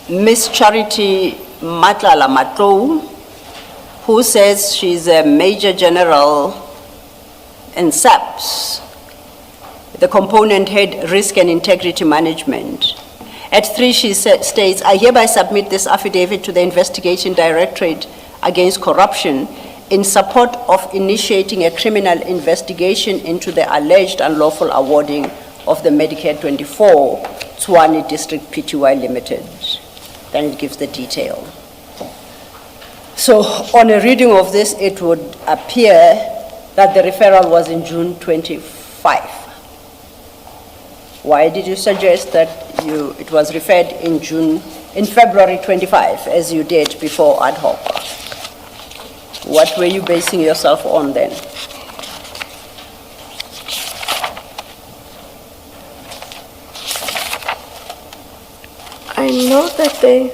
Miss Charity Madlanga, who says she's a Major General in SAPS, the component head Risk and Integrity Management. At 3, she states, I hereby submit this affidavit to the Investigation Directorate Against Corruption in support of initiating a criminal investigation into the alleged unlawful awarding of the Medicare 24 Tshwane District Pty Limited. Then it gives the detail. So on a reading of this, it would appear that the referral was in June 25. Why did you suggest that it was referred in February 25, as you did before ad hoc? What were you basing yourself on then? I know that they...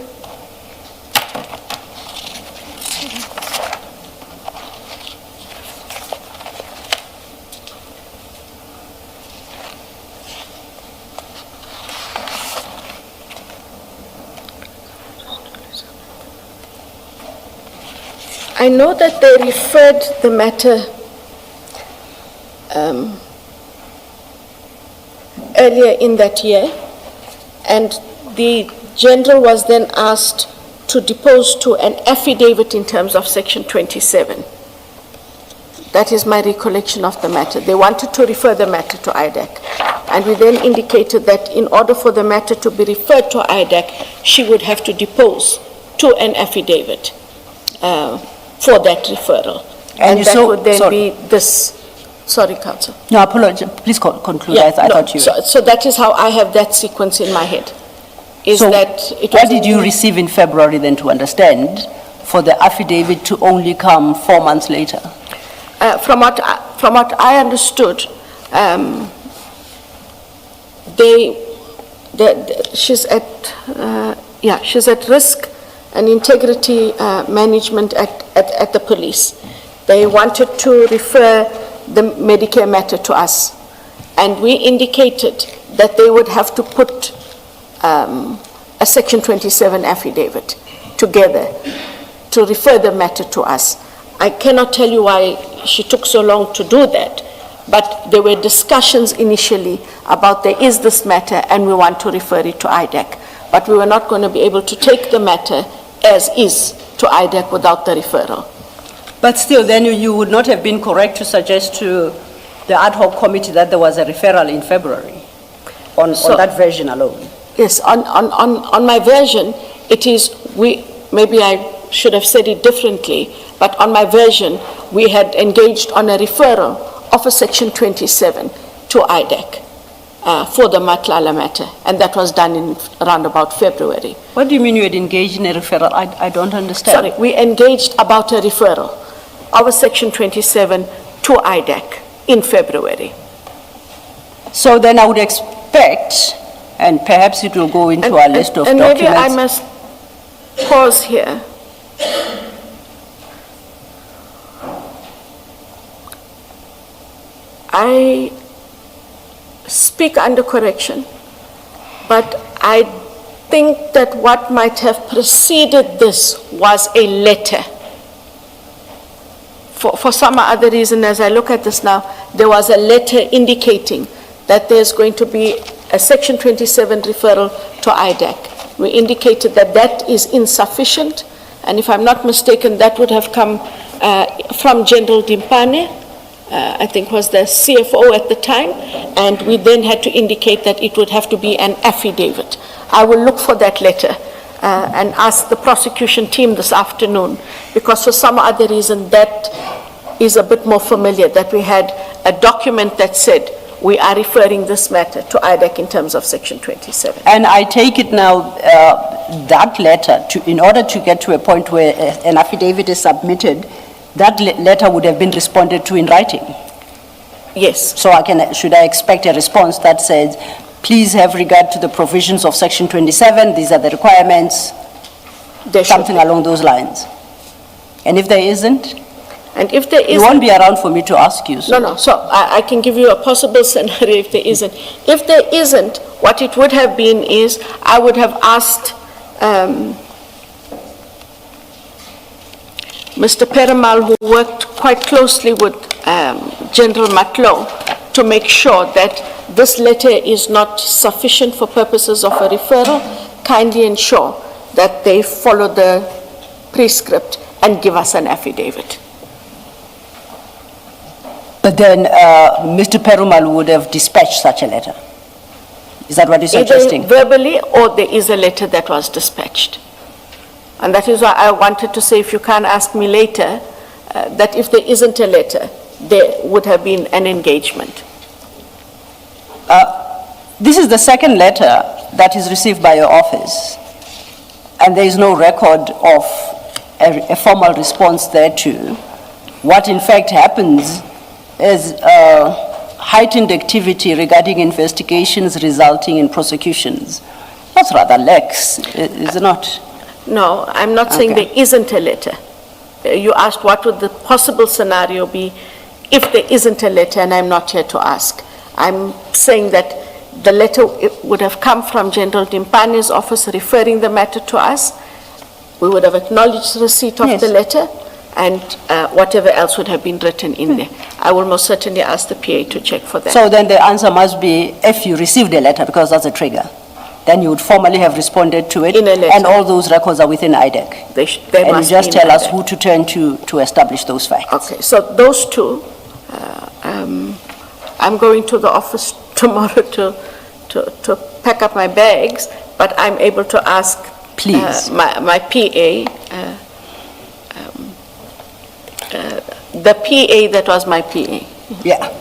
I know that they referred the matter earlier in that year, and the general was then asked to depose to an affidavit in terms of Section 27. That is my recollection of the matter. They wanted to refer the matter to IDAC, and we then indicated that in order for the matter to be referred to IDAC, she would have to depose to an affidavit for that referral. And that would then be this, sorry, Council. No, apologize, please conclude. Yeah, I thought you... So that is how I have that sequence in my head. So what did you receive in February then to understand for the affidavit to only come 4 months later? From what I understood, she's at risk and integrity management at the police. They wanted to refer the Medicare matter to us, and we indicated that they would have to put a Section 27 affidavit together to refer the matter to us. I cannot tell you why she took so long to do that, but there were discussions initially about there is this matter and we want to refer it to IDAC. But we were not going to be able to take the matter as is to IDAC without the referral. But still, then you would not have been correct to suggest to the ad hoc committee that there was a referral in February on that version alone. Yes, on my version, it is, maybe I should have said it differently, but on my version, we had engaged on a referral of a Section 27 to IDAC for the Madlanga matter, and that was done in around about February. What do you mean you had engaged in a referral? I don't understand. Sorry, we engaged about a referral of a Section 27 to IDAC in February. So then I would expect, and perhaps it will go into our list of and documents. Maybe I must pause here. I speak under correction, but I think that what might have preceded this was a letter. For some other reason, as I look at this now, there was a letter indicating that there's going to be a Section 27 referral to IDAC. We indicated that that is insufficient, and if I'm not mistaken, that would have come from General Dimpane, I think was the CFO at the time, and we then had to indicate that it would have to be an affidavit. I will look for that letter and ask the prosecution team this afternoon, because for some other reason that is a bit more familiar, that we had a document that said we are referring this matter to IDAC in terms of Section 27. And I take it now that letter, in order to get to a point where an affidavit is submitted, that letter would have been responded to in writing. Yes. So should I expect a response that says, please have regard to the provisions of Section 27, these are the requirements, something along those lines? And if there isn't? And if there isn't, you won't be around for me to ask you. So. No. So I can give you a possible scenario if there isn't. If there isn't, what it would have been is I would have asked Mr. Perumal, who worked quite closely with General Matlo, to make sure that this letter is not sufficient for purposes of a referral. Kindly ensure that they follow the prescript and give us an affidavit. But then Mr. Perumal would have dispatched such a letter. Is that what you're suggesting? Either verbally, or there is a letter that was dispatched. And that is why I wanted to say, if you can't ask me later, that if there isn't a letter, there would have been an engagement. This is the second letter that is received by your office, and there is no record of a formal response thereto. What in fact happens is heightened activity regarding investigations resulting in prosecutions. That's rather lax, is it not? No, I'm not saying there isn't a letter. You asked what would the possible scenario be if there isn't a letter, and I'm not here to ask. I'm saying that the letter would have come from General Dimpane's office referring the matter to us. We would have acknowledged receipt of the letter, and whatever else would have been written in there. I will most certainly ask the PA to check for that. So then the answer must be, if you received a letter, because that's a trigger, then you would formally have responded to it, in a letter. And all those records are within IDAC. They and must you just be in tell us IDAC. who to turn to establish those facts. Okay, so those two, I'm going to the office tomorrow to pack up my bags, but I'm able to ask Please. My PA, the PA that was my PA. Yeah.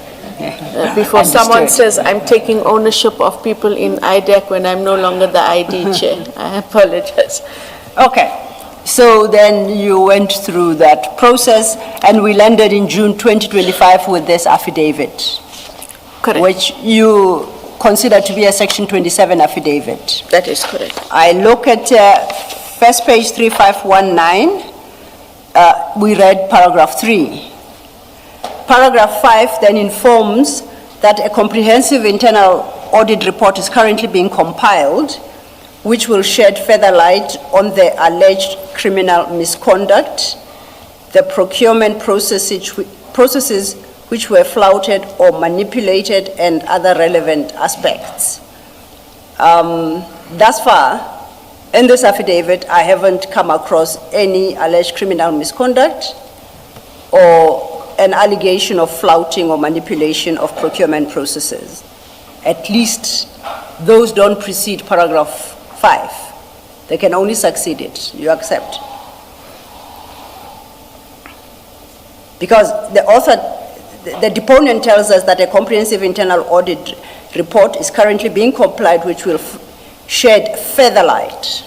Before someone Understood. says I'm taking ownership of people in IDAC when I'm no longer the ID chair, I apologize. Okay. So then you went through that process, and we landed in June 2025 with this affidavit. Correct. Which you consider to be a Section 27 affidavit. That is correct. I look at first page 3519. We read paragraph 3. Paragraph 5 then informs that a comprehensive internal audit report is currently being compiled which will shed further light on the alleged criminal misconduct, the procurement processes which were flouted or manipulated, and other relevant aspects. Thus far, in this affidavit, I haven't come across any alleged criminal misconduct or an allegation of flouting or manipulation of procurement processes. At least those don't precede paragraph 5. They can only succeed it. You accept? Because the author, the deponent tells us that a comprehensive internal audit report is currently being complied, which will shed further light.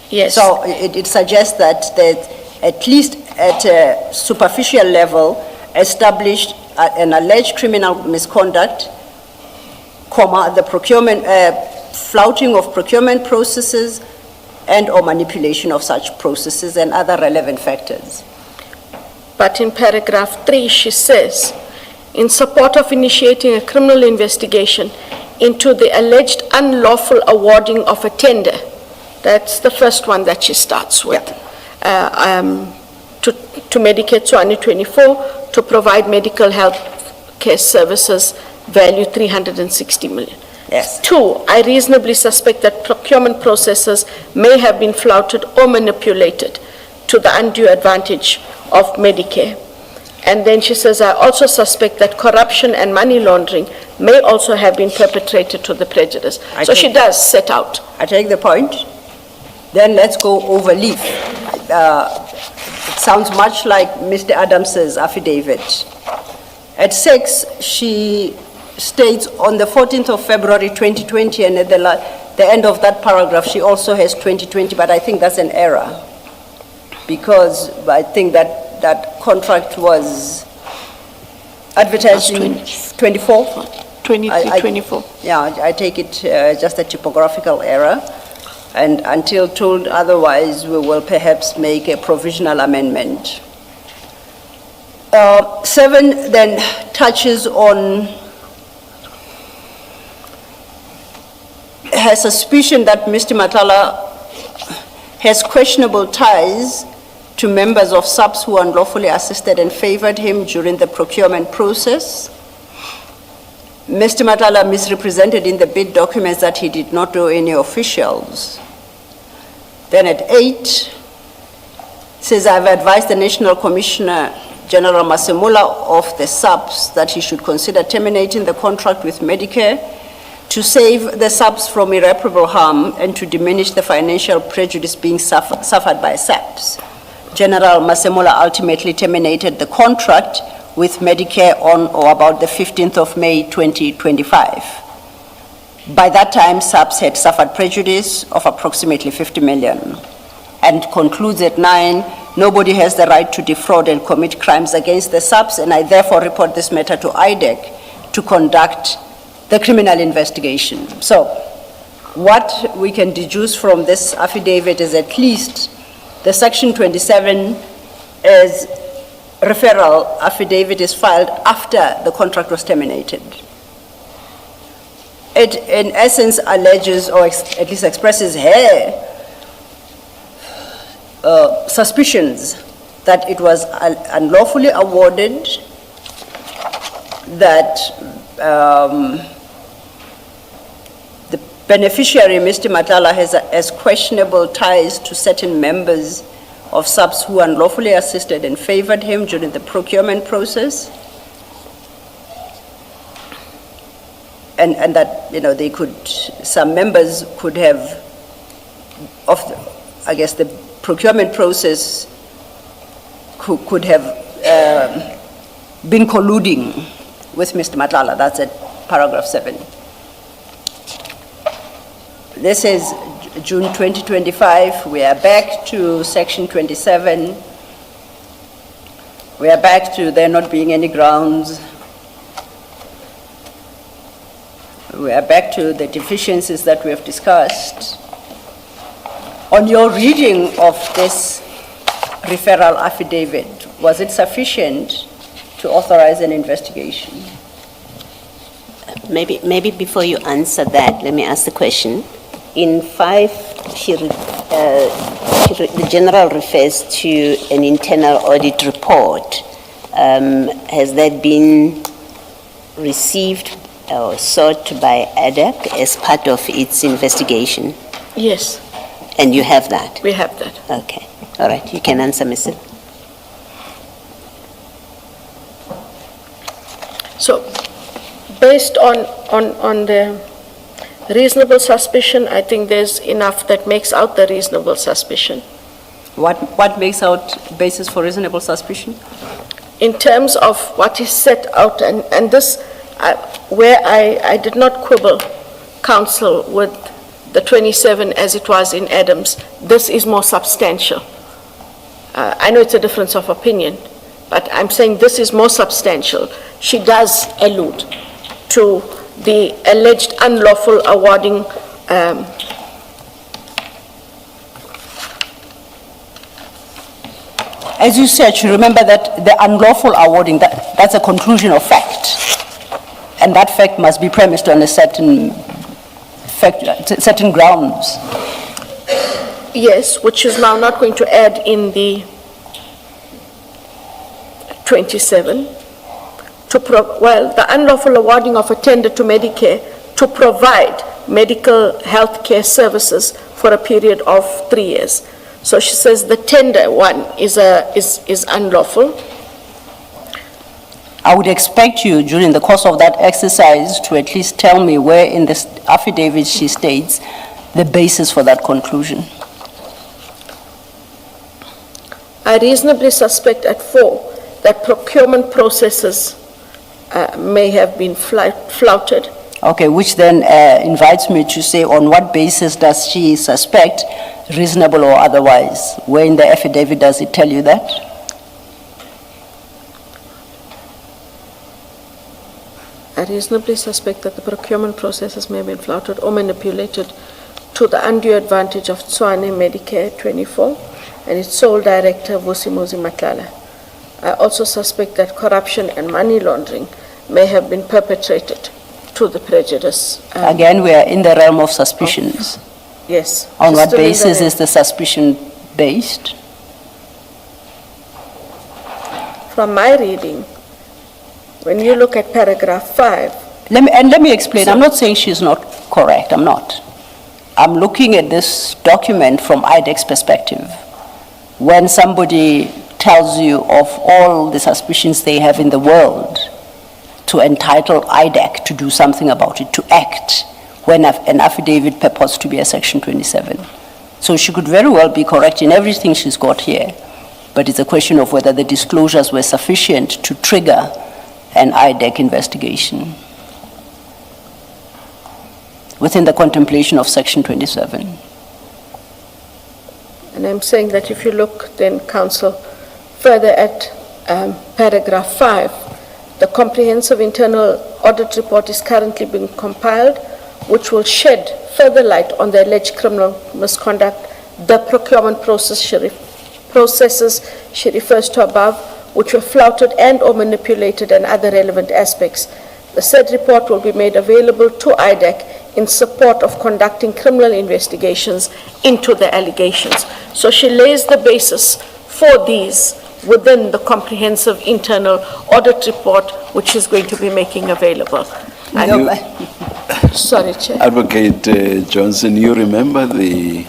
Yes. So it suggests that at least at a superficial level, established an alleged criminal misconduct, comma, the procurement, flouting of procurement processes and or manipulation of such processes and other relevant factors. But in paragraph 3, she says, in support of initiating a criminal investigation into the alleged unlawful awarding of a tender. That's the first one that she starts with. To Medicare 2024 to provide medical health care services value 360 million. Yes. 2, I reasonably suspect that procurement processes may have been flouted or manipulated to the undue advantage of Medicare. And then she says, I also suspect that corruption and money laundering may also have been perpetrated to the prejudice. So she does set out. I take the point. Then let's go over leaf. It sounds much like Mr. Adams's affidavit. At 6, she states on the 14th of February 2020, and at the end of that paragraph, she also has 2020, but I think that's an error, because I think that contract was advertised in 24? 23-24. Yeah, I take it just a typographical error, and until told otherwise, we will perhaps make a provisional amendment. 7 then touches on her suspicion that Mr. Matala has questionable ties to members of SAPS who unlawfully assisted and favored him during the procurement process. Mr. Matala misrepresented in the bid documents that he did not know any officials. Then at 8, says, I've advised the National Commissioner General Masemula of the SAPS that he should consider terminating the contract with Medicare to save the SAPS from irreparable harm and to diminish the financial prejudice being suffered by SAPS. General Masemula ultimately terminated the contract with Medicare on or about the 15th of May 2025. By that time, SAPS had suffered prejudice of approximately 50 million, and concludes at 9, nobody has the right to defraud and commit crimes against the SAPS, and I therefore report this matter to IDAC to conduct the criminal investigation. So what we can deduce from this affidavit is at least the Section 27 as referral affidavit is filed after the contract was terminated. It in essence alleges, or at least expresses her suspicions that it was unlawfully awarded, that the beneficiary, Mr. Matala, has questionable ties to certain members of SAPS who unlawfully assisted and favored him during the procurement process, and that, you know, they could, some members could have, I guess the procurement process could have been colluding with Mr. Matala. That's at paragraph 7. This is June 2025. We are back to section 27. We are back to there not being any grounds. We are back to the deficiencies that we have discussed. On your reading of this referral affidavit, was it sufficient to authorize an investigation? Maybe before you answer that, let me ask the question. in 5, the general refers to an internal audit report. Has that been received or sought by IDAC as part of its investigation? Yes, And you have that? we have that. Okay. All right. You can answer, Mr. So, based on the reasonable suspicion, I think there's enough that makes out the reasonable suspicion. What makes out basis for reasonable suspicion? In terms of what is set out, and this, where I did not quibble counsel with the 27 as it was in Adams, this is more substantial. I know it's a difference of opinion, but I'm saying this is more substantial. She does allude to the alleged unlawful awarding As you said, you remember that the unlawful awarding, that's a conclusion of fact. And that fact must be premised on a certain grounds. yes, which is now not going to add in the 27, the unlawful awarding of a tender to Medicare to provide medical health care services for a period of 3 years. So she says the tender one is unlawful. I would expect you during the course of that exercise to at least tell me where in this affidavit she states the basis for that conclusion. I reasonably suspect at 4 that procurement processes may have been flouted. Okay, which then invites me to say on what basis does she suspect, reasonable or otherwise? Where in the affidavit does it tell you that? I reasonably suspect that the procurement processes may have been flouted or manipulated to the undue advantage of Tswane Medicare 24 and its sole director, Vusimuzi Matlala. I also suspect that corruption and money laundering may have been perpetrated to the prejudice. Again, we are in the realm of suspicions. Yes. On She's what still in the basis realm. is the suspicion based? From my reading, when you look at paragraph 5, Let me explain. I'm not saying she's not correct. I'm not. I'm looking at this document from IDAC's perspective. When somebody tells you of all the suspicions they have in the world, to entitle IDAC to do something about it, to act, when an affidavit purports to be a Section 27. So she could very well be correct in everything she's got here, but it's a question of whether the disclosures were sufficient to trigger an IDAC investigation within the contemplation of Section 27. and I'm saying that if you look then, Council, further at paragraph 5, the comprehensive internal audit report is currently being compiled, which will shed further light on the alleged criminal misconduct, the procurement processes she refers to above, which were flouted and or manipulated, and other relevant aspects. The said report will be made available to IDAC in support of conducting criminal investigations into the allegations. So she lays the basis for these within the comprehensive internal audit report, which is going to be making available. Sorry, Chair. Advocate Johnson, you remember the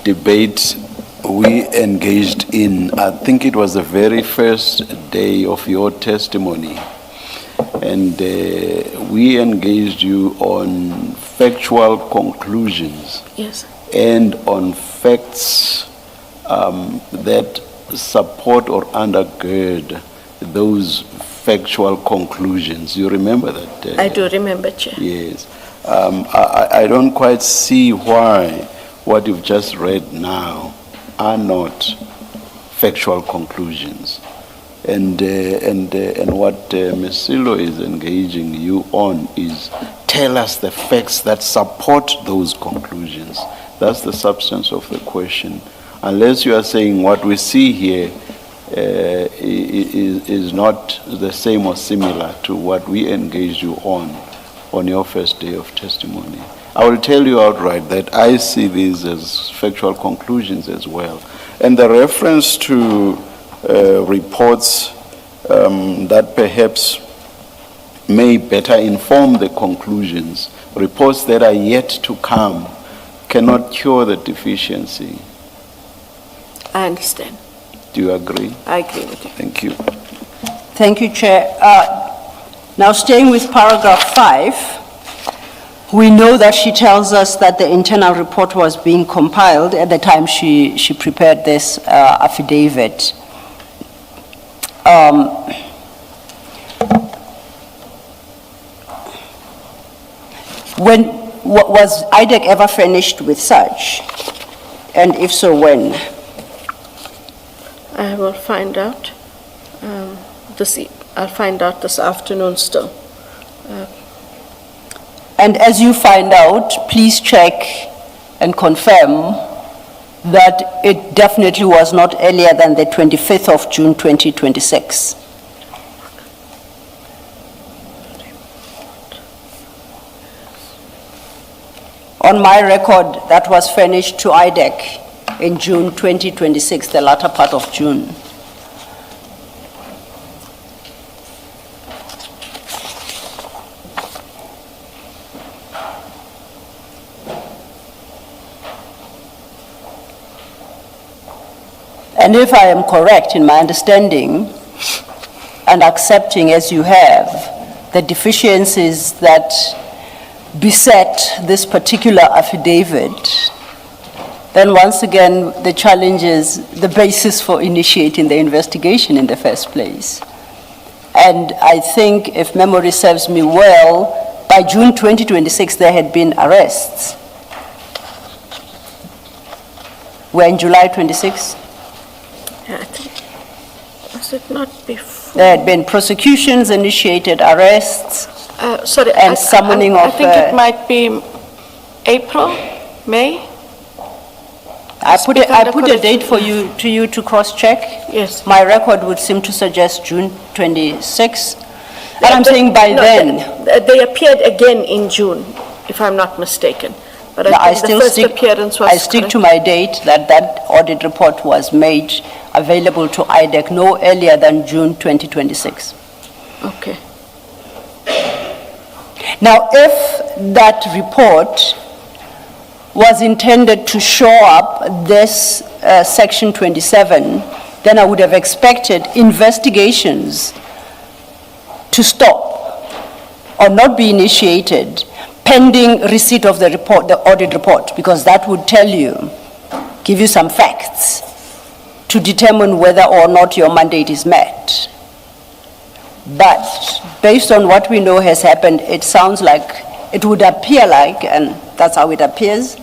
debate we engaged in, I think it was the very first day of your testimony, and we engaged you on factual conclusions Yes. and on facts that support or undergird those factual conclusions. You remember that? I do remember, Chair. Yes. I don't quite see why what you've just read now are not factual conclusions. And what Ms. Silo is engaging you on is tell us the facts that support those conclusions. That's the substance of the question. Unless you are saying what we see here is not the same or similar to what we engaged you on your first day of testimony. I will tell you outright that I see these as factual conclusions as well. And the reference to reports that perhaps may better inform the conclusions, reports that are yet to come, cannot cure the deficiency. I understand. Do you agree? I agree with you. Thank you. Thank you, Chair. Now, staying with paragraph 5, we know that she tells us that the internal report was being compiled at the time she prepared this affidavit. Was IDAC ever furnished with such? And if so, when? I will find out. I'll find out this afternoon still. And as you find out, please check and confirm that it definitely was not earlier than the 25th of June 2026. On my record, that was furnished to IDAC in June 2026, the latter part of June. And if I am correct in my understanding and accepting, as you have, the deficiencies that beset this particular affidavit, then once again, the challenge is the basis for initiating the investigation in the first place. And I think, if memory serves me well, by June 2026, there had been arrests. We're in July 26? Yeah, I think, was it not before? There had been prosecutions, initiated arrests, Sorry, and summoning I of, think it might be April, May? I put a date correction. for you to cross-check. Yes. My record would seem to suggest June 26. And I'm saying by then. They appeared again in June, if I'm not mistaken. But No, I think the first appearance was I stick to my date that audit report was made available to IDAC no earlier than June 2026. Okay. Now, if that report was intended to shore up this Section 27, then I would have expected investigations to stop or not be initiated pending receipt of the report, the audit report, because that would tell you, give you some facts to determine whether or not your mandate is met. But based on what we know has happened, it sounds like, it would appear like, and that's how it appears,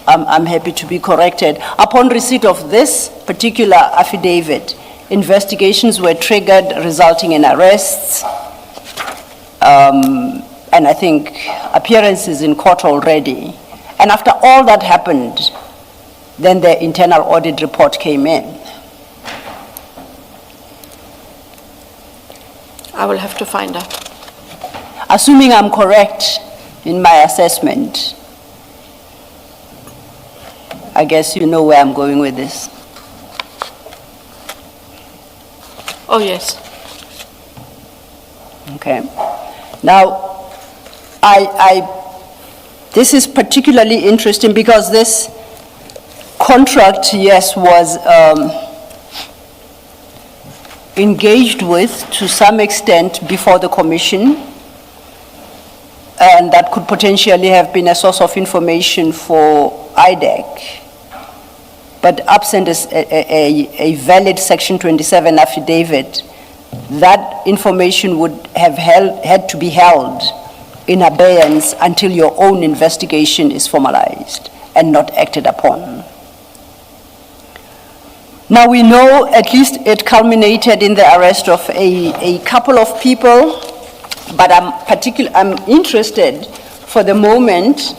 I'm happy to be corrected. Upon receipt of this particular affidavit, investigations were triggered, resulting in arrests, and I think appearances in court already. And after all that happened, then the internal audit report came in. I will have to find out. Assuming I'm correct in my assessment, I guess you know where I'm going with this. Oh, yes. Okay. Now, this is particularly interesting because this contract, yes, was engaged with to some extent before the commission, and that could potentially have been a source of information for IDAC. But absent a valid Section 27 affidavit, that information would have had to be held in abeyance until your own investigation is formalized and not acted upon. Now we know at least it culminated in the arrest of a couple of people, but I'm interested for the moment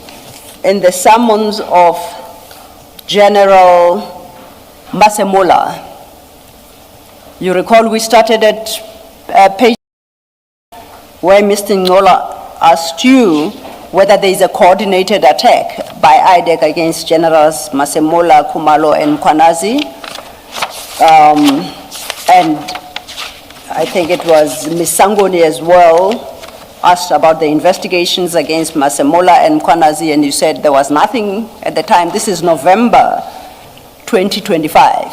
in the summons of General Masemola. You recall we started at page where Mr. Ngola asked you whether there is a coordinated attack by IDAC against Generals Masemola, Kumalo, and Mkhwanazi. And I think it was Ms. Sangoni as well, asked about the investigations against Masemola and Mkhwanazi, and you said there was nothing at the time. This is November 2025.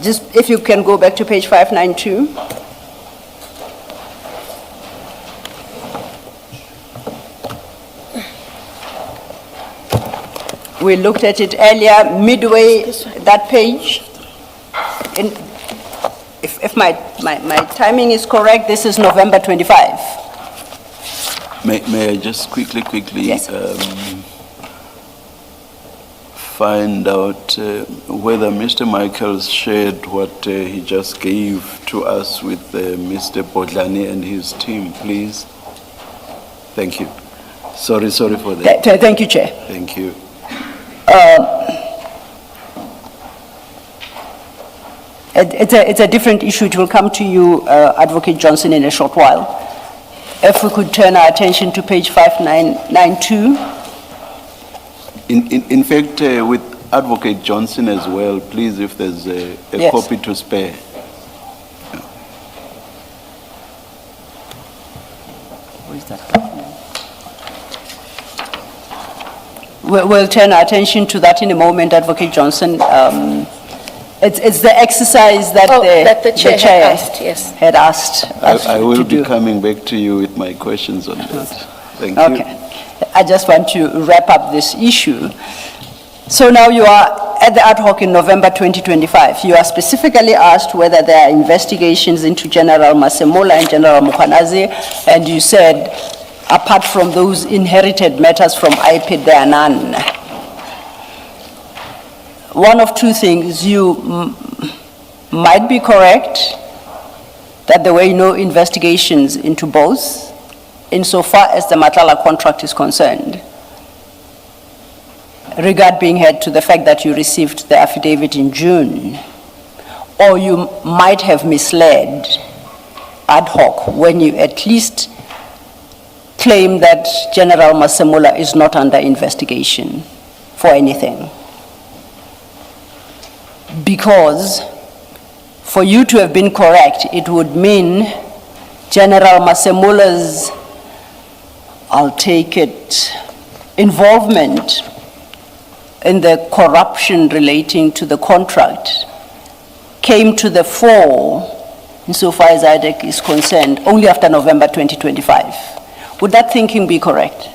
Just if you can go back to page 592. We looked at it earlier, midway that page. If my timing is correct, this is November 25. May I just quickly, Yes. Find out whether Mr. Michaels shared what he just gave to us with Mr. Bodlani and his team, please? Thank you. Sorry for that. Thank you, Chair. Thank you. It's a different issue. It will come to you, Advocate Johnson, in a short while. If we could turn our attention to page 5992. In fact, with Advocate Johnson as well, please, if there's a Yes. copy to spare. Where is that document? We'll turn our attention to that in a moment, Advocate Johnson. It's the exercise that that the chair had asked, yes. had asked us I to will be do. coming back to you with my questions on that. Thank you. Okay. I just want to wrap up this issue. So now you are at the ad hoc in November 2025. You are specifically asked whether there are investigations into General Masemola and General Mkhwanazi, and you said, apart from those inherited matters from IPID, there are none. One of two things, you might be correct that there were no investigations into both, insofar as the Matlala contract is concerned. Regard being had to the fact that you received the affidavit in June, or you might have misled ad hoc when you at least claim that General Masemola is not under investigation for anything. Because for you to have been correct, it would mean General Masemola's, I'll take it, involvement in the corruption relating to the contract came to the fore, insofar as IDAC is concerned, only after November 2025. Would that thinking be correct?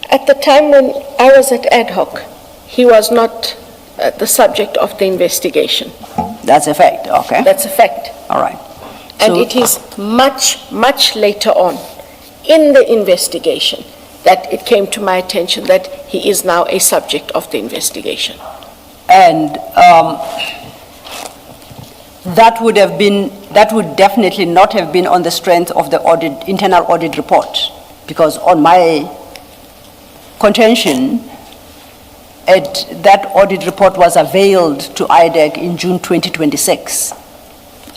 At the time when I was at ad hoc, he was not the subject of the investigation. That's a fact, okay. That's a fact. All right. And So- it is much, much later on in the investigation that it came to my attention that he is now a subject of the investigation. And that would definitely not have been on the strength of the internal audit report, because on my contention, that audit report was availed to IDAC in June 2026,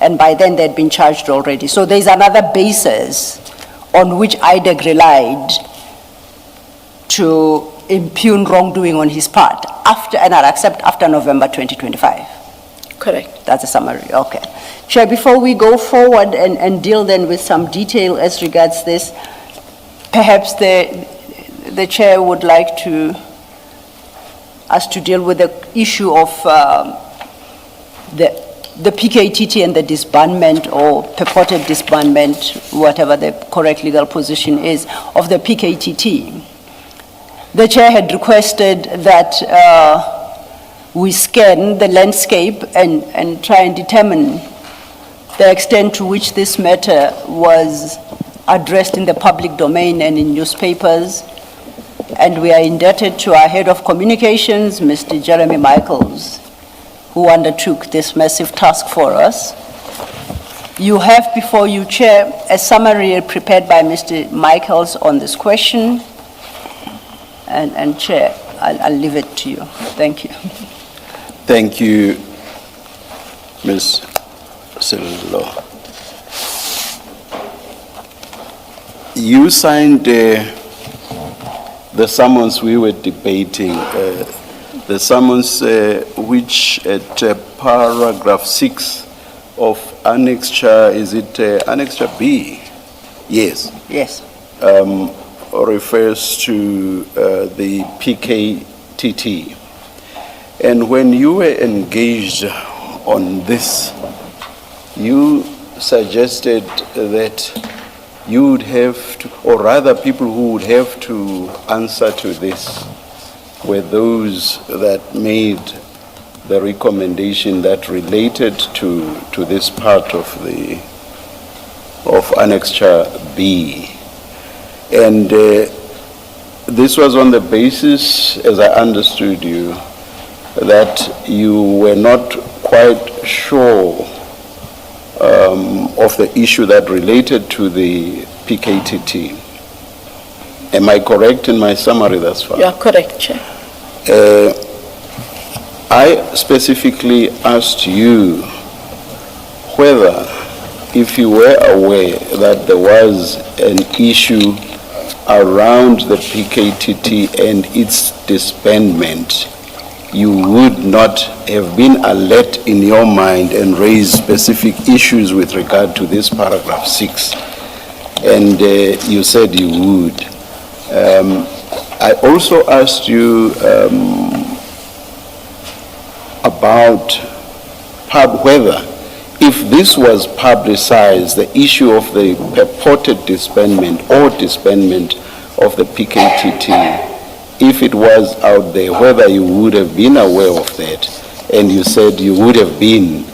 and by then they'd been charged already. So there's another basis on which IDAC relied to impugn wrongdoing on his part and I'll accept after November 2025. Correct. That's a summary, okay. Chair, before we go forward and deal then with some detail as regards this, perhaps the chair would like us to deal with the issue of the PKTT and the disbandment or purported disbandment, whatever the correct legal position is, of the PKTT. The chair had requested that we scan the landscape and try and determine the extent to which this matter was addressed in the public domain and in newspapers. And we are indebted to our head of communications, Mr. Jeremy Michaels, who undertook this massive task for us. You have before you, Chair, a summary prepared by Mr. Michaels on this question. And Chair, I'll leave it to you. Thank you. Thank you, Ms. Sello. You signed the summons we were debating, the summons which at paragraph 6 of annexure, is it annexure B? Yes. Yes. Refers to the PKTT. And when you were engaged on this, you suggested that you would have to, or rather people who would have to answer to this were those that made the recommendation that related to this part of annexure B. And this was on the basis, as I understood you, that you were not quite sure of the issue that related to the PKTT. Am I correct in my summary thus far? You are correct, Chair. I specifically asked you whether, if you were aware that there was an issue around the PKTT and its disbandment, you would not have been alert in your mind and raised specific issues with regard to this paragraph 6. And you said you would. I also asked you about whether, if this was publicized, the issue of the purported disbandment or disbandment of the PKTT, if it was out there, whether you would have been aware of that. And you said you would have been.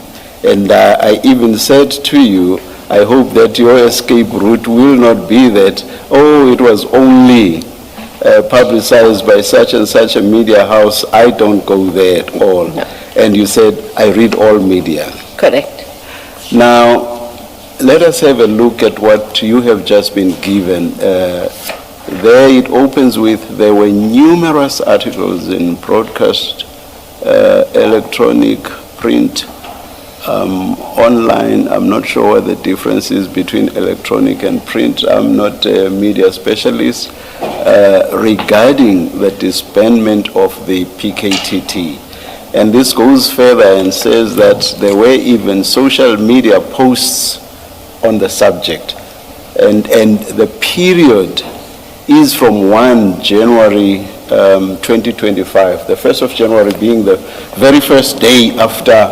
And I even said to you, I hope that your escape route will not be that, oh, it was only publicized by such and such a media house, I don't go there at all. No. And you said, I read all media. Correct. Now, let us have a look at what you have just been given. There it opens with, there were numerous articles in broadcast, electronic, print, online. I'm not sure what the difference is between electronic and print. I'm not a media specialist. Regarding the disbandment of the PKTT. And this goes further and says that there were even social media posts on the subject. And the period is from 1 January 2025, the 1st of January being the very first day after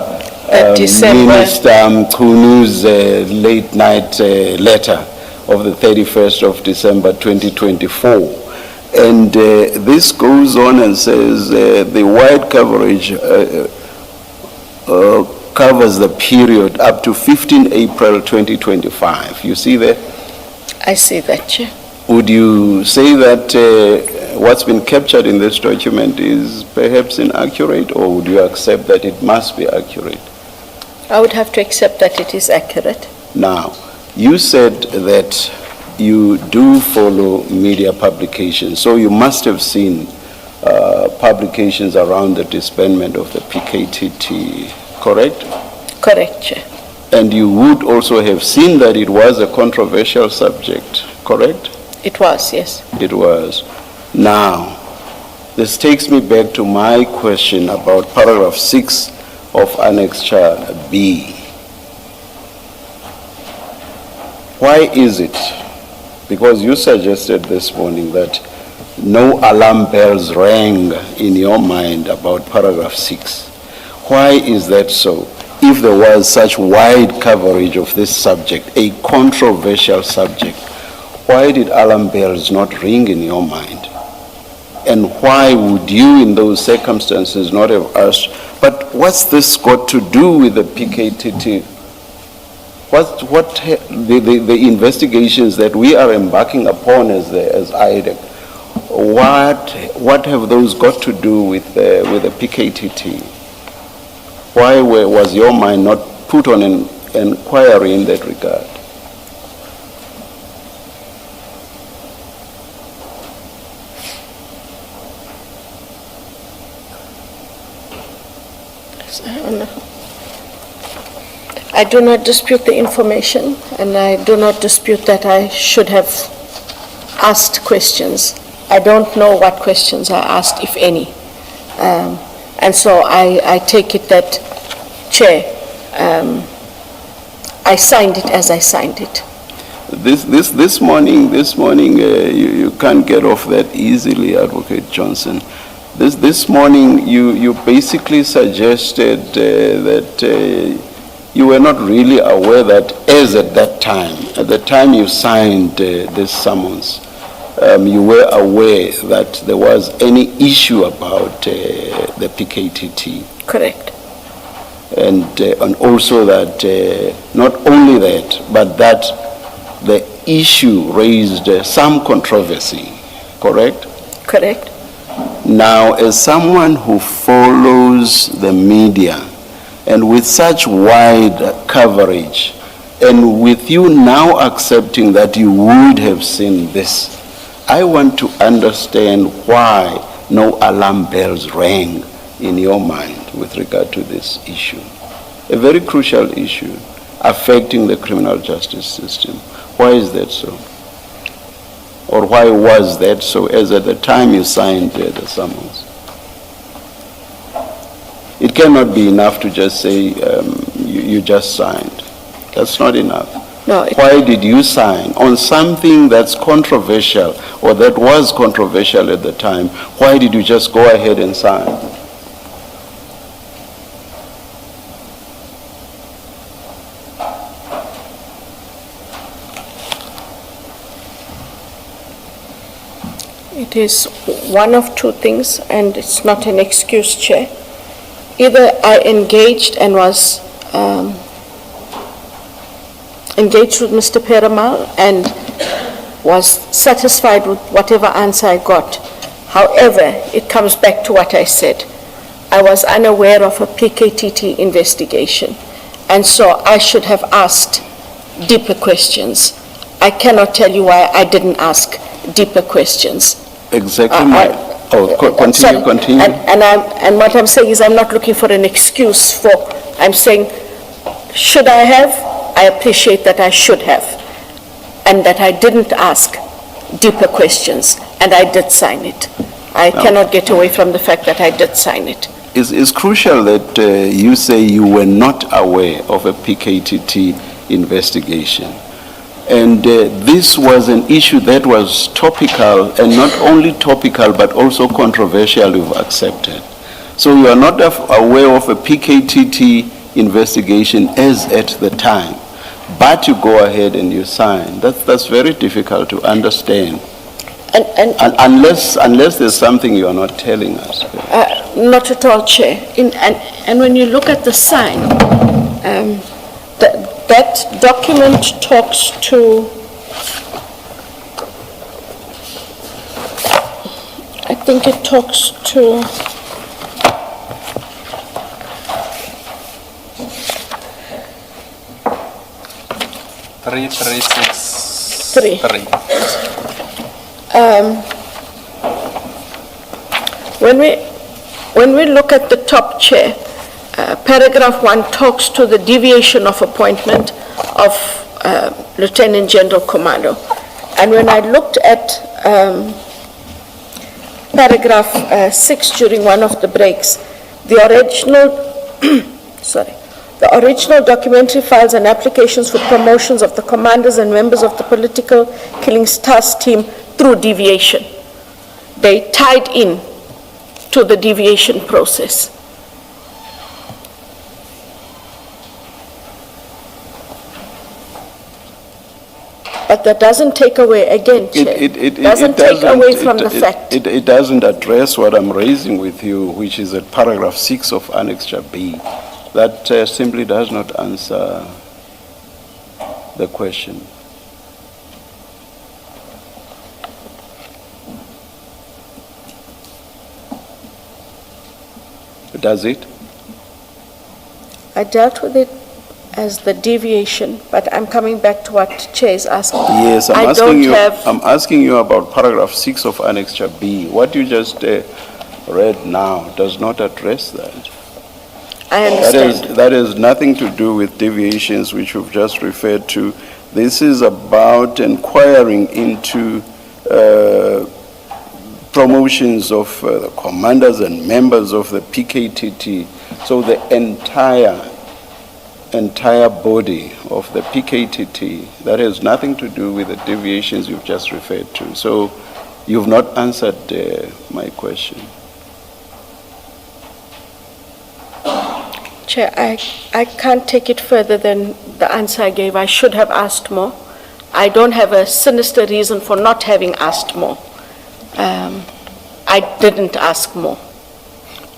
Minister Mkunu's late night letter of the 31st of December 2024. And this goes on and says the wide coverage covers the period up to 15 April 2025. You see that? I see that, Chair. Would you say that what's been captured in this document is perhaps inaccurate, or would you accept that it must be accurate? I would have to accept that it is accurate. Now, you said that you do follow media publications, so you must have seen publications around the disbandment of the PKTT, correct? Correct, Chair. And you would also have seen that it was a controversial subject, correct? It was, yes. It was. Now, this takes me back to my question about paragraph 6 of annexure B. Why is it? Because you suggested this morning that no alarm bells rang in your mind about paragraph 6. Why is that so? If there was such wide coverage of this subject, a controversial subject, why did alarm bells not ring in your mind? And why would you in those circumstances not have asked, but what's this got to do with the PKTT? The investigations that we are embarking upon as IDAC, what have those got to do with the PKTT? Why was your mind not put on an inquiry in that regard? I do not dispute the information, and I do not dispute that I should have asked questions. I don't know what questions I asked, if any. And so I take it that, Chair, I signed it as I signed it. This morning, you can't get off that easily, Advocate Johnson. This morning, you basically suggested that you were not really aware that, as at the time you signed this summons, you were aware that there was any issue about the PKTT. Correct. And also that not only that, but that the issue raised some controversy, correct? Correct. Now, as someone who follows the media, and with such wide coverage, and with you now accepting that you would have seen this, I want to understand why no alarm bells rang in your mind with regard to this issue. A very crucial issue affecting the criminal justice system. Why is that so? Or why was that so, as at the time you signed the summons? It cannot be enough to just say you just signed. That's not enough. No. Why did you sign on something that's controversial, or that was controversial at the time? Why did you just go ahead and sign? It is one of two things, and it's not an excuse, Chair. Either I engaged and was engaged with Mr. Peramal and was satisfied with whatever answer I got. However, it comes back to what I said. I was unaware of a PKTT investigation, and so I should have asked deeper questions. I cannot tell you why I didn't ask deeper questions. Exactly. Sorry. Continue. And what I'm saying is I'm not looking for an excuse for, I'm saying, should I have? I appreciate that I should have, and that I didn't ask deeper questions, and I did sign it. I cannot get away from the fact that I did sign it. It's crucial that you say you were not aware of a PKTT investigation. And this was an issue that was topical, and not only topical, but also controversial, you've accepted. So you are not aware of a PKTT investigation as at the time, but you go ahead and you sign. That's very difficult to understand. And unless there's something you are not telling us. Not at all, Chair. And when you look at the sign, that document talks to, I think it talks to, Three. When we look at the top, Chair, paragraph 1 talks to the deviation of appointment of Lieutenant General Commando. And when I looked at paragraph 6 during one of the breaks, the original documentary files and applications for promotions of the commanders and members of the political killings task team through deviation. They tied in to the deviation process. But that doesn't take away, again, Chair, It doesn't take away from the fact. It doesn't address what I'm raising with you, which is at paragraph 6 of Annexure B. That simply does not answer the question. Does it? I dealt with it as the deviation, but I'm coming back to what Chair is asking. Yes, I'm asking you about paragraph 6 of Annexure B. What you just read now does not address that. I understand. That has nothing to do with deviations which you've just referred to. This is about inquiring into promotions of the commanders and members of the PKTT. So the entire body of the PKTT, that has nothing to do with the deviations you've just referred to. So you've not answered my question. Chair, I can't take it further than the answer I gave. I should have asked more. I don't have a sinister reason for not having asked more. I didn't ask more.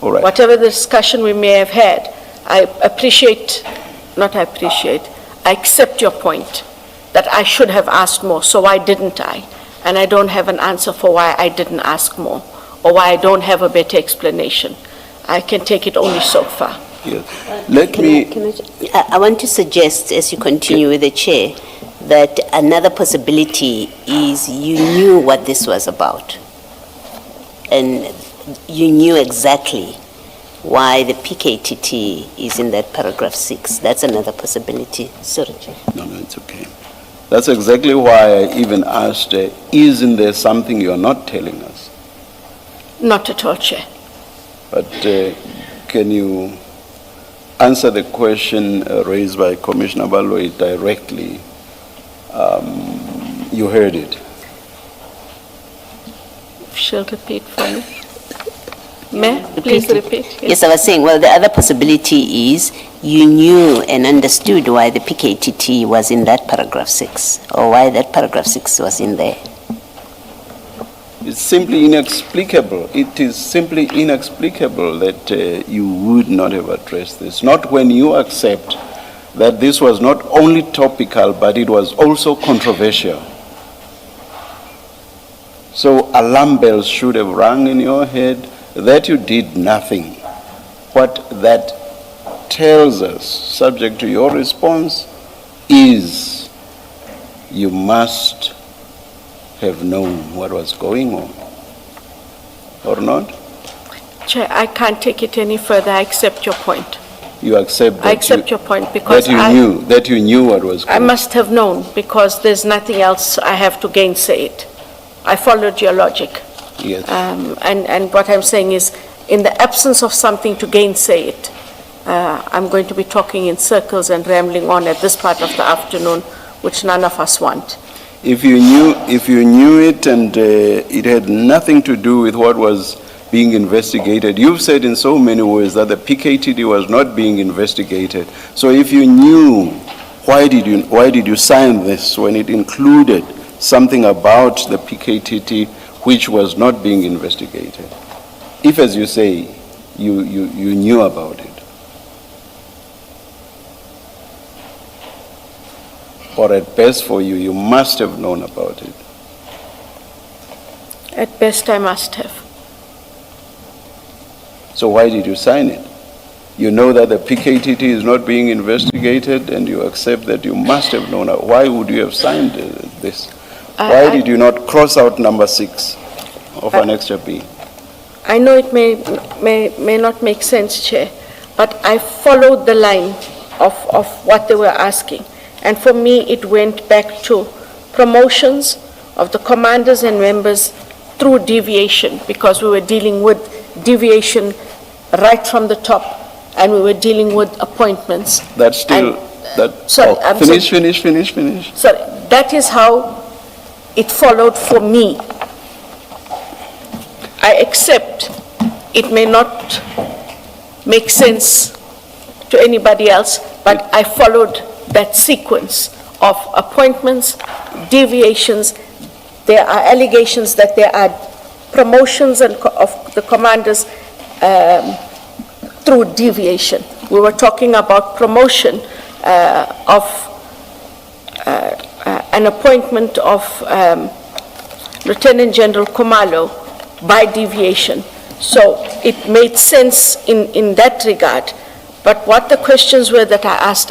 All right. Whatever the discussion we may have had, I accept your point that I should have asked more, so why didn't I? And I don't have an answer for why I didn't ask more, or why I don't have a better explanation. I can take it only so far. Yes. I want to suggest, as you continue with the chair, that another possibility is you knew what this was about. And you knew exactly why the PKTT is in that paragraph 6. That's another possibility. Sorry, Chair. No, it's okay. That's exactly why I even asked, isn't there something you're not telling us? Not at all, Chair. But can you answer the question raised by Commissioner Baloyi directly? You heard it. She'll repeat for me. May, please repeat. Yes, I was saying, well, the other possibility is you knew and understood why the PKTT was in that paragraph 6, or why that paragraph 6 was in there. It's simply inexplicable. It is simply inexplicable that you would not have addressed this. Not when you accept that this was not only topical, but it was also controversial. So alarm bells should have rung in your head that you did nothing. What that tells us, subject to your response, is you must have known what was going on, or not? Chair, I can't take it any further. I accept your point. You accept that I accept your point because that you knew what was going on. I must have known because there's nothing else I have to gainsay it. I followed your logic. Yes. And what I'm saying is, in the absence of something to gainsay it, I'm going to be talking in circles and rambling on at this part of the afternoon, which none of us want. If you knew it and it had nothing to do with what was being investigated, you've said in so many words that the PKTD was not being investigated. So if you knew, why did you sign this when it included something about the PKTD which was not being investigated? If, as you say, you knew about it. Or at best for you, you must have known about it. At best, I must have. So why did you sign it? You know that the PKTT is not being investigated and you accept that you must have known. Why would you have signed this? Why did you not cross out number 6 of Annexure B? I know it may not make sense, Chair, but I followed the line of what they were asking. And for me, it went back to promotions of the commanders and members through deviation, because we were dealing with deviation right from the top, and we were dealing with appointments. That's still, finish. Sorry, that is how it followed for me. I accept it may not make sense to anybody else, but I followed that sequence of appointments, deviations. There are allegations that there are promotions of the commanders through deviation. We were talking about promotion of an appointment of Lieutenant General Khumalo by deviation. So it made sense in that regard. But what the questions were that I asked,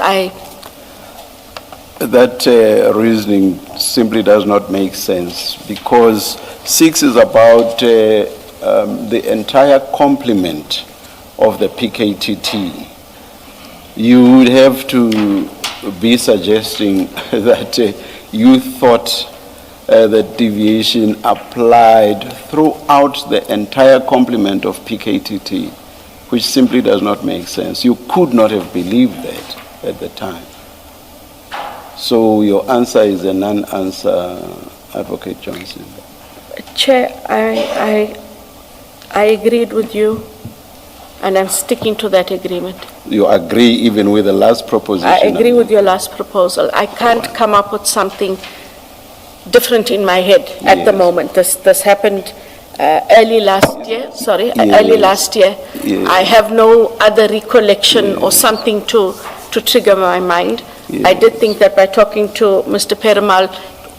that reasoning simply does not make sense, because 6 is about the entire complement of the PKTT. you would have to be suggesting that you thought the deviation applied throughout the entire complement of PKTT, which simply does not make sense. You could not have believed that at the time. So your answer is a non-answer, Advocate Johnson. Chair, I agreed with you, and I'm sticking to that agreement. You agree even with the last proposition? I agree with your last proposal. I can't come up with something different in my head at the Yes. moment. This happened early last year, early last year. Yes. I have no other recollection or something to trigger my mind. I did think that by talking to Mr. Perumal,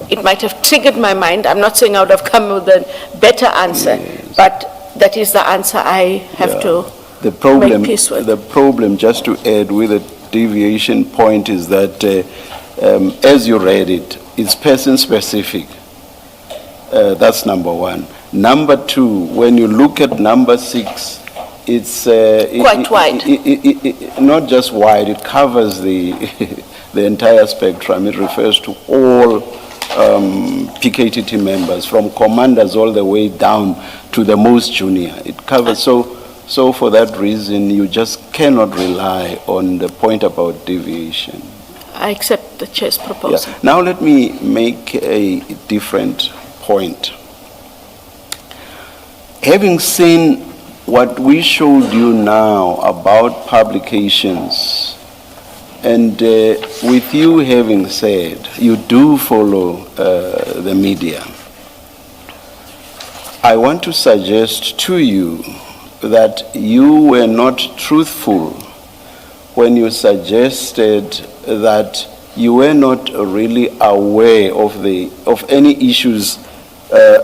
it might have triggered my mind. I'm not saying I would have come with a better answer, but that is the answer I have to make peace with. The problem, just to add with a deviation point, is that as you read it, it's person-specific. That's number one. Number two, when you look at number 6, it's Quite wide. Not just wide, it covers the the entire spectrum. It refers to all PKTT members, from commanders all the way down to the most junior. It covers, so for that reason, you just cannot rely on the point about deviation. I accept the chair's proposal. Yeah. Now let me make a different point. Having seen what we showed you now about publications, and with you having said you do follow the media, I want to suggest to you that you were not truthful when you suggested that you were not really aware of any issues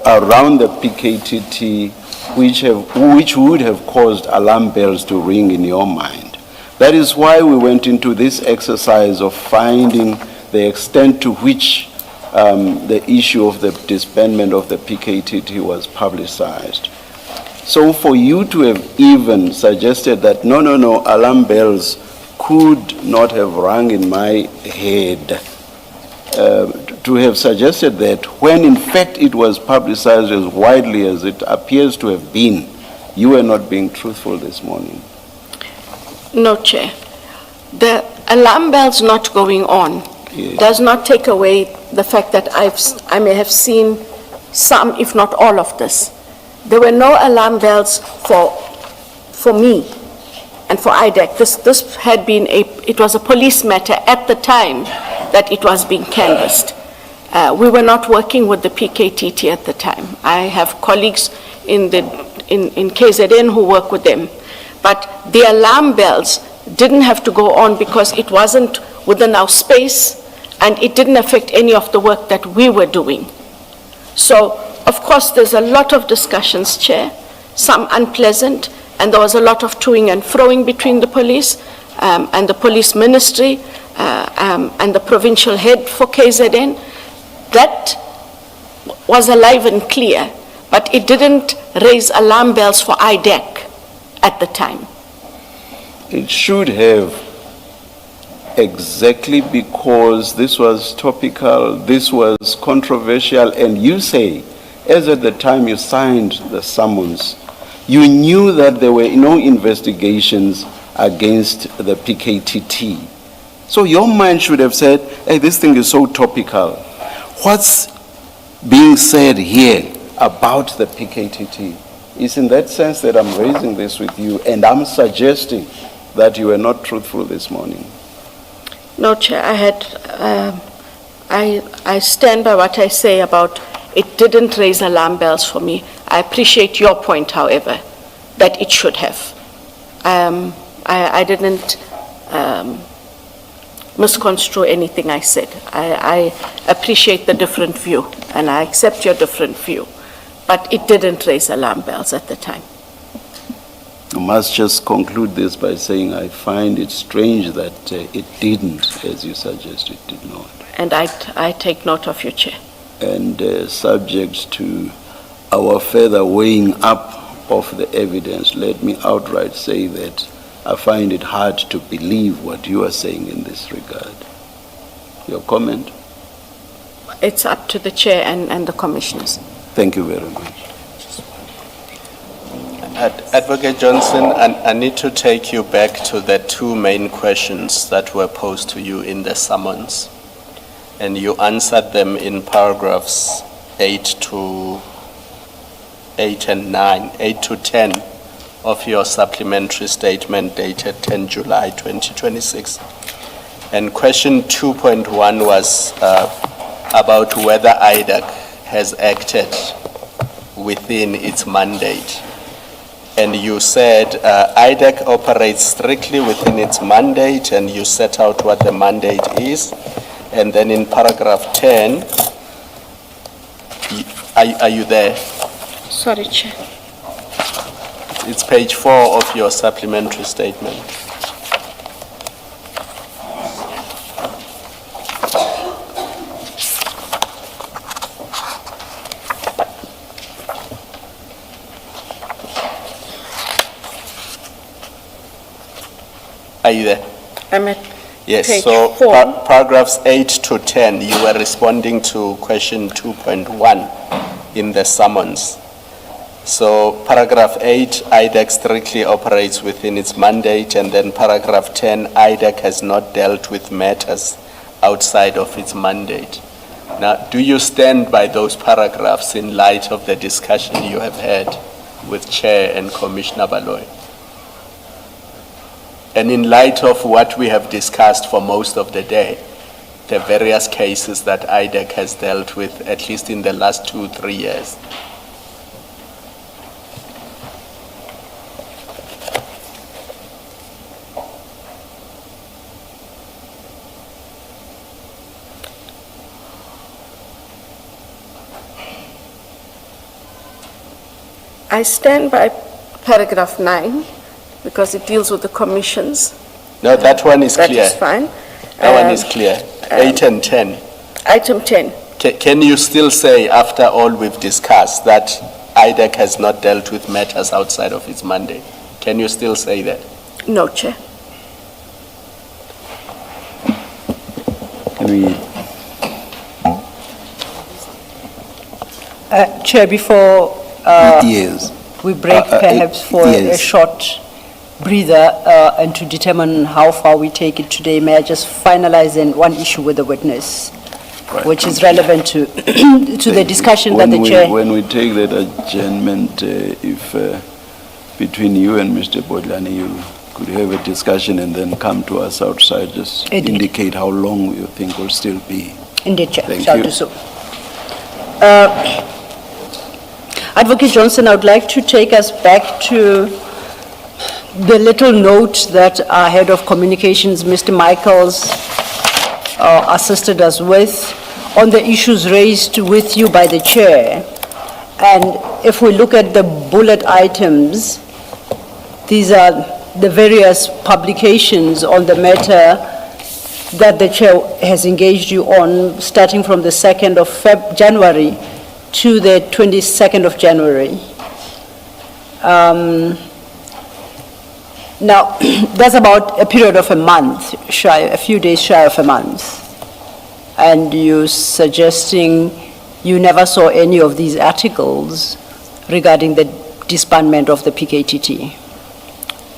around the PKTT which would have caused alarm bells to ring in your mind. That is why we went into this exercise of finding the extent to which the issue of the disbandment of the PKTT was publicized. So for you to have even suggested that no, alarm bells could not have rung in my head, to have suggested that when in fact it was publicized as widely as it appears to have been, you were not being truthful this morning. No, Chair. The alarm bells not going on does not take away the fact that I may have seen some, if not all of this. There were no alarm bells for me and for IDAC. This had been it was a police matter at the time that it was being canvassed. We were not working with the PKTT at the time. I have colleagues in KZN who work with them. But the alarm bells didn't have to go on because it wasn't within our space and it didn't affect any of the work that we were doing. So, of course, there's a lot of discussions, Chair, some unpleasant, and there was a lot of toing and froing between the police and the police ministry and the provincial head for KZN. That was alive and clear, but it didn't raise alarm bells for IDAC at the time. It should have, exactly because this was topical, this was controversial, and you say, as at the time you signed the summons, you knew that there were no investigations against the PKTT. So your mind should have said, hey, this thing is so topical. What's being said here about the PKTT? It's in that sense that I'm raising this with you, and I'm suggesting that you were not truthful this morning. No, Chair, I stand by what I say about it didn't raise alarm bells for me. I appreciate your point, however, that it should have. I didn't misconstrue anything I said. I appreciate the different view, and I accept your different view. But it didn't raise alarm bells at the time. I must just conclude this by saying I find it strange that it didn't, as you suggest, it did not. And I take note of you, Chair. And subject to our further weighing up of the evidence, let me outright say that I find it hard to believe what you are saying in this regard. Your comment? It's up to the chair and the commissioners. Thank you very much. Advocate Johnson, I need to take you back to the two main questions that were posed to you in the summons. And you answered them in paragraphs 8 to 10 of your supplementary statement dated 10 July 2026. And question 2.1 was about whether IDAC has acted within its mandate. And you said IDAC operates strictly within its mandate, and you set out what the mandate is. And then in paragraph 10, are you there? Sorry, Chair. It's page 4 of your supplementary statement. Are you there? I'm at Yes, page so 4. paragraphs 8 to 10, you were responding to question 2.1 in the summons. So paragraph 8, IDAC strictly operates within its mandate, and then paragraph 10, IDAC has not dealt with matters outside of its mandate. Now, do you stand by those paragraphs in light of the discussion you have had with Chair and Commissioner Baloy? And in light of what we have discussed for most of the day, the various cases that IDAC has dealt with, at least in the last 2-3 years. I stand by paragraph 9 because it deals with the commissions. No, that one is clear. That is fine. That one is clear. 8 and 10. Item 10. Can you still say, after all we've discussed, that IDAC has not dealt with matters outside of its mandate? Can you still say that? No, Chair. Can we? Chair, before Yes. we break perhaps for a yes. short breather and to determine how far we take it today, may I just finalize in one issue with the witness, Right. which is relevant to to the discussion that the chair... When we take that adjournment, if between you and Mr. Bodlani, you could have a discussion and then come to us outside, just Indeed. indicate how long you think will still be. Indeed, Chair, Thank shall you. do so. Advocate Johnson, I would like to take us back to the little note that our head of communications, Mr. Michaels, assisted us with on the issues raised with you by the chair. And if we look at the bullet items, these are the various publications on the matter that the chair has engaged you on, starting from the 2nd of January to the 22nd of January. Now, that's about a period of a month, a few days shy of a month. And you're suggesting you never saw any of these articles regarding the disbandment of the PKTT.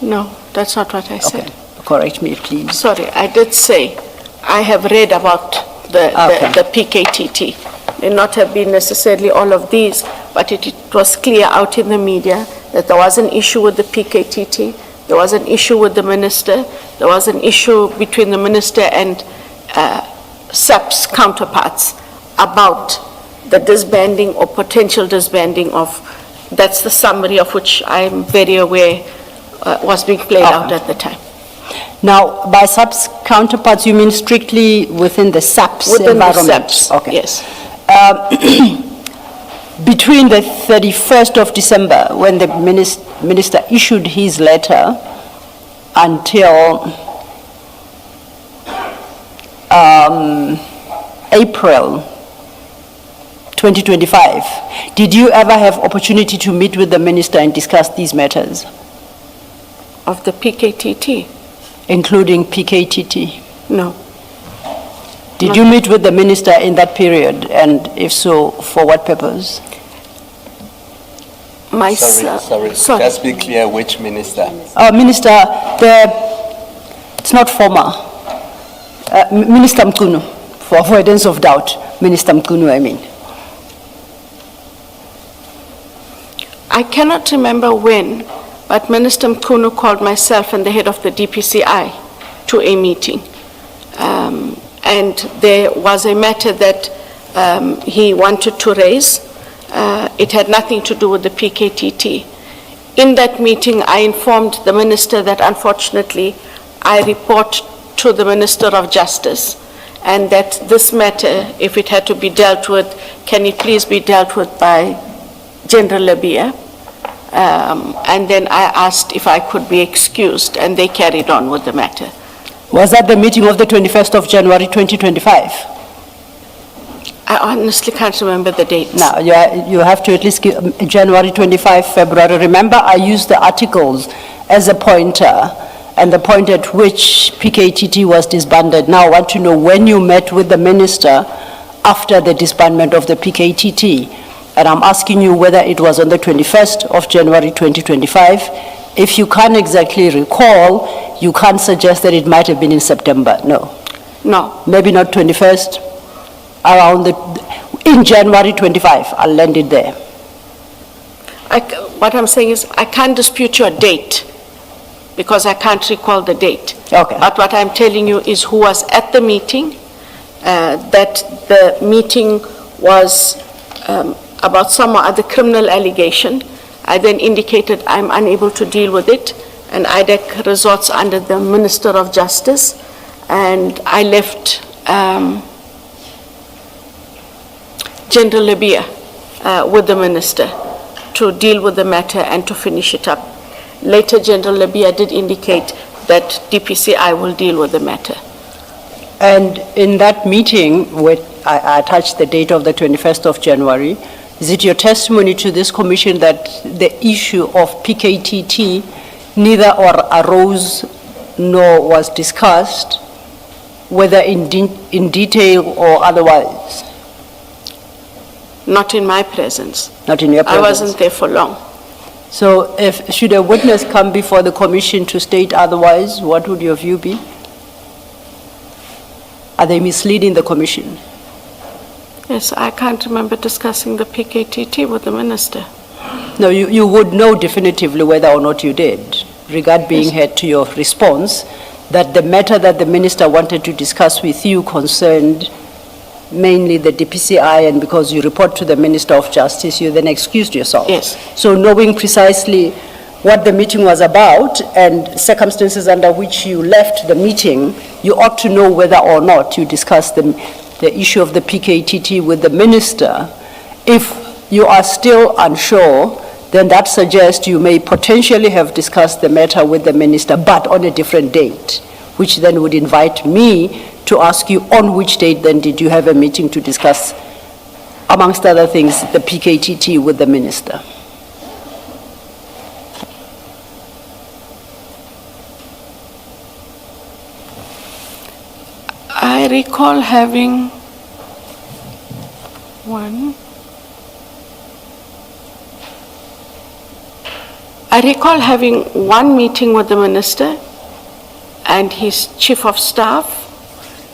No, that's not what I said. Okay, correct me, please. Sorry, I did say I have read about the PKTT. May not have been necessarily all of these, but it was clear out in the media that there was an issue with the PKTT, there was an issue with the minister, there was an issue between the minister and SAP's counterparts about the disbanding or potential disbanding of, that's the summary of which I'm very aware was being played out at the time. Now, by SAP's counterparts, you mean strictly within the SAP's Within the environment? SAPs, Okay. yes. Between the 31st of December, when the minister issued his letter, until April 2025, did you ever have opportunity to meet with the minister and discuss these matters? Of the PKTT? including PKTT? No. Did you meet with the minister in that period, and if so, for what purpose? Sorry, just be clear which minister. Minister, it's not former. Minister Mkunu, for avoidance of doubt. Minister Mkunu, I mean. I cannot remember when, but Minister Mkunu called myself and the head of the DPCI to a meeting. And there was a matter that he wanted to raise. It had nothing to do with the PKTT. In that meeting, I informed the minister that unfortunately I report to the Minister of Justice, and that this matter, if it had to be dealt with, can it please be dealt with by General Labia? And then I asked if I could be excused, and they carried on with the matter. Was that the meeting of the 21st of January 2025? I honestly can't remember the dates. Now, you have to at least give January 25, February. Remember, I used the articles as a pointer, and the point at which PKTT was disbanded. Now I want to know when you met with the minister after the disbandment of the PKTT. And I'm asking you whether it was on the 21st of January 2025. If you can't exactly recall, you can't suggest that it might have been in September. No. No. Maybe not 21st, around in January 25. I'll land it there. What I'm saying is I can't dispute your date because I can't recall the date. Okay. But what I'm telling you is who was at the meeting, that the meeting was about some other criminal allegation. I then indicated I'm unable to deal with it, and IDAC resorts under the Minister of Justice, and I left General Labia with the minister to deal with the matter and to finish it up. Later, General Labia did indicate that DPCI will deal with the matter. And in that meeting, I attached the date of the 21st of January. Is it your testimony to this commission that the issue of PKTT neither arose nor was discussed, whether in detail or otherwise? Not in my presence. Not in your presence? I wasn't there for long. So should a witness come before the commission to state otherwise, what would your view be? Are they misleading the commission? Yes, I can't remember discussing the PKTT with the minister. No, you would know definitively whether or not you did, regard being heard to your response, that the matter that the minister wanted to discuss with you concerned mainly the DPCI, and because you report to the Minister of Justice, you then excused yourself. Yes. So knowing precisely what the meeting was about and circumstances under which you left the meeting, you ought to know whether or not you discussed the issue of the PKTT with the minister. If you are still unsure, then that suggests you may potentially have discussed the matter with the minister, but on a different date, which then would invite me to ask you on which date then did you have a meeting to discuss, amongst other things, the PKTT with the minister. I recall having one meeting with the minister and his chief of staff,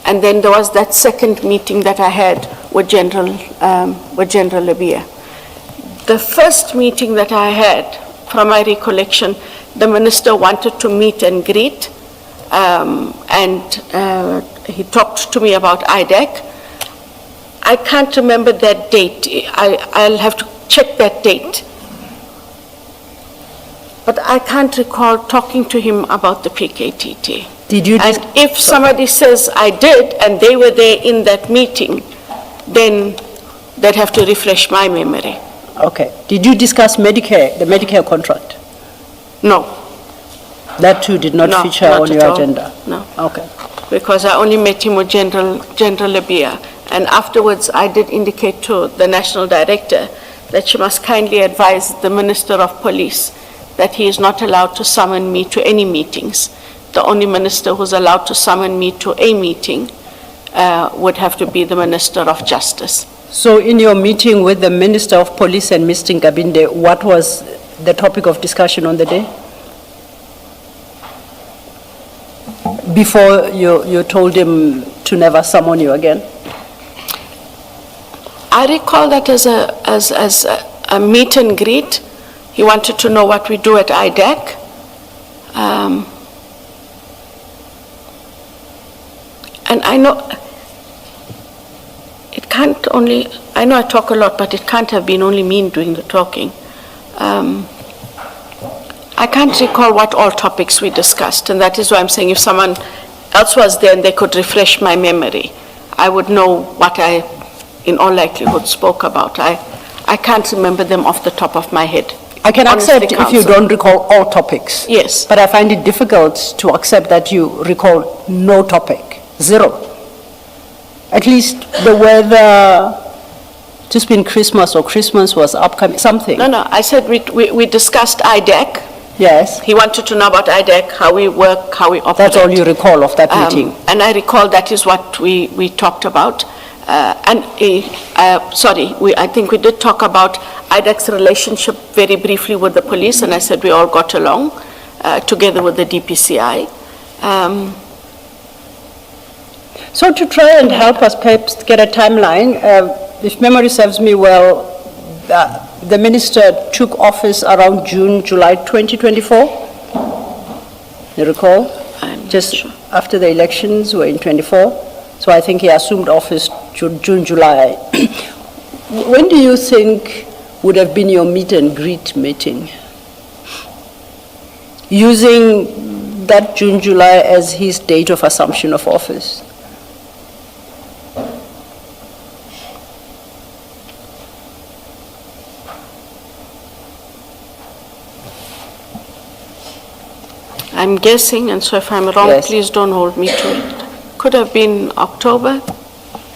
and then there was that second meeting that I had with General Labia. The first meeting that I had, from my recollection, the minister wanted to meet and greet, and he talked to me about IDAC. I can't remember that date. I'll have to check that date. But I can't recall talking to him about the PKTT. Did you? And if somebody says I did and they were there in that meeting, then they'd have to refresh my memory. Okay. Did you discuss Medicare, the Medicare contract? No. That too did not feature not on at your all. agenda? No. Okay. Because I only met him with General Labia. And afterwards, I did indicate to the National Director that she must kindly advise the Minister of Police that he is not allowed to summon me to any meetings. The only minister who's allowed to summon me to a meeting would have to be the Minister of Justice. So in your meeting with the Minister of Police and Mr. Nkabinde, what was the topic of discussion on the day? Before you told him to never summon you again? I recall that as a meet and greet. He wanted to know what we do at IDAC. And I know it can't only, I know I talk a lot, but it can't have been only me doing the talking. I can't recall what all topics we discussed, and that is why I'm saying if someone else was there and they could refresh my memory, I would know what I, in all likelihood, spoke about. I can't remember them off the top of my head. I can Honestly, accept if you Counsel. don't recall all topics. Yes. But I find it difficult to accept that you recall no topic, zero. At least the weather, just been Christmas or Christmas was upcoming, something. No, I said we discussed IDAC. Yes, He wanted to know about IDAC, how we work, how we operate. that's all you recall of that meeting. And I recall that is what we talked about. I think we did talk about IDAC's relationship very briefly with the police, and I said we all got along together with the DPCI. So to try and help us perhaps get a timeline, if memory serves me well, the minister took office around June, July 2024? You recall? I'm not Just sure. after the elections were in 24. So I think he assumed office June, July. When do you think would have been your meet and greet meeting? Using that June, July as his date of assumption of office? I'm guessing, and so if I'm wrong, Yes. please don't hold me to it. Could have been October,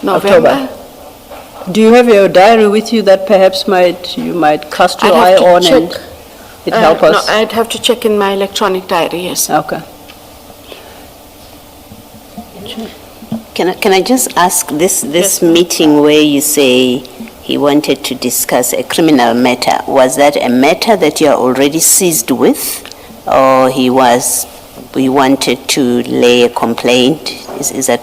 November. Do you have your diary with you that perhaps you might cast your eye I'd have to on and check. it help us? No, I'd have to check in my electronic diary, yes. Okay. Can I just ask this Yes. meeting where you say he wanted to discuss a criminal matter, was that a matter that you are already seized with? Or he wanted to lay a complaint? Is that?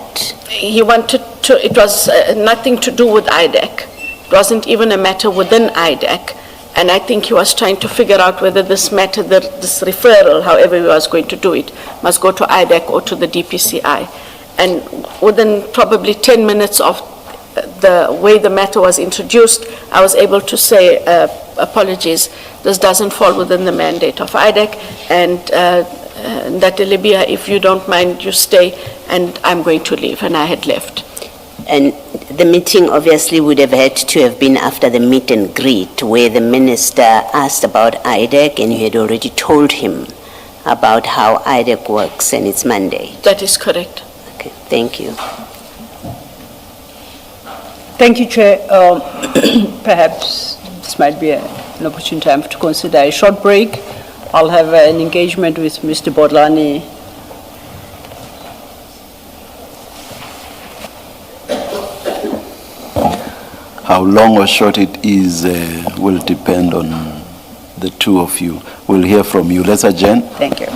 He wanted to, it was nothing to do with IDAC. It wasn't even a matter within IDAC. And I think he was trying to figure out whether this matter, this referral, however he was going to do it, must go to IDAC or to the DPCI. And within probably 10 minutes of the way the matter was introduced, I was able to say, apologies, this doesn't fall within the mandate of IDAC, and that Libya, if you don't mind, you stay, and I'm going to leave, and I had left. And the meeting obviously would have had to have been after the meet and greet where the minister asked about IDAC and you had already told him about how IDAC works and its mandate. That is correct. Okay, thank you. Thank you, Chair. Perhaps this might be an opportune time to consider a short break. I'll have an engagement with Mr. Bodlani. How long or short it is will depend on the two of you. We'll hear from you. Let's adjourn. Thank you.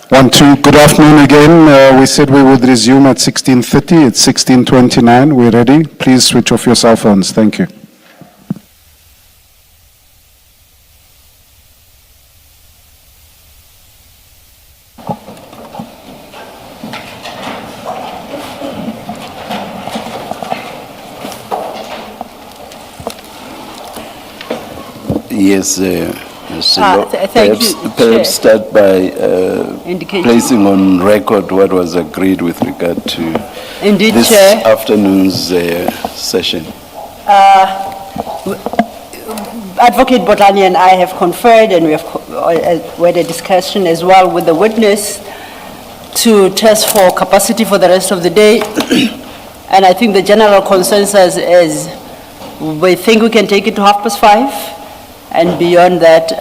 1-2, good afternoon again. We said we would resume at 16:30. It's 16:29. We're ready. Please switch off your cell phones. Thank you. Yes, Mr. Thank you, Perhaps Chair. start by Indicating. placing on record what was agreed with regard to Indeed, this Chair. afternoon's session. Advocate Botlani and I have conferred, and we have had a discussion as well with the witness to test for capacity for the rest of the day. And I think the general consensus is we think we can take it to 5:30, and beyond that,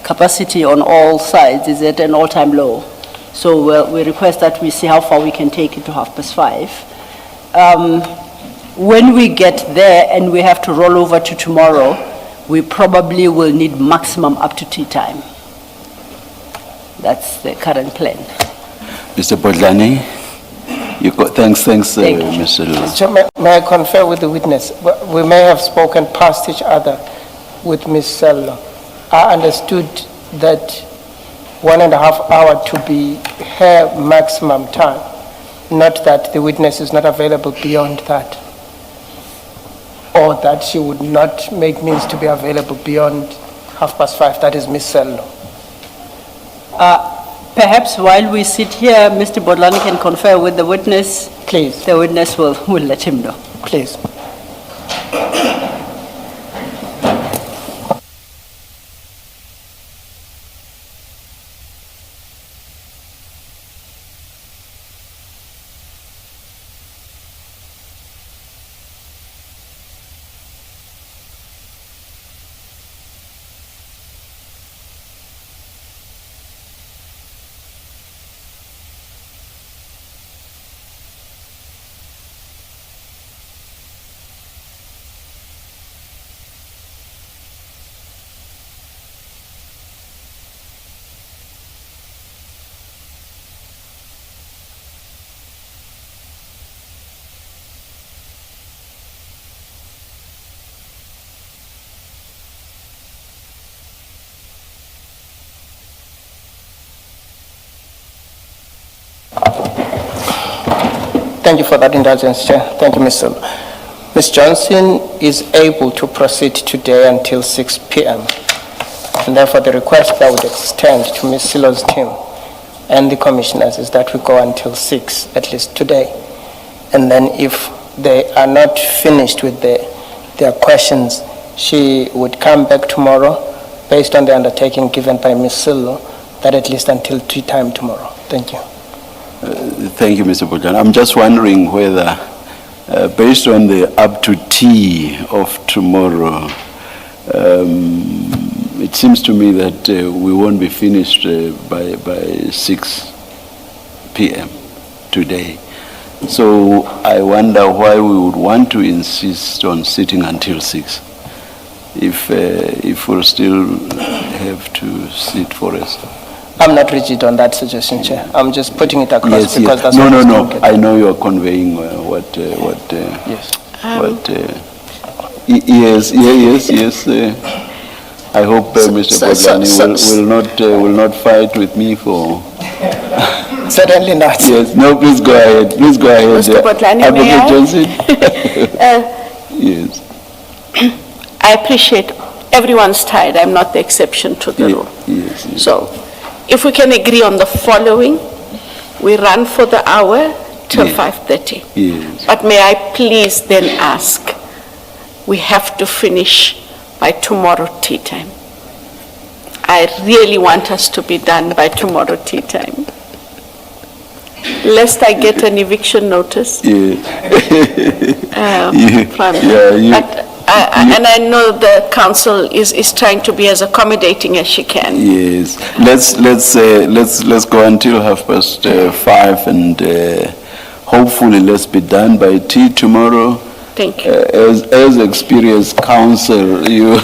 capacity on all sides is at an all-time low. So we request that we see how far we can take it to 5:30. When we get there and we have to roll over to tomorrow, we probably will need maximum up to tea time. That's the current plan. Mr. Bodlani, thanks, Thank you. Mr. Lewis. Chair, may I confer with the witness? We may have spoken past each other with Ms. Sello. I understood that 1.5 hours to be her maximum time, not that the witness is not available beyond that, or that she would not make means to be available beyond 5:30. That is Ms. Sello. Perhaps while we sit here, Mr. Bodlani can confer with the witness. Please, The witness will let him know. please. Thank you for that indulgence, Chair. Thank you, Ms. Sello. Ms. Johnson is able to proceed today until 6 p.m. And therefore, the request that would extend to Ms. Sello's team and the commissioners is that we go until 6, at least today. And then if they are not finished with their questions, she would come back tomorrow based on the undertaking given by Ms. Sello, that at least until tea time tomorrow. Thank you. Thank you, Mr. Bodlani. I'm just wondering whether, based on the up to tea of tomorrow, it seems to me that we won't be finished by 6 p.m. today. So I wonder why we would want to insist on sitting until 6 if we'll still have to sit for us. I'm not rigid on that suggestion, Chair. I'm just putting it across because that's No, what no, was no. spoken. I know you are conveying Yes. Yes. I hope Mr. Bodlani will not fight with me for. Certainly not. Yes. No, please go ahead. Please go ahead. Mr. Bodlani, may I? Advocate Johnson. Yes. I appreciate everyone's tired. I'm not the exception to the rule. Yes. So if we can agree on the following, we run for the hour till Yeah. 5:30. Yes. But may I please then ask, we have to finish by tomorrow tea time. I really want us to be done by tomorrow tea time. Lest I get an eviction notice. Yeah. From- Yeah, But and I know the council is trying to be as accommodating as she can. Yes, let's go until 5:30, and hopefully let's be done by tea tomorrow. Thank you. As experienced counsel, you,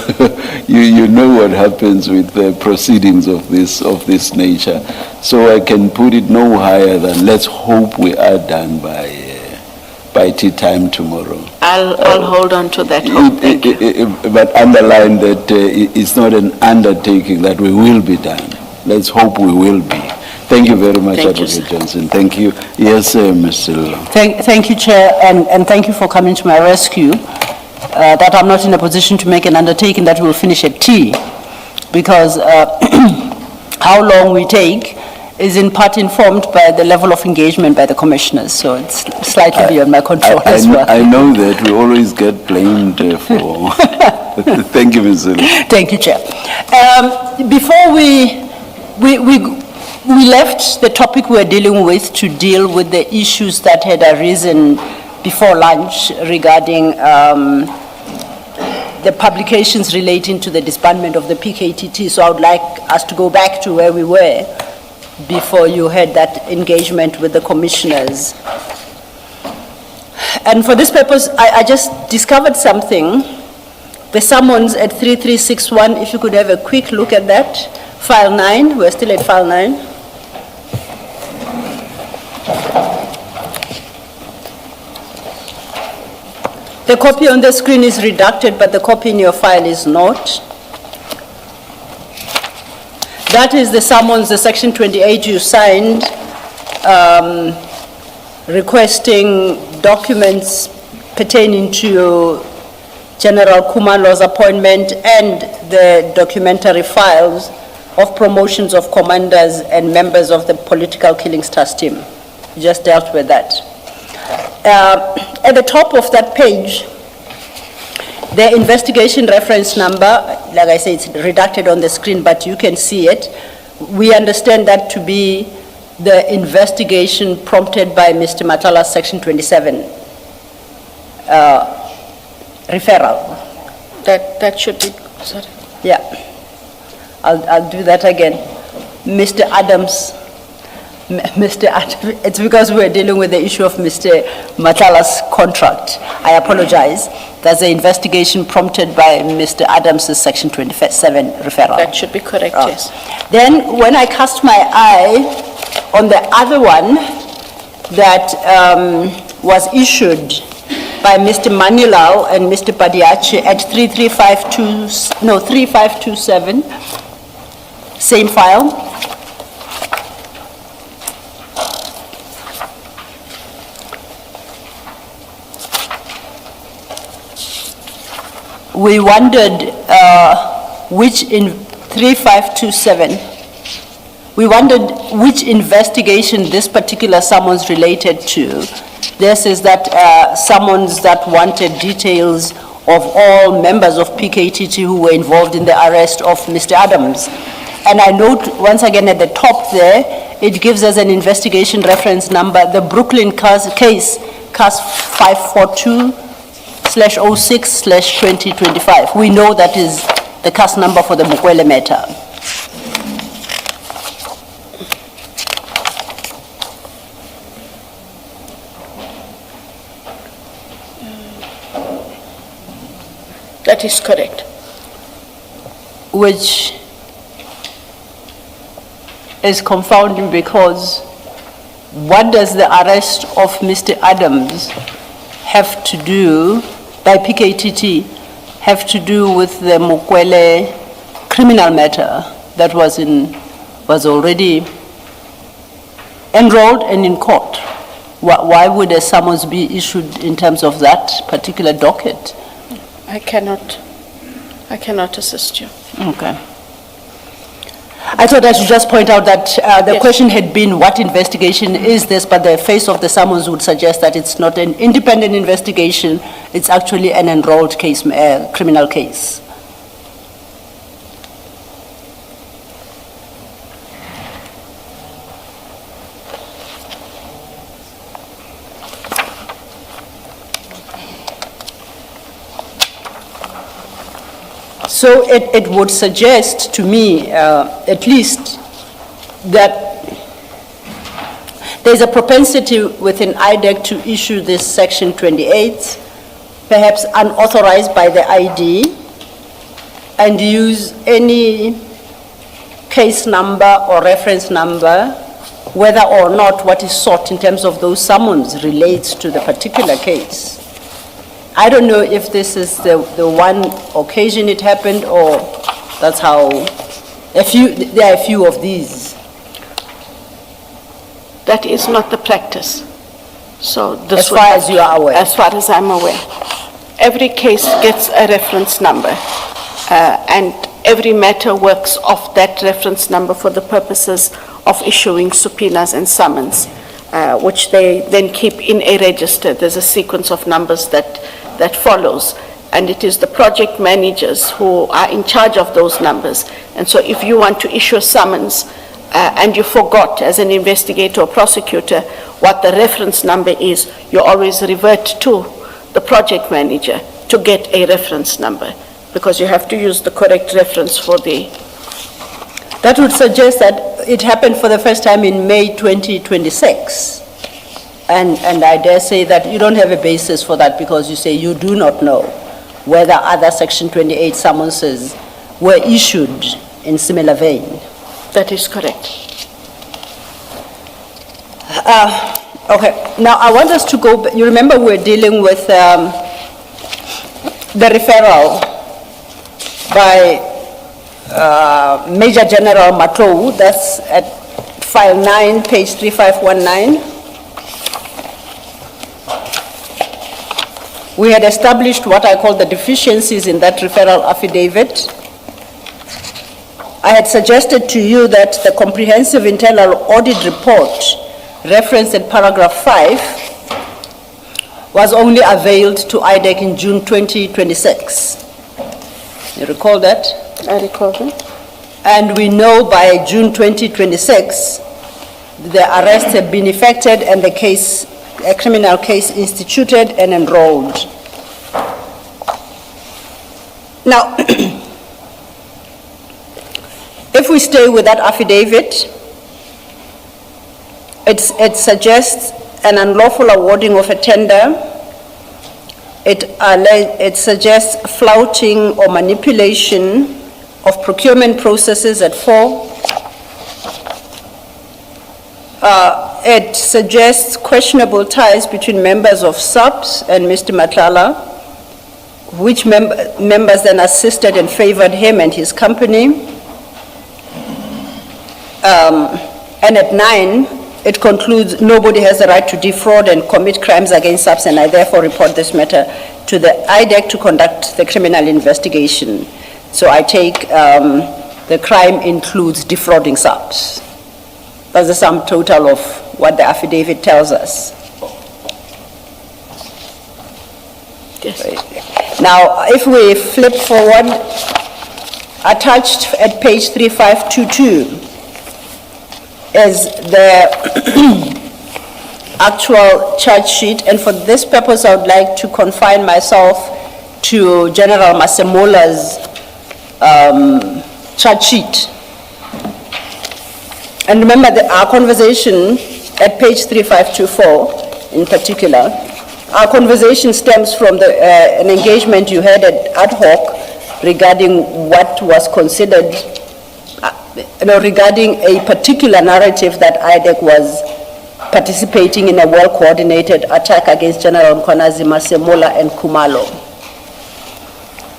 you know what happens with the proceedings of this nature. So I can put it no higher than let's hope we are done by tea time tomorrow. I'll hold on to that hope. Thank you. But underline that it's not an undertaking that we will be done. Let's hope we will be. Thank you very much, Thank you, Advocate sir. Johnson. Thank you. Yes, Mr. Long. Thank you, Chair, and thank you for coming to my rescue, that I'm not in a position to make an undertaking that will finish at tea, because how long we take is in part informed by the level of engagement by the commissioners, so it's slightly beyond my control as well. I know that we always get blamed for... Thank you, Mr. Long. Thank you, Chair. Before we left the topic we were dealing with to deal with the issues that had arisen before lunch regarding the publications relating to the disbandment of the PKTT. So I would like us to go back to where we were before you had that engagement with the commissioners. And for this purpose, I just discovered something. The summons at 3361, if you could have a quick look at that. File 9, we're still at file 9. The copy on the screen is redacted, but the copy in your file is not. That is the summons, the section 28 you signed, requesting documents pertaining to General Kumalo's appointment and the documentary files of promotions of commanders and members of the political killings task team. We just dealt with that. At the top of that page, the investigation reference number, like I say, it's redacted on the screen, but you can see it. We understand that to be the investigation prompted by Mr. Matala's Section 27 referral. That should be, sorry. Yeah, I'll do that again. Mr. Adams, it's because we're dealing with the issue of Mr. Matala's contract. I apologize. There's an investigation prompted by Mr. Adams' Section 27 referral. That should be correct, yes. Then when I cast my eye on the other one that was issued by Mr. Manilal and Mr. Padiachi at 3527, same file. We wondered which in 3527, we wondered which investigation this particular summons related to. This is that summons that wanted details of all members of PKTT who were involved in the arrest of Mr. Adams. And I note once again at the top there, it gives us an investigation reference number, the Brooklyn case, case 542/06/2025. We know that is the case number for the Mukwele matter. That is correct. Which is confounding because what does the arrest of Mr. Adams have to do, by PKTT, have to do with the Mukwele criminal matter that was already enrolled and in court? Why would a summons be issued in terms of that particular docket? I cannot assist you. Okay. I thought I should just point out that the Yes. question had been what investigation is this, but the face of the summons would suggest that it's not an independent investigation, it's actually an enrolled case, criminal case. So it would suggest to me, at least, that there's a propensity within IDAC to issue this Section 28, perhaps unauthorized by the ID, and use any case number or reference number, whether or not what is sought in terms of those summons relates to the particular case. I don't know if this is the one occasion it happened, or that's how, there are a few of these. That is not the practice. So this As far as you are aware? As far as I'm aware. Every case gets a reference number, and every matter works off that reference number for the purposes of issuing subpoenas and summons, which they then keep in a register. There's a sequence of numbers that follows, and it is the project managers who are in charge of those numbers. And so if you want to issue a summons and you forgot as an investigator or prosecutor what the reference number is, you always revert to the project manager to get a reference number, because you have to use the correct reference for the... That would suggest that it happened for the first time in May 2026. And I dare say that you don't have a basis for that, because you say you do not know whether other Section 28 summonses were issued in similar vein. That is correct. Okay, now I want us to go, you remember we're dealing with the referral by Major General Matou, that's at file 9, page 3519. We had established what I call the deficiencies in that referral affidavit. I had suggested to you that the comprehensive internal audit report referenced in paragraph 5 was only availed to IDAC in June 2026. You recall that? I recall that. And we know by June 2026, the arrests have been effected and the case, a criminal case instituted and enrolled. Now, if we stay with that affidavit, it suggests an unlawful awarding of a tender. It suggests flouting or manipulation of procurement processes at 4. It suggests questionable ties between members of SAPS and Mr. Matlala, which members then assisted and favored him and his company. And at 9, it concludes nobody has the right to defraud and commit crimes against SAPS, and I therefore report this matter to the IDAC to conduct the criminal investigation. So I take the crime includes defrauding SAPS. That's the sum total of what the affidavit tells us. Yes. Now, if we flip forward, attached at page 3522 is the actual charge sheet, and for this purpose I would like to confine myself to General Masemola's charge sheet. And remember our conversation at page 3524 in particular, our conversation stems from an engagement you had at ad hoc regarding what was considered, regarding a particular narrative that IDAC was participating in a well-coordinated attack against General Mkhwanazi, Masemola, and Khumalo.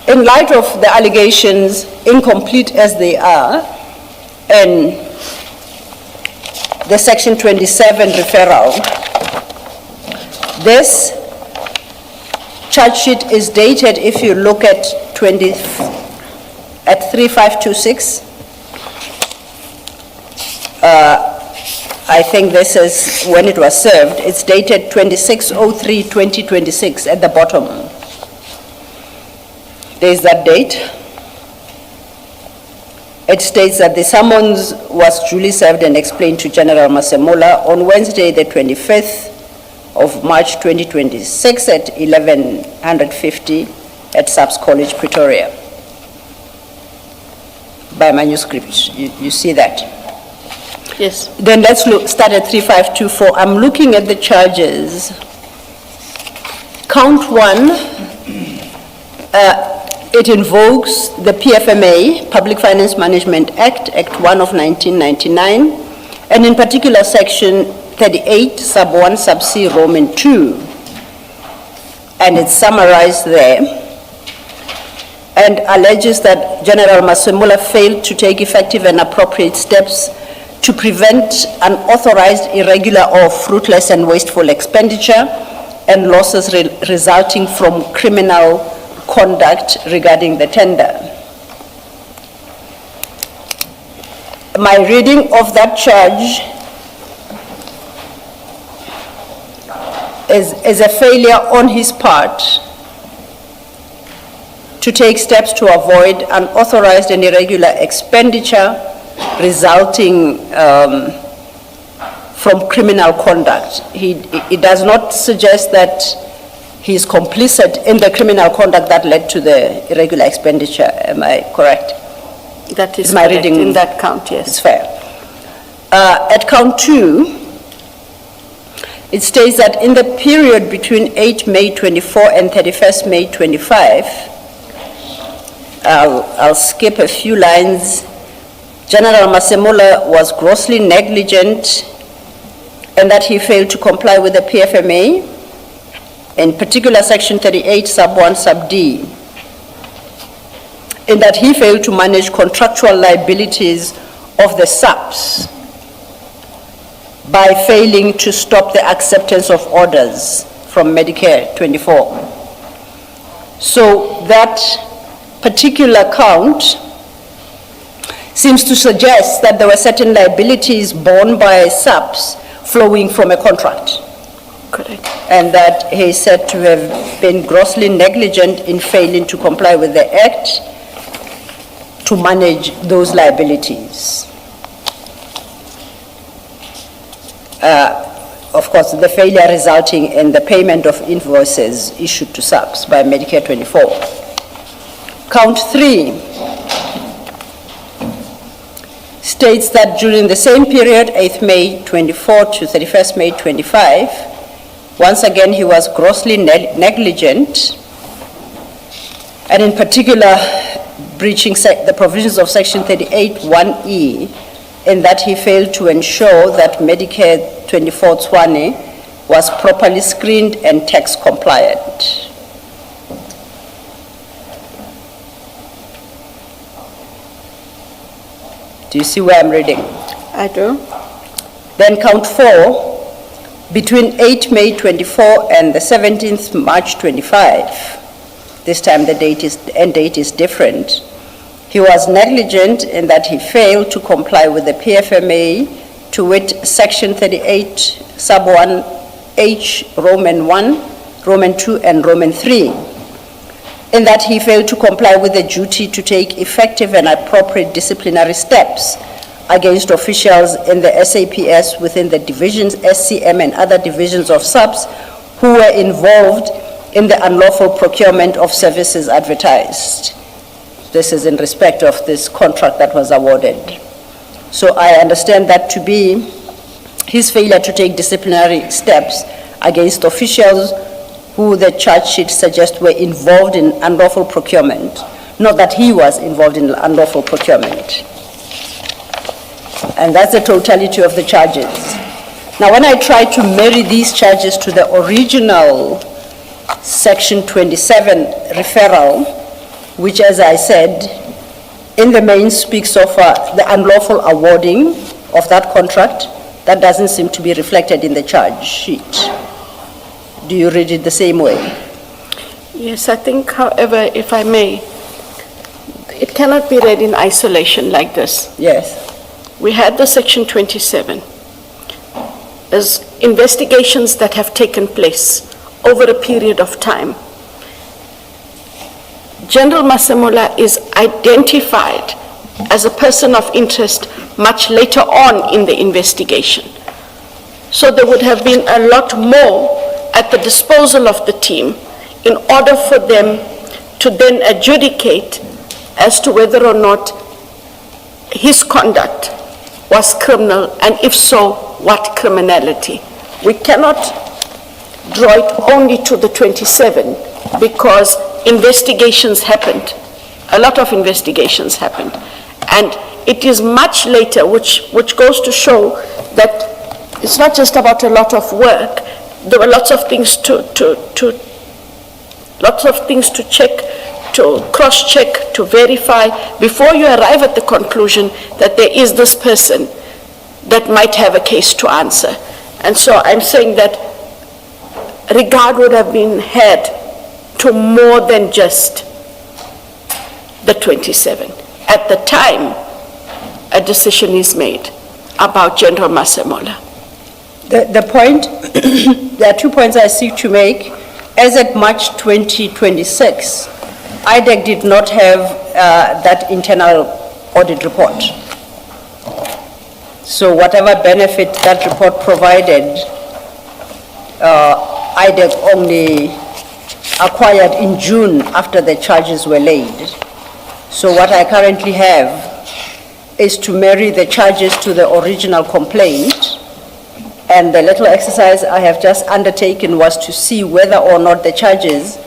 In light of the allegations, incomplete as they are, and the Section 27 referral, this charge sheet is dated, if you look at 3526, I think this is when it was served. It's dated 26/03/2026 at the bottom. There's that date. It states that the summons was duly served and explained to General Masemola on Wednesday, the 25th of March 2026 at 11:50 at SAPS College, Pretoria. By manuscript, you see that. Yes. Then let's start at 3524. I'm looking at the charges Count 1, it invokes the PFMA, Public Finance Management Act, Act 1 of 1999, and in particular Section 38, Sub 1, Sub C, Roman 2. And it's summarized there, and alleges that General Masemula failed to take effective and appropriate steps to prevent unauthorized, irregular, or fruitless and wasteful expenditure and losses resulting from criminal conduct regarding the tender. My reading of that charge is a failure on his part to take steps to avoid unauthorized and irregular expenditure resulting from criminal conduct. It does not suggest that he is complicit in the criminal conduct that led to the irregular expenditure. Am I correct? That is my correct reading in that count, yes. It's fair. At count 2, it states that in the period between 8 May 24 and 31st May 25, I'll skip a few lines. General Masemula was grossly negligent and that he failed to comply with the PFMA, in particular Section 38, Sub 1, Sub D, in that he failed to manage contractual liabilities of the subs by failing to stop the acceptance of orders from Medicare 24. So that particular count seems to suggest that there were certain liabilities borne by subs flowing from a contract. Correct. And that he is said to have been grossly negligent in failing to comply with the Act to manage those liabilities. Of course, the failure resulting in the payment of invoices issued to subs by Medicare 24. Count 3 states that during the same period, 8th May 24 to 31st May 25, once again he was grossly negligent, and in particular breaching the provisions of Section 38 1E, in that he failed to ensure that Medicare 24 Tswane was properly screened and tax compliant. Do you see where I'm reading? I do. Then count 4, between 8 May 24 and the 17th March 25, this time the end date is different. He was negligent in that he failed to comply with the PFMA, to wit Section 38, Sub 1H, Roman 1, Roman 2, and Roman 3, in that he failed to comply with the duty to take effective and appropriate disciplinary steps against officials in the SAPS within the divisions, SCM, and other divisions of subs who were involved in the unlawful procurement of services advertised. This is in respect of this contract that was awarded. So I understand that to be his failure to take disciplinary steps against officials who the charge sheet suggests were involved in unlawful procurement, not that he was involved in unlawful procurement. And that's the totality of the charges. Now, when I try to marry these charges to the original Section 27 referral, which, as I said, in the main speaks of the unlawful awarding of that contract, that doesn't seem to be reflected in the charge sheet. Do you read it the same way? Yes, I think, however, if I may, it cannot be read in isolation like this. Yes. We had the Section 27 as investigations that have taken place over a period of time. General Masemula is identified as a person of interest much later on in the investigation. So there would have been a lot more at the disposal of the team in order for them to then adjudicate as to whether or not his conduct was criminal, and if so, what criminality. We cannot draw it only to the 27 because investigations happened. A lot of investigations happened. And it is much later, which goes to show that it's not just about a lot of work. There were lots of things to check, to cross-check, to verify before you arrive at the conclusion that there is this person that might have a case to answer. And so I'm saying that regard would have been had to more than just the 27. At the time, a decision is made about General Masemola. The point, there are 2 points I seek to make. As at March 2026, IDAC did not have that internal audit report. So whatever benefit that report provided, IDAC only acquired in June after the charges were laid. So what I currently have is to marry the charges to the original complaint, and the little exercise I have just undertaken was to see whether or not the charges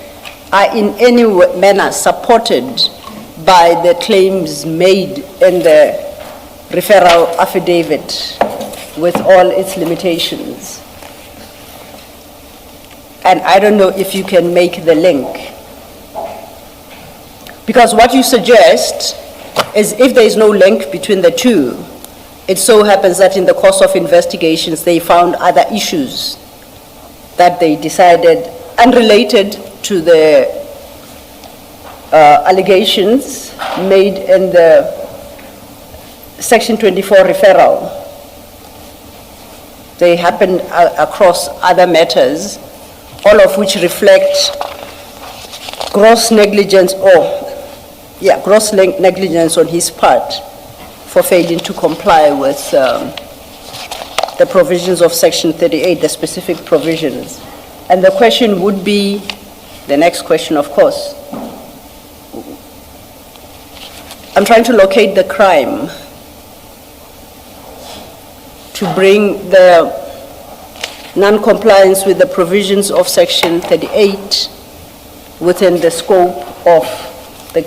are in any manner supported by the claims made in the referral affidavit with all its limitations. And I don't know if you can make the link. Because what you suggest is if there is no link between the two, it so happens that in the course of investigations they found other issues that they decided unrelated to the allegations made in the Section 24 referral. They happened across other matters, all of which reflect gross negligence gross negligence on his part for failing to comply with the provisions of Section 38, the specific provisions. And the question would be, the next question, of course, I'm trying to locate the crime to bring the non-compliance with the provisions of Section 38 within the scope of the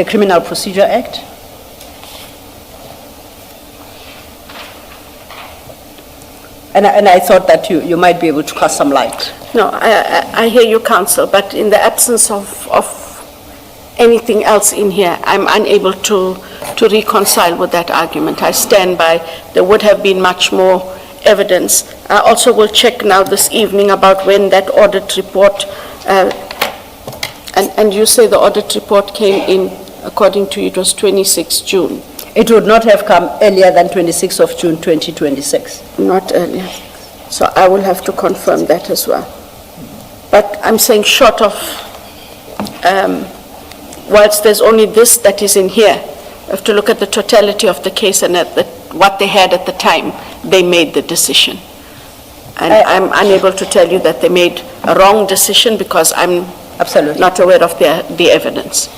Criminal Procedure Act. And I thought that you might be able to cast some light. No, I hear you, counsel, but in the absence of anything else in here, I'm unable to reconcile with that argument. I stand by, there would have been much more evidence. I also will check now this evening about when that audit report, and you say the audit report came in, according to you, it was 26 June. It would not have come earlier than 26th of June 2026. Not earlier. So I will have to confirm that as well. But I'm saying short of, whilst there's only this that is in here, I have to look at the totality of the case and at what they had at the time they made the decision. And I'm unable to tell you that they made a wrong decision because I'm Absolutely not aware of the evidence.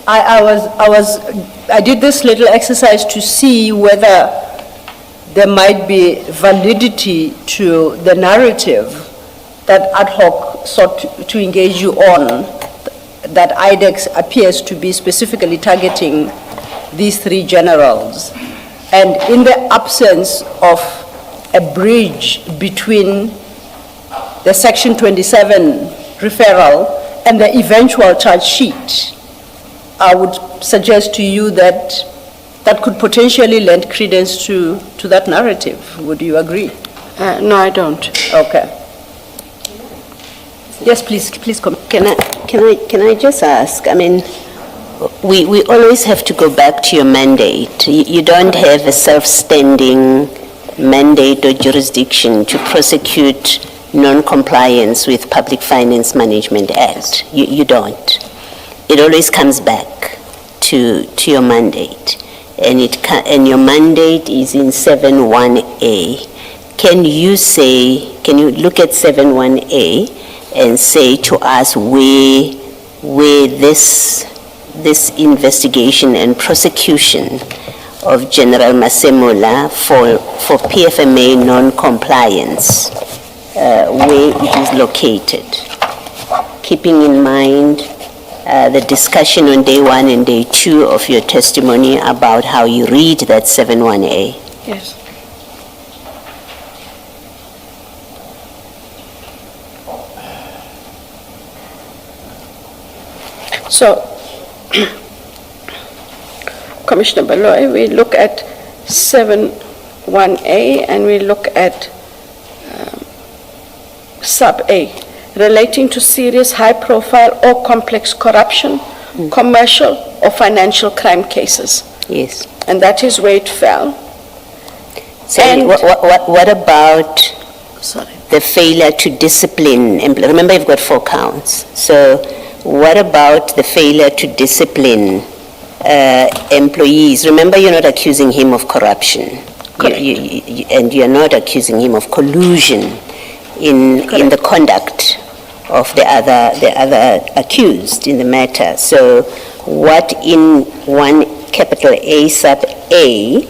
I did this little exercise to see whether there might be validity to the narrative that ad hoc sought to engage you on, that IDAC appears to be specifically targeting these three generals. And in the absence of a bridge between the Section 27 referral and the eventual charge sheet, I would suggest to you that that could potentially lend credence to that narrative. Would you agree? No, I don't. Okay. Yes, please come. Can I just ask? I mean, we always have to go back to your mandate. You don't have a self-standing mandate or jurisdiction to prosecute non-compliance with Public Finance Management Act. You don't. It always comes back to your mandate, and your mandate is in 7.1a. Can you look at 7.1a and say to us where this investigation and prosecution of General Masemola for PFMA non-compliance where it is located, keeping in mind the discussion on day 1 and day 2 of your testimony about how you read that 71A. Yes. So, Commissioner Baloy, we look at 71A and we look at sub A, relating to serious, high-profile or complex corruption, commercial or financial crime cases. Yes. And that is where it fell. So And- what about Sorry. the failure to discipline? Remember, you've got 4 counts. So what about the failure to discipline employees? Remember, you're not accusing him of corruption. Correct. And you're not accusing him of collusion in the conduct of the other accused in the matter. So what in one capital A sub A,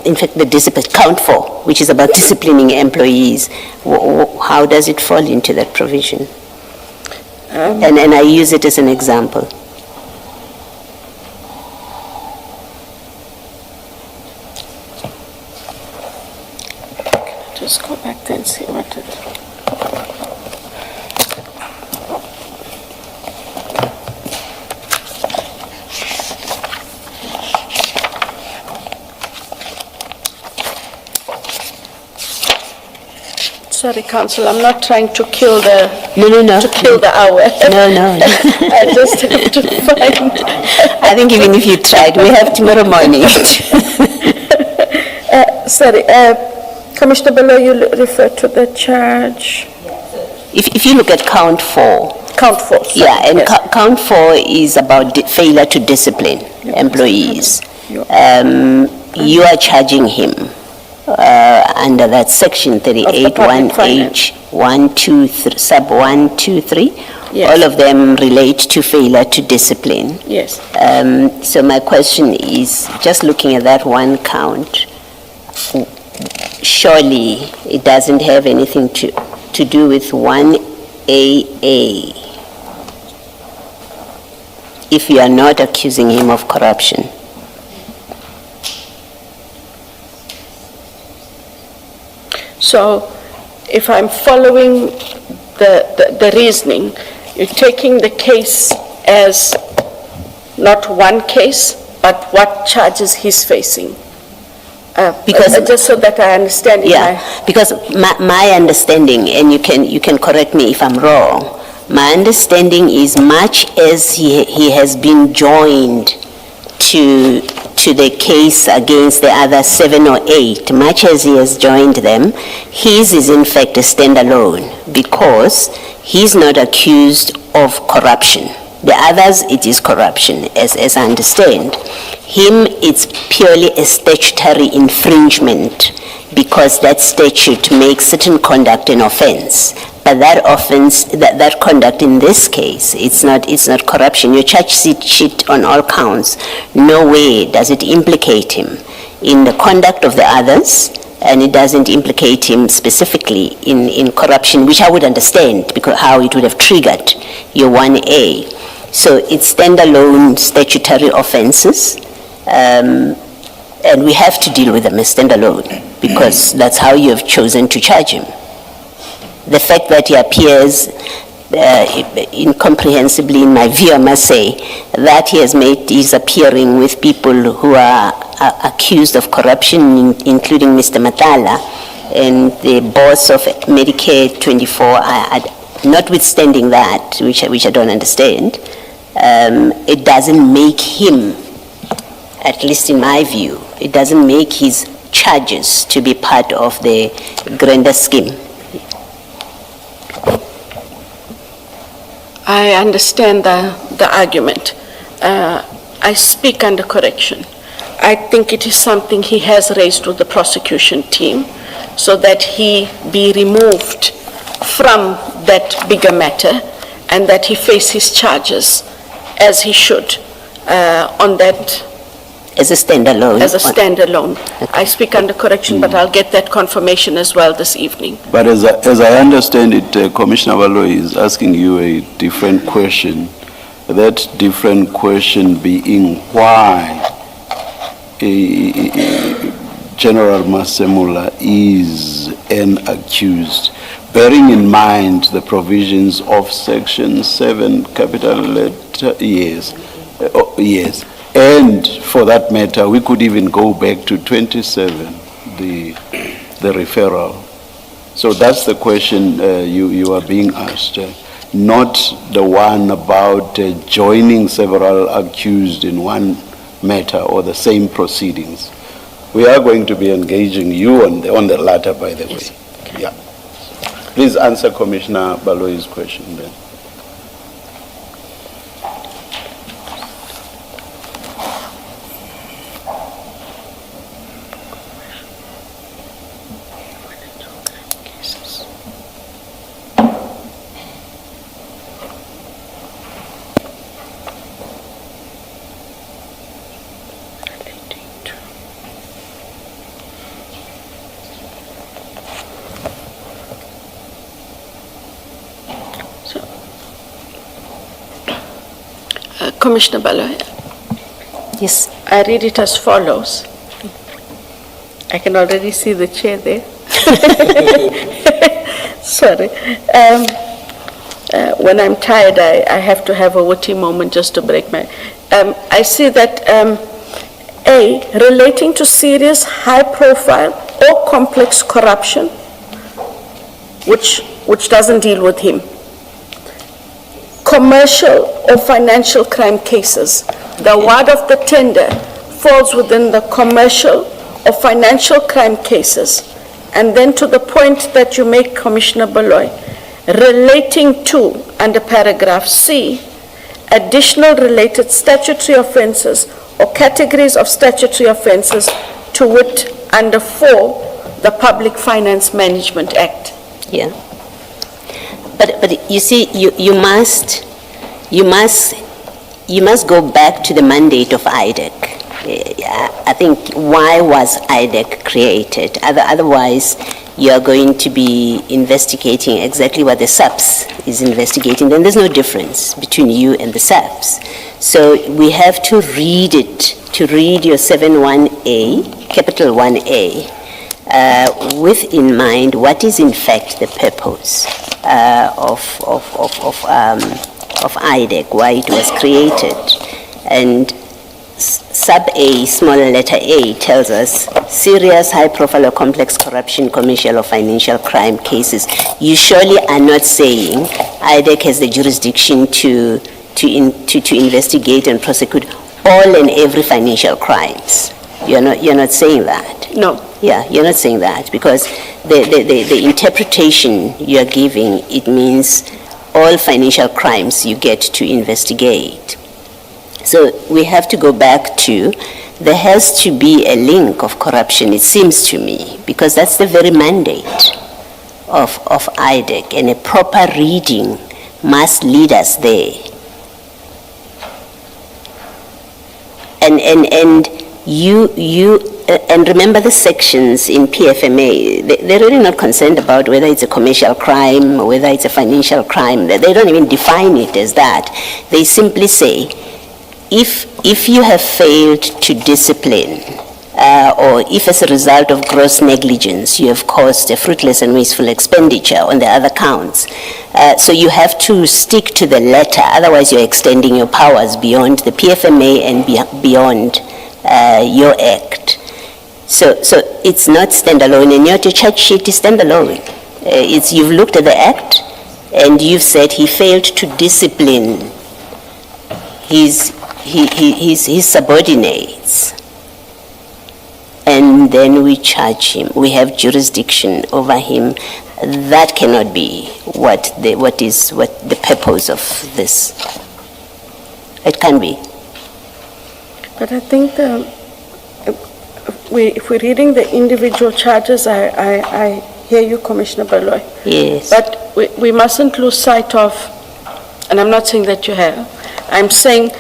in fact, the discipline, count 4, which is about disciplining employees, how does it fall into that provision? And I use it as an example. Just go back there and see what it... Sorry, Council, I'm not trying to kill the... No. To kill the hour. No. I just have to find... I think even if you tried, we have tomorrow morning. Sorry, Commissioner Bello, you referred to the charge. If you look at count 4, Count 4. sorry, yeah, and yes. count 4 is about failure to discipline employees. You are charging him under that section 38(1)H, 1, 2, sub 1, 2, 3. Yes. All of them relate to failure to discipline. Yes. So my question is, just looking at that one count, surely it doesn't have anything to do with 1AA if you are not accusing him of corruption. So if I'm following the reasoning, you're taking the case as not one case, but what charges he's facing. Because- Just so that I understand. Yeah, because my understanding, and you can correct me if I'm wrong, my understanding is much as he has been joined to the case against the other 7 or 8, much as he has joined them, his is in fact a standalone because he's not accused of corruption. The others, it is corruption, as I understand. Him, it's purely a statutory infringement because that statute makes certain conduct an offense. But that offense, that conduct in this case, it's not corruption. Your charge sheet on all counts, no way does it implicate him in the conduct of the others, and it doesn't implicate him specifically in corruption, which I would understand because how it would have triggered your 1A. So it's standalone statutory offenses, and we have to deal with them as standalone because that's how you have chosen to charge him. The fact that he appears incomprehensibly, in my view, I must say, that he's appearing with people who are accused of corruption, including Mr. Matala and the boss of Medicare 24, notwithstanding that, which I don't understand, it doesn't make him, at least in my view, it doesn't make his charges to be part of the grander scheme. I understand the argument. I speak under correction. I think it is something he has raised with the prosecution team so that he be removed from that bigger matter and that he face his charges as he should on that As a standalone? as a standalone. I speak under correction, but I'll get that confirmation as well this evening. But as I understand it, Commissioner Baloyi is asking you a different question. That different question being why General Masemula is an accused, bearing in mind the provisions of Section 7, capital letter, yes, and for that matter, we could even go back to 27, the referral. So that's the question you are being asked, not the one about joining several accused in one matter or the same proceedings. We are going to be engaging you on the latter, by the way. Yeah. Please answer Commissioner Baloyi's question then. Commissioner Baloyi, Yes. I read it as follows. I can already see the chair there. Sorry. When I'm tired, I have to have a witty moment just to break my... I see that A, relating to serious, high-profile or complex corruption, which doesn't deal with him. Commercial or financial crime cases. The award of the tender falls within the commercial or financial crime cases. And then to the point that you make, Commissioner Baloyi, relating to, under paragraph C, additional related statutory offences or categories of statutory offences to wit under 4, the Public Finance Management Act. Yeah. But you see, you must go back to the mandate of IDAC. I think why was IDAC created? Otherwise, you are going to be investigating exactly what the SAPS is investigating. Then there's no difference between you and the SAPS. So we have to read it, to read your 7.1a, capital 1a, with in mind what is in fact the purpose of IDAC, why it was created. And sub A, small letter A, tells us serious, high-profile or complex corruption, commercial or financial crime cases. You surely are not saying IDAC has the jurisdiction to investigate and prosecute all and every financial crimes. You're not saying that. No. Yeah, you're not saying that, because the interpretation you're giving, it means all financial crimes you get to investigate. So we have to go back to, there has to be a link of corruption, it seems to me, because that's the very mandate of IDAC, and a proper reading must lead us there. And remember the sections in PFMA, they're really not concerned about whether it's a commercial crime or whether it's a financial crime. They don't even define it as that. They simply say, if you have failed to discipline, or if as a result of gross negligence you have caused a fruitless and wasteful expenditure on the other counts, so you have to stick to the letter, otherwise you're extending your powers beyond the PFMA and beyond your act. So it's not standalone, and your charge sheet is standalone. You've looked at the act, and you've said he failed to discipline his subordinates, and then we charge him. We have jurisdiction over him. That cannot be what the purpose of this. It can be. But I think if we're reading the individual charges, I hear you, Commissioner Baloyi. Yes. But we mustn't lose sight of, and I'm not saying that you have, I'm saying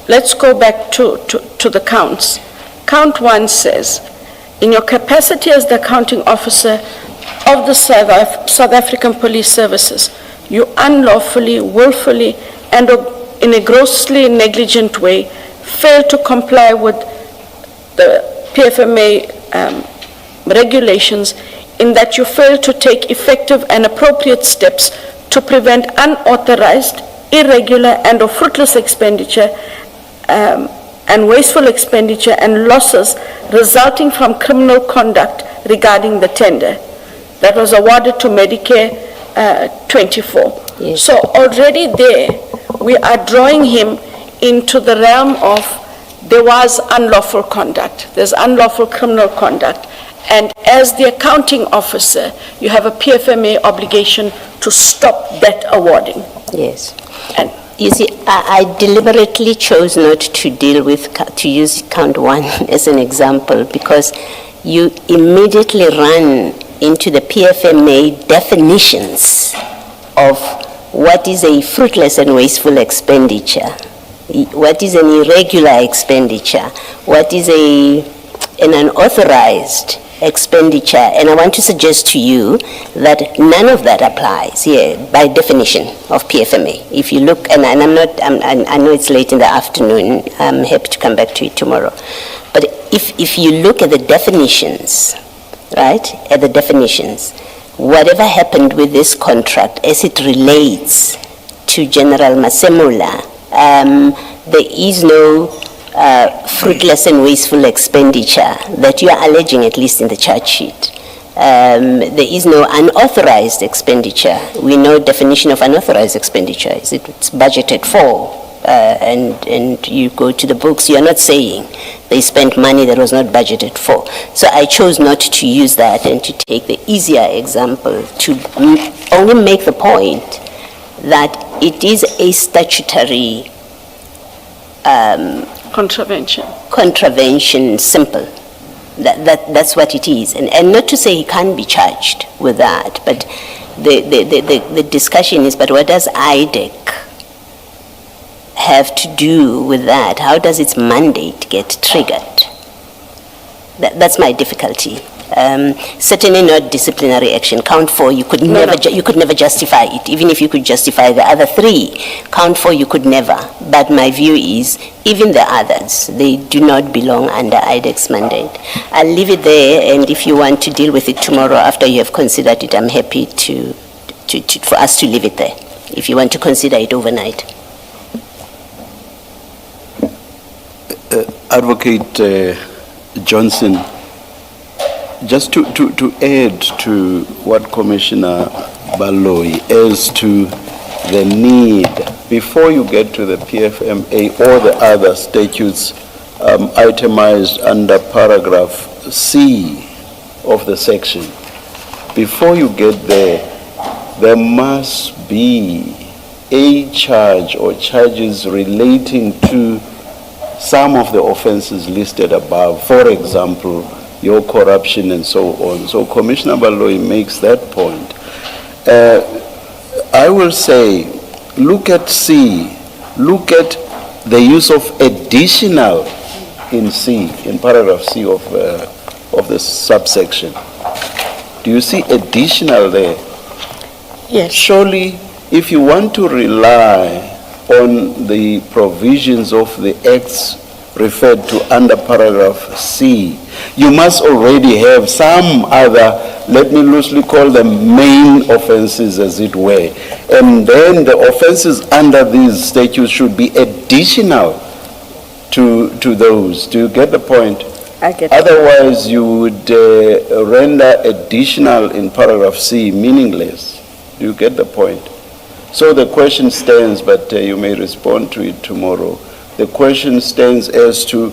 let's go back to the counts. Count 1 says, in your capacity as the accounting officer of the South African Police Services, you unlawfully, willfully, and in a grossly negligent way fail to comply with the PFMA regulations, in that you fail to take effective and appropriate steps to prevent unauthorized, irregular, and or fruitless expenditure and wasteful expenditure and losses resulting from criminal conduct regarding the tender that was awarded to Medicare 24. Yes. So already there, we are drawing him into the realm of there was unlawful conduct, there's unlawful criminal conduct, and as the accounting officer, you have a PFMA obligation to stop that awarding. Yes. And You see, I deliberately chose not to deal with, to use count 1 as an example, because you immediately run into the PFMA definitions of what is a fruitless and wasteful expenditure, what is an irregular expenditure, what is an unauthorized expenditure, and I want to suggest to you that none of that applies here by definition of PFMA. If you look, and I know it's late in the afternoon, I'm happy to come back to it tomorrow, but if you look at the definitions, right, at the definitions, whatever happened with this contract as it relates to General Masemula, there is no fruitless and wasteful expenditure that you are alleging, at least in the charge sheet. There is no unauthorized expenditure. We know definition of unauthorized expenditure. It's budgeted for, and you go to the books, you're not saying they spent money that was not budgeted for. So I chose not to use that and to take the easier example to only make the point that it is a statutory contravention, simple. That's what it is. And not to say he can't be charged with that, but the discussion is, but what does IDAC have to do with that? How does its mandate get triggered? That's my difficulty. Certainly not disciplinary action. Count 4, you could never justify it. Even if you could justify the other 3, count 4 you could never. But my view is, even the others, they do not belong under IDAC's mandate. I'll leave it there, and if you want to deal with it tomorrow after you have considered it, I'm happy for us to leave it there, if you want to consider it overnight. Advocate Johnson, just to add to what Commissioner Baloyi as to the need, before you get to the PFMA or the other statutes itemized under paragraph C of the section, before you get there, there must be a charge or charges relating to some of the offenses listed above, for example, your corruption and so on. So Commissioner Baloyi makes that point. I will say, look at C, look at the use of additional in C, in paragraph C of the subsection. Do you see additional there? Yes. Surely, if you want to rely on the provisions of the acts referred to under paragraph C, you must already have some other, let me loosely call them main offenses as it were. And then the offenses under these statutes should be additional to those. Do you get the point? I get it. Otherwise, you would render additional in paragraph C meaningless. Do you get the point? So the question stands, but you may respond to it tomorrow. The question stands as to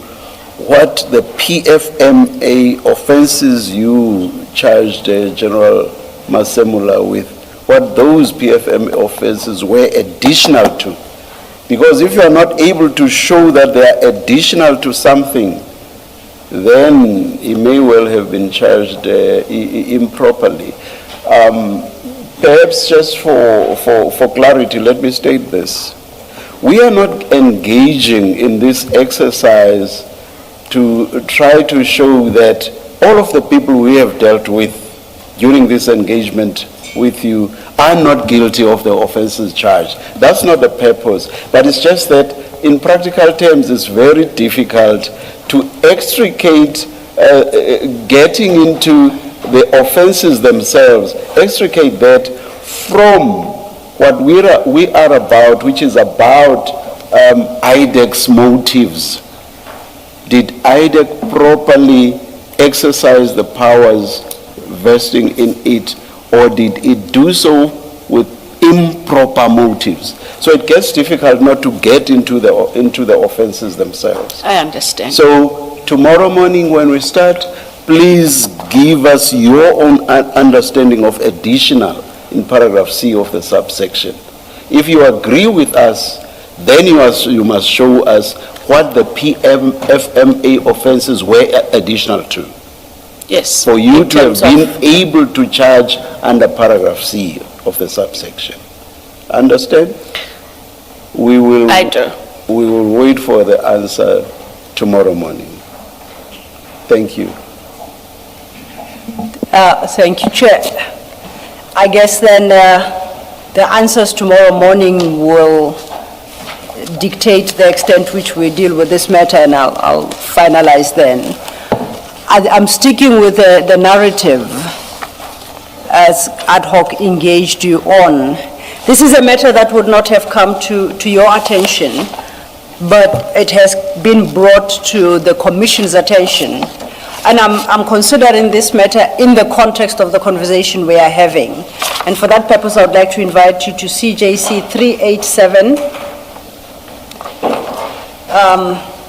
what the PFMA offenses you charged General Masemula with, what those PFMA offenses were additional to. Because if you are not able to show that they are additional to something, then he may well have been charged improperly. Perhaps just for clarity, let me state this. We are not engaging in this exercise to try to show that all of the people we have dealt with during this engagement with you are not guilty of the offenses charged. That's not the purpose, but it's just that in practical terms, it's very difficult to extricate getting into the offenses themselves, extricate that from what we are about, which is about IDAC's motives. Did IDAC properly exercise the powers vesting in it, or did it do so with improper motives? So it gets difficult not to get into the offenses themselves. I understand. So tomorrow morning when we start, please give us your own understanding of additional in paragraph C of the subsection. If you agree with us, then you must show us what the FMA offenses were additional to, Yes. for you in to have terms been of- able to charge under paragraph C of the subsection. Understand? We will wait for the answer tomorrow morning. Thank you. Thank you, Chair. I guess then the answers tomorrow morning will dictate the extent which we deal with this matter, and I'll finalize then. I'm sticking with the narrative as ad hoc engaged you on. This is a matter that would not have come to your attention, but it has been brought to the Commission's attention. And I'm considering this matter in the context of the conversation we are having. And for that purpose, I would like to invite you to CJC 387,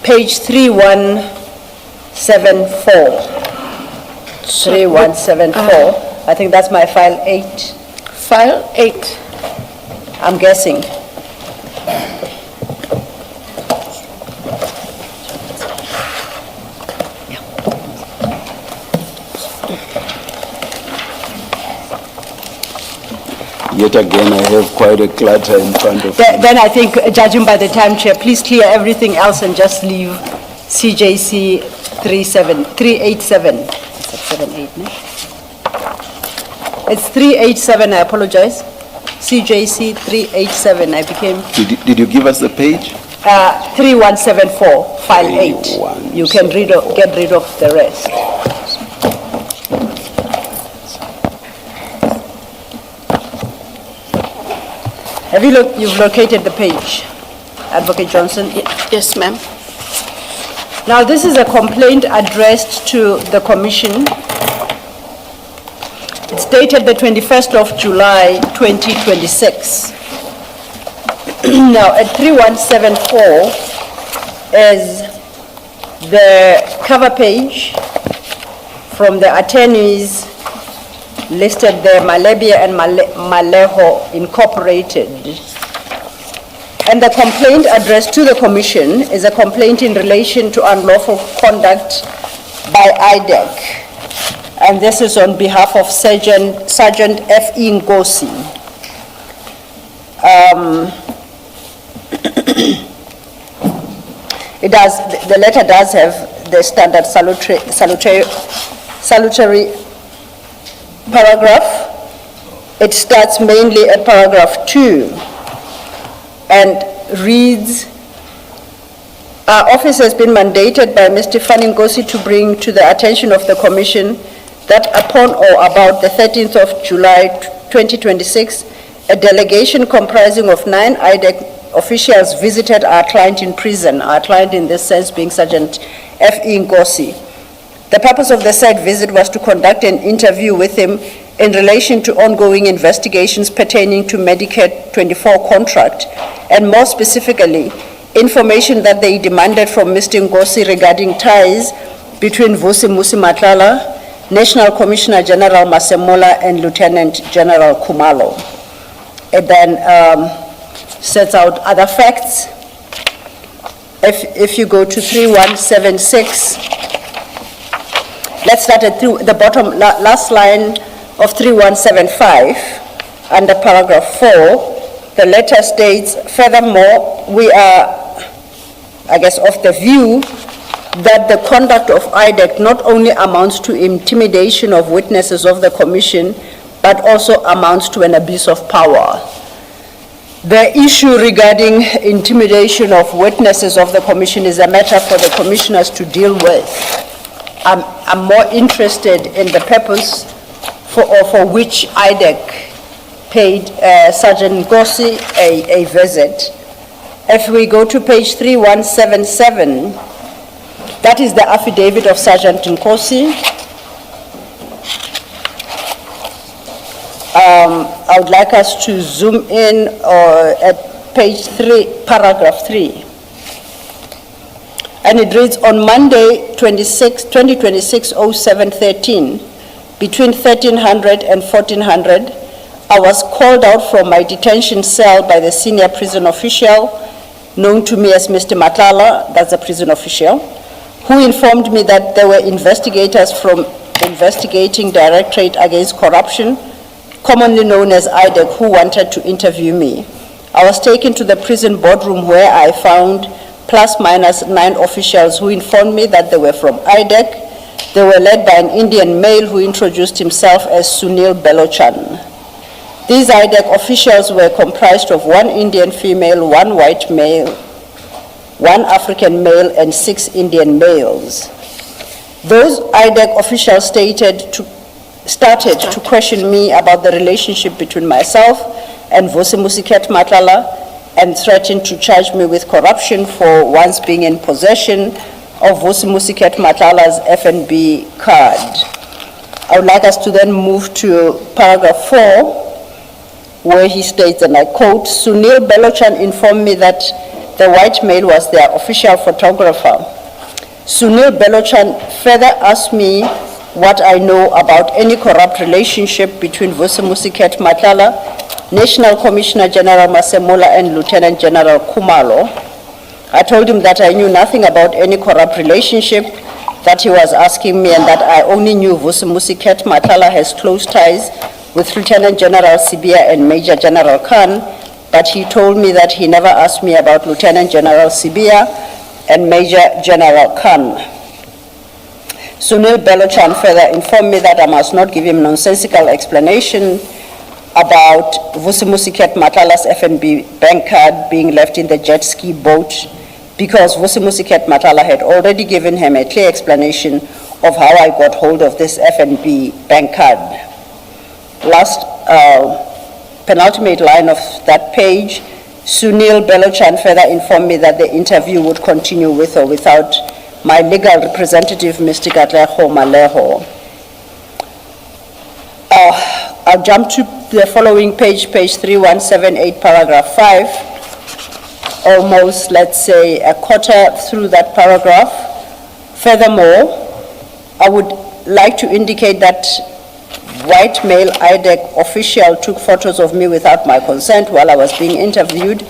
page 3174. 3174. I think that's my file 8. File 8. I'm guessing. Yet again, I have quite a clutter in front of me. Then I think, judging by the time, Chair, please clear everything else and just leave CJC 387. Is that 78, no? It's 387, I apologize. CJC 387, I became... Did you give us the page? 3174, file 8. You can get rid of the rest. Have you've located the page, Advocate Johnson? Yes, ma'am. Now, this is a complaint addressed to the Commission. It's dated the 21st of July, 2026. Now, at 3174 is the cover page from the attorneys listed there, Malebia and Maleho Incorporated. And the complaint addressed to the Commission is a complaint in relation to unlawful conduct by IDAC. And this is on behalf of Sergeant F.E. Ngosi. The letter does have the standard salutary paragraph. It starts mainly at paragraph 2 and reads, our office has been mandated by Mr. Fanny Ngosi to bring to the attention of the Commission that upon or about the 13th of July 2026, a delegation comprising of 9 IDAC officials visited our client in prison, our client in this sense being Sergeant F.E. Ngosi. The purpose of the said visit was to conduct an interview with him in relation to ongoing investigations pertaining to Medicare 24 contract, and more specifically, information that they demanded from Mr. Ngosi regarding ties between Vusi Musi Matlala, National Commissioner General Masemola, and Lieutenant General Kumalo. It then sets out other facts. If you go to 3176, let's start at the bottom last line of 3175 under paragraph 4. The letter states, furthermore, we are, I guess, of the view that the conduct of IDAC not only amounts to intimidation of witnesses of the commission, but also amounts to an abuse of power. The issue regarding intimidation of witnesses of the commission is a matter for the commissioners to deal with. I'm more interested in the purpose for which IDAC paid Sergeant Ngosi a visit. If we go to page 3177, that is the affidavit of Sergeant Ngosi. I would like us to zoom in at page 3, paragraph 3. And it reads, on Monday, 2026-07-13, between 1300 and 1400, I was called out from my detention cell by the senior prison official, known to me as Mr. Matlala, that's a prison official, who informed me that there were investigators from Investigating Directorate Against Corruption, commonly known as IDAC, who wanted to interview me. I was taken to the prison boardroom where I found plus minus 9 officials who informed me that they were from IDAC. They were led by an Indian male who introduced himself as Sunil Belochan. These IDAC officials were comprised of 1 Indian female, 1 white male, 1 African male, and 6 Indian males. Those IDAC officials started to question me about the relationship between myself and Vusimusiket Matlala and threatened to charge me with corruption for once being in possession of Vusimusiket Matlala's FNB card. I would like us to then move to paragraph 4, where he states, and I quote, Sunil Belochan informed me that the white male was their official photographer. Sunil Belochan further asked me what I know about any corrupt relationship between Vusimusiket Matlala, National Commissioner General Masemola, and Lieutenant General Kumalo. I told him that I knew nothing about any corrupt relationship that he was asking me, and that I only knew Vusimusiket Matlala has close ties with Lieutenant General Sibia and Major General Khan, but he told me that he never asked me about Lieutenant General Sibia and Major General Khan. Sunil Belochan further informed me that I must not give him nonsensical explanation about Vusimusiket Matlala's FNB bank card being left in the jet ski boat, because Vusimusiket Matlala had already given him a clear explanation of how I got hold of this FNB bank card. Last penultimate line of that page, Sunil Belochan further informed me that the interview would continue with or without my legal representative, Mr. Katleho Maleho. I'll jump to the following page, page 3178, paragraph 5. Almost, let's say, a quarter through that paragraph. Furthermore, I would like to indicate that white male IDAC official took photos of me without my consent while I was being interviewed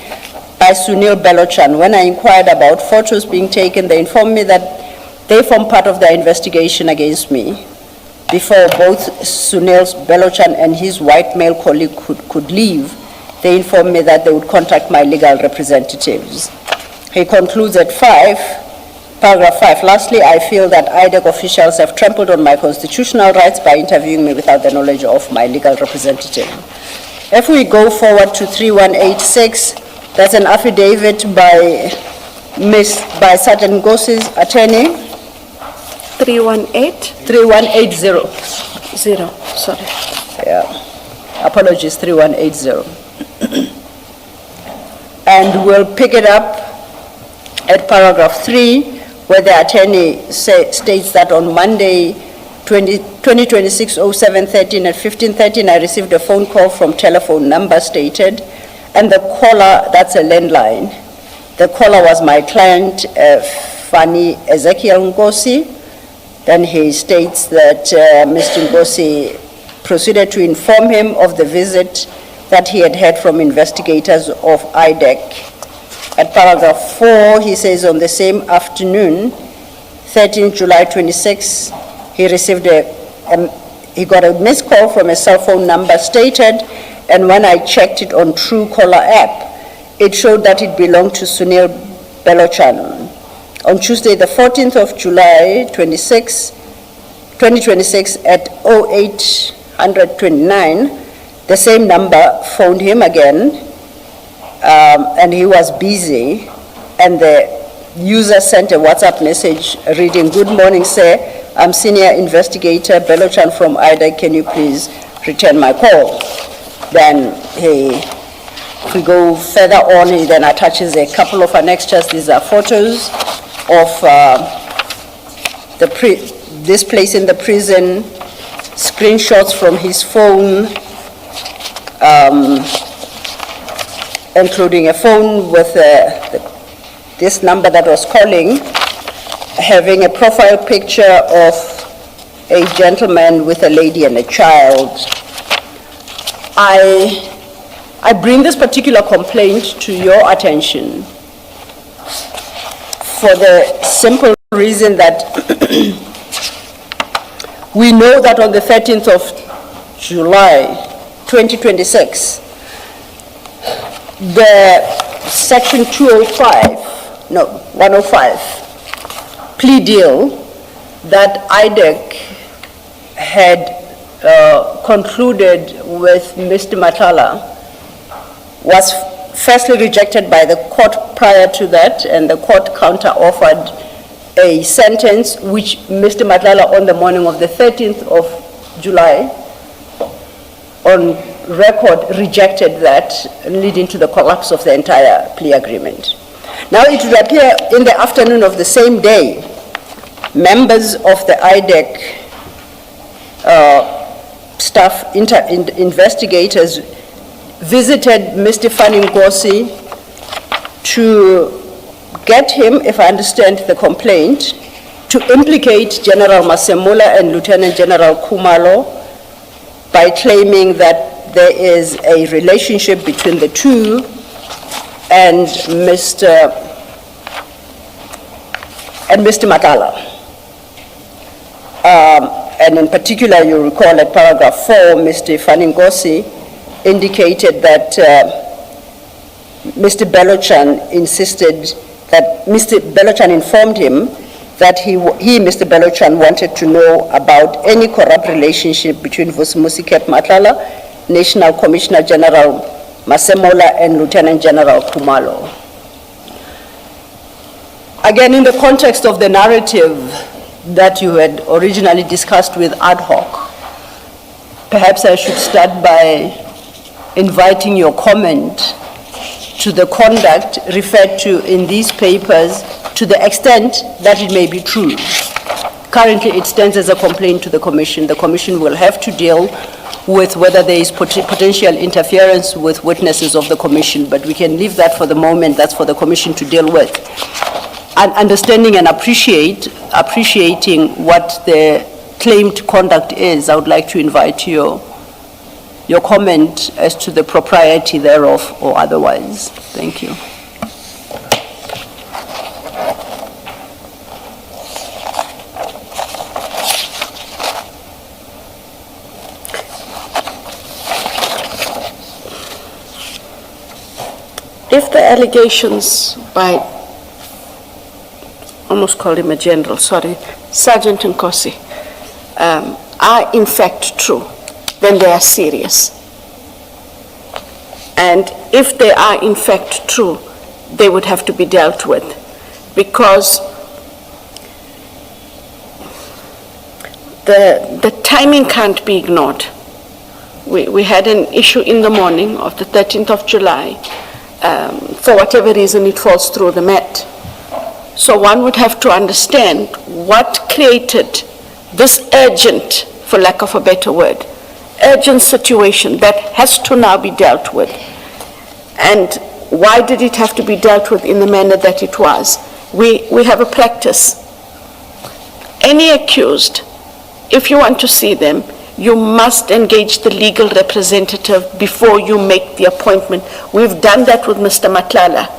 by Sunil Belochan. When I inquired about photos being taken, they informed me that they form part of the investigation against me. Before both Sunil Belochan and his white male colleague could leave, they informed me that they would contact my legal representatives. He concludes at 5, paragraph 5, lastly, I feel that IDAC officials have trampled on my constitutional rights by interviewing me without the knowledge of my legal representative. If we go forward to 3186, that's an affidavit by Sergeant Ngosi's attorney. 3180. Sorry. Yeah. Apologies, 3180. And we'll pick it up at paragraph 3, where the attorney states that on Monday, 2026-07-13 at 15:13, I received a phone call from telephone number stated, and the caller, that's a landline. The caller was my client, Fanny Ezekiel Ngosi. Then he states that Mr. Ngosi proceeded to inform him of the visit that he had had from investigators of IDAC. At paragraph 4, he says on the same afternoon, 13 July 26, he received he got a missed call from a cell phone number stated, and when I checked it on Truecaller app, it showed that it belonged to Sunil Belochan. on Tuesday, the 14th of July, 2026 at 0829, the same number phoned him again, and he was busy, and the user sent a WhatsApp message reading, "Good morning, sir. I'm senior investigator Belochan from IDAC. Can you please return my call?" Then if we go further on, he then attaches a couple of annexures. These are photos of this place in the prison, screenshots from his phone, including a phone with this number that was calling, having a profile picture of a gentleman with a lady and a child. I bring this particular complaint to your attention for the simple reason that we know that on the 13th of July, 2026, the section 105 plea deal that IDAC had concluded with Mr. Matala was firstly rejected by the court prior to that, and the court counter-offered a sentence which Mr. Matala on the morning of the 13th of July on record rejected that, leading to the collapse of the entire plea agreement. Now it would appear in the afternoon of the same day, members of the IDAC staff investigators visited Mr. Fanningosi to get him, if I understand the complaint, to implicate General Masemula and Lieutenant General Kumalo by claiming that there is a relationship between the two and Mr. Matala. And in particular, you recall at paragraph 4, Mr. Fanningosi indicated that Mr. Belochan insisted that Mr. Belochan informed him that he, Mr. Belochan, wanted to know about any corrupt relationship between Vusimusiket Matala, National Commissioner General Masemola, and Lieutenant General Kumalo. Again, in the context of the narrative that you had originally discussed with ad hoc, perhaps I should start by inviting your comment to the conduct referred to in these papers to the extent that it may be true. Currently, it stands as a complaint to the Commission. The Commission will have to deal with whether there is potential interference with witnesses of the Commission, but we can leave that for the moment. That's for the Commission to deal with. And understanding and appreciating what the claimed conduct is, I would like to invite your comment as to the propriety thereof or otherwise. Thank you. If the allegations by, almost called him a general, sorry, Sergeant Nkosi, are in fact true, then they are serious. And if they are in fact true, they would have to be dealt with, because the timing can't be ignored. We had an issue in the morning of the 13th of July. For whatever reason, it falls through the net. So one would have to understand what created this urgent, for lack of a better word, urgent situation that has to now be dealt with. And why did it have to be dealt with in the manner that it was? We have a practice. Any accused, if you want to see them, you must engage the legal representative before you make the appointment. We've done that with Mr. Matlala.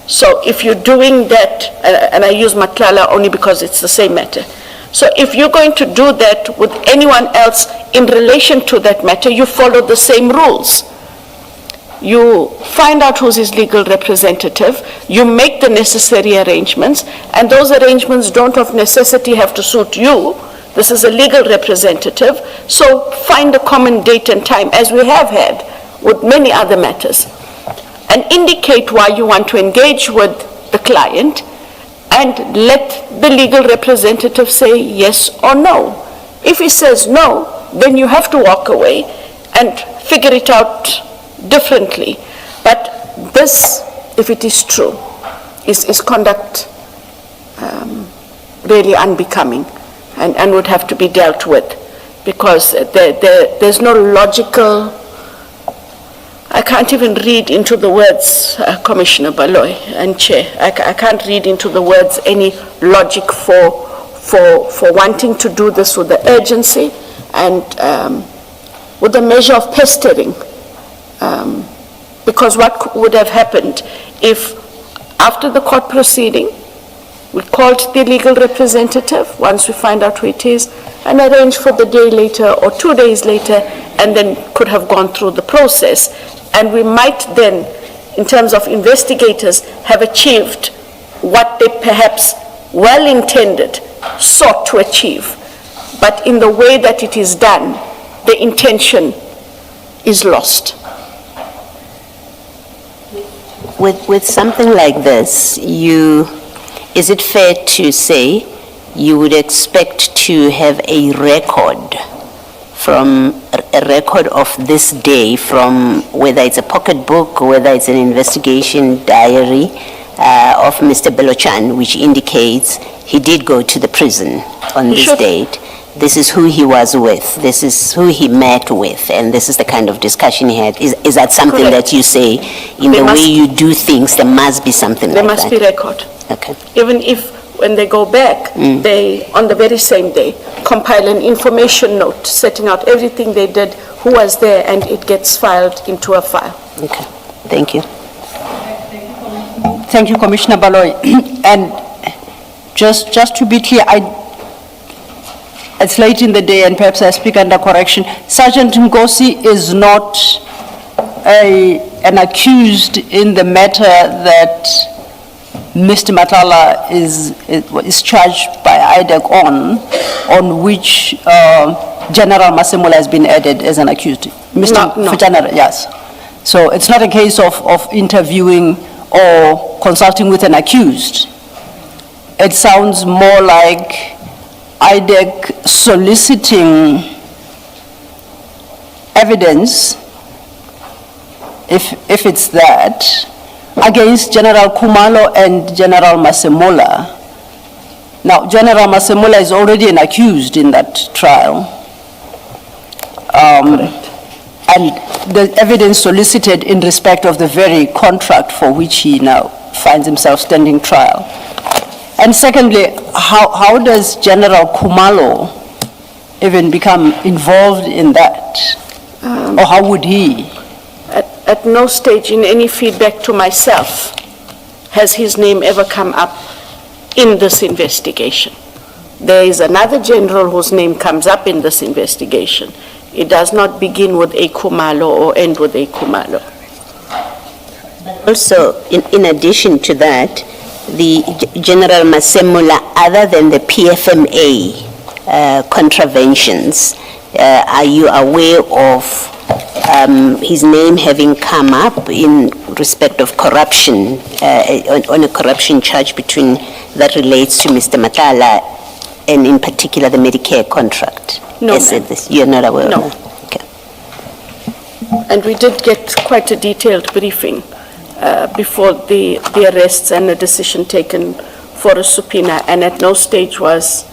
So if you're doing that, and I use Matlala only because it's the same matter. So if you're going to do that with anyone else in relation to that matter, you follow the same rules. you find out who's his legal representative, you make the necessary arrangements, and those arrangements don't of necessity have to suit you. This is a legal representative, so find a common date and time, as we have had with many other matters, and indicate why you want to engage with the client, and let the legal representative say yes or no. If he says no, then you have to walk away and figure it out differently. But this, if it is true, is conduct really unbecoming and would have to be dealt with, because there's no logical, I can't even read into the words, Commissioner Baloy and Chair, I can't read into the words any logic for wanting to do this with the urgency and with a measure of pestering. Because what would have happened if, after the court proceeding, we called the legal representative, once we find out who it is, and arranged for the day later or 2 days later, and then could have gone through the process. And we might then, in terms of investigators, have achieved what they perhaps well-intended sought to achieve. But in the way that it is done, the intention is lost. With something like this, is it fair to say you would expect to have a record of this day, from whether it's a pocketbook or whether it's an investigation diary of Mr. Belochan, which indicates he did go to the prison on this date. This is who he was with, this is who he met with, and this is the kind of discussion he had. Is that something that you say, in the way you do things, there must be something like that? There must be record. Okay. Even if, when they go back, they, on the very same day, compile an information note setting out everything they did, who was there, and it gets filed into a file. Okay, thank you. Thank you, Commissioner Baloy. And just to be clear, it's late in the day and perhaps I speak under correction. Sergeant Ngosi is not an accused in the matter that Mr. Matala is charged by IDAC on which General Masemola has been added as an accused. Mr. No. General, yes. So it's not a case of interviewing or consulting with an accused. It sounds more like IDAC soliciting evidence, if it's that, against General Kumalo and General Masemola. Now, General Masemola is already an accused in that trial. And the evidence solicited in respect of the very contract for which he now finds himself standing trial. And secondly, how does General Kumalo even become involved in that? Or how would he? At no stage in any feedback to myself has his name ever come up in this investigation. There is another general whose name comes up in this investigation. It does not begin with a Kumalo or end with a Kumalo. Also, in addition to that, the General Masemola, other than the PFMA contraventions, are you aware of his name having come up in respect of corruption, on a corruption charge that relates to Mr. Matala, and in particular the Medicare contract? No, You're not aware No. of that? Okay. And we did get quite a detailed briefing before the arrests and a decision taken for a subpoena, and at no stage was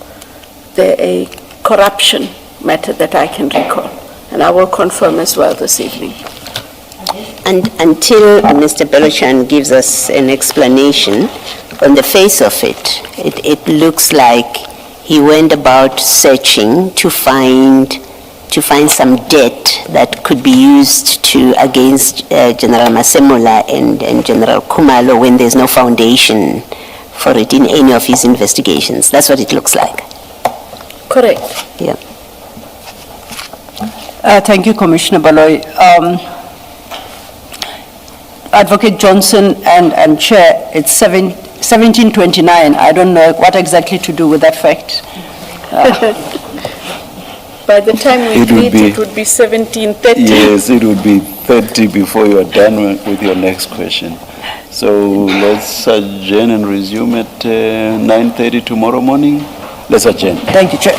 there a corruption matter that I can recall. And I will confirm as well this evening. And until Mr. Belochan gives us an explanation, on the face of it, it looks like he went about searching to find some debt that could be used against General Masemola and General Kumalo when there's no foundation for it in any of his investigations. That's what it looks like. Correct. Yeah. Thank you, Commissioner Baloy. Advocate Johnson and Chair, it's 1729. I don't know what exactly to do with that fact. By the time we It would meet, be- it would be 17:30. Yes, it would be 30 before you are done with your next question. So let's adjourn and resume at 9:30 tomorrow morning. Let's adjourn. Thank you, Chair.